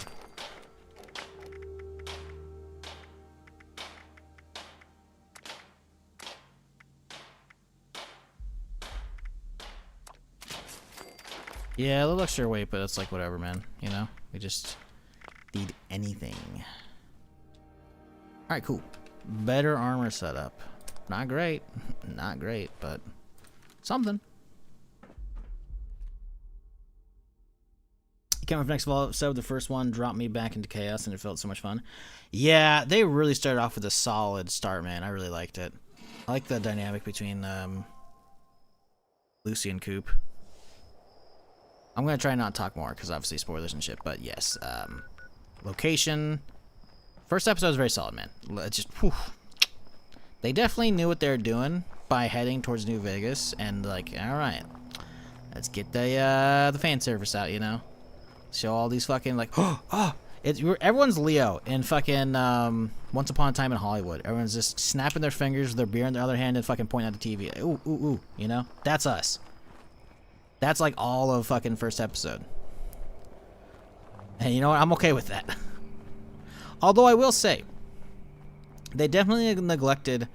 Yeah, a little extra weight, but it's like whatever, man. You know, we just need anything. All right, cool. Better armor setup. Not great, not great, but something. Came up next Fallout episode. The first one dropped me back into chaos, and it felt so much fun. Yeah, they really started off with a solid start, man. I really liked it. I like the dynamic between Lucy and Coop. I'm gonna try not to talk more because obviously spoilers and shit. But yes, location. First episode was very solid, man. It's just, whew. They definitely knew what they were doing by heading towards New Vegas, and like, all right, let's get the fan service out, you know. Show all these fucking like everyone's Leo in fucking Once Upon a Time in Hollywood. Everyone's just snapping their fingers with their beer in their other hand and fucking pointing at the TV. Ooh, ooh, ooh, you know? That's us. That's like all of fucking first episode. And you know what? I'm okay with that. Although I will say, they definitely neglected.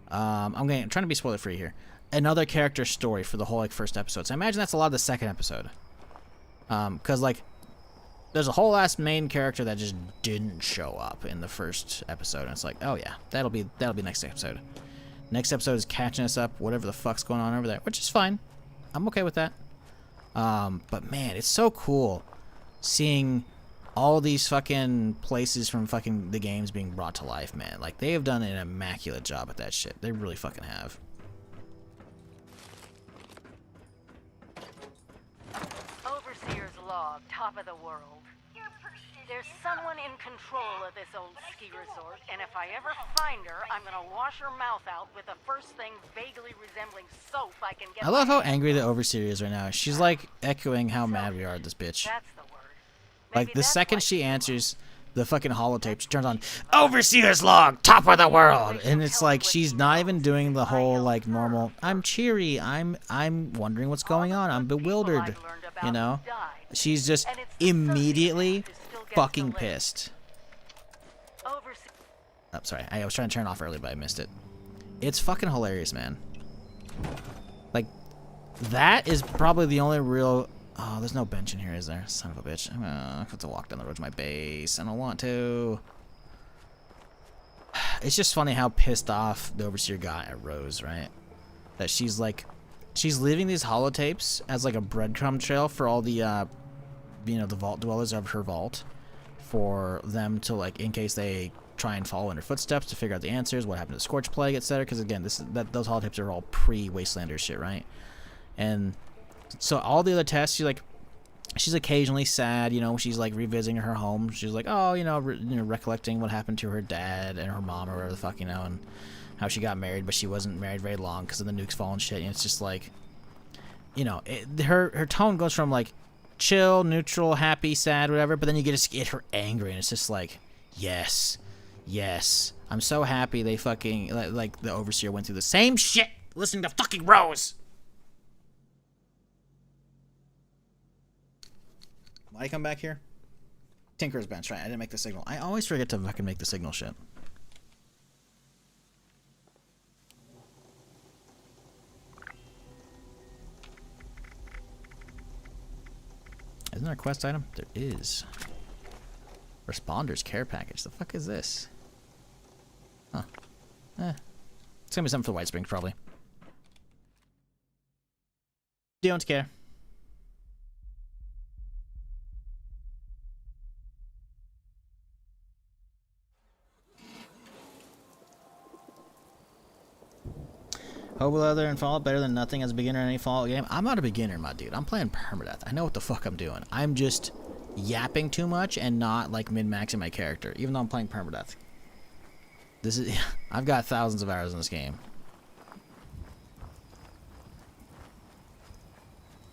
I'm trying to be spoiler free here. Another character story for the whole like first episode. So I imagine that's a lot of the second episode. Cause like, there's a whole ass main character that just didn't show up in the first episode, and it's like, oh yeah, that'll be next episode. Next episode is catching us up, whatever the fuck's going on over there, which is fine. I'm okay with that. But man, it's so cool seeing all these fucking places from fucking the games being brought to life, man. Like, they have done an immaculate job at that shit. They really fucking have. Overseer's log, top of the world. Your pursuit There's someone in control of this old ski resort, and if I ever find her, I'm gonna wash her mouth out with the first thing vaguely resembling soap I can get. I love how angry the Overseer is right now. She's like echoing how mad we are at this bitch. That's the word. Like the second she answers the fucking holotape, she turns on Overseer's log, top of the world, and it's like she's not even doing the whole like normal. I'm cheery. I'm wondering what's going on. I'm bewildered. You know, she's just immediately fucking pissed. Oh, sorry. I was trying to turn it off early, but I missed it. It's fucking hilarious, man. Like, that is probably the only real... Oh, there's no bench in here, is there? Son of a bitch. I'm gonna have to walk down the road to my base. I don't want to. It's just funny how pissed off the Overseer got at Rose, right? That she's like... She's leaving these holotapes as like a breadcrumb trail for all the, you know, the vault dwellers of her vault. For them to, like, in case they try and follow in her footsteps to figure out the answers, what happened to the Scorch Plague, etc. Because again, those holotapes are all pre-Wastelanders shit, right? And so all the other tests, she's occasionally sad, you know, she's like revisiting her home. She's like, oh, you know, recollecting what happened to her dad and her mom or whatever the fuck, you know, and how she got married, but she wasn't married very long because of the nukes falling shit. And it's just like, you know, her tone goes from like chill, neutral, happy, sad, whatever, but then you get her angry, and it's just like, yes, I'm so happy they fucking, like the Overseer went through the same shit listening to fucking Rose. Why come back here? Tinker's bench, right? I didn't make the signal. I always forget to fucking make the signal shit. Isn't there a quest item? There is. Responders care package. The fuck is this? Huh. It's gonna be something for the White Springs, probably. Don't care. Hobo leather and Fallout better than nothing as a beginner in any Fallout game. I'm not a beginner, my dude. I'm playing Permadeath. I know what the fuck I'm doing. I'm just yapping too much and not like min-maxing my character, even though I'm playing Permadeath. This is I've got thousands of hours in this game.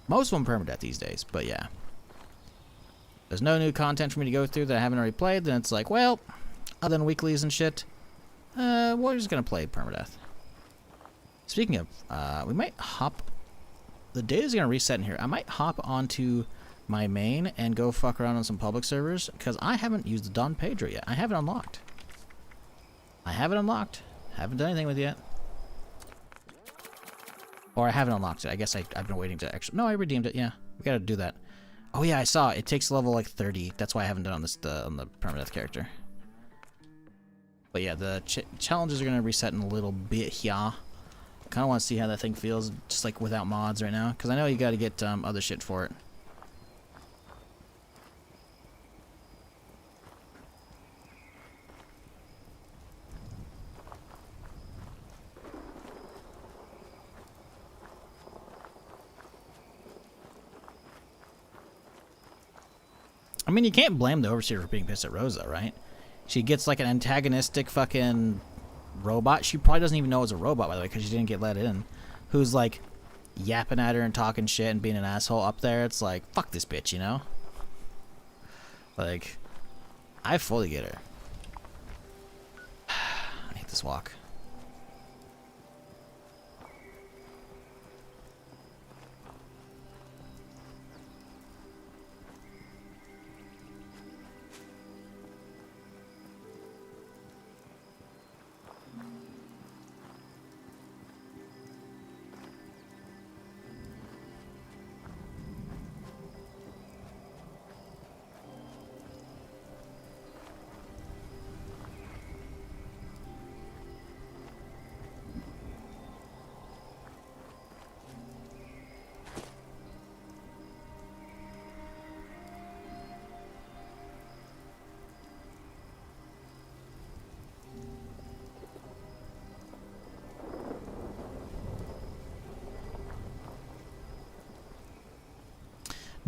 Most of them Permadeath these days, but yeah. There's no new content for me to go through that I haven't already played, then it's like, well, other than weeklies and shit, we're just gonna play Permadeath. Speaking of, we might hop... The data's gonna reset in here. I might hop onto my main and go fuck around on some public servers, because I haven't used the Don Pedro yet. I have it unlocked. Haven't done anything with it yet. Or I haven't unlocked it. I guess I've been waiting to actually... No, I redeemed it, yeah. We gotta do that. Oh yeah, I saw it. It takes level like 30. That's why I haven't done on this on the Permadeath character. But yeah, the challenges are gonna reset in a little bit here. Kind of want to see how that thing feels, just like without mods right now, because I know you got to get other shit for it. I mean, you can't blame the Overseer for being pissed at Rosa, right? She gets like an antagonistic fucking robot. She probably doesn't even know it's a robot, by the way, because she didn't get let in. Who's like yapping at her and talking shit and being an asshole up there. It's like, fuck this bitch, you know? Like, I fully get her. I hate this walk.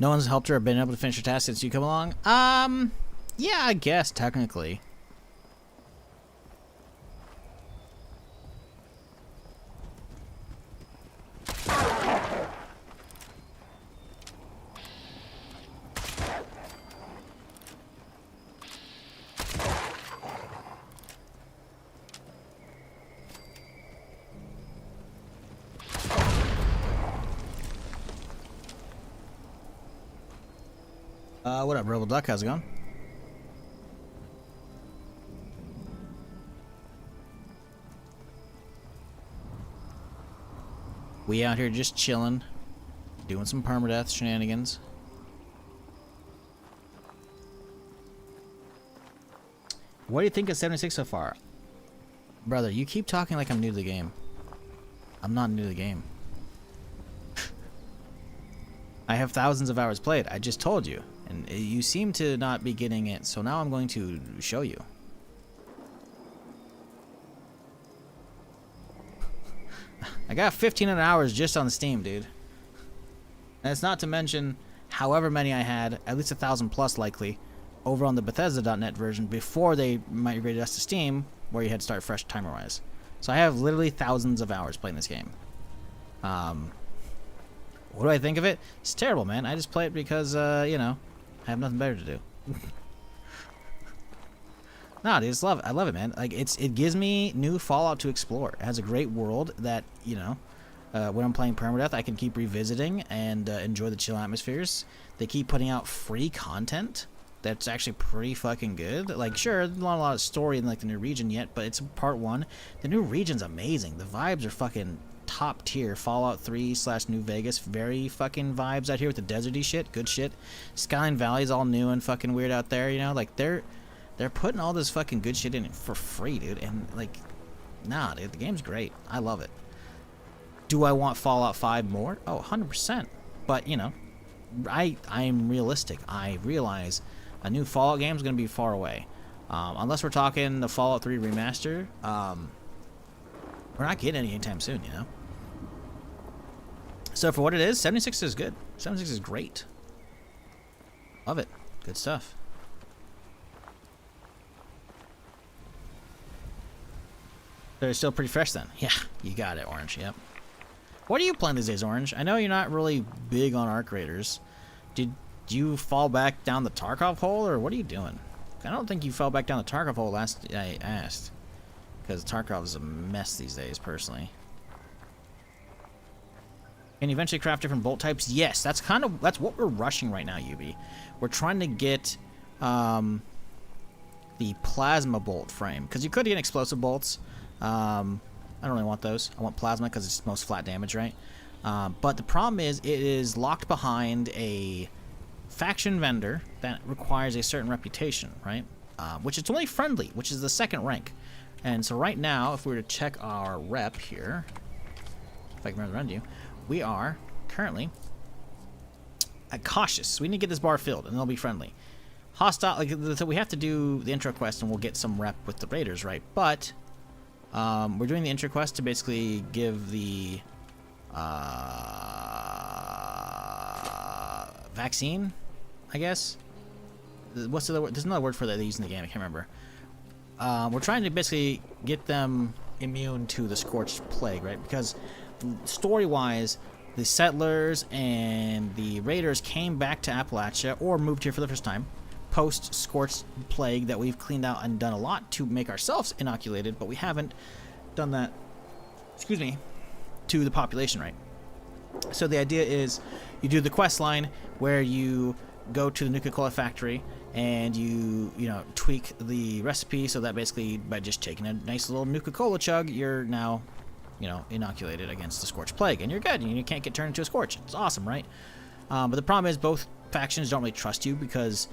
No one's helped her or been able to finish her task since you come along? Yeah, I guess, technically. What up, Rebel Duck? How's it going? We out here just chilling, doing some permadeath shenanigans. What do you think of 76 so far? Brother, you keep talking like I'm new to the game. I'm not new to the game. I have thousands of hours played. I just told you. And you seem to not be getting it, so now I'm going to show you. I got 1,500 hours just on Steam, dude. And it's not to mention however many I had, at least 1,000 plus likely, over on the Bethesda.net version before they migrated us to Steam, where you had to start fresh timer-wise. So I have literally thousands of hours playing this game. What do I think of it? It's terrible, man. I just play it because, you know, I have nothing better to do. No, dude, I love it, man. Like it gives me new Fallout to explore. It has a great world that, you know, when I'm playing Permadeath, I can keep revisiting and enjoy the chill atmospheres. They keep putting out free content that's actually pretty fucking good. Like, sure, not a lot of story in like the new region yet, but it's part 1. The new region's amazing. The vibes are fucking top tier. Fallout 3 / New Vegas, very fucking vibes out here with the deserty shit, good shit. Skyline Valley's all new and fucking weird out there, you know, like they're putting all this fucking good shit in it for free, dude, and like, nah, dude, the game's great. I love it. Do I want Fallout 5 more? Oh, 100%. But, you know, I'm realistic. I realize a new Fallout game is going to be far away. Unless we're talking the Fallout 3 remaster, we're not getting any anytime soon, you know? So for what it is, 76 is good. 76 is great. Love it. Good stuff. They're still pretty fresh then. Yeah, you got it, Orange. Yep. What are you playing these days, Orange? I know you're not really big on arc raiders. Did you fall back down the Tarkov hole, or what are you doing? I don't think you fell back down the Tarkov hole last I asked. Because Tarkov is a mess these days, personally. Can you eventually craft different bolt types? Yes, that's what we're rushing right now, Yubi. We're trying to get the plasma bolt frame. Because you could get explosive bolts. I don't really want those. I want plasma because it's most flat damage, right? But the problem is it is locked behind a faction vendor that requires a certain reputation, right? Which is only friendly, which is the 2nd rank. And so right now, if we were to check our rep here, if I can run around you, we are currently cautious. We need to get this bar filled, and they'll be friendly. Hostile, like, so we have to do the intro quest, and we'll get some rep with the raiders, right? But we're doing the intro quest to basically give the vaccine, I guess. What's the other word? There's another word for that they use in the game. I can't remember. We're trying to basically get them immune to the Scorched Plague, right? Because story-wise, the settlers and the raiders came back to Appalachia or moved here for the first time post-Scorched Plague that we've cleaned out and done a lot to make ourselves inoculated, but we haven't done that, excuse me, to the population, right? So the idea is you do the quest line where you go to the Nuka-Cola factory and you know, tweak the recipe so that basically by just taking a nice little Nuka-Cola chug, you're now, you know, inoculated against the Scorched Plague, and you're good, and you can't get turned into a Scorch. It's awesome, right? But the problem is both factions don't really trust you because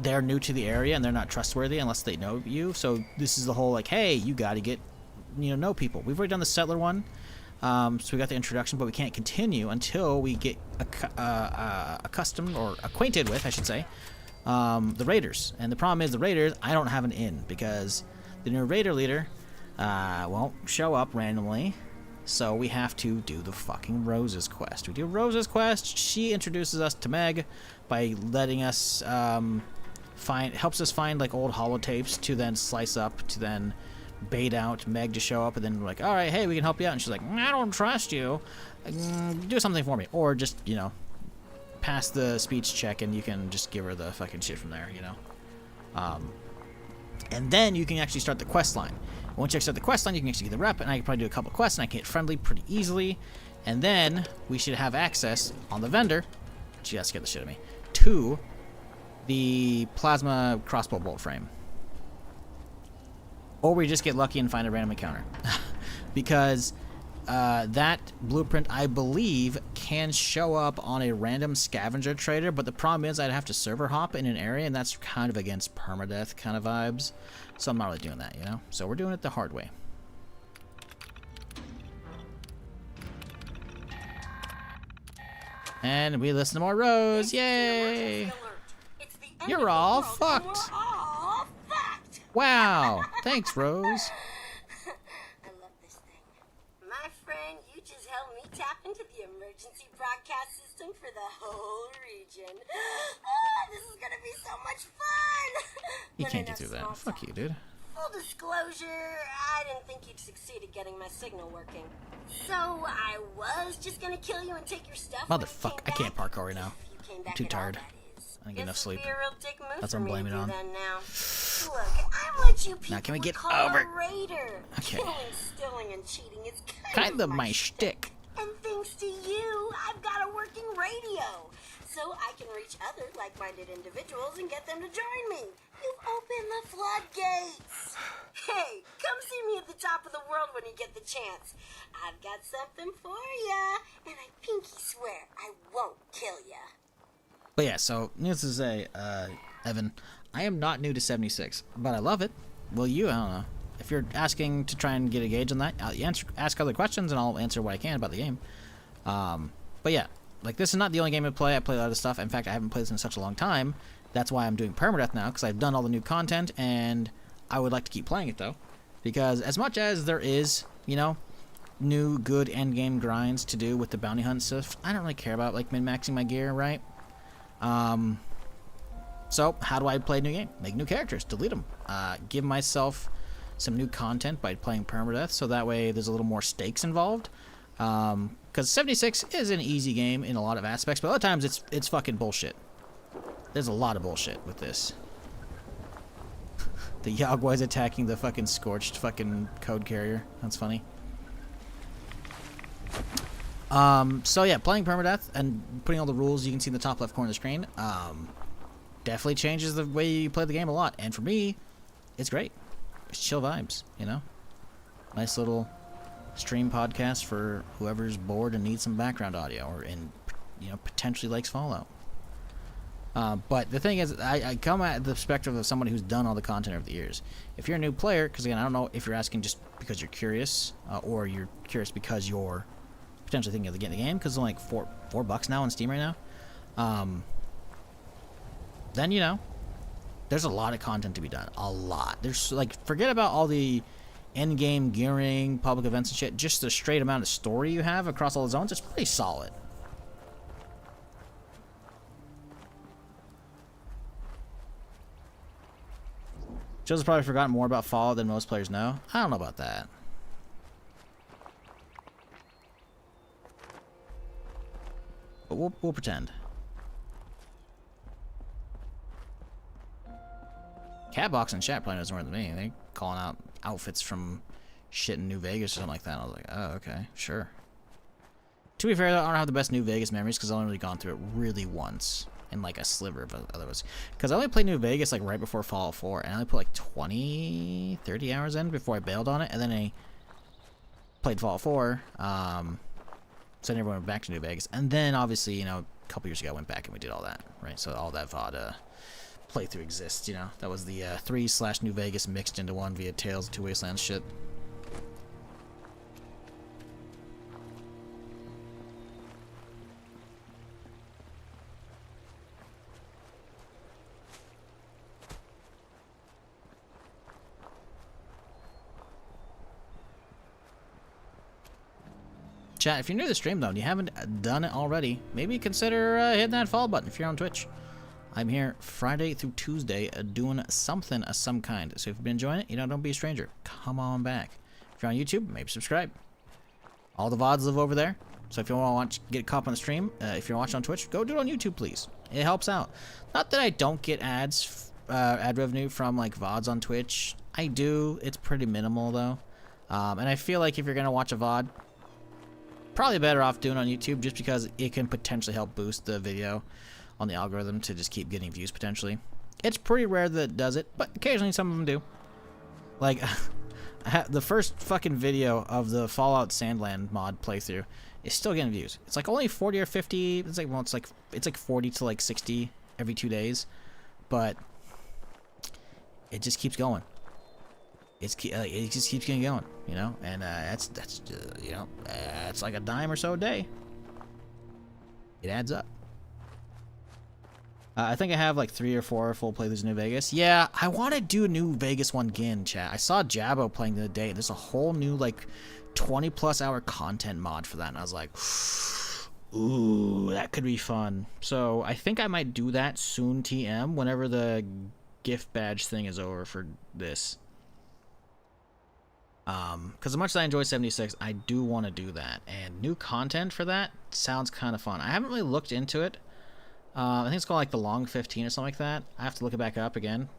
they're new to the area and they're not trustworthy unless they know you. So this is the whole, like, hey, you got to get, you know people. We've already done the settler one, so we got the introduction, but we can't continue until we get accustomed, or acquainted with, I should say, the raiders. And the problem is the raiders, I don't have an in because the new raider leader won't show up randomly, so we have to do the fucking Roses quest. We do Roses quest. She introduces us to Meg by letting us helps us find like old holotapes to then slice up to then bait out Meg to show up, and then we're like, all right, hey, we can help you out, and she's like, I don't trust you. Do something for me, or just pass the speech check, and you can just give her the fucking shit from there, and then you can actually start the quest line. Once you start the quest line, you can actually get the rep, and I can probably do a couple quests, and I can get friendly pretty easily, and then we should have access on the vendor. She has to get the shit out of me. To the plasma crossbow bolt frame. Or we just get lucky and find a random encounter. Because that blueprint, I believe, can show up on a random scavenger trader, but the problem is I'd have to server hop in an area, and that's kind of against permadeath kind of vibes. So I'm not really doing that, So we're doing it the hard way. And we listen to more Rose. Yay! You're all fucked. Wow. Thanks, Rose. I love this thing. My friend, you just helped me tap into the emergency broadcast system for the whole region. Oh, this is gonna be so much fun! You can't get through that. Fuck you, dude. Full disclosure, I didn't think you'd succeed at getting my signal working. So I was just gonna kill you and take your stuff. Motherfucker, I can't parkour right now. I'm too tired. I didn't get enough sleep. That's what I'm blaming it on. Look, I'm what you people now can we get call over? A raider. Okay. Killing, stealing, and cheating is Kind of my shtick. And thanks to you, I've got a working radio. So I can reach other like-minded individuals and get them to join me. You've opened the floodgates. Hey, come see me at the top of the world when you get the chance. I've got something for ya, and I pinky swear I won't kill ya. But yeah, so needless to say, Evan, I am not new to 76, but I love it. Will you? I don't know. If you're asking to try and get a gauge on that, ask other questions, and I'll answer what I can about the game. But yeah, like this is not the only game I play. I play a lot of stuff. In fact, I haven't played this in such a long time. That's why I'm doing Permadeath now, because I've done all the new content, and I would like to keep playing it, though. Because as much as there is, new good endgame grinds to do with the bounty hunt stuff, I don't really care about, like, min-maxing my gear, right? So, how do I play a new game? Make new characters, delete them. Give myself some new content by playing Permadeath, so that way there's a little more stakes involved. Because 76 is an easy game in a lot of aspects, but a lot of times it's fucking bullshit. There's a lot of bullshit with this. The Yagwai's attacking the fucking scorched fucking code carrier. That's funny. So yeah, playing Permadeath and putting all the rules you can see in the top left corner of the screen, definitely changes the way you play the game a lot. And for me, it's great. It's chill vibes, Nice little stream podcast for whoever's bored and needs some background audio, or potentially likes Fallout. But the thing is, I come at the perspective of somebody who's done all the content over the years. If you're a new player, because again, I don't know if you're asking just because you're curious, or you're curious because you're potentially thinking of getting the game, because it's only like $4 now on Steam right now. Then there's a lot of content to be done. A lot. There's forget about all the end game gearing, public events and shit. Just the straight amount of story you have across all the zones, it's pretty solid. Joe's probably forgotten more about Fallout than most players know. I don't know about that. But we'll pretend. Catbox and chat probably knows more than me. They calling out outfits from shit in New Vegas or something like that. I was like, oh, okay, sure. To be fair, though, I don't have the best New Vegas memories because I've only really gone through it really once. In like a sliver of others. Because I only played New Vegas like right before Fallout 4. And I only put like 20, 30 hours in before I bailed on it. And then I played Fallout 4. So I never went back to New Vegas. And then obviously, a couple years ago I went back and we did all that. Right? So all that VOD playthrough exists, That was the 3/New Vegas mixed into one via Tales of Two Wastelands shit. Chat, if you're new to the stream though and you haven't done it already, maybe consider hitting that follow button if you're on Twitch. I'm here Friday through Tuesday doing something of some kind. So if you've been enjoying it, don't be a stranger. Come on back. If you're on YouTube, maybe subscribe. All the VODs live over there. So if you want to get caught up on the stream, if you're watching on Twitch, go do it on YouTube, please. It helps out. Not that I don't get ads, ad revenue from like VODs on Twitch. I do. It's pretty minimal though. And I feel like if you're gonna watch a VOD, probably better off doing it on YouTube just because it can potentially help boost the video on the algorithm to just keep getting views potentially. It's pretty rare that it does it, but occasionally some of them do. Like the first fucking video of the Fallout Sandland mod playthrough is still getting views. It's like only 40 or 50. It's like, well, it's like 40 to like 60 every 2 days, but it just keeps going. It just keeps getting going, you know, and that's you know, it's like a dime or so a day. It adds up. I think I have like 3 or 4 full playthroughs of New Vegas. Yeah, I want to do a New Vegas one again, chat. I saw Jabbo playing the other day. There's a whole new like 20+ hour content mod for that, and I was like, ooh, that could be fun. So I think I might do that soon, TM, whenever the gift badge thing is over for this. Because as much as I enjoy 76, I do want to do that, and new content for that sounds kind of fun. I haven't really looked into it. I think it's called like the Long 15 or something like that. I have to look it back up again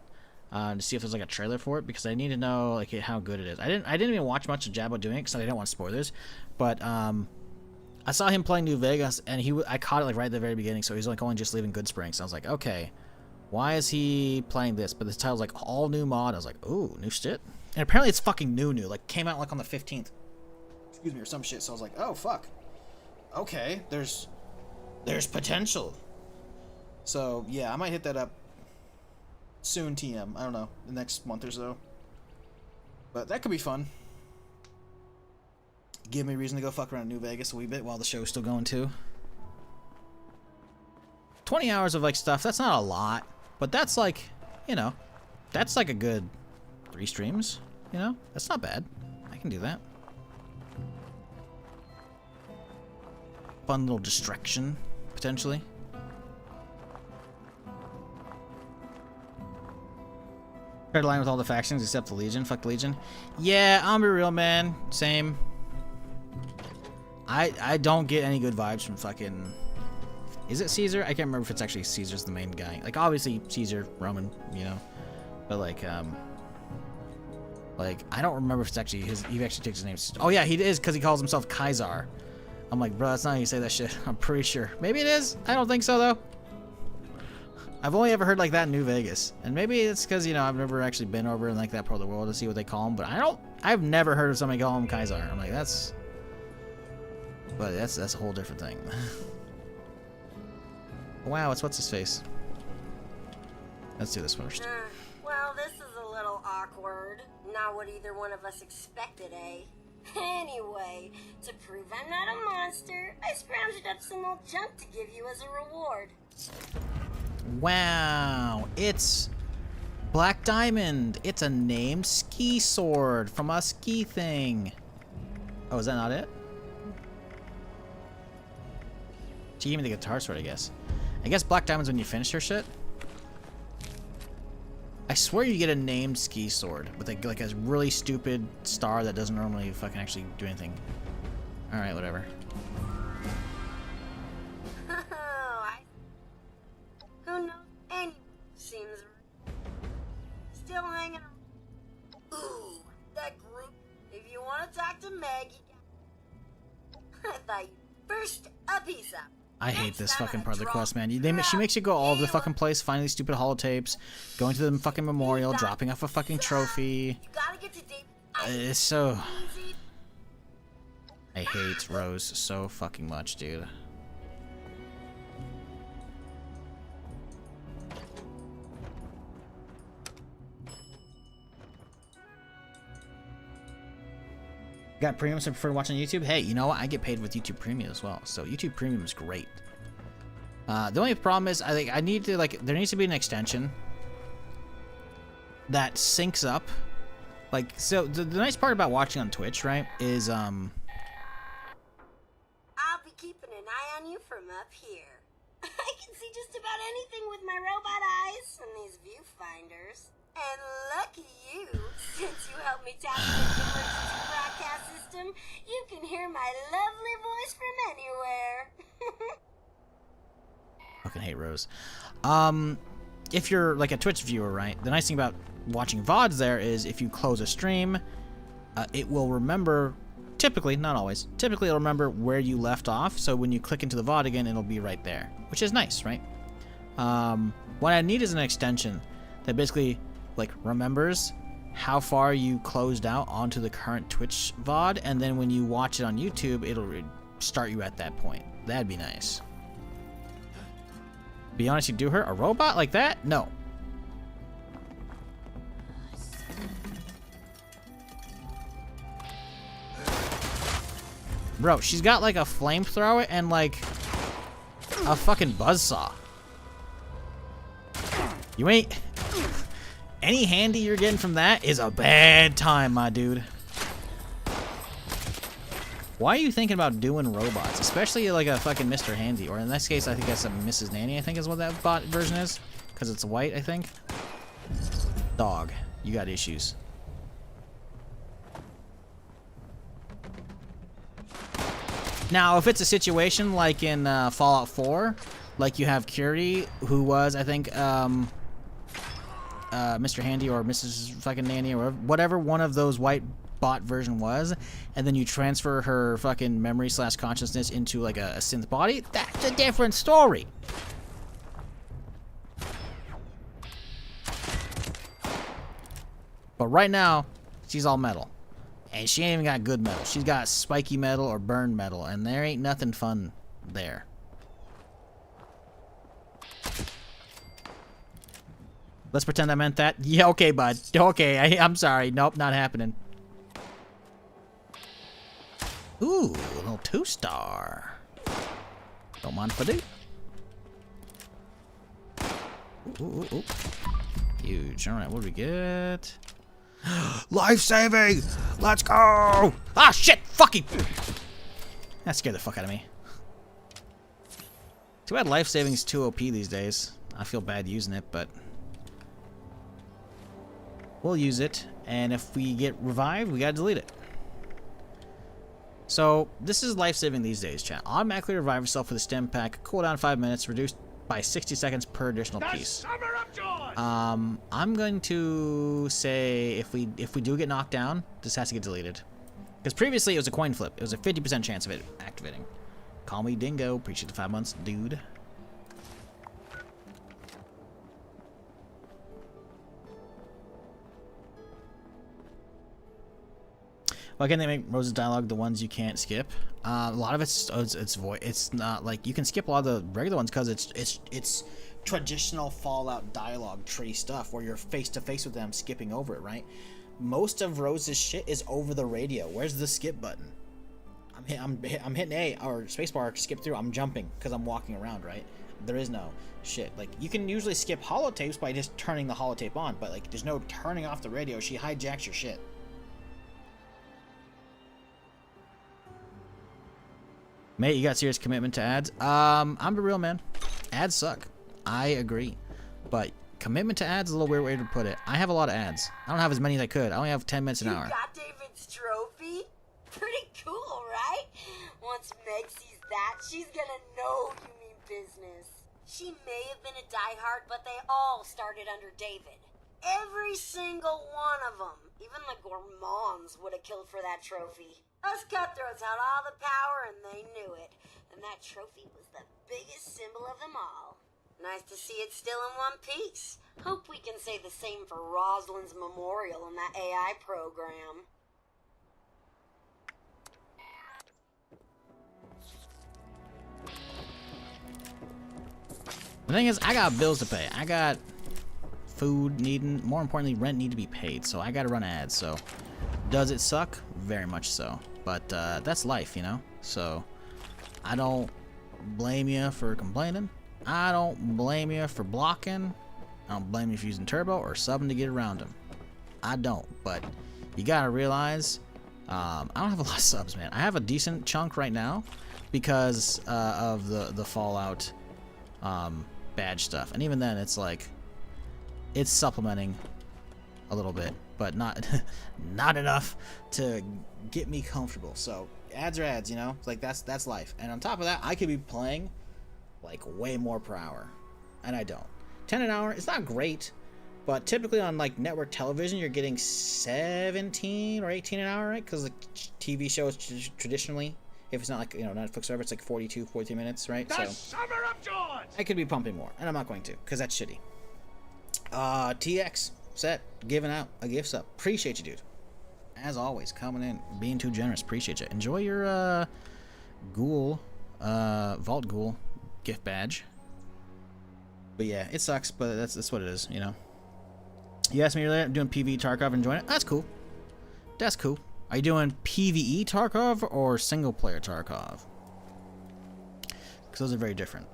to see if there's like a trailer for it, because I need to know like how good it is. I didn't even watch much of Jabbo doing it because I didn't want spoilers, but I saw him playing New Vegas, and I caught it like right at the very beginning, so he's like only just leaving Good Springs. So I was like, okay, why is he playing this? But this title's like all new mod. I was like, ooh, new shit. And apparently it's fucking new, like came out like on the 15th. Excuse me, or some shit. So I was like, oh fuck. Okay, there's potential. So yeah, I might hit that up soon, TM. I don't know, the next month or so. But that could be fun. Give me a reason to go fuck around in New Vegas a wee bit while the show's still going too. 20 hours of like stuff, that's not a lot, but that's like, you know, that's like a good 3 streams, you know? That's not bad. I can do that. Fun little distraction, potentially. Tried to line with all the factions except the Legion. Fuck the Legion. Yeah, I'm be real, man. Same. I don't get any good vibes from fucking... Is it Caesar? I can't remember if it's actually Caesar's the main guy. Like, obviously, Caesar, Roman, you know. But, like, I don't remember if it's actually his... He actually takes his name... Oh, yeah, he is, because he calls himself Kaiser. I'm like, bro, that's not how you say that shit. I'm pretty sure. Maybe it is. I don't think so, though. I've only ever heard like that in New Vegas. And maybe it's because, you know, I've never actually been over in like that part of the world to see what they call him. But I've never heard of somebody call him Kaiser. I'm like, that's... But that's a whole different thing. Wow, what's his face? Let's do this first. Well, this is a little awkward. Not what either one of us expected, eh? Anyway, to prove I'm not a monster, I scrounged up some old junk to give you as a reward. Wow, it's Black Diamond. It's a named ski sword from a ski thing. Oh, is that not it? She gave me the guitar sword, I guess. I guess Black Diamond's when you finish her shit. I swear you get a named ski sword with like a really stupid star that doesn't normally fucking actually do anything. Alright, whatever. Who knows? Anyway, seems right. Still hanging around. Ooh, that group. If you want to talk to Meg, you got... I thought you... First, a piece up. I hate this fucking part of the quest, man. She makes you go all over the fucking place, finding these stupid holotapes, going to the fucking memorial, dropping off a fucking trophy. It's so... I hate Rose so fucking much, dude. Got premium, so I prefer watching YouTube? Hey, you know what? I get paid with YouTube Premium as well, so YouTube Premium is great. The only problem is, I think I need to, like, there needs to be an extension that syncs up. Like, so the nice part about watching on Twitch, right, is, I'll be keeping an eye on you from up here. I can see just about anything with my robot eyes and these viewfinders. And lucky you, since you helped me tap into the emergency broadcast system, you can hear my lovely voice from anywhere. Fucking hate Rose. If you're like a Twitch viewer, right? The nice thing about watching VODs there is if you close a stream, it will remember, typically, not always, typically it'll remember where you left off, so when you click into the VOD again, it'll be right there, which is nice, right? What I need is an extension that basically, like, remembers how far you closed out onto the current Twitch VOD, and then when you watch it on YouTube, it'll start you at that point. That'd be nice. Be honest, you do her? A robot like that? No. Bro, she's got like a flamethrower and like a fucking buzzsaw. You ain't... Any handy you're getting from that is a bad time, my dude. Why are you thinking about doing robots? Especially like a fucking Mr. Handy. Or in this case, I think that's a Mrs. Nanny, I think is what that bot version is. Because it's white, I think. Dog, you got issues. Now, if it's a situation like in Fallout 4, like you have Curie, who was, I think, Mr. Handy or Mrs. fucking Nanny or whatever one of those white bot version was, and then you transfer her fucking memory / consciousness into like a synth body, that's a different story. But right now, she's all metal. And she ain't even got good metal. She's got spiky metal or burned metal, and there ain't nothing fun there. Let's pretend I meant that. Yeah, okay, bud. Okay, I'm sorry. Nope, not happening. Ooh, a little 2-star. Don't mind if I do. Ooh. Huge. Alright, what do we get? Life saving! Let's go! Ah, shit! Fucking! That scared the fuck out of me. Too bad life saving's too OP these days. I feel bad using it, but we'll use it, and if we get revived, we gotta delete it. So, this is life-saving these days, chat. Automatically revive yourself with a stim pack, cooldown 5 minutes, reduced by 60 seconds per additional piece. I'm going to say if we do get knocked down, this has to get deleted. Because previously it was a coin flip. It was a 50% chance of it activating. Call me Dingo. Appreciate the 5 months, dude. Well, again, they make Rose's dialogue the ones you can't skip. A lot of it's voice. It's not like you can skip a lot of the regular ones because it's traditional Fallout dialogue tree stuff where you're face to face with them, skipping over it. Right? Most of Rose's shit is over the radio. Where's the skip button? I'm hitting A or spacebar to skip through. I'm jumping because I'm walking around. Right? There is no shit. Like you can usually skip holotapes by just turning the holotape on, but like there's no turning off the radio. She hijacks your shit. Mate, you got serious commitment to ads? I'm the real man. Ads suck. I agree. But commitment to ads is a little weird way to put it. I have a lot of ads. I don't have as many as I could. I only have 10 minutes an hour. You got David's trophy? Pretty cool, right? Once Meg sees that, she's gonna know you mean business. She may have been a diehard, but they all started under David. Every single one of them. Even the gourmands would have killed for that trophy. Us cutthroats had all the power and they knew it. And that trophy was the biggest symbol of them all. Nice to see it still in one piece. Hope we can say the same for Rosalind's memorial in that AI program. The thing is, I got bills to pay. I got food needing, more importantly, rent need to be paid. So I gotta run ads. So does it suck? Very much so. But that's life, you know? So I don't blame you for complaining. I don't blame you for blocking. I don't blame you for using turbo or subbing to get around them. I don't. But you gotta realize, I don't have a lot of subs, man. I have a decent chunk right now because of the Fallout badge stuff. And even then, it's like, it's supplementing a little bit, but not not enough to get me comfortable. So ads are ads, you know, like that's life. And on top of that, I could be playing like way more per hour, and I don't. 10 an hour, it's not great, but typically on like network television, you're getting 17 or 18 an hour, right? Because the TV shows traditionally, if it's not like, you know, Netflix or whatever, it's like 42, 43 minutes, right? The So Summer of George! I could be pumping more, and I'm not going to, because that's shitty. TX set giving out a gift sub. Appreciate you, dude. As always, coming in, being too generous. Appreciate you. Enjoy your Ghoul, Vault Ghoul gift badge. But yeah, it sucks, but that's what it is, you know. You asked me earlier, I'm doing PvE Tarkov, enjoying it. That's cool. That's cool. Are you doing PvE Tarkov or single player Tarkov? Because those are very different.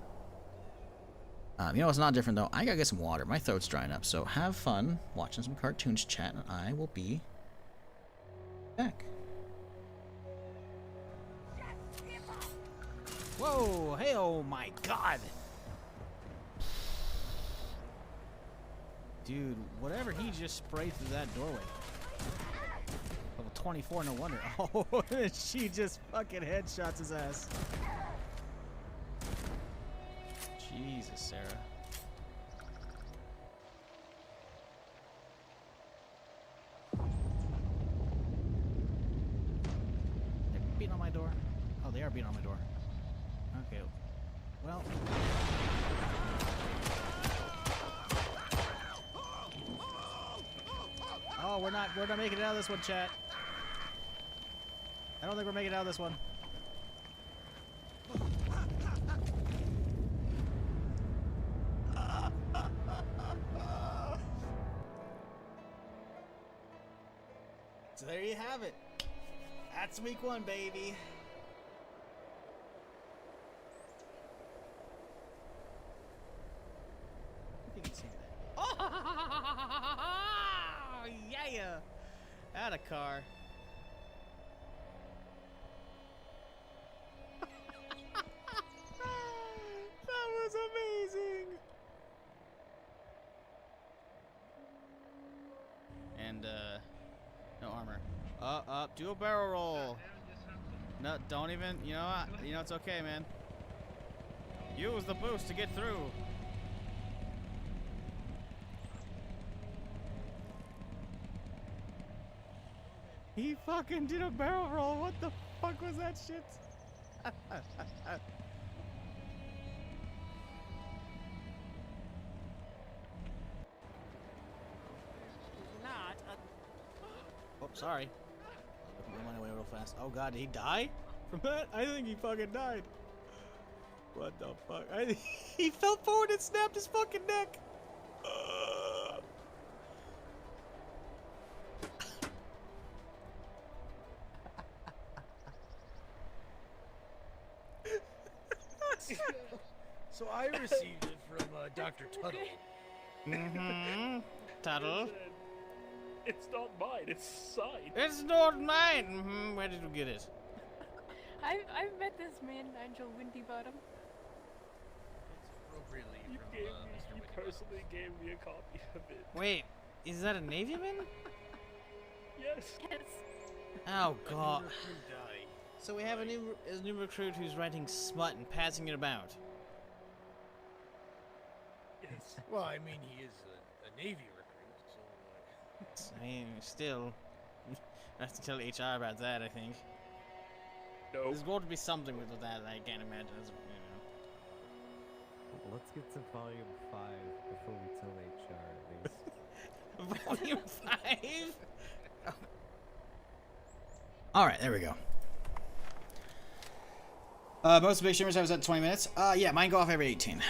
You know what's not different though? I gotta get some water. My throat's drying up. So have fun watching some cartoons, chat, and I will be back. Whoa! Hey! Oh my God! Dude, whatever he just sprayed through that doorway. Level 24, no wonder. Oh, she just fucking headshots his ass. Jesus, Sarah. They're beating on my door. Oh, they are beating on my door. Okay. Well. Oh, we're not making it out of this one, chat. I don't think we're making it out of this one. So there you have it. That's week 1, baby. If you can see that. Oh, yeah! Out of car. That was amazing. And no armor. Up, do a barrel roll. No, don't even. You know what? You know it's okay, man. Use the boost to get through. He fucking did a barrel roll. What the fuck was that shit? Not a... Oh, sorry. I went away real fast. Oh god, did he die from that? I think he fucking died. What the fuck? He fell forward and snapped his fucking neck. So I received it from Dr. Tuttle. Mm-hmm. Tuttle. It's not mine, it's signed. It's not mine! Mm-hmm. Where did you get it? I've met this man, Nigel Windybottom. You personally gave me a copy of it. Wait, is that a Navy man? Yes. Yes. Oh god. So we have a new recruit who's writing smut and passing it about. Yes. Well, I mean, he is a Navy recruit, so... I mean, still, I have to tell HR about that, I think. No. There's going to be something with that I can't imagine, as, you Let's get to volume 5 before we tell HR, at least. know. Volume 5? Alright, there we go. Most big streamers have set 20 minutes. Yeah, mine go off every 18.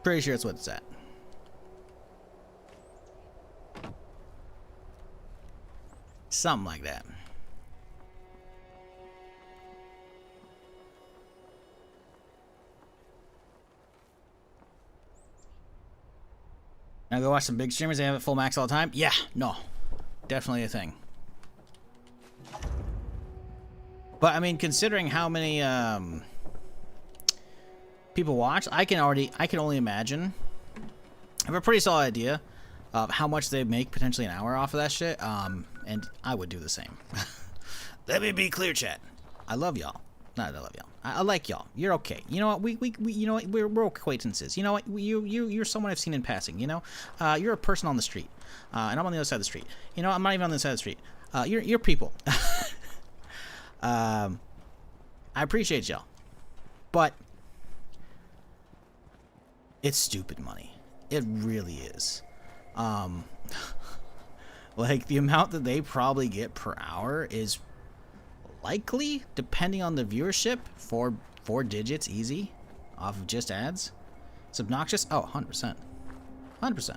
Pretty sure it's what it's at. Something like that. Now go watch some big streamers. They have it full max all the time. Yeah, no, definitely a thing. But I mean, considering how many people watch, I can only imagine. I have a pretty solid idea of how much they make potentially an hour off of that shit. And I would do the same. Let me be clear, chat. I love y'all. Not I love y'all. I like y'all. You're okay. You know what? We you know what? We're acquaintances. You know what? You're someone I've seen in passing. You know, you're a person on the street, and I'm on the other side of the street. You know, I'm not even on the other side of the street. You're people. I appreciate y'all, but it's stupid money. It really is. Like the amount that they probably get per hour is likely, depending on the viewership, four digits easy off of just ads. It's obnoxious. Oh, 100%. 100%.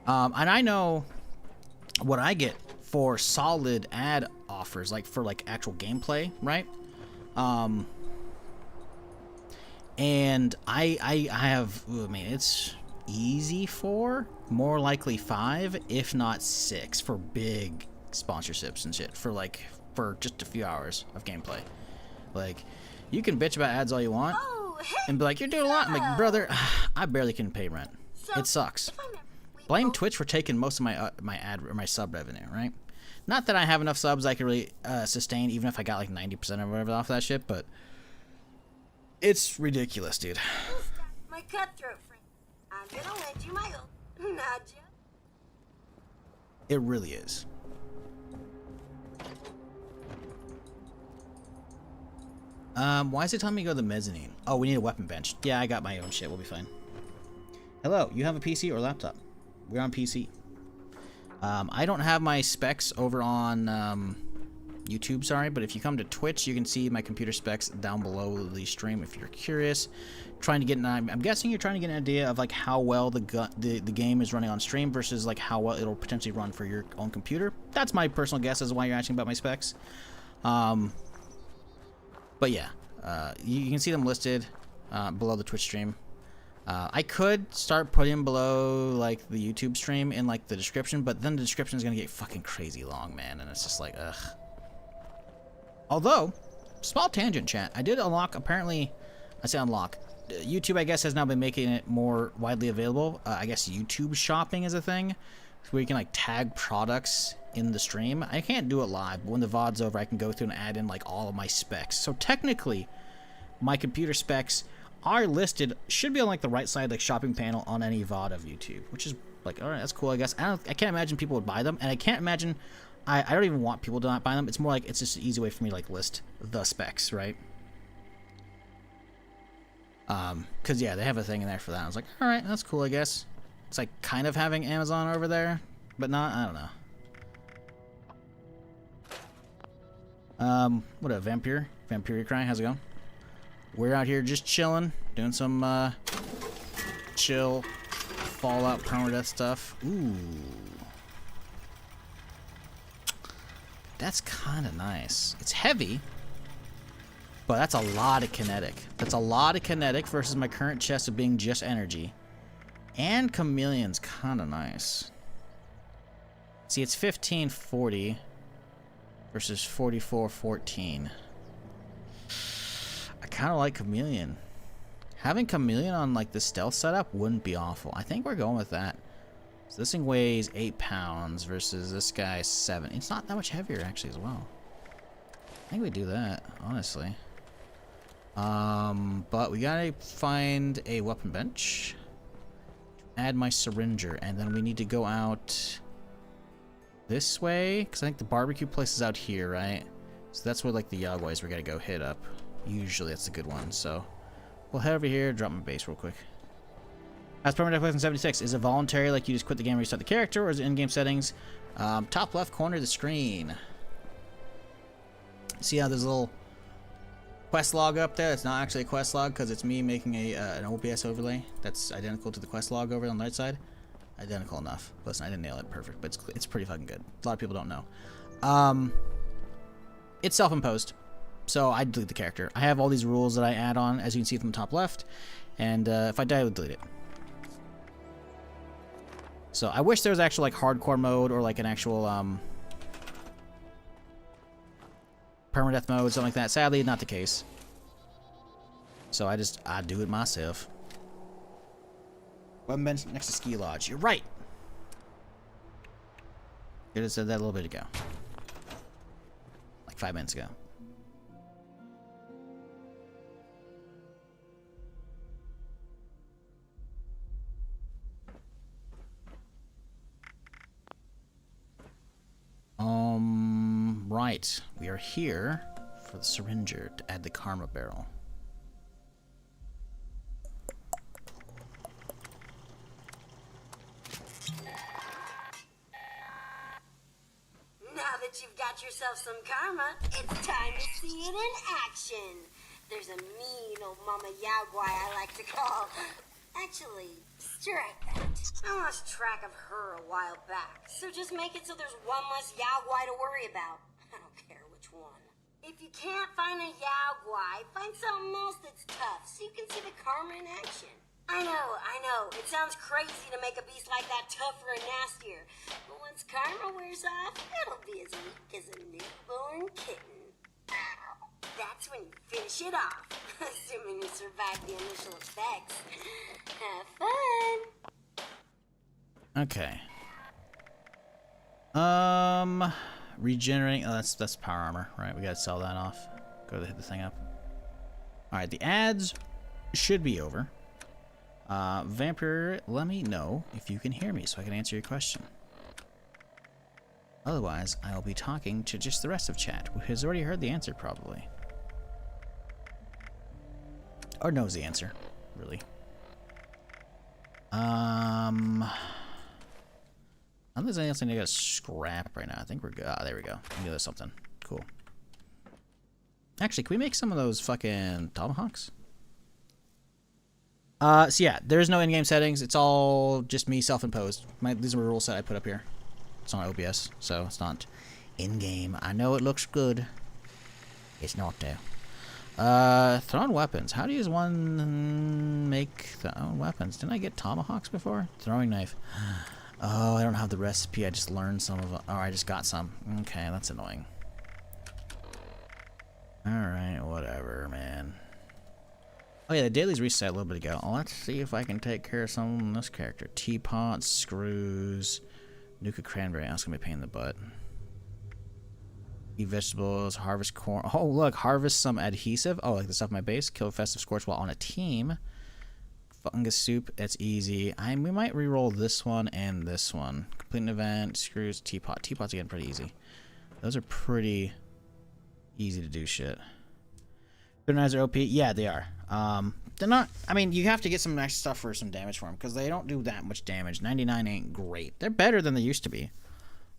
And I know what I get for solid ad offers, like for like actual gameplay, right? And I have, I mean, it's easy 4, more likely 5, if not 6 for big sponsorships and shit for just a few hours of gameplay. Like, you can bitch about ads all you want and be like, you're doing a lot. I'm like, brother, I barely can pay rent. It sucks. Blame Twitch for taking most of my sub revenue, right? Not that I have enough subs I could really sustain, even if I got like 90% or whatever off that shit, but it's ridiculous, dude. My cutthroat friend. I'm gonna lend you my old nudge. It really is. Why is it telling me to go to the mezzanine? Oh, we need a weapon bench. Yeah, I got my own shit. We'll be fine. Hello, you have a PC or laptop? We're on PC. I don't have my specs over on YouTube, sorry, but if you come to Twitch, you can see my computer specs down below the stream if you're curious. Trying to get I'm guessing you're trying to get an idea of like how well the game is running on stream versus like how well it'll potentially run for your own computer. That's my personal guess as to why you're asking about my specs. But yeah, you can see them listed below the Twitch stream. I could start putting below like the YouTube stream in like the description, but then the description is gonna get fucking crazy long, man, and it's just like ugh. Although, small tangent, chat. I did unlock. Apparently, I say unlock. YouTube, I guess, has now been making it more widely available. I guess YouTube shopping is a thing, where you can like tag products in the stream. I can't do it live, but when the VOD's over, I can go through and add in like all of my specs. So technically, my computer specs are listed, should be on like the right side, like shopping panel on any VOD of YouTube, which is like, all right, that's cool, I guess. I can't imagine people would buy them, and I can't imagine, I don't even want people to not buy them. It's more like it's just an easy way for me to like list the specs, right? Cause yeah, they have a thing in there for that. I was like, all right, that's cool, I guess. It's like kind of having Amazon over there, but not, I don't know. What a Vampire Cry, how's it going? We're out here just chilling, doing some chill Fallout Permadeath stuff. Ooh, that's kind of nice. It's heavy, but that's a lot of kinetic. That's a lot of kinetic versus my current chest of being just energy. And Chameleon's kind of nice. See, it's 1540 versus 4414. I kind of like Chameleon. Having Chameleon on like the stealth setup wouldn't be awful. I think we're going with that. So this thing weighs 8 pounds versus this guy 7. It's not that much heavier actually as well. I think we do that, honestly. But we gotta find a weapon bench. Add my syringer, and then we need to go out this way, because I think the barbecue place is out here, right? So that's where like the Yagwais we're gonna go hit up. Usually that's a good one, so we'll head over here, drop my base real quick. As Permadeath 76, is it voluntary, like you just quit the game and restart the character, or is it in-game settings? Top left corner of the screen. See how there's a little quest log up there? It's not actually a quest log because it's me making an OBS overlay that's identical to the quest log over on the right side. Identical enough. Listen, I didn't nail it perfect, but it's pretty fucking good. A lot of people don't know. It's self-imposed, so I delete the character. I have all these rules that I add on, as you can see from the top left, and if I die, I would delete it. So I wish there was actual like hardcore mode or like an actual permadeath mode, something like that. Sadly, not the case. So I do it myself. Weapon bench next to ski lodge. You're right. Could have said that a little bit ago. Like 5 minutes ago. Right. We are here for the syringer to add the karma barrel. Now that you've got yourself some karma, it's time to see it in action. There's a mean old mama yaguai I like to call. Actually, strike that. I lost track of her a while back, so just make it so there's one less yaguai to worry about. I don't care which one. If you can't find a yaguai, find something else that's tough so you can see the karma in action. I know, it sounds crazy to make a beast like that tougher and nastier, but once karma wears off, it'll be as weak as a newborn kitten. That's when you finish it off, assuming you survive the initial effects. Have fun! Okay. Regenerating. Oh, that's power armor, right? We gotta sell that off. Go to hit the thing up. All right, the ads should be over. Vampire, let me know if you can hear me so I can answer your question. Otherwise, I will be talking to just the rest of chat, who has already heard the answer probably. Or knows the answer, really. I don't think there's anything else I need to scrap right now. I think we're good. Ah, there we go. Maybe there's something. Cool. Actually, can we make some of those fucking tomahawks? So yeah, there's no in-game settings. It's all just me self-imposed. These are the rules that I put up here. It's on OBS, so it's not in-game. I know it looks good. It's not though. Thrown weapons. How do you use one make thrown weapons? Didn't I get tomahawks before? Throwing knife. Oh, I don't have the recipe. I just learned some of it. Oh, I just got some. Okay, that's annoying. Alright, whatever, man. Oh yeah, the daily's reset a little bit ago. Let's see if I can take care of some of this character. Teapot, screws, Nuka cranberry. That's gonna be a pain in the butt. Eat vegetables, harvest corn. Oh look, harvest some adhesive. Oh, like the stuff in my base. Kill festive scorch while on a team. Fungus soup. That's easy. We might re-roll this one and this one. Complete an event. Screws, teapot. Teapot's again pretty easy. Those are pretty easy to do shit. Bitternizers are OP. Yeah, they are. They're not. I mean, you have to get some nice stuff for some damage for them because they don't do that much damage. 99 ain't great. They're better than they used to be.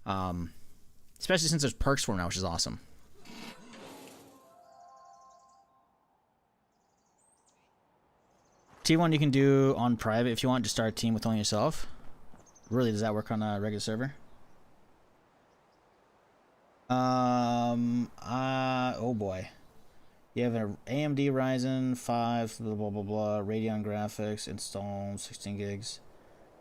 Especially since there's perks for them now, which is awesome. T1 you can do on private if you want to start a team with only yourself. Really, does that work on a regular server? Oh boy. You have an AMD Ryzen 5, blah, blah, blah, blah, Radeon graphics, install 16 gigs.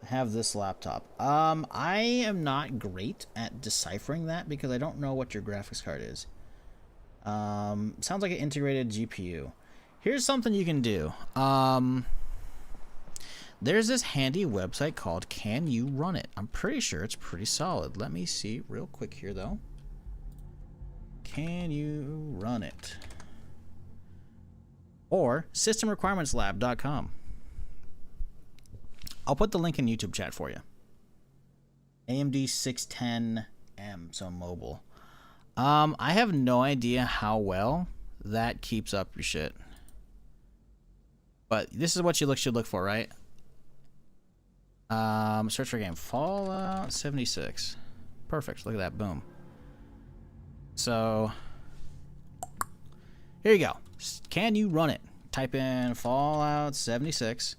I have this laptop. I am not great at deciphering that because I don't know what your graphics card is. Sounds like an integrated GPU. Here's something you can do. There's this handy website called Can You Run It? I'm pretty sure it's pretty solid. Let me see real quick here though. Can you run it? Or systemrequirementslab.com. I'll put the link in YouTube chat for you. AMD 610M, so mobile. I have no idea how well that keeps up your shit. But this is what you should look for, right? Search for game. Fallout 76. Perfect. Look at that. Boom. So, here you go. Can you run it? Type in Fallout 76,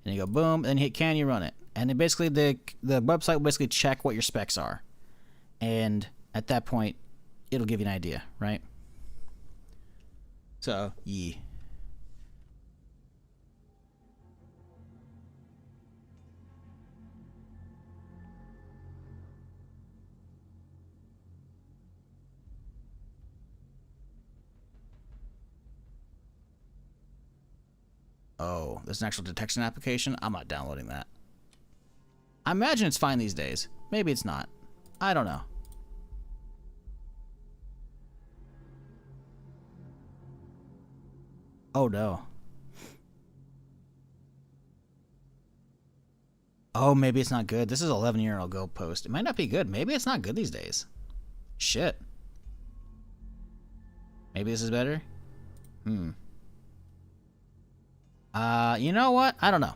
and you go boom, and hit Can you run it? And then basically the website will basically check what your specs are, and at that point, it'll give you an idea, right? So, yeah. Oh, there's an actual detection application? I'm not downloading that. I imagine it's fine these days. Maybe it's not. I don't know. Oh no. Oh, maybe it's not good. This is an 11-year-old ago post. It might not be good. Maybe it's not good these days. Shit. Maybe this is better? You know what? I don't know.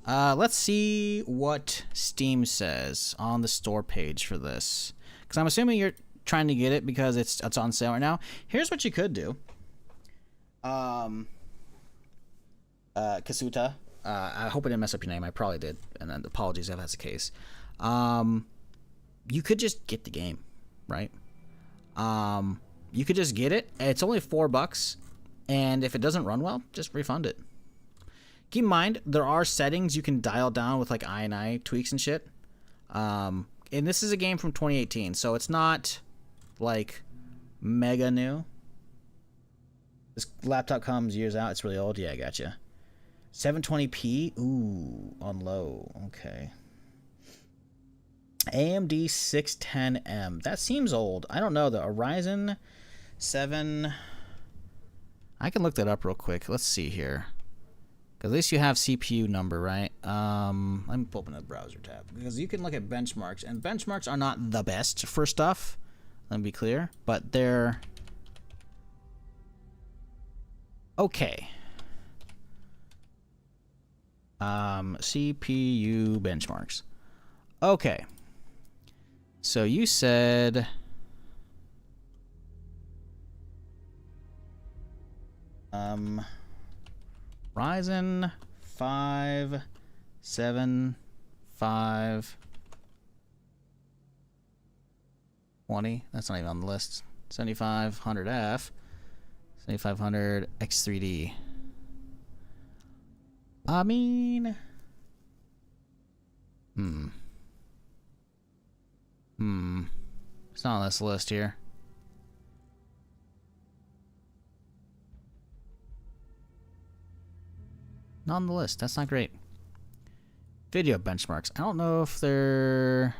Let's see what Steam says on the store page for this. Because I'm assuming you're trying to get it because it's on sale right now. Here's what you could do. Kasuta. I hope I didn't mess up your name. I probably did. And then apologies if that's the case. You could just get the game, right? You could just get it. It's only $4. And if it doesn't run well, just refund it. Keep in mind, there are settings you can dial down with like I tweaks and shit. And this is a game from 2018, so it's not like mega new. This laptop comes years out. It's really old. Yeah, I gotcha. 720p. Ooh, on low. Okay. AMD 610M. That seems old. I don't know. The Ryzen 7. I can look that up real quick. Let's see here. At least you have CPU number, right? Let me open a browser tab because you can look at benchmarks, and benchmarks are not the best for stuff. Let me be clear, but they're okay. CPU benchmarks. Okay. So you said Ryzen 5 7520. That's not even on the list. 7500F, 7500 X3D. I mean, it's not on this list here. Not on the list. That's not great. Video benchmarks. I don't know if they're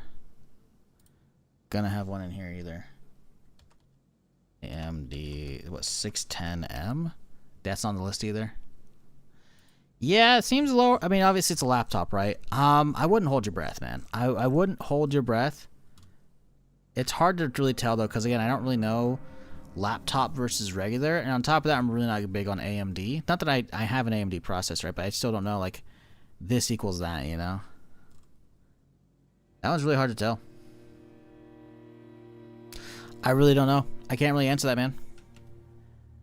gonna have one in here either. AMD, what, 610M? That's not on the list either. Yeah, it seems low. I mean, obviously it's a laptop, right? I wouldn't hold your breath, man. I wouldn't hold your breath. It's hard to really tell though, because again, I don't really know laptop versus regular, and on top of that, I'm really not big on AMD. Not that I have an AMD processor, right? But I still don't know, like, this equals that, you know? That was really hard to tell. I really don't know. I can't really answer that, man.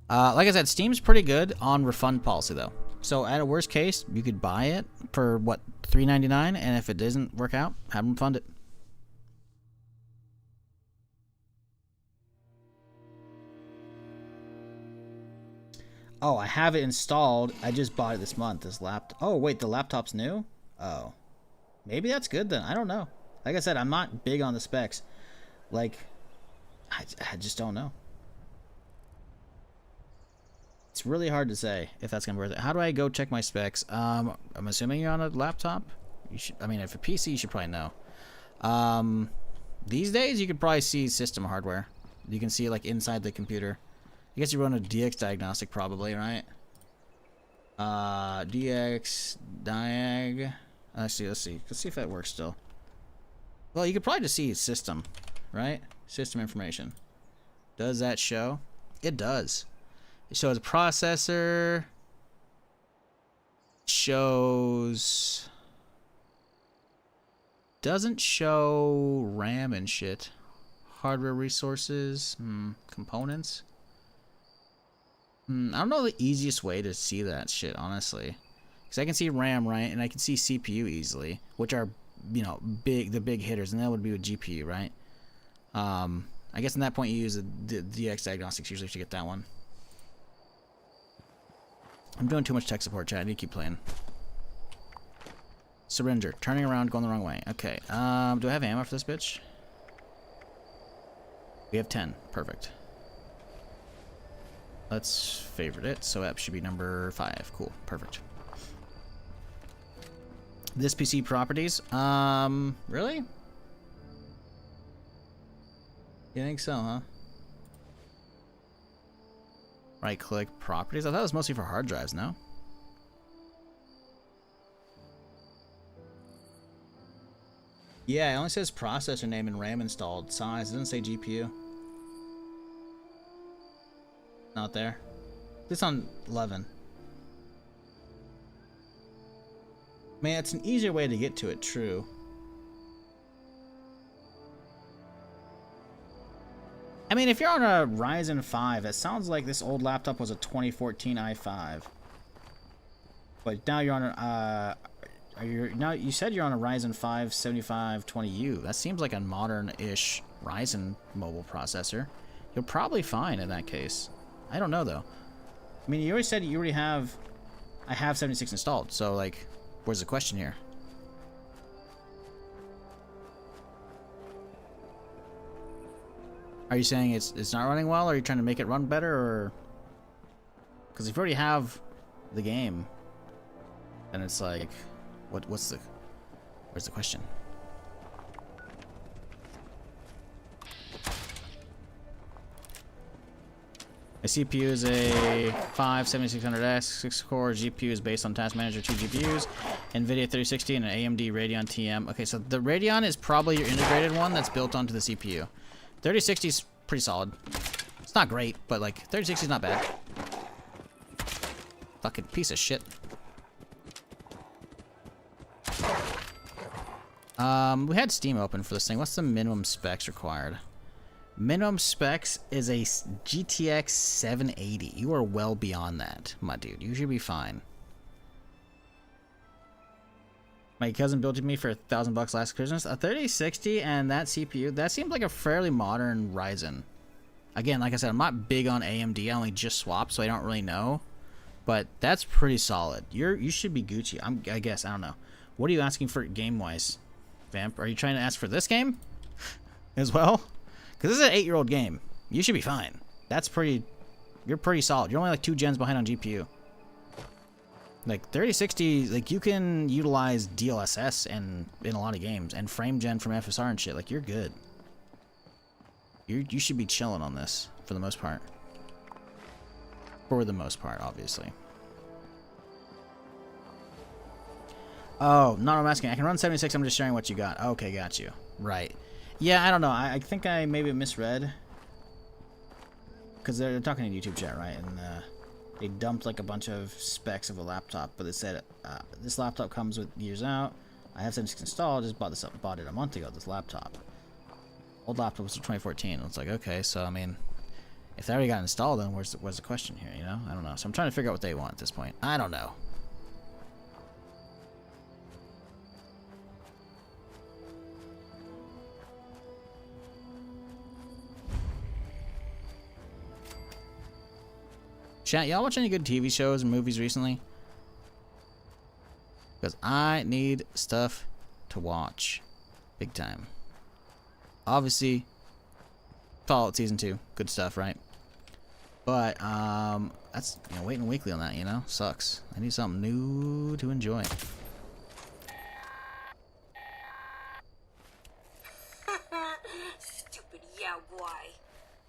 Like I said, Steam's pretty good on refund policy, though. So at a worst case, you could buy it for, what, $3.99, and if it doesn't work out, have them refund it. Oh, I have it installed. I just bought it this month. This laptop. Oh, wait, the laptop's new? Oh. Maybe that's good then. I don't know. Like I said, I'm not big on the specs. Like, I just don't know. It's really hard to say if that's going to be worth it. How do I go check my specs? I'm assuming you're on a laptop. You should. I mean, if a PC, you should probably know. These days, you could probably see system hardware. You can see, like, inside the computer. I guess you run a DX diagnostic probably, right? DX diag. Let's see. Let's see if that works still. Well, you could probably just see system, right? System information. Does that show? It does. It shows a processor. Shows. Doesn't show RAM and shit. Hardware resources. Components. I don't know the easiest way to see that shit, honestly. Because I can see RAM, right? And I can see CPU easily. Which are, you know, the big hitters. And that would be with GPU, right? I guess in that point you use the DX diagnostics usually to get that one. I'm doing too much tech support, chat. I need to keep playing. Syringer. Turning around, going the wrong way. Okay. Do I have ammo for this bitch? We have 10. Perfect. Let's favorite it. So app should be number 5. Cool. Perfect. This PC properties. Really? You think so, huh? Right click properties. I thought it was mostly for hard drives, no? Yeah, it only says processor name and RAM installed. Size. It doesn't say GPU. Not there. This on 11. Man, it's an easier way to get to it, true. I mean, if you're on a Ryzen 5, it sounds like this old laptop was a 2014 i5. But now you're on a, now you said you're on a Ryzen 5 7520U. That seems like a modern-ish Ryzen mobile processor. You'll probably fine in that case. I don't know though. I mean, you already said you already have. I have 76 installed, so like, where's the question here? Are you saying it's not running well, or are you trying to make it run better, or? Because if you already have the game, then it's like, where's the question? My CPU is a 5-7600X, 6-core GPU is based on Task Manager 2 GPUs, NVIDIA 3060, and an AMD Radeon TM. Okay, so the Radeon is probably your integrated one that's built onto the CPU. 3060 is pretty solid. It's not great, but like 3060 is not bad. Fucking piece of shit. We had Steam open for this thing. What's the minimum specs required? Minimum specs is a GTX 780. You are well beyond that, my dude. You should be fine. My cousin built it me for $1,000 last Christmas. A 3060 and that CPU, that seems like a fairly modern Ryzen. Again, like I said, I'm not big on AMD. I only just swapped, so I don't really know. But that's pretty solid. You should be Gucci. I guess. I don't know. What are you asking for game-wise, Vamp? Are you trying to ask for this game as well? Because this is an 8-year-old game. You should be fine. That's pretty... You're pretty solid. You're only like 2 gens behind on GPU. Like, 3060, like, you can utilize DLSS in a lot of games. And frame gen from FSR and shit. Like, you're good. You should be chilling on this, for the most part. For the most part, obviously. Oh, no, I'm asking. I can run 76. I'm just sharing what you got. Okay, got you. Right. Yeah, I don't know. I think I maybe misread. Because they're talking in YouTube chat, right? And they dumped like a bunch of specs of a laptop. But they said, this laptop comes with years out. I have 76 installed. Just bought it a month ago, this laptop. Old laptop was from 2014. It's like, okay, so I mean, if they already got installed, then where's the question here, you know? I don't know. So I'm trying to figure out what they want at this point. I don't know. Chat, y'all watch any good TV shows and movies recently? Because I need stuff to watch. Big time. Obviously, Fallout Season 2. Good stuff, right? But, that's, you know, waiting weekly on that, you know? Sucks. I need something new to enjoy. Stupid Yaogwai.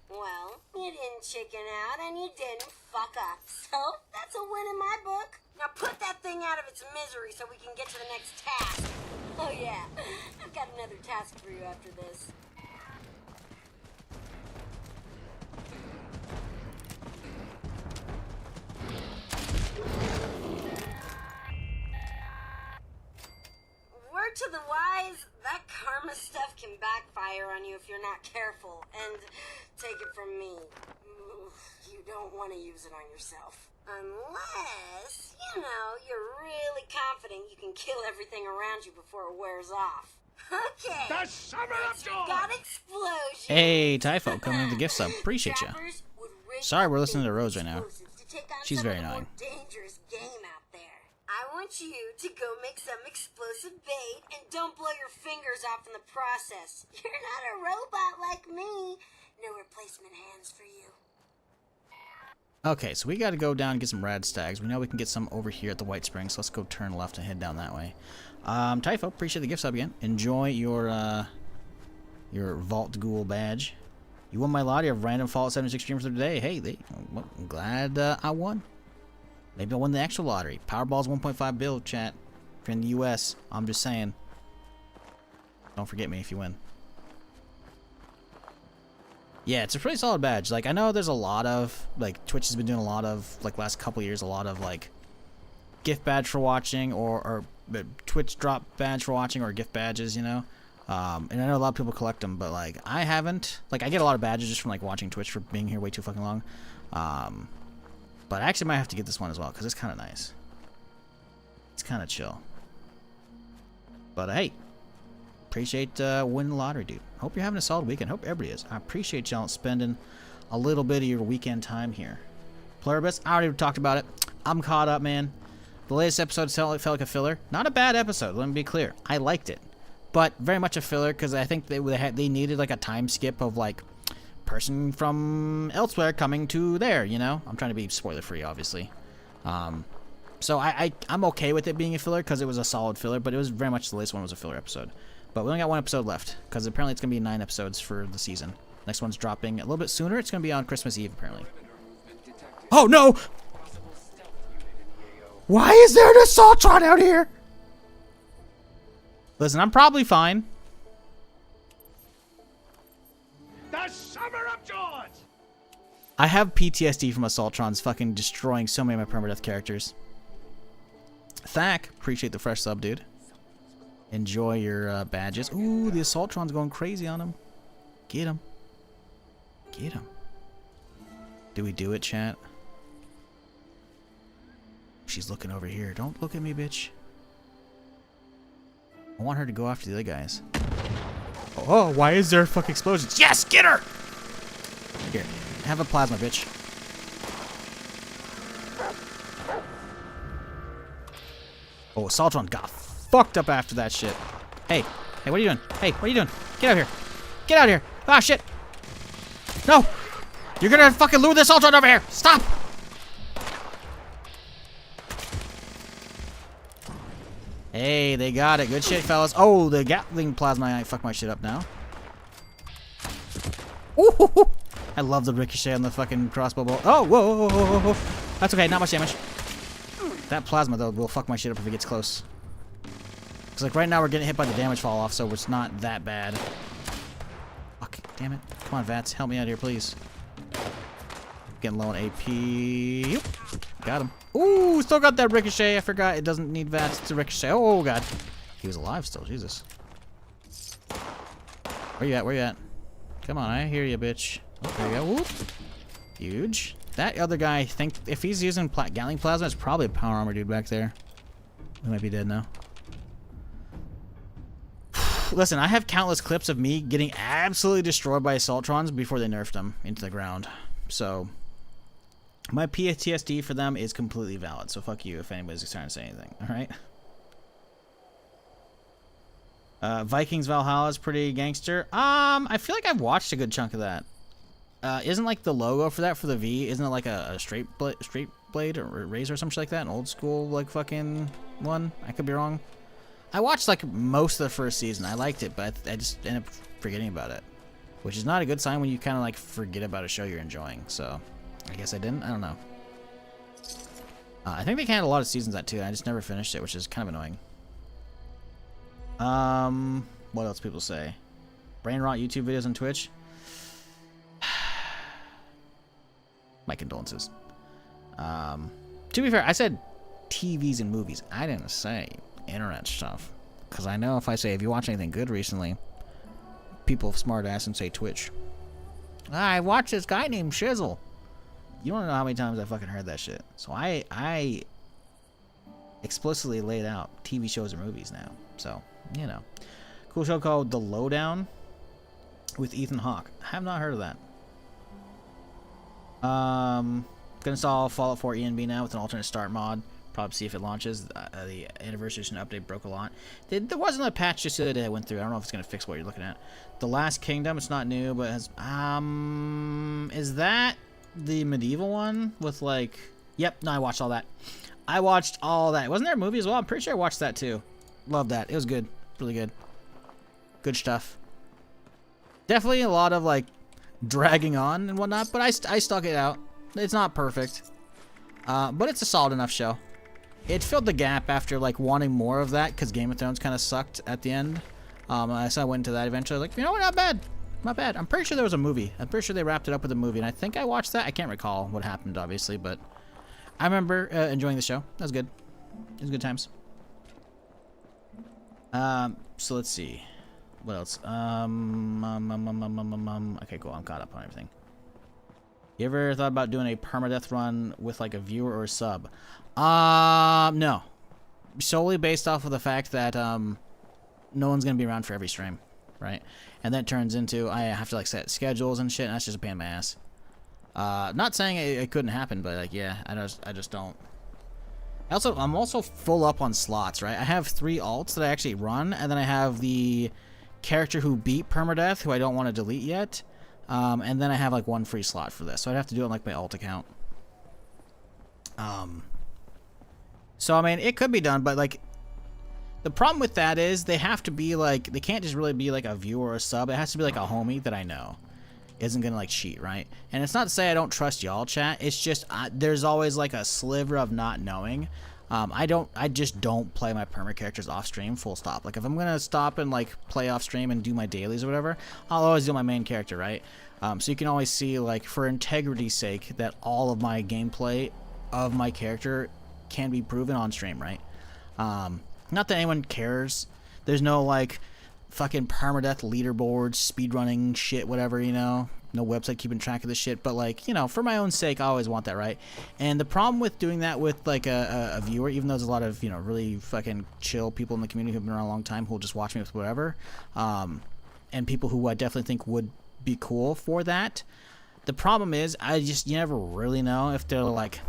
Well, you didn't chicken out and you didn't fuck up. So, that's a win in my book. Now put that thing out of its misery so we can get to the next task. Oh yeah, I've got another task for you after this. Word to the wise, that karma stuff can backfire on you if you're not careful. And take it from me, you don't want to use it on yourself. Unless, you know, you're really confident you can kill everything around you before it wears off. Okay. The summer of joy! Got explosion. Hey, Typho, coming in the gift sub. Appreciate you. Sorry, we're listening to Rose right now. She's very annoying. Dangerous game out there. I want you to go make some explosive bait and don't blow your fingers off in the process. You're not a robot like me. No replacement hands for you. Okay, so we got to go down and get some rad stags. We know we can get some over here at the White Springs, so let's go turn left and head down that way. Typho, appreciate the gift sub again. Enjoy your Vault Ghoul badge. You won my lottery of random Fallout 76 streamers of today. Hey, well, I'm glad I won. Maybe I won the actual lottery. Powerball's 1.5 bill, chat. If you're in the U.S., I'm just saying. Don't forget me if you win. Yeah, it's a pretty solid badge. Like, I know there's a lot of, like, Twitch has been doing a lot of, like, last couple years, a lot of, like, gift badge for watching, or Twitch drop badge for watching, or gift badges, you know? And I know a lot of people collect them, but, like, I haven't. Like, I get a lot of badges just from, like, watching Twitch for being here way too fucking long. But I actually might have to get this one as well, because it's kind of nice. It's kind of chill. But, hey. Appreciate winning the lottery, dude. Hope you're having a solid weekend. Hope everybody is. I appreciate y'all spending a little bit of your weekend time here. Pluribus, I already talked about it. I'm caught up, man. The latest episode felt like a filler. Not a bad episode, let me be clear. I liked it. But very much a filler, because I think they needed like a time skip of like person from elsewhere coming to there, you know? I'm trying to be spoiler free, obviously. So I'm okay with it being a filler because it was a solid filler, but it was very much the latest one was a filler episode. But we only got one episode left, because apparently it's going to be 9 episodes for the season. Next one's dropping a little bit sooner. It's going to be on Christmas Eve, apparently. Oh, no! Why is there an Assaultron out here? Listen, I'm probably fine. The Summer of George! I have PTSD from Assaultrons fucking destroying so many of my Permadeath characters. Thack, appreciate the fresh sub, dude. Enjoy your badges. Ooh, the Assaultron's going crazy on him. Get him. Get him. Do we do it, chat? She's looking over here. Don't look at me, bitch. I want her to go after the other guys. Oh, why is there fucking explosions? Yes, get her! Here, have a plasma, bitch. Oh, Assaultron got fucked up after that shit. Hey, what are you doing? Hey, what are you doing? Get out here. Get out here. Ah, shit. No. You're gonna fucking lure this Assaultron over here. Stop. Hey, they got it. Good shit, fellas. Oh, the Gatling plasma. I fucked my shit up now. Ooh, I love the ricochet on the fucking crossbow bolt. Oh, whoa, whoa, whoa, whoa, whoa. That's okay. Not much damage. That plasma, though, will fuck my shit up if it gets close. Because, like, right now we're getting hit by the damage fall off, so it's not that bad. Fuck. Damn it. Come on, Vats. Help me out here, please. Getting low on AP. Yep. Got him. Ooh, still got that ricochet. I forgot it doesn't need Vats to ricochet. Oh, God. He was alive still. Jesus. Where you at? Where you at? Come on. I hear you, bitch. Oh, there you go. Whoop. Huge. That other guy, I think, if he's using Gatling plasma, it's probably a power armor dude back there. He might be dead now. Listen, I have countless clips of me getting absolutely destroyed by Assaultrons before they nerfed them into the ground. So, my PTSD for them is completely valid. So, fuck you if anybody's trying to say anything. Alright? Vikings Valhalla is pretty gangster. I feel like I've watched a good chunk of that. Isn't like the logo for that for the V? Isn't it like a straight blade or razor or something like that? An old school like fucking one? I could be wrong. I watched like most of the first season. I liked it, but I just ended up forgetting about it, which is not a good sign when you kind of like forget about a show you're enjoying. So I guess I didn't. I don't know. I think they had a lot of seasons of that too. And I just never finished it, which is kind of annoying. What else people say? Brain rot YouTube videos on Twitch. My condolences. To be fair, I said TVs and movies. I didn't say internet stuff. Because I know if I say, have you watched anything good recently? People smart ass and say Twitch. I watched this guy named Shizzle. You don't know how many times I fucking heard that shit. So I explicitly laid out TV shows or movies now. So, you know. Cool show called The Lowdown with Ethan Hawke. I have not heard of that. Gonna install Fallout 4 ENB now with an alternate start mod. Probably see if it launches. The anniversary edition update broke a lot. There wasn't a patch just the other day I went through. I don't know if it's gonna fix what you're looking at. The Last Kingdom, it's not new, but has is that the medieval one with like... Yep, no, I watched all that. I watched all that. Wasn't there a movie as well? I'm pretty sure I watched that too. Love that. It was good. Really good. Good stuff. Definitely a lot of like dragging on and whatnot, but I stuck it out. It's not perfect. But it's a solid enough show. It filled the gap after like wanting more of that because Game of Thrones kind of sucked at the end. So I went into that eventually. Like, you know what? Not bad. Not bad. I'm pretty sure there was a movie. I'm pretty sure they wrapped it up with a movie, and I think I watched that. I can't recall what happened, obviously, but I remember enjoying the show. That was good. It was good times. So let's see. What else? Okay, cool. I'm caught up on everything. You ever thought about doing a permadeath run with like a viewer or a sub? No. Solely based off of the fact that no one's gonna be around for every stream, right? And that turns into I have to like set schedules and shit, and that's just a pain in my ass. Not saying it couldn't happen, but like yeah, I just don't. I'm also full up on slots, right? I have 3 alts that I actually run, and then I have the character who beat permadeath, who I don't want to delete yet, and then I have like 1 free slot for this, so I'd have to do it on like my alt account. So I mean, it could be done, but like the problem with that is they have to be like, they can't just really be like a viewer or a sub. It has to be like a homie that I know isn't gonna like cheat, right? And it's not to say I don't trust y'all, chat. It's just there's always like a sliver of not knowing. I just don't play my perma characters off stream, full stop. Like if I'm gonna stop and like play off stream and do my dailies or whatever, I'll always do my main character, right? So you can always see, like, for integrity's sake, that all of my gameplay of my character can be proven on stream, right? Not that anyone cares. There's no like fucking permadeath leaderboards, speedrunning shit, whatever, you know. No website keeping track of this shit, but like, you know, for my own sake, I always want that, right? And the problem with doing that with like a viewer, even though there's a lot of, you know, really fucking chill people in the community who've been around a long time who will just watch me with whatever, and people who I definitely think would be cool for that. The problem is, you never really know if they're like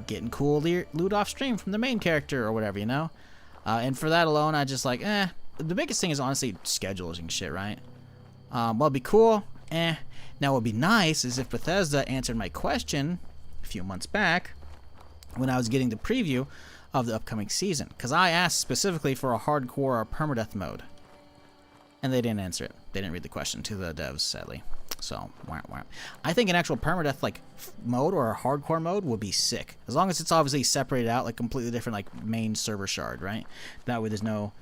getting cool loot off stream from the main character or whatever, you know? And for that alone, I just like, the biggest thing is honestly schedules and shit, right? Well, it'd be cool, Now, what would be nice is if Bethesda answered my question a few months back when I was getting the preview of the upcoming season, because I asked specifically for a hardcore or permadeath mode, and they didn't answer it. They didn't read the question to the devs, sadly. So, I think an actual permadeath like mode or a hardcore mode would be sick, as long as it's obviously separated out, like completely different, like main server shard, right? That way, there's no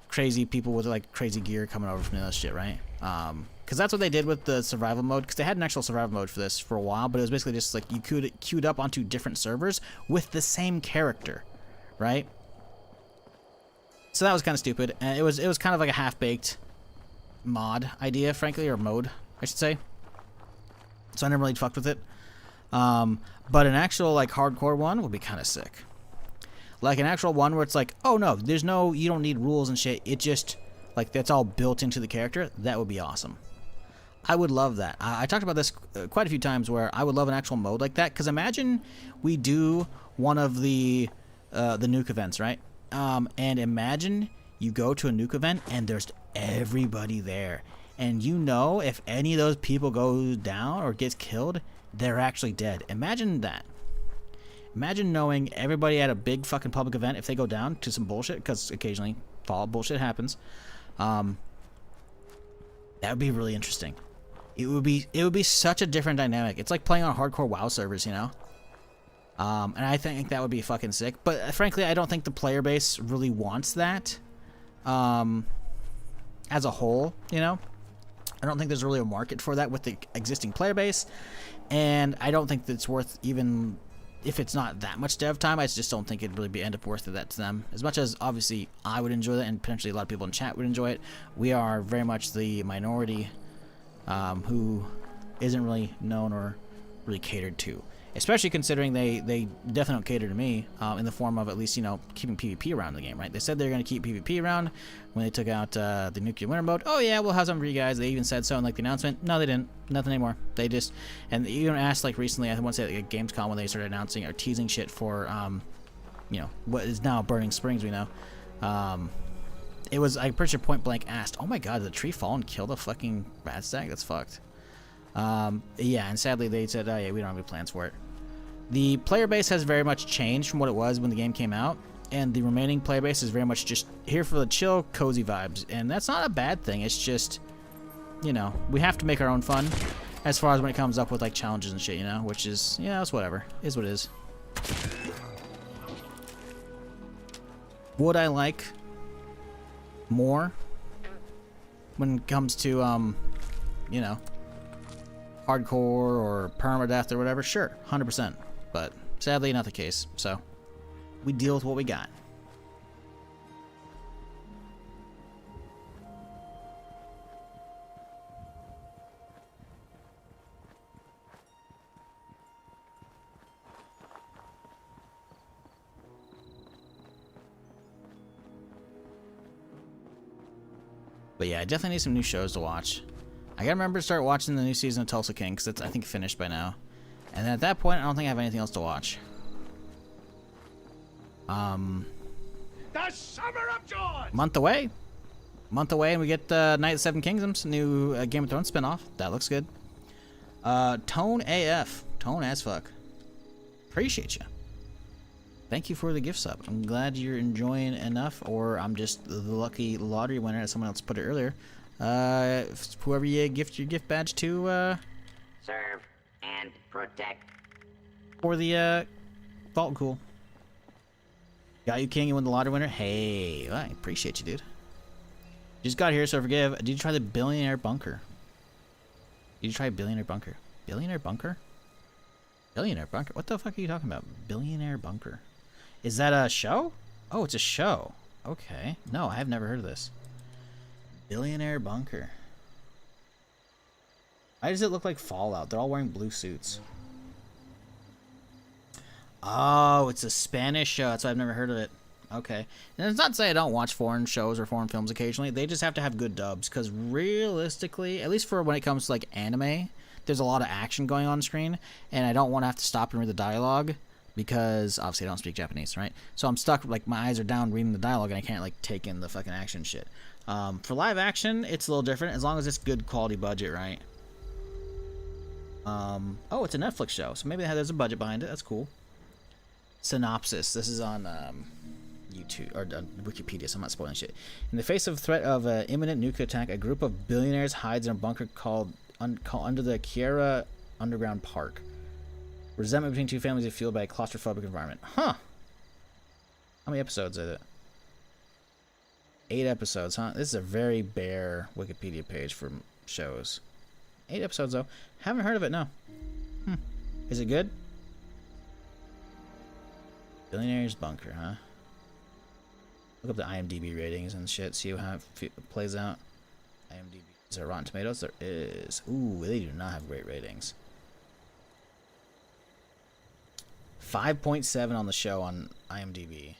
crazy people with like crazy gear coming over from the other shit, right? Because that's what they did with the survival mode, because they had an actual survival mode for this for a while, but it was basically just like you could queued up onto different servers with the same character, right? So that was kind of stupid, and it was kind of like a half-baked mod idea, frankly, or mode, I should say. So I never really fucked with it. But an actual like hardcore one would be kind of sick. Like an actual one where it's like, oh no, you don't need rules and shit. It just like that's all built into the character. That would be awesome. I would love that. I talked about this quite a few times where I would love an actual mode like that. Because imagine we do one of the nuke events, right? And imagine you go to a nuke event and there's everybody there. And you know if any of those people goes down or gets killed, they're actually dead. Imagine that. Imagine knowing everybody at a big fucking public event, if they go down to some bullshit, because occasionally Fallout bullshit happens, that would be really interesting. It would be such a different dynamic. It's like playing on hardcore WoW servers, you know? And I think that would be fucking sick. But frankly, I don't think the player base really wants that as a whole, you know? I don't think there's really a market for that with the existing player base. And I don't think that it's worth, even if it's not that much dev time, I just don't think it'd really end up worth that to them. As much as obviously I would enjoy that and potentially a lot of people in chat would enjoy it, we are very much the minority who isn't really known or really catered to. Especially considering they definitely don't cater to me in the form of at least, you know, keeping PvP around in the game, right? They said they were going to keep PvP around when they took out the nuclear winter mode. Oh yeah, we'll have some for you guys. They even said so in like the announcement. No, they didn't. Nothing anymore. They just, and they even asked like recently, I want to say like at Gamescom when they started announcing or teasing shit for, you know, what is now Burning Springs, we know. It was, I'm pretty sure Point Blank asked, oh my god, did the tree fall and kill the fucking rat stack? That's fucked. Yeah, and sadly they said, oh yeah, we don't have any plans for it. The player base has very much changed from what it was when the game came out, and the remaining player base is very much just here for the chill, cozy vibes, and that's not a bad thing. It's just, you know, we have to make our own fun as far as when it comes up with like challenges and shit, you know, which is, yeah, it's whatever. It is what it is. Would I like more when it comes to, you know, hardcore or permadeath or whatever? Sure, 100%. But sadly, not the case. So we deal with what we got. But yeah, I definitely need some new shows to watch. I gotta remember to start watching the new season of Tulsa King, because it's, I think, finished by now. And at that point, I don't think I have anything else to watch. The Summer of Joy! Month away, and we get Night of the Seven Kingdoms, new Game of Thrones spinoff. That looks good. Tone AF, tone as fuck. Appreciate you. Thank you for the gift sub. I'm glad you're enjoying enough, or I'm just the lucky lottery winner, as someone else put it earlier. Whoever you gift your gift badge to, Serve and protect. For the Vault Cool. Got you, King. You won the lottery winner. Hey, I appreciate you, dude. Just got here, so forgive. Did you try the Billionaire Bunker? Did you try Billionaire Bunker? Billionaire Bunker? Billionaire Bunker? What the fuck are you talking about? Billionaire Bunker. Is that a show? Oh, it's a show. Okay. No, I have never heard of this. Billionaire Bunker. Why does it look like Fallout? They're all wearing blue suits. Oh, it's a Spanish show. That's why I've never heard of it. Okay. And it's not to say I don't watch foreign shows or foreign films occasionally. They just have to have good dubs. Because realistically, at least for when it comes to like anime, there's a lot of action going on screen. And I don't want to have to stop and read the dialogue. Because obviously I don't speak Japanese, right? So I'm stuck, like my eyes are down reading the dialogue and I can't like take in the fucking action shit. For live action, it's a little different as long as it's good quality budget, right? Oh, it's a Netflix show, so maybe there's a budget behind it. That's cool. Synopsis. This is on YouTube or Wikipedia, so I'm not spoiling shit. In the face of threat of an imminent nuclear attack, a group of billionaires hides in a bunker called under the Kiera Underground Park. Resentment between two families is fueled by a claustrophobic environment. Huh. How many episodes is it? 8 episodes, huh? This is a very bare Wikipedia page for shows. 8 episodes, though. Haven't heard of it, no. Is it good? Billionaire's Bunker, huh? Look up the IMDb ratings and shit. See how it plays out. IMDb. Is there Rotten Tomatoes? There is. Ooh, they do not have great ratings. 5.7 on the show on IMDb.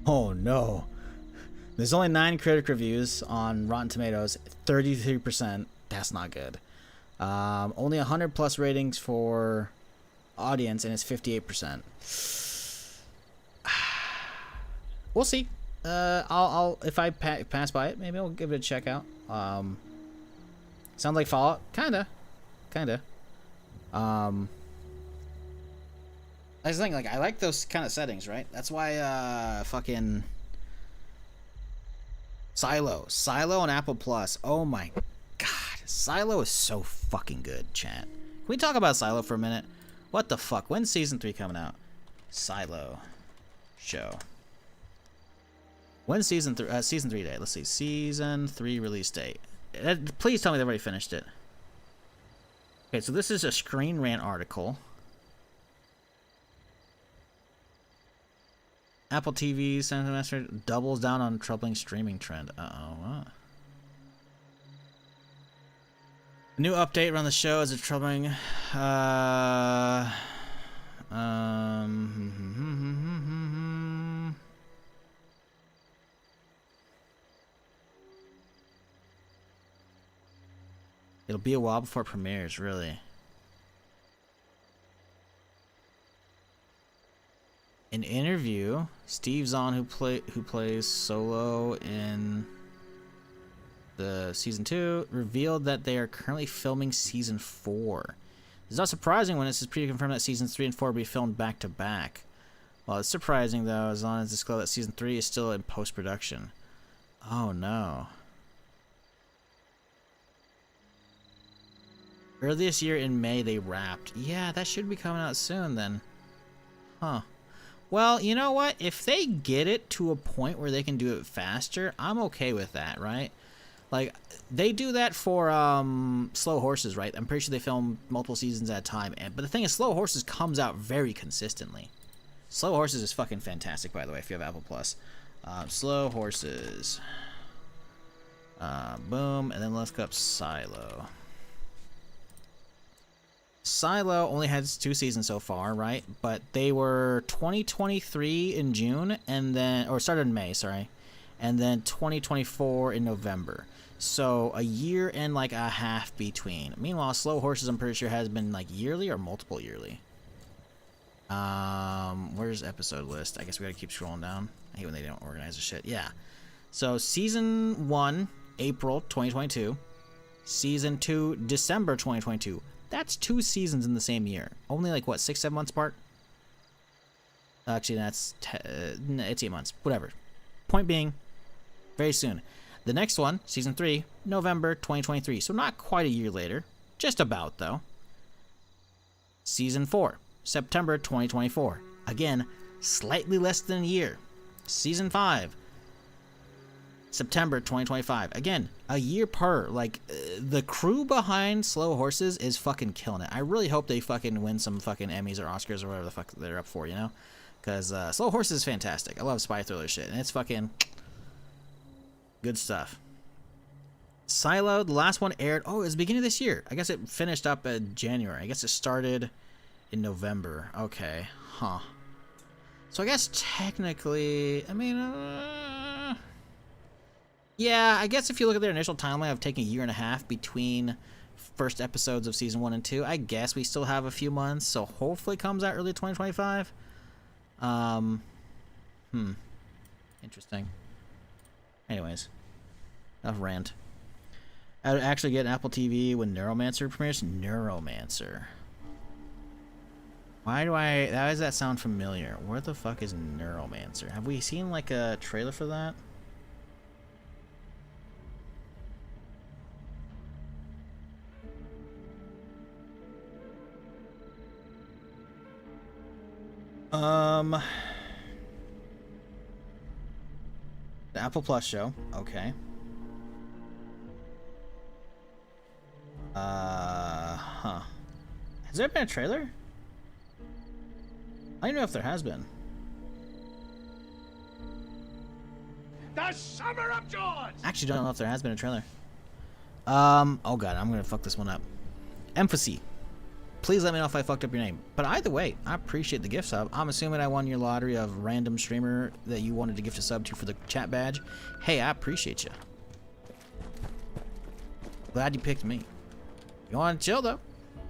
Oh no. There's only 9 critic reviews on Rotten Tomatoes. 33%. That's not good. Only 100 plus ratings for audience, and it's 58%. We'll see. I'll if I pass by it, maybe I'll give it a check out. Sounds like Fallout, kinda. I just think, like, I like those kind of settings, right? That's why, fucking Silo on Apple Plus. Oh my god, Silo is so fucking good, chat. Can we talk about Silo for a minute? What the fuck? When's season 3 coming out? Silo show. When's season 3 date? Let's see, season 3 release date. Please tell me they've already finished it. Okay, so this is a Screen Rant article. Apple TV semester doubles down on troubling streaming trend. What? New update around the show is a troubling. It'll be a while before it premieres, really. An interview. Steve Zahn, who plays Solo in The season 2 revealed that they are currently filming season 4. It's not surprising when it's pretty confirmed that seasons 3 and 4 will be filmed back to back. Well, it's surprising though, as long as it's disclosed that season 3 is still in post-production. Oh no. Earlier this year in May they wrapped. Yeah, that should be coming out soon then. Huh. Well, you know what? If they get it to a point where they can do it faster, I'm okay with that, right? Like, they do that for Slow Horses, right? I'm pretty sure they film multiple seasons at a time. But the thing is, Slow Horses comes out very consistently. Slow Horses is fucking fantastic, by the way, if you have Apple Plus. Slow Horses. Boom, and then let's look up Silo. Silo only has 2 seasons so far, right? But they were 2023 in June, and then, or started in May, sorry, and then 2024 in November. So a year and like a half between. Meanwhile, Slow Horses, I'm pretty sure, has been like yearly or multiple yearly. Where's episode list? I guess we gotta keep scrolling down. I hate when they don't organize the shit. Yeah. So season 1, April 2022. Season 2, December 2022. That's 2 seasons in the same year. Only like what, 6-7 months apart? Actually, that's it's 8 months. Whatever. Point being, very soon. The next one, season 3, November 2023. So not quite a year later. Just about though. Season 4, September 2024. Again, slightly less than a year. Season 5, September 2025. Again, a year per. Like, the crew behind Slow Horses is fucking killing it. I really hope they fucking win some fucking Emmys or Oscars or whatever the fuck they're up for, you know? Because Slow Horses is fantastic. I love spy thriller shit, and it's fucking good stuff. Silo, the last one aired, oh, it was the beginning of this year. I guess it finished up in January. I guess it started in November. Okay, huh. So I guess technically, I mean, yeah, I guess if you look at their initial timeline of taking a year and a half between first episodes of season 1 and 2, I guess we still have a few months, so hopefully it comes out early 2025. Interesting. Anyways, enough rant. I'd actually get an Apple TV when Neuromancer premieres. Neuromancer. Why does that sound familiar? Where the fuck is Neuromancer? Have we seen like a trailer for that? The Apple Plus show. Okay. Huh. Has there been a trailer? I don't know if there has been. The Summer of Joy! Actually, don't know if there has been a trailer. Oh god, I'm gonna fuck this one up. Emphasis. Please let me know if I fucked up your name. But either way, I appreciate the gift sub. I'm assuming I won your lottery of random streamer that you wanted to gift a sub to for the chat badge. Hey, I appreciate you. Glad you picked me. You want to chill though?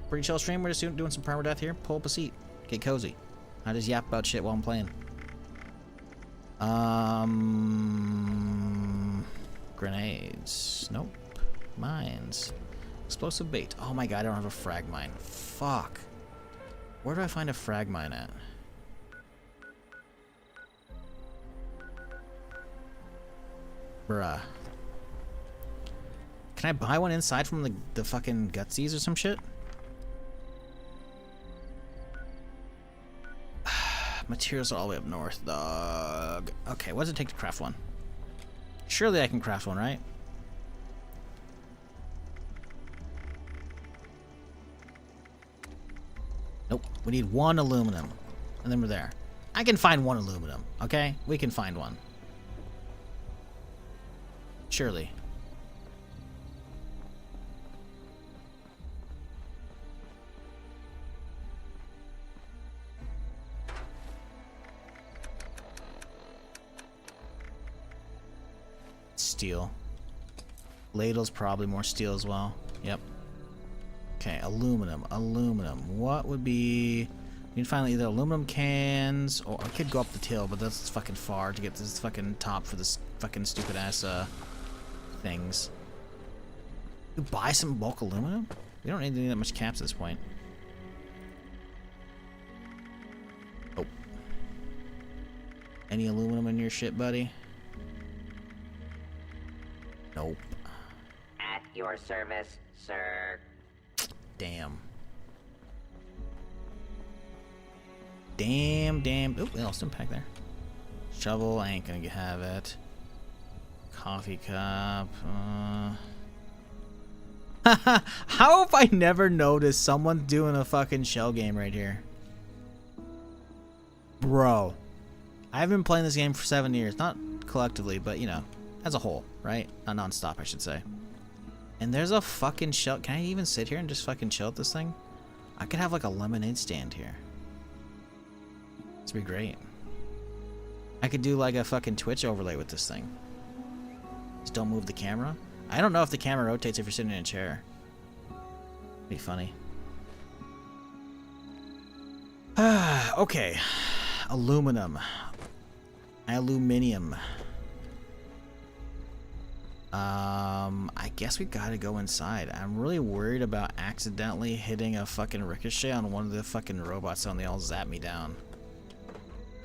Pretty chill stream. We're just doing some Permadeath here. Pull up a seat. Get cozy. I just yap about shit while I'm playing. Grenades. Nope. Mines. Explosive bait. Oh my god, I don't have a frag mine. Fuck. Where do I find a frag mine at? Bruh. Can I buy one inside from the fucking Gutsies or some shit? Materials are all the way up north, dog. Okay, what does it take to craft one? Surely I can craft one, right? Nope. We need 1 aluminum. And then we're there. I can find 1 aluminum, okay? We can find one. Surely. Steel. Ladle's probably more steel as well. Yep. Okay, aluminum. Aluminum. What would be... You can find either aluminum cans, or I could go up the tail, but that's fucking far to get to this fucking top for this fucking stupid ass things. You buy some bulk aluminum? We don't need that much caps at this point. Oh. Any aluminum in your shit, buddy? Nope. At your service, sir. Damn. Damn. Oop, else didn't pack there. Shovel, I ain't gonna have it. Coffee cup. How have I never noticed someone doing a fucking shell game right here? Bro. I've been playing this game for 7 years. Not collectively, but, you know, as a whole, right? Not non-stop, I should say. And there's a fucking shell. Can I even sit here and just fucking chill at this thing? I could have, like, a lemonade stand here. This would be great. I could do, like, a fucking Twitch overlay with this thing. Just don't move the camera. I don't know if the camera rotates if you're sitting in a chair. Be funny. Okay. Aluminum. Aluminium. I guess we gotta go inside. I'm really worried about accidentally hitting a fucking ricochet on one of the fucking robots and they all zap me down.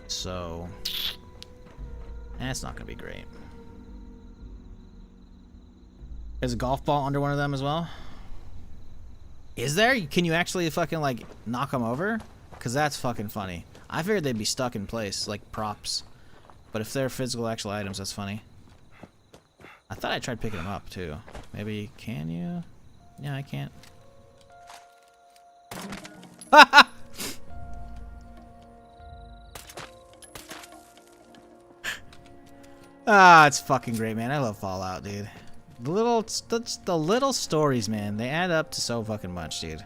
So, that's not gonna be great. There's a golf ball under one of them as well. Is there? Can you actually fucking like knock them over? Cause that's fucking funny. I figured they'd be stuck in place like props, but if they're physical actual items, that's funny. I thought I tried picking them up too. Maybe can you? Yeah, I can't. Ah, it's fucking great, man. I love Fallout, dude. The little stories, man, they add up to so fucking much, dude.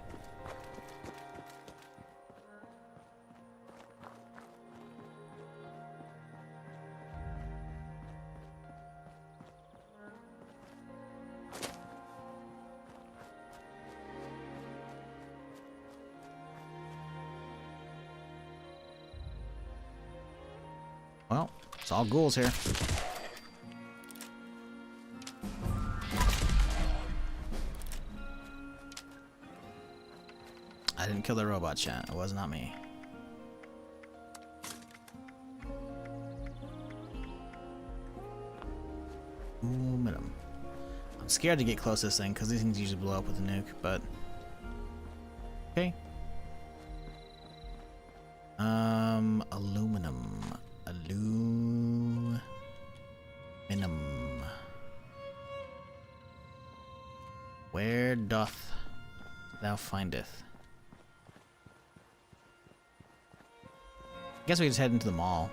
Well, it's all ghouls here. I didn't kill the robot, chat. It was not me. Aluminum. I'm scared to get close to this thing because these things usually blow up with a nuke, but okay. Aluminum. Aluminum. Where doth thou findeth? I guess we just head into the mall.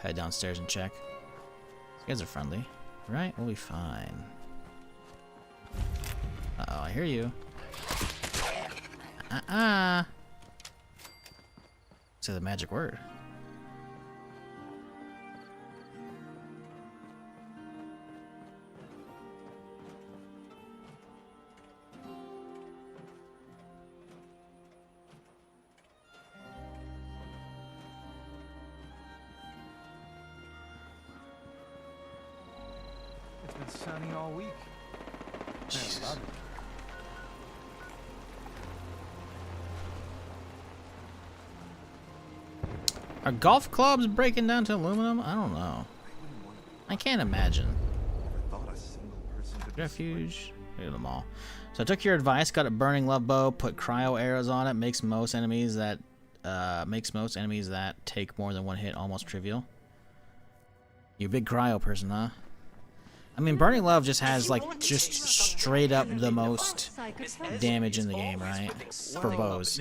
Head downstairs and check. These guys are friendly. Right? We'll be fine. Uh-oh, I hear you. Say the magic word. It's been sunny all week. Jesus. Are golf clubs breaking down to aluminum? I don't know. I can't imagine. Refuge. Look at them all. So I took your advice, got a burning love bow, put cryo arrows on it, makes most enemies that take more than one hit almost trivial. You a big cryo person, huh? I mean, Burning Love just has, like, just straight up the most damage in the game, right? For bows.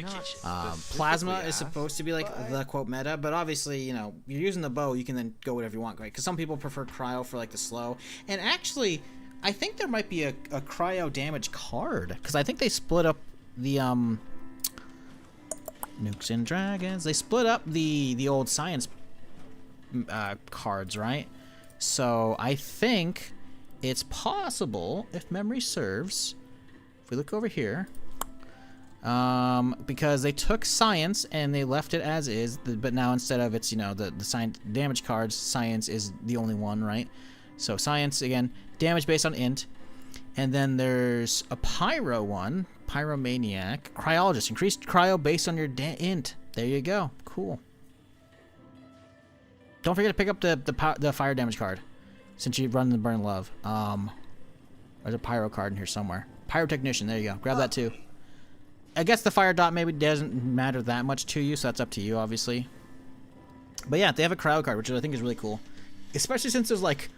Plasma is supposed to be, like, the quote meta, but obviously, you know, you're using the bow, you can then go whatever you want, right? Because some people prefer cryo for, like, the slow. And actually, I think there might be a cryo damage card, because I think they split up the, Nukes and Dragons. They split up the old science cards, right? So I think it's possible, if memory serves, if we look over here, because they took science and they left it as is, but now instead of it's, you know, the science damage cards, science is the only one, right? So science, again, damage based on int, And then there's a pyro one. Pyromaniac. Cryologist. Increased cryo based on your int. There you go. Cool. Don't forget to pick up the fire damage card. Since you run the Burn Love. There's a pyro card in here somewhere. Pyrotechnician. There you go. Grab that too. I guess the fire dot maybe doesn't matter that much to you. So that's up to you, obviously. But yeah, they have a cryo card, which I think is really cool. Especially since there's like...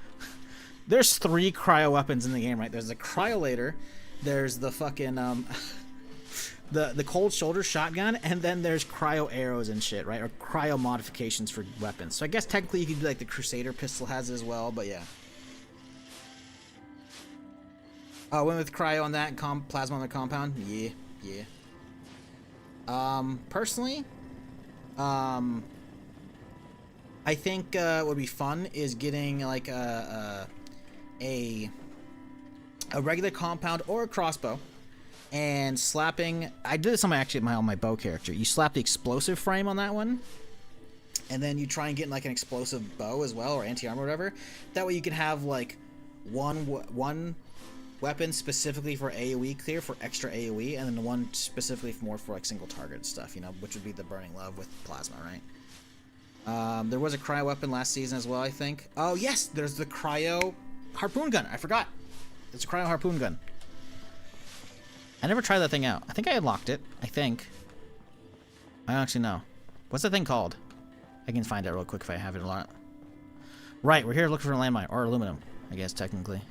There's 3 cryo weapons in the game, right? There's the cryolator, there's the fucking the cold shoulder shotgun, and then there's cryo arrows and shit, right? Or cryo modifications for weapons. So I guess technically you could do like the Crusader pistol has it as well, but yeah. Oh, went with cryo on that and plasma on the compound. Yeah. Personally, I think what would be fun is getting like a regular compound or a crossbow and slapping. I did this on my bow character. You slap the explosive frame on that one, and then you try and get like an explosive bow as well, or anti-armor or whatever. That way you can have like one weapon specifically for AoE clear for extra AoE, and then the one specifically for like single target stuff, you know, which would be the Burning Love with plasma, right? There was a cryo weapon last season as well, I think. Oh yes, there's the cryo harpoon gun. I forgot. It's a cryo harpoon gun. I never tried that thing out. I think I unlocked it. I think. I don't actually know. What's that thing called? I can find out real quick if I have it a lot. Right, we're here looking for a landmine or aluminum, I guess technically.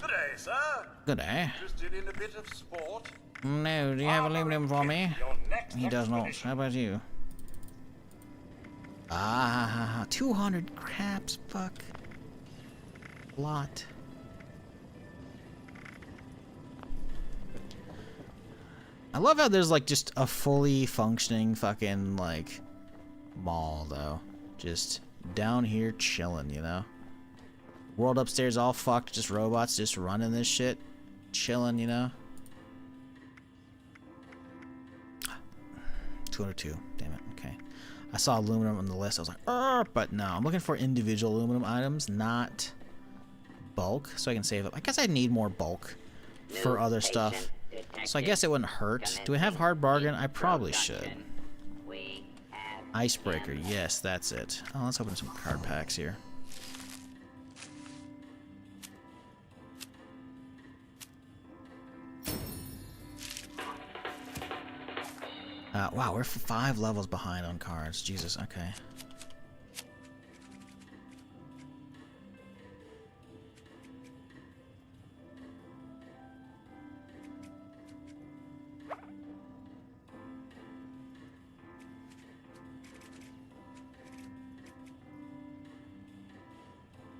Good day, sir. Good day. Interested in a bit of sport? No, do you have aluminum for me? He does not. How about you? 200 craps, fuck. Lot. I love how there's like just a fully functioning fucking like mall though. Just down here chilling, you know? World upstairs all fucked, just robots just running this shit. Chilling, you know? 202. Damn it. Okay. I saw aluminum on the list. I was like, but no. I'm looking for individual aluminum items, not bulk, so I can save up. I guess I need more bulk for other stuff. So I guess it wouldn't hurt. Do we have hard bargain? I probably should. Icebreaker. Yes, that's it. Oh, let's open some card packs here. Wow, we're 5 levels behind on cards. Jesus, okay.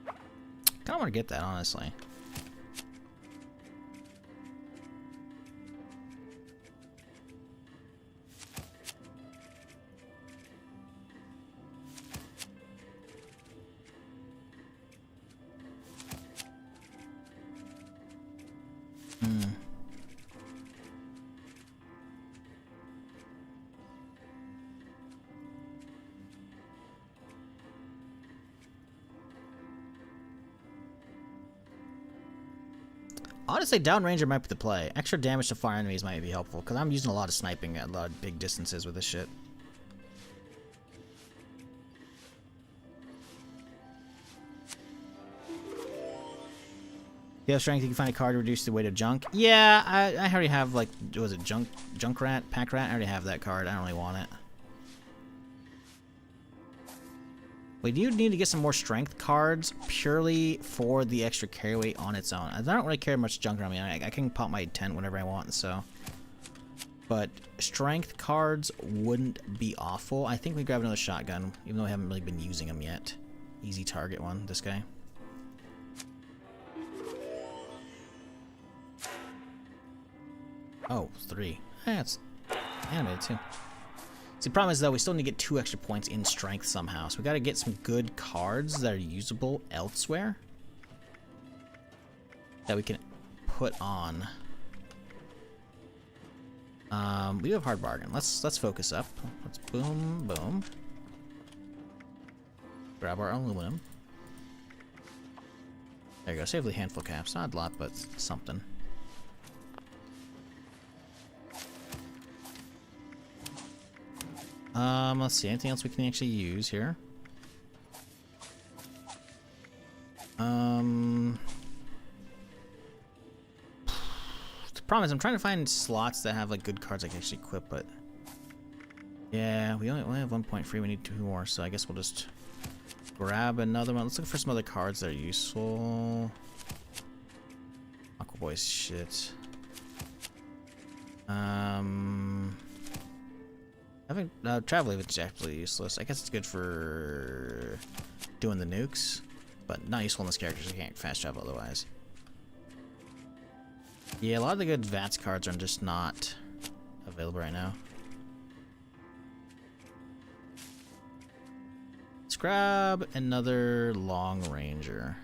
I don't want to get that, honestly. Honestly, downranger might be the play. Extra damage to fire enemies might be helpful, because I'm using a lot of sniping at a lot of big distances with this shit. If you have strength, you can find a card to reduce the weight of junk. Yeah, I already have, like, what was it, junk rat, pack rat? I already have that card. I don't really want it. We do need to get some more strength cards purely for the extra carry weight on its own. I don't really care much junk around me. I can pop my tent whenever I want, so. But strength cards wouldn't be awful. I think we grab another shotgun, even though we haven't really been using them yet. Easy target one, this guy. Oh, 3. That's animated too. See, the problem is, though, we still need to get 2 extra points in strength somehow. So we got to get some good cards that are usable elsewhere that we can put on. We have hard bargain. Let's focus up. Let's boom, boom. Grab our aluminum. There you go. Save the handful caps. Not a lot, but something. Let's see. Anything else we can actually use here? The problem is I'm trying to find slots that have like good cards I can actually equip, but yeah, we only have 1 point free. We need 2 more, so I guess we'll just grab another one. Let's look for some other cards that are useful. Aquaboy's shit. I think travel is actually useless. I guess it's good for doing the nukes, but not useful in this character, so you can't fast travel otherwise. Yeah, a lot of the good VATS cards are just not available right now. Let's grab another long ranger.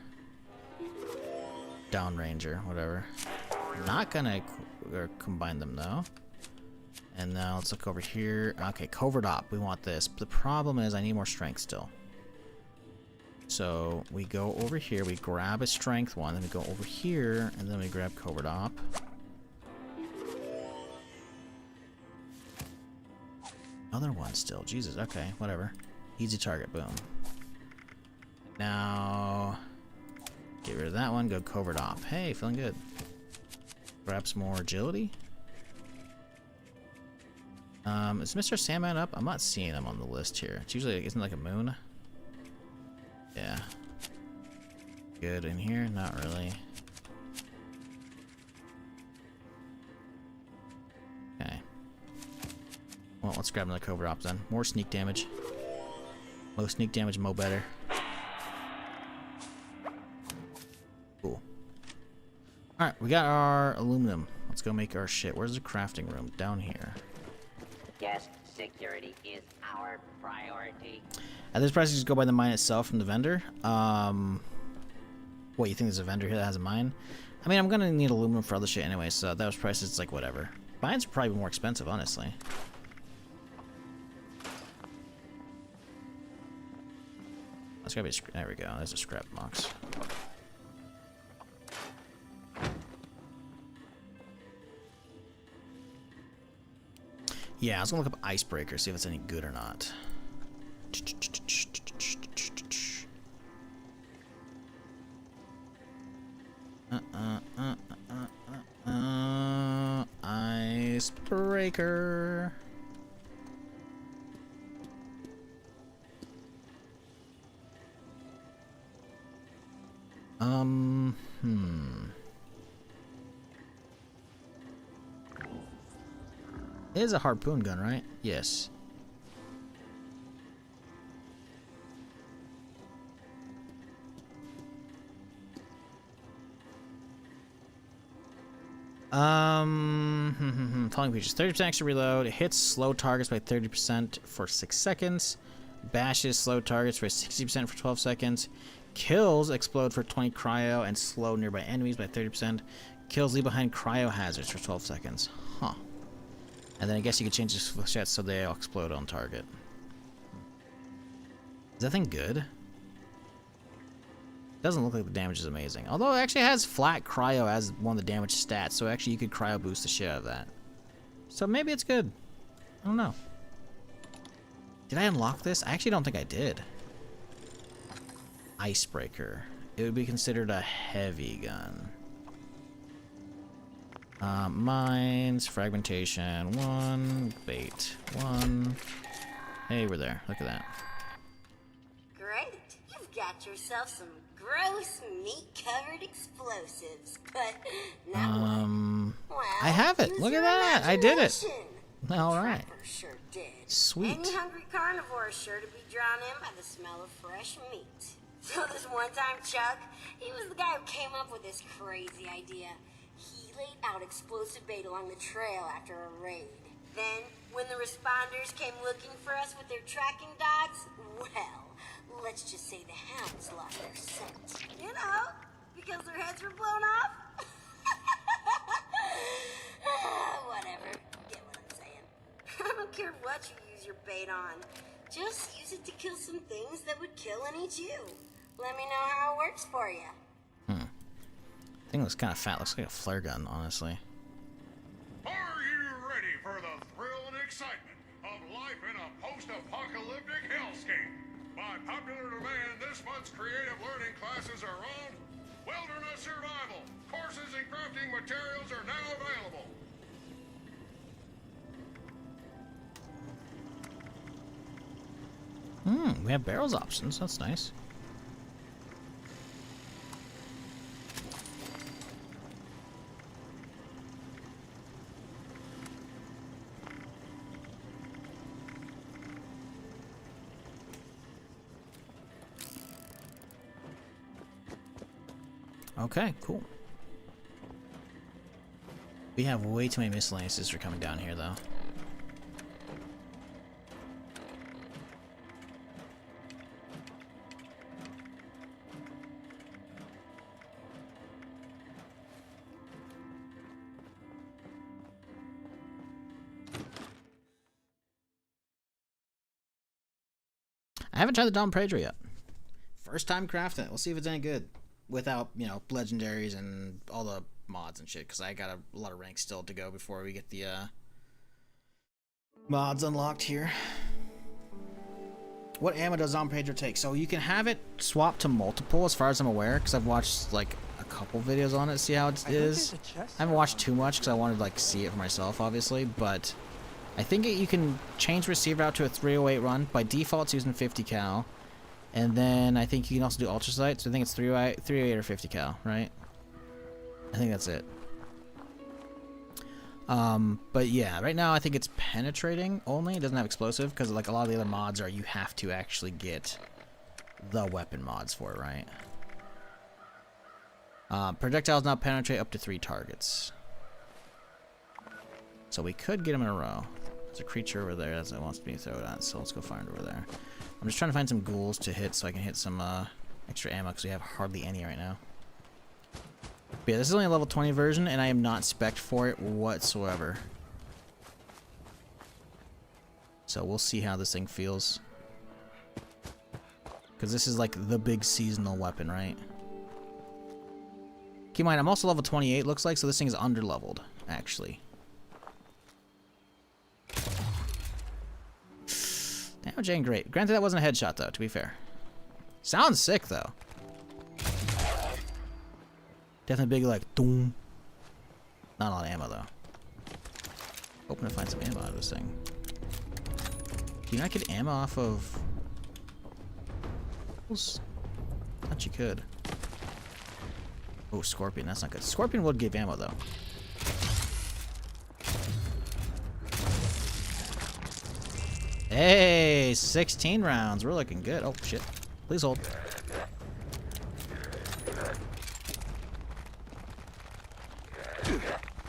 Down ranger, whatever. Not gonna combine them though. And now let's look over here. Okay, covert op. We want this. But the problem is I need more strength still. So we go over here, we grab a strength one, then we go over here, and then we grab covert op. Other one still. Jesus, okay, whatever. Easy target, boom. Now get rid of that one, go covert op. Hey, feeling good. Grab some more agility. Is Mr. Sandman up? I'm not seeing him on the list here. It's usually, isn't it like a moon? Yeah. Good in here? Not really. Okay. Well, let's grab another covert op then. More sneak damage. Mo sneak damage, mo better. Cool. Alright, we got our aluminum. Let's go make our shit. Where's the crafting room? Down here. Guest security is our priority. At this price, you just go by the mine itself from the vendor. What, you think there's a vendor here that has a mine? I mean, I'm gonna need aluminum for other shit anyway, so those prices, it's like whatever. Mines are probably more expensive, honestly. Let's grab a there we go. There's a scrap box. Yeah, I was gonna look up icebreaker, see if it's any good or not. Icebreaker. It is a harpoon gun, right? Yes. Falling creatures. 30% extra reload. It hits slow targets by 30% for 6 seconds. Bashes slow targets for 60% for 12 seconds. Kills explode for 20 cryo and slow nearby enemies by 30%. Kills leave behind cryo hazards for 12 seconds. Huh. And then I guess you could change the flechettes so they all explode on target. Is that thing good? Doesn't look like the damage is amazing. Although it actually has flat cryo as one of the damage stats, so actually you could cryo boost the shit out of that. So maybe it's good. I don't know. Did I unlock this? I actually don't think I did. Icebreaker. It would be considered a heavy gun. Mines, fragmentation, 1, bait, 1. Hey, we're there. Look at that. Great. You've got yourself some gross meat-covered explosives, but now what? Well, I have it. Look at that. I did it. All right. Sure did. Sweet. Any hungry carnivore is sure to be drawn in by the smell of fresh meat. So this one time, Chuck, he was the guy who came up with this crazy idea. He laid out explosive bait along the trail after a raid. Then, when the responders came looking for us with their tracking dogs, well, let's just say the hounds lost their scent. You know, because their heads were blown off. Whatever. Get what I'm saying. I don't care what you use your bait on. Just use it to kill some things that would kill and eat you. Let me know how it works for you. Thing looks kind of fat. Looks like a flare gun, honestly. Are you ready for the thrill and excitement of life in a post-apocalyptic hellscape? By popular demand, this month's creative learning classes are on wilderness survival. Courses and crafting materials are now available. We have barrels options. That's nice. Okay, cool. We have way too many miscellaneouses for coming down here, though. I haven't tried the Dom Pedro yet. First time crafting it. We'll see if it's any good. Without, you know, legendaries and all the mods and shit, because I got a lot of ranks still to go before we get the mods unlocked here. What ammo does Dom Pedro take? So you can have it swap to multiple, as far as I'm aware, because I've watched like a couple videos on it to see how it is. I haven't watched too much because I wanted to like see it for myself, obviously, but I think you can change receiver out to a 308 run. By default, it's using 50 cal. And then I think you can also do ultrasight, so I think it's 308 or 50 cal, right? I think that's it. But yeah, right now I think it's penetrating only. It doesn't have explosive, because like a lot of the other mods are you have to actually get the weapon mods for it, right? Projectiles now penetrate up to 3 targets. So we could get them in a row. There's a creature over there that wants me to throw it at, so let's go find it over there. I'm just trying to find some ghouls to hit so I can hit some extra ammo, because we have hardly any right now. But yeah, this is only a level 20 version, and I am not spec'd for it whatsoever. So we'll see how this thing feels. Because this is like the big seasonal weapon, right? Keep in mind, I'm also level 28, looks like, so this thing is under-leveled, actually. Damage ain't great. Granted, that wasn't a headshot, though, to be fair. Sounds sick, though. Definitely big, like, doom. Not a lot of ammo, though. Hoping to find some ammo out of this thing. Can you not get ammo off of... Thought you could. Oh, Scorpion. That's not good. Scorpion would give ammo, though. Hey, 16 rounds. We're looking good. Oh, shit. Please hold.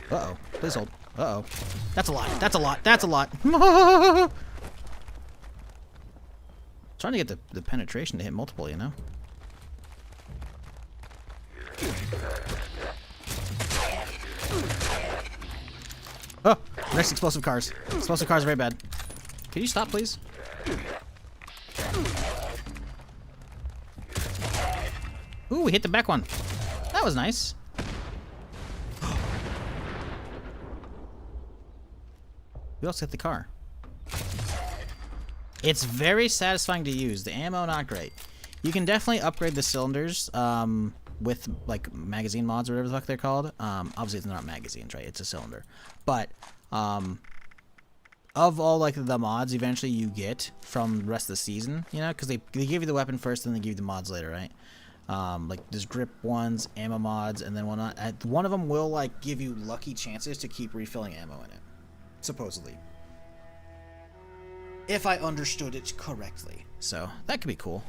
Uh-oh. Please hold. Uh-oh. That's a lot. That's a lot. That's a lot. Trying to get the penetration to hit multiple, you know? Oh! Next explosive cars. Explosive cars are very bad. Can you stop, please? Ooh, we hit the back one. That was nice. We also hit the car. It's very satisfying to use. The ammo, not great. You can definitely upgrade the cylinders with like magazine mods or whatever the fuck they're called. Obviously, they're not magazines, right? It's a cylinder. But of all like the mods eventually you get from the rest of the season, you know, because they give you the weapon first, then they give you the mods later, right? Like there's grip ones, ammo mods, and then one of them will like give you lucky chances to keep refilling ammo in it, supposedly, if I understood it correctly. So that could be cool.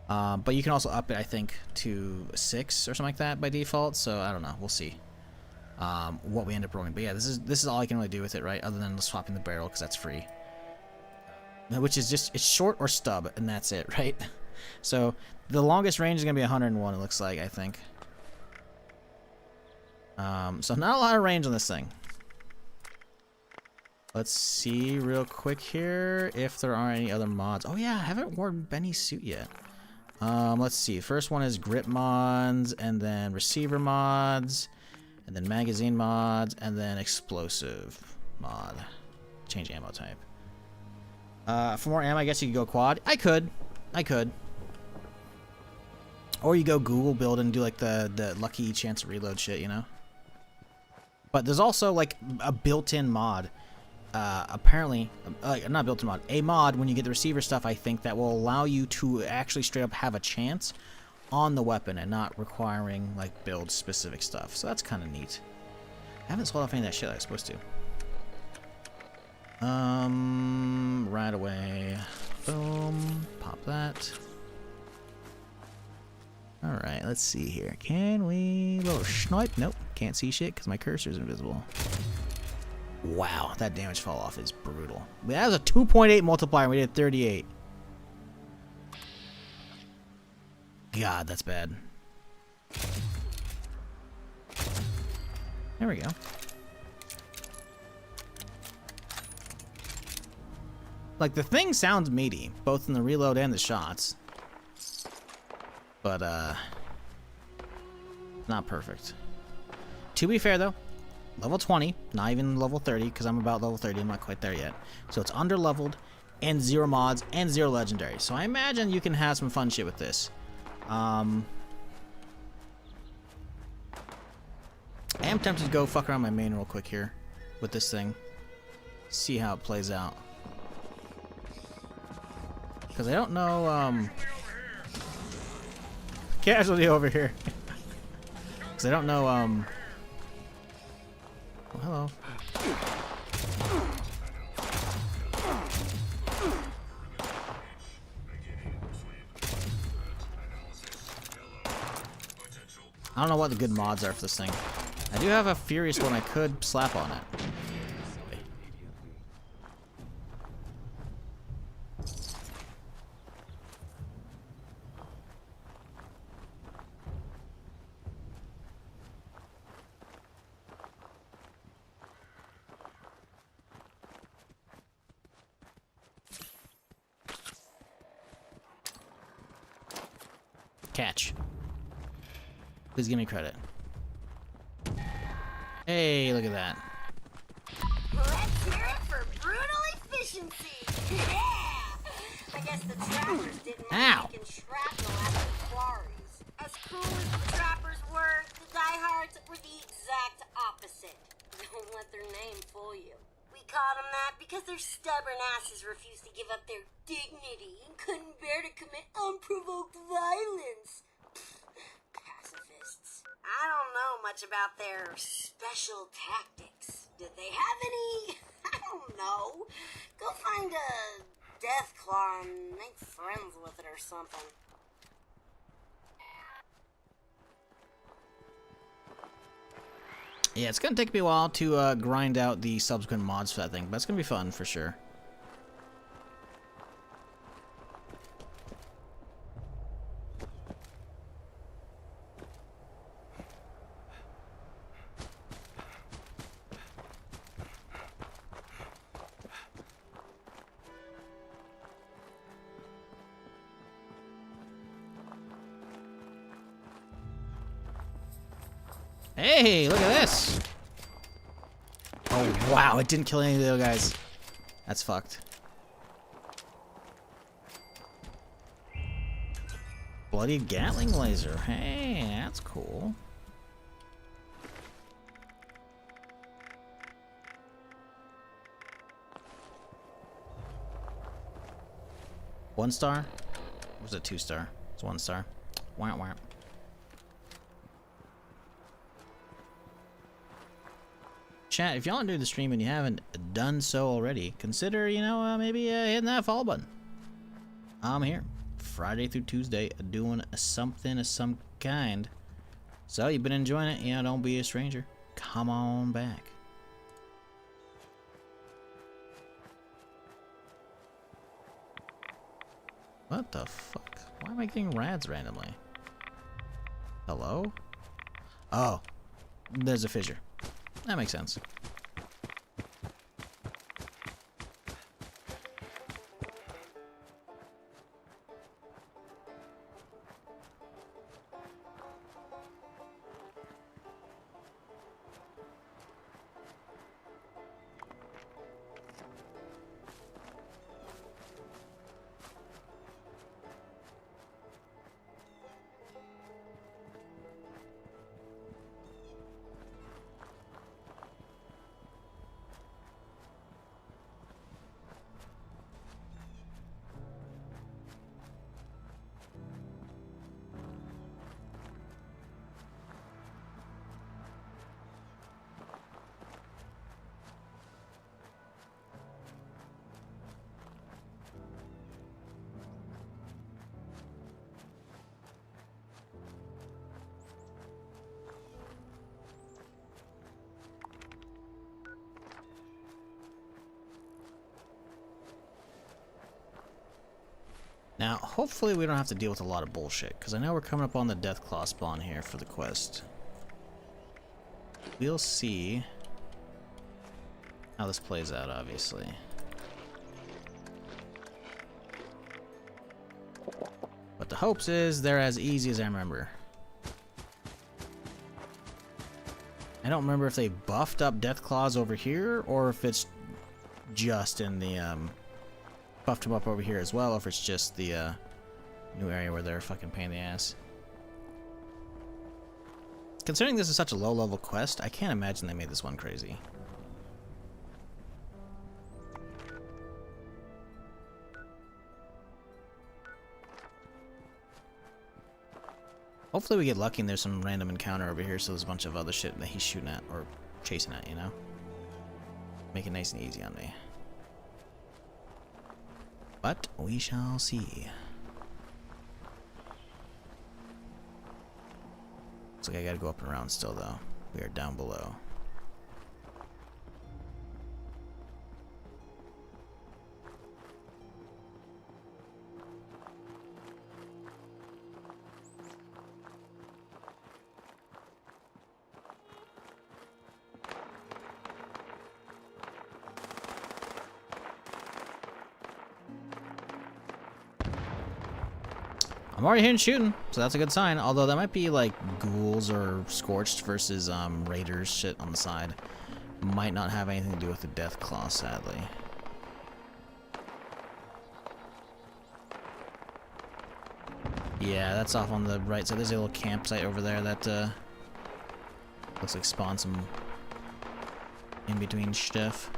But you can also up it, I think, to 6 or something like that by default. So I don't know. We'll see what we end up rolling. But yeah, this is all I can really do with it, right? Other than swapping the barrel, because that's free. Which is just, it's short or stub, and that's it, right? So the longest range is gonna be 101. It looks like, I think. So not a lot of range on this thing. Let's see real quick here if there are any other mods. Oh yeah, I haven't worn Benny's suit yet. Let's see. First one is grip mods, and then receiver mods, and then magazine mods, and then explosive mod. Change ammo type. For more ammo, I guess you could go quad. I could. Or you go Google build and do like the lucky chance reload shit, you know? But there's also like a built-in mod. Apparently, not built-in mod, a mod when you get the receiver stuff, I think, that will allow you to actually straight up have a chance on the weapon and not requiring like build specific stuff. So that's kind of neat. I haven't sold off any of that shit I was supposed to. Right away. Boom. Pop that. Alright, let's see here. Can we... little snipe? Nope. Can't see shit because my cursor's invisible. Wow, that damage fall off is brutal. That was a 2.8 multiplier and we did 38. God, that's bad. There we go. Like, the thing sounds meaty, both in the reload and the shots. But, not perfect. To be fair, though, level 20, not even level 30, because I'm about level 30, I'm not quite there yet. So it's under-leveled, and 0 mods, and 0 legendary. So I imagine you can have some fun shit with this. I am tempted to go fuck around my main real quick here with this thing. See how it plays out. Because I don't know, casualty over here. Because I don't know, well, hello. I don't know what the good mods are for this thing. I do have a Furious one I could slap on it. Catch. Please give me credit. Hey, look at that. Let's hear it for brutal efficiency. Yeah! I guess the trappers didn't mind making shrapnel out of the quarries. As cool as the trappers were, the diehards were the exact opposite. Don't let their name fool you. We called them that because their stubborn asses refused to give up their dignity and couldn't bear to commit unprovoked violence. Pacifists. I don't know much about their special tactics. Did they have any? I don't know. Go find a death claw and make friends with it or something. Yeah, it's gonna take me a while to grind out the subsequent mods for that thing, but it's gonna be fun for sure. Hey, look at this! Oh wow, it didn't kill any of the other guys. That's fucked. Bloody Gatling laser. Hey, that's cool. One star? Or was it 2 star? It's 1 star. Wah wah. Chat, if y'all are new to the stream and you haven't done so already, consider, you know, maybe hitting that follow button. I'm here, Friday through Tuesday, doing something of some kind. So, you've been enjoying it, you know, don't be a stranger. Come on back. What the fuck? Why am I getting rads randomly? Hello? Oh, there's a fissure. That makes sense. Now, hopefully we don't have to deal with a lot of bullshit, because I know we're coming up on the Deathclaw spawn here for the quest. We'll see how this plays out, obviously. But the hopes is they're as easy as I remember. I don't remember if they buffed up Deathclaws over here, or if it's just in the, buffed them up over here as well, or if it's just the, new area where they're fucking pain in the ass. Considering this is such a low-level quest, I can't imagine they made this one crazy. Hopefully we get lucky and there's some random encounter over here, so there's a bunch of other shit that he's shooting at, or chasing at, you know? Make it nice and easy on me. But we shall see. Looks like I gotta go up and around still, though. We are down below. I'm already hearing shooting, so that's a good sign. Although that might be like ghouls or scorched versus raiders shit on the side. Might not have anything to do with the Deathclaw, sadly. Yeah, that's off on the right side. There's a little campsite over there that looks like spawned some in-between stuff.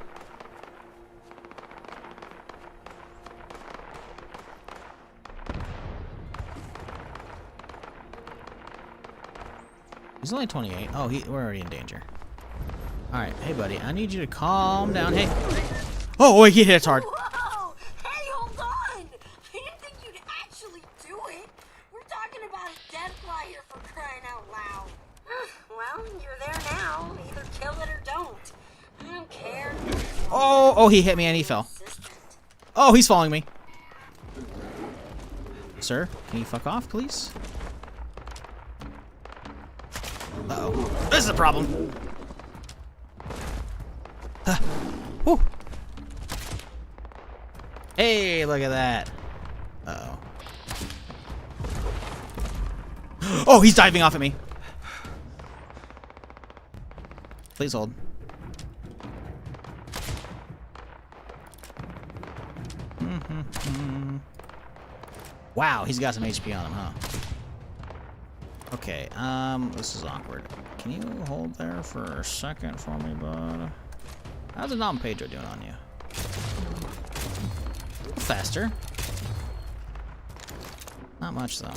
He's only 28. Oh, we're already in danger. Alright, hey buddy, I need you to calm down. Hey. Oh, he hits hard. Whoa! Hey, hold on! I didn't think you'd actually do it. We're talking about a Deathfly here for crying out loud. Well, you're there now. Either kill it or don't. I don't care. Oh, he hit me and he fell. Oh, he's following me. Sir, can you fuck off, please? Uh-oh. This is a problem. Woo. Hey, look at that. Uh-oh. Oh, he's diving off at me. Please hold. Wow, he's got some HP on him, huh? Okay, this is awkward. Can you hold there for a second for me, bud? How's the Dom Pedro doing on you? Faster. Not much, though.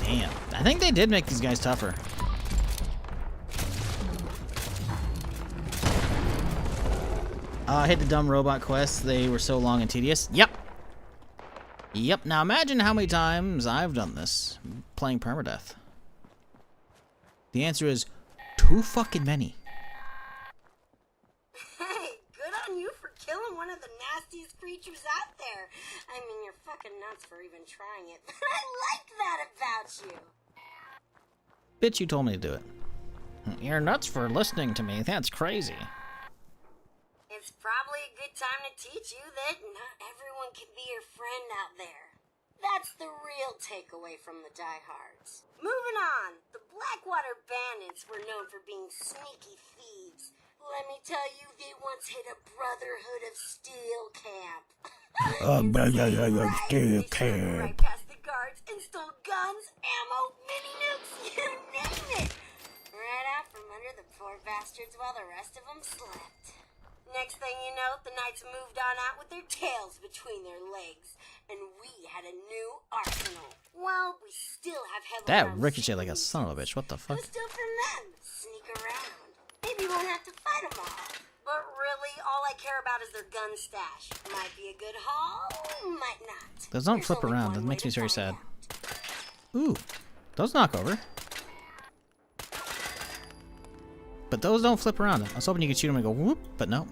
Damn. I think they did make these guys tougher. I hit the dumb robot quests. They were so long and tedious. Yep. Yep. Now imagine how many times I've done this playing Permadeath. The answer is too fucking many. Hey, good on you for killing one of the nastiest creatures out there. I mean, you're fucking nuts for even trying it, but I like that about you. Bitch, you told me to do it. You're nuts for listening to me. That's crazy. It's probably a good time to teach you that not everyone can be your friend out there. That's the real takeaway from the diehards. Moving on, the Blackwater Bandits were known for being sneaky thieves. Let me tell you, they once hit a Brotherhood of Steel camp. Steel camp. Right past the guards and stole guns, ammo, mini nukes, you name it. Right out from under the poor bastards while the rest of them slept. Next thing you know, the knights moved on out with their tails between their legs, and we had a new arsenal. Well, we still have heavy. That ricocheted like a son of a bitch. What the fuck? Let's steal from them. Sneak around. Maybe we won't have to fight them all. But really, all I care about is their gun stash. Might be a good haul, might not. Those don't flip around. That makes me very sad. Ooh, those knock over. But those don't flip around. I was hoping you could shoot them and go whoop, but no.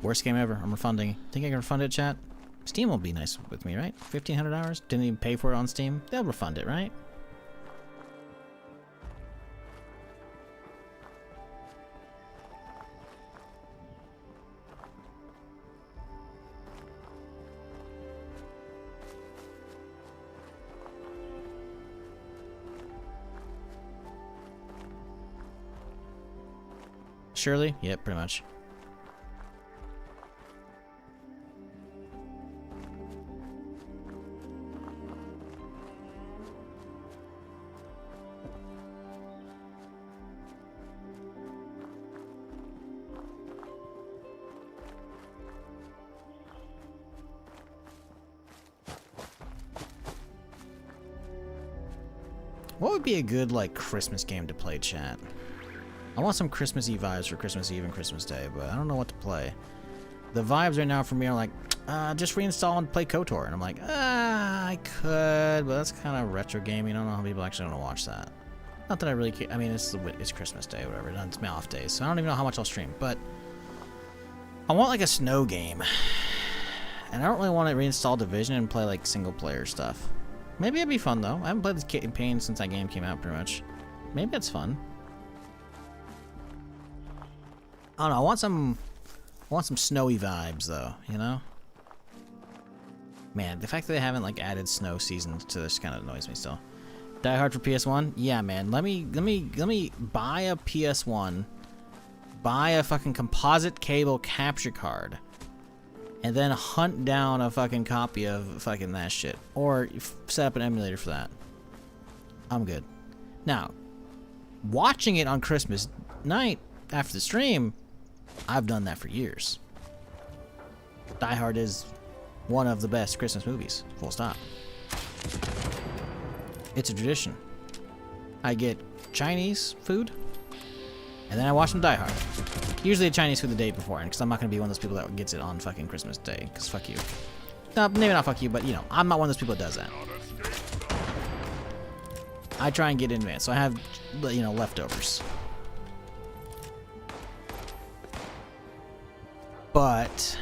Worst game ever. I'm refunding. Think I can refund it, chat? Steam will be nice with me, right? 1,500 hours? Didn't even pay for it on Steam? They'll refund it, right? Surely? Yep, pretty much. What would be a good, like, Christmas game to play, chat? I want some Christmassy vibes for Christmas Eve and Christmas Day, but I don't know what to play. The vibes right now for me are like, just reinstall and play KOTOR. And I'm like, I could, but that's kind of retro gaming. I don't know how people actually want to watch that. Not that I really care. I mean, it's Christmas Day, whatever. It's my off day, so I don't even know how much I'll stream. But I want, like, a snow game. And I don't really want to reinstall Division and play, like, single-player stuff. Maybe it'd be fun, though. I haven't played this campaign since that game came out, pretty much. Maybe it's fun. I don't know. I want some snowy vibes, though. You know. Man, the fact that they haven't like added snow seasons to this kind of annoys me still. Die Hard for PS1? Yeah, man. Let me buy a PS1, buy a fucking composite cable capture card, and then hunt down a fucking copy of fucking that shit, or set up an emulator for that. I'm good. Now, watching it on Christmas night after the stream, I've done that for years. Die Hard is one of the best Christmas movies. Full stop. It's a tradition. I get Chinese food, and then I watch them Die Hard. Usually Chinese food the day before, because I'm not going to be one of those people that gets it on fucking Christmas Day, because fuck you. No, maybe not fuck you, but, you know, I'm not one of those people that does that. I try and get in advance, so I have, you know, leftovers. But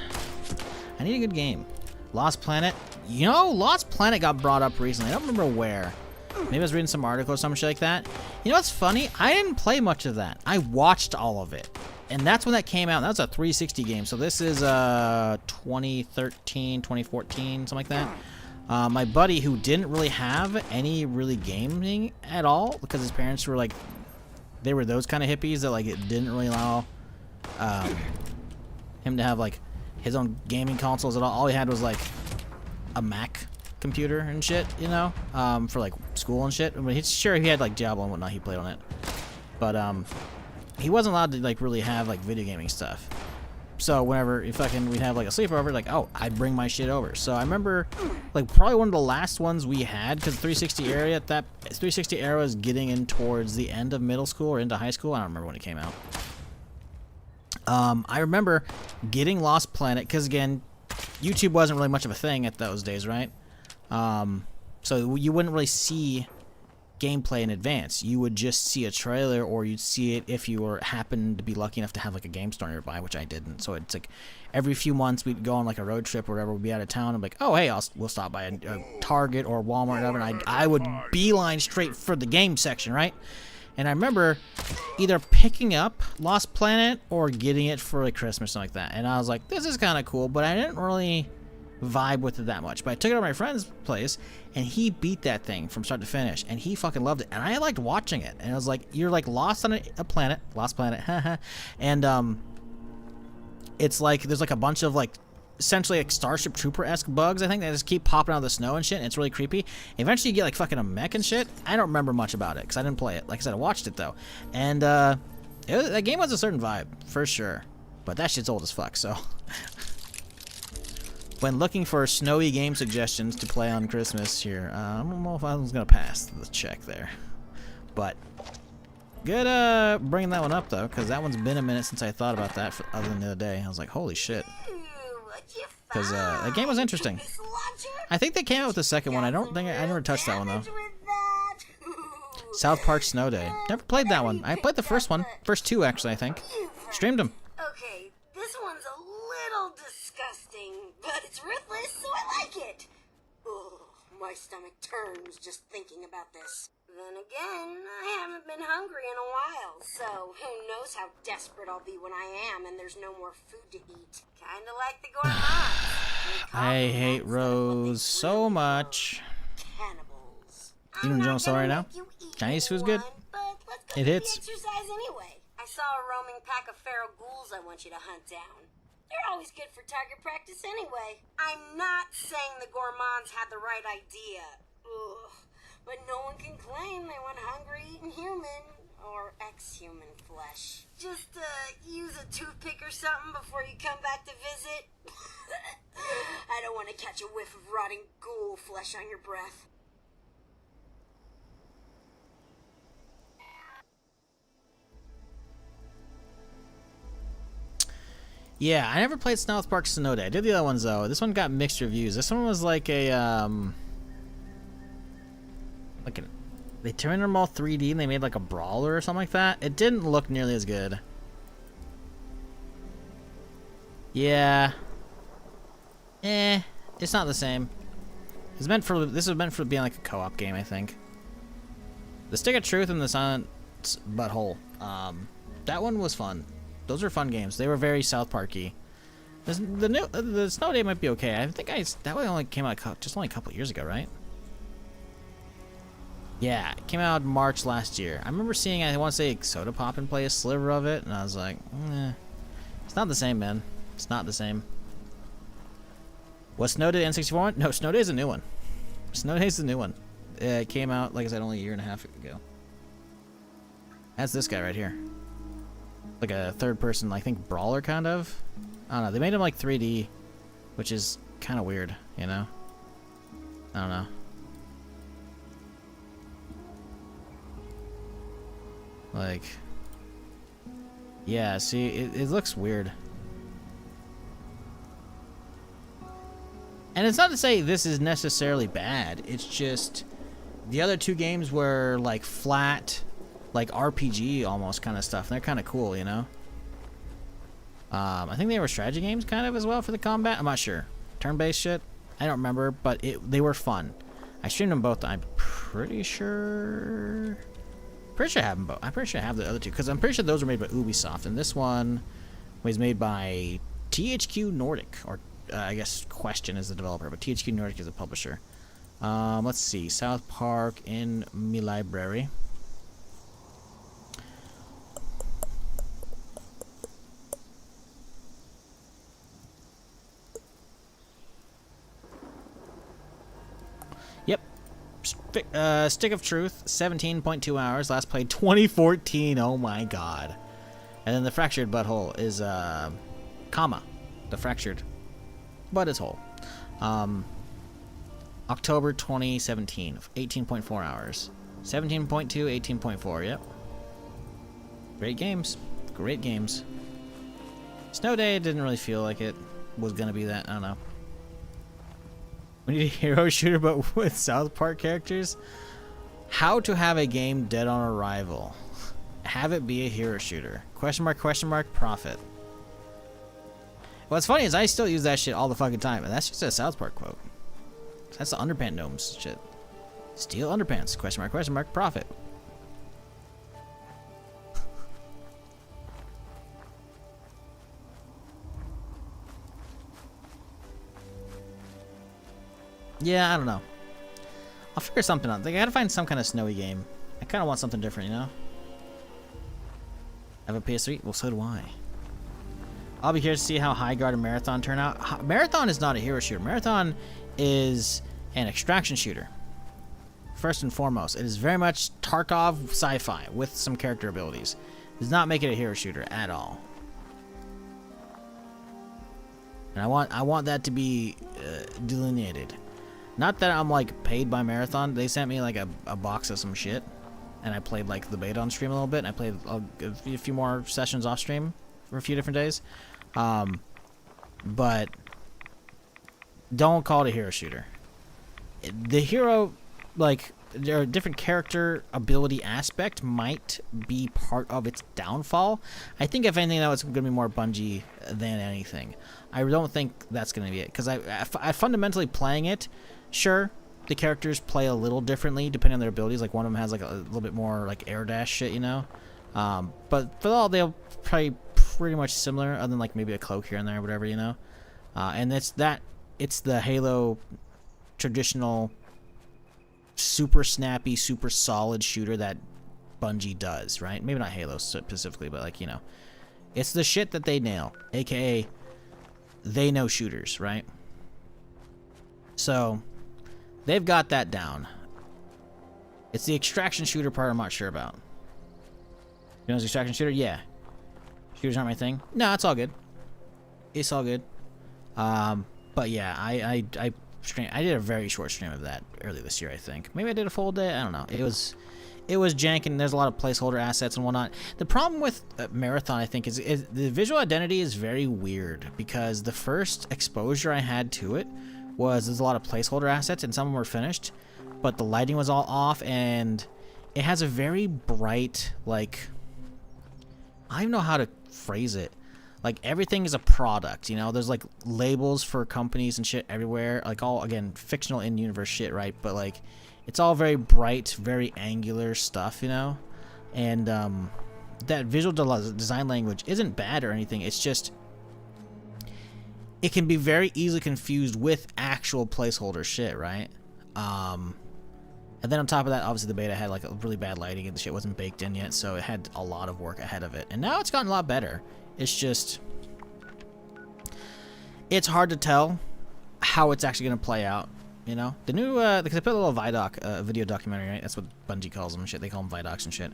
I need a good game. Lost Planet. You know, Lost Planet got brought up recently. I don't remember where. Maybe I was reading some article or some shit like that. You know what's funny? I didn't play much of that. I watched all of it. And that's when that came out. That was a 360 game. So this is 2013, 2014, something like that. My buddy, who didn't really have any really gaming at all, because his parents were like, they were those kind of hippies that like it didn't really allow him to have like his own gaming consoles at all. All he had was like a Mac computer and shit, you know, for like school and shit. I mean, sure he had like Diablo and whatnot, he played on it, but he wasn't allowed to like really have like video gaming stuff. So whenever we'd have like a sleepover, like, oh, I'd bring my shit over. So I remember like probably one of the last ones we had, because the 360 era at that 360 era was getting in towards the end of middle school or into high school. I don't remember when it came out. I remember getting Lost Planet, because again, YouTube wasn't really much of a thing at those days, right? So you wouldn't really see gameplay in advance. You would just see a trailer, or you'd see it if you happened to be lucky enough to have like a game store nearby, which I didn't. So it's like every few months we'd go on like a road trip or whatever, we'd be out of town, and like, oh hey, we'll stop by a Target or Walmart or whatever, and I would beeline straight for the game section, right? And I remember either picking up Lost Planet or getting it for like Christmas or something like that. And I was like, this is kind of cool, but I didn't really vibe with it that much. But I took it to my friend's place, and he beat that thing from start to finish, and he fucking loved it. And I liked watching it. And I was like, you're like lost on a planet, Lost Planet, and it's like there's like a bunch of like essentially like Starship Trooper-esque bugs, I think, that just keep popping out of the snow and shit, and it's really creepy. Eventually you get like fucking a mech and shit. I don't remember much about it because I didn't play it. Like I said, I watched it though, and that game has a certain vibe for sure, but that shit's old as fuck. So when looking for snowy game suggestions to play on Christmas here, I don't know if I was gonna pass the check there, but good bringing that one up though, because that one's been a minute since I thought about that other than the other day. I was like, holy shit. Because that game was interesting. I think they came out with the second one. I never touched that one though. South Park Snow Day. Never played that one. I played the first one. First two, actually, I think. Streamed them. Okay, this one's a little disgusting, but it's ruthless, so I like it. Ugh, my stomach turns just thinking about this. Then again, I haven't been hungry in a while, so who knows how desperate I'll be when I am and there's no more food to eat. Kinda like the gourmands. I hate Rose so much. Cannibals. You know Jones right now? Chinese food's good. It hits. Exercise anyway. I saw a roaming pack of feral ghouls I want you to hunt down. They're always good for target practice anyway. I'm not saying the gourmands had the right idea. Ugh. But no one can claim they went hungry eating human or ex-human flesh. Just use a toothpick or something before you come back to visit. I don't want to catch a whiff of rotting ghoul flesh on your breath. Yeah, I never played South Park Snow Day. I did the other ones though. This one got mixed reviews. This one was like a they turned them all 3D and they made like a brawler or something like that. It didn't look nearly as good. Yeah. It's not the same. This was meant for being like a co-op game, I think. The Stick of Truth and the Silent Butthole. That one was fun. Those were fun games. They were very South Parky. The Snow Day might be okay. I think that one only came out just only a couple years ago, right? Yeah, it came out March last year. I remember seeing, I want to say, Soda Pop and play a sliver of it, and I was like, it's not the same, man. It's not the same. Was Snow Day N64 one? No, Snow Day is a new one. Snow Day is the new one. It came out, like I said, only a year and a half ago. That's this guy right here. Like a third-person, I think, brawler, kind of. I don't know. They made him like 3D, which is kind of weird, you know? I don't know. Like, yeah, see, it looks weird. And it's not to say this is necessarily bad. It's just the other two games were like flat, like RPG almost kind of stuff. And they're kind of cool, you know? I think they were strategy games kind of as well for the combat. I'm not sure. Turn-based shit? I don't remember, but they were fun. I streamed them both. I'm pretty sure... I have them both. I'm pretty sure I have the other two, because I'm pretty sure those were made by Ubisoft, and this one was made by THQ Nordic, or I guess Question is the developer, but THQ Nordic is the publisher. Let's see, South Park in me library. Yep. Stick of Truth, 17.2 hours. Last played 2014. Oh my god. And then the Fractured Butthole is, comma. The Fractured Butt is whole. October 2017. 18.4 hours. 17.2, 18.4. Yep. Great games. Great games. Snow Day didn't really feel like it was gonna be that. I don't know. We need a hero shooter, but with South Park characters. How to have a game dead on arrival. Have it be a hero shooter. Question mark, profit. What's funny is I still use that shit all the fucking time, and that's just a South Park quote. That's the underpant gnomes shit. Steal underpants. Question mark, profit. Yeah, I don't know. I'll figure something out. They gotta find some kind of snowy game. I kind of want something different, you know? I have a PS3? Well, so do I. I'll be curious to see how High Guard and Marathon turn out. Marathon is not a hero shooter. Marathon is an extraction shooter. First and foremost. It is very much Tarkov sci-fi with some character abilities. It does not make it a hero shooter at all. And I want that to be delineated. Not that I'm like paid by Marathon. They sent me like a box of some shit, and I played like the beta on stream a little bit. And I played a few more sessions off stream for a few different days. But don't call it a hero shooter. The hero, like different character ability aspect might be part of its downfall. I think if anything, though, it's going to be more Bungie than anything. I don't think that's going to be it, because I fundamentally playing it, sure, the characters play a little differently depending on their abilities. Like one of them has like a little bit more like air dash shit, you know. But for all, they'll probably pretty much similar, other than like maybe a cloak here and there or whatever, you know. And it's the Halo traditional super snappy, super solid shooter that Bungie does, right? Maybe not Halo specifically, but like, you know, it's the shit that they nail, aka they know shooters, right? So they've got that down. It's the extraction shooter part I'm not sure about. You know, the extraction shooter? Yeah. Shooters aren't my thing. No, it's all good. It's all good. But yeah, I did a very short stream of that earlier this year, I think. Maybe I did a full day. I don't know. It was jank, and there's a lot of placeholder assets and whatnot. The problem with Marathon, I think, is the visual identity is very weird, because the first exposure I had to it was there's a lot of placeholder assets, and some of them were finished, but the lighting was all off, and it has a very bright, like, I don't even know how to phrase it. Like, everything is a product, you know? There's, like, labels for companies and shit everywhere. Like, all, again, fictional in-universe shit, right? But, like, it's all very bright, very angular stuff, you know? And, that visual design language isn't bad or anything. It's just, it can be very easily confused with actual placeholder shit, right? And then on top of that, obviously the beta had, like, a really bad lighting and the shit wasn't baked in yet, so it had a lot of work ahead of it. And now it's gotten a lot better. It's just, it's hard to tell how it's actually going to play out, you know? The new, because they put a little Vidoc, video documentary, right? That's what Bungie calls them and shit. They call them Vidocs and shit.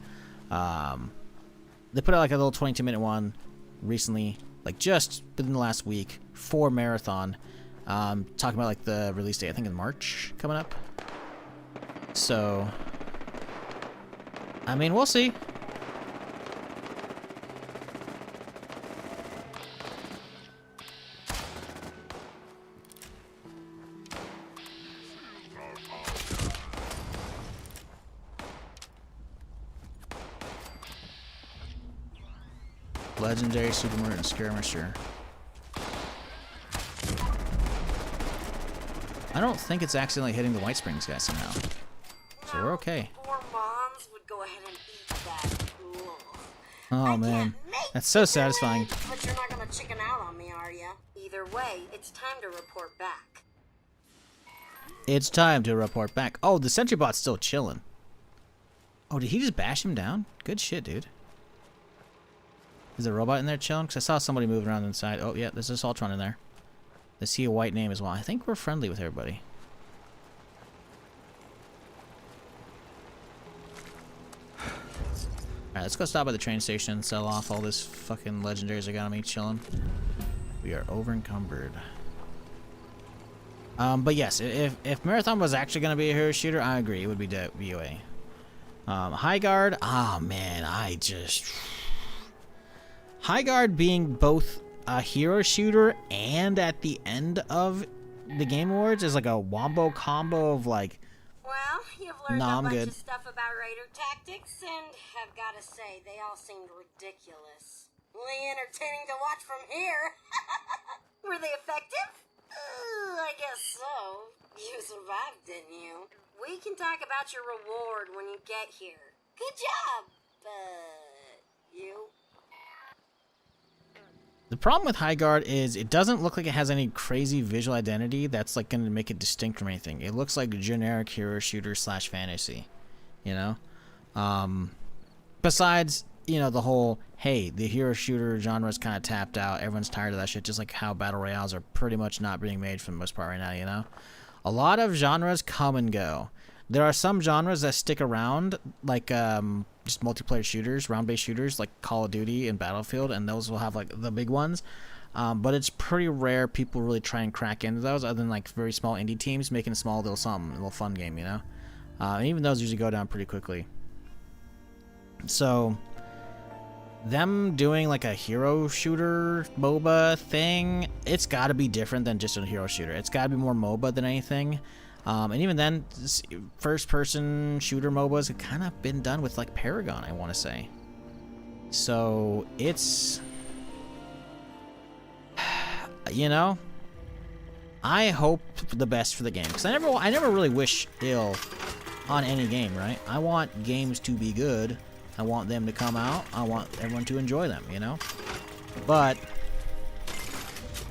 They put out like a little 22-minute one recently, like just within the last week, for Marathon, talking about like the release date, I think in March, coming up. So, I mean, we'll see. Legendary Supermarket Skirmisher. I don't think it's accidentally hitting the White Springs guy somehow. So we're okay. Poor moms would go ahead and eat that. Oh man, that's so satisfying. But you're not gonna chicken out on me, are ya? Either way, it's time to report back. It's time to report back. Oh, the sentry bot's still chilling. Oh, did he just bash him down? Good shit, dude. Is there a robot in there chilling? Because I saw somebody moving around inside. Oh, yeah, there's a Assaultron in there. I see a white name as well. I think we're friendly with everybody. Alright, let's go stop by the train station and sell off all this fucking legendaries I got on me chilling. We are over encumbered. But yes, if Marathon was actually going to be a hero shooter, I agree. It would be VOA. High Guard, oh man, High Guard being both a hero shooter and at the end of the Game Awards is like a wombo combo of like, well, you've learned a bunch of stuff about Raider tactics, and I've got to say, they all seemed ridiculous. Really entertaining to watch from here. Were they effective? I guess so. You survived, didn't you? We can talk about your reward when you get here. Good job, you. The problem with High Guard is it doesn't look like it has any crazy visual identity that's like going to make it distinct from anything. It looks like a generic hero shooter / fantasy, you know? Besides, you know, the whole, hey, the hero shooter genre is kind of tapped out. Everyone's tired of that shit, just like how battle royales are pretty much not being made for the most part right now, you know? A lot of genres come and go. There are some genres that stick around, like just multiplayer shooters, round-based shooters, like Call of Duty and Battlefield, and those will have like the big ones. But it's pretty rare people really try and crack into those, other than like very small indie teams making a small little something, a little fun game, you know? And even those usually go down pretty quickly. So, them doing like a hero shooter MOBA thing, it's got to be different than just a hero shooter. It's got to be more MOBA than anything. And even then, first-person shooter MOBAs have kind of been done with like Paragon, I want to say. So it's, you know, I hope the best for the game, because I never really wish ill on any game, right? I want games to be good. I want them to come out. I want everyone to enjoy them, you know? But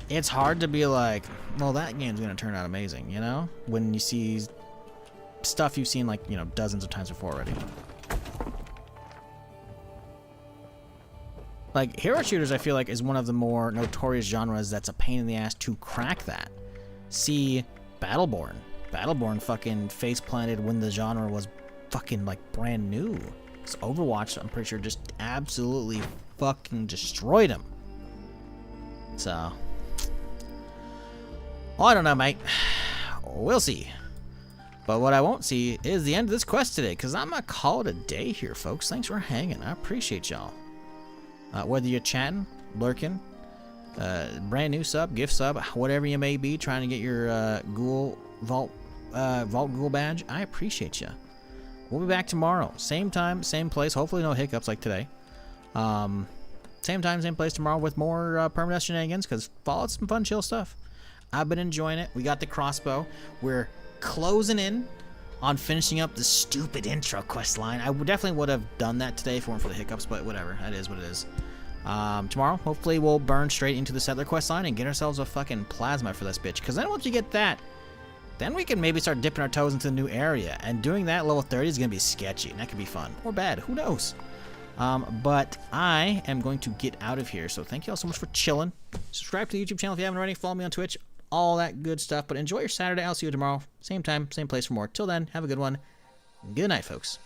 it's hard to be like, well, that game's going to turn out amazing, you know? When you see stuff you've seen, like, you know, dozens of times before already. Like, hero shooters, I feel like, is one of the more notorious genres that's a pain in the ass to crack that. See Battleborn. Battleborn fucking face planted when the genre was fucking, like, brand new. Because Overwatch, I'm pretty sure, just absolutely fucking destroyed him. So, well, I don't know, mate. We'll see. But what I won't see is the end of this quest today, because I'm going to call it a day here, folks. Thanks for hanging. I appreciate y'all. Whether you're chatting, lurking, brand new sub, gift sub, whatever you may be, trying to get your Ghoul Vault Ghoul badge, I appreciate you. We'll be back tomorrow. Same time, same place. Hopefully no hiccups like today. Same time, same place tomorrow with more Permadeath shenanigans, because Fallout's some fun, chill stuff. I've been enjoying it. We got the crossbow. We're closing in on finishing up the stupid intro quest line. I definitely would have done that today if it weren't for the hiccups, but whatever. That is what it is. Tomorrow, hopefully we'll burn straight into the settler quest line and get ourselves a fucking plasma for this bitch. Because then once you get that, then we can maybe start dipping our toes into the new area. And doing that at level 30 is going to be sketchy. And that could be fun. Or bad. Who knows? But I am going to get out of here. So thank you all so much for chilling. Subscribe to the YouTube channel if you haven't already. Follow me on Twitch. All that good stuff. But enjoy your Saturday. I'll see you tomorrow. Same time, same place for more. Till then, have a good one. Good night, folks.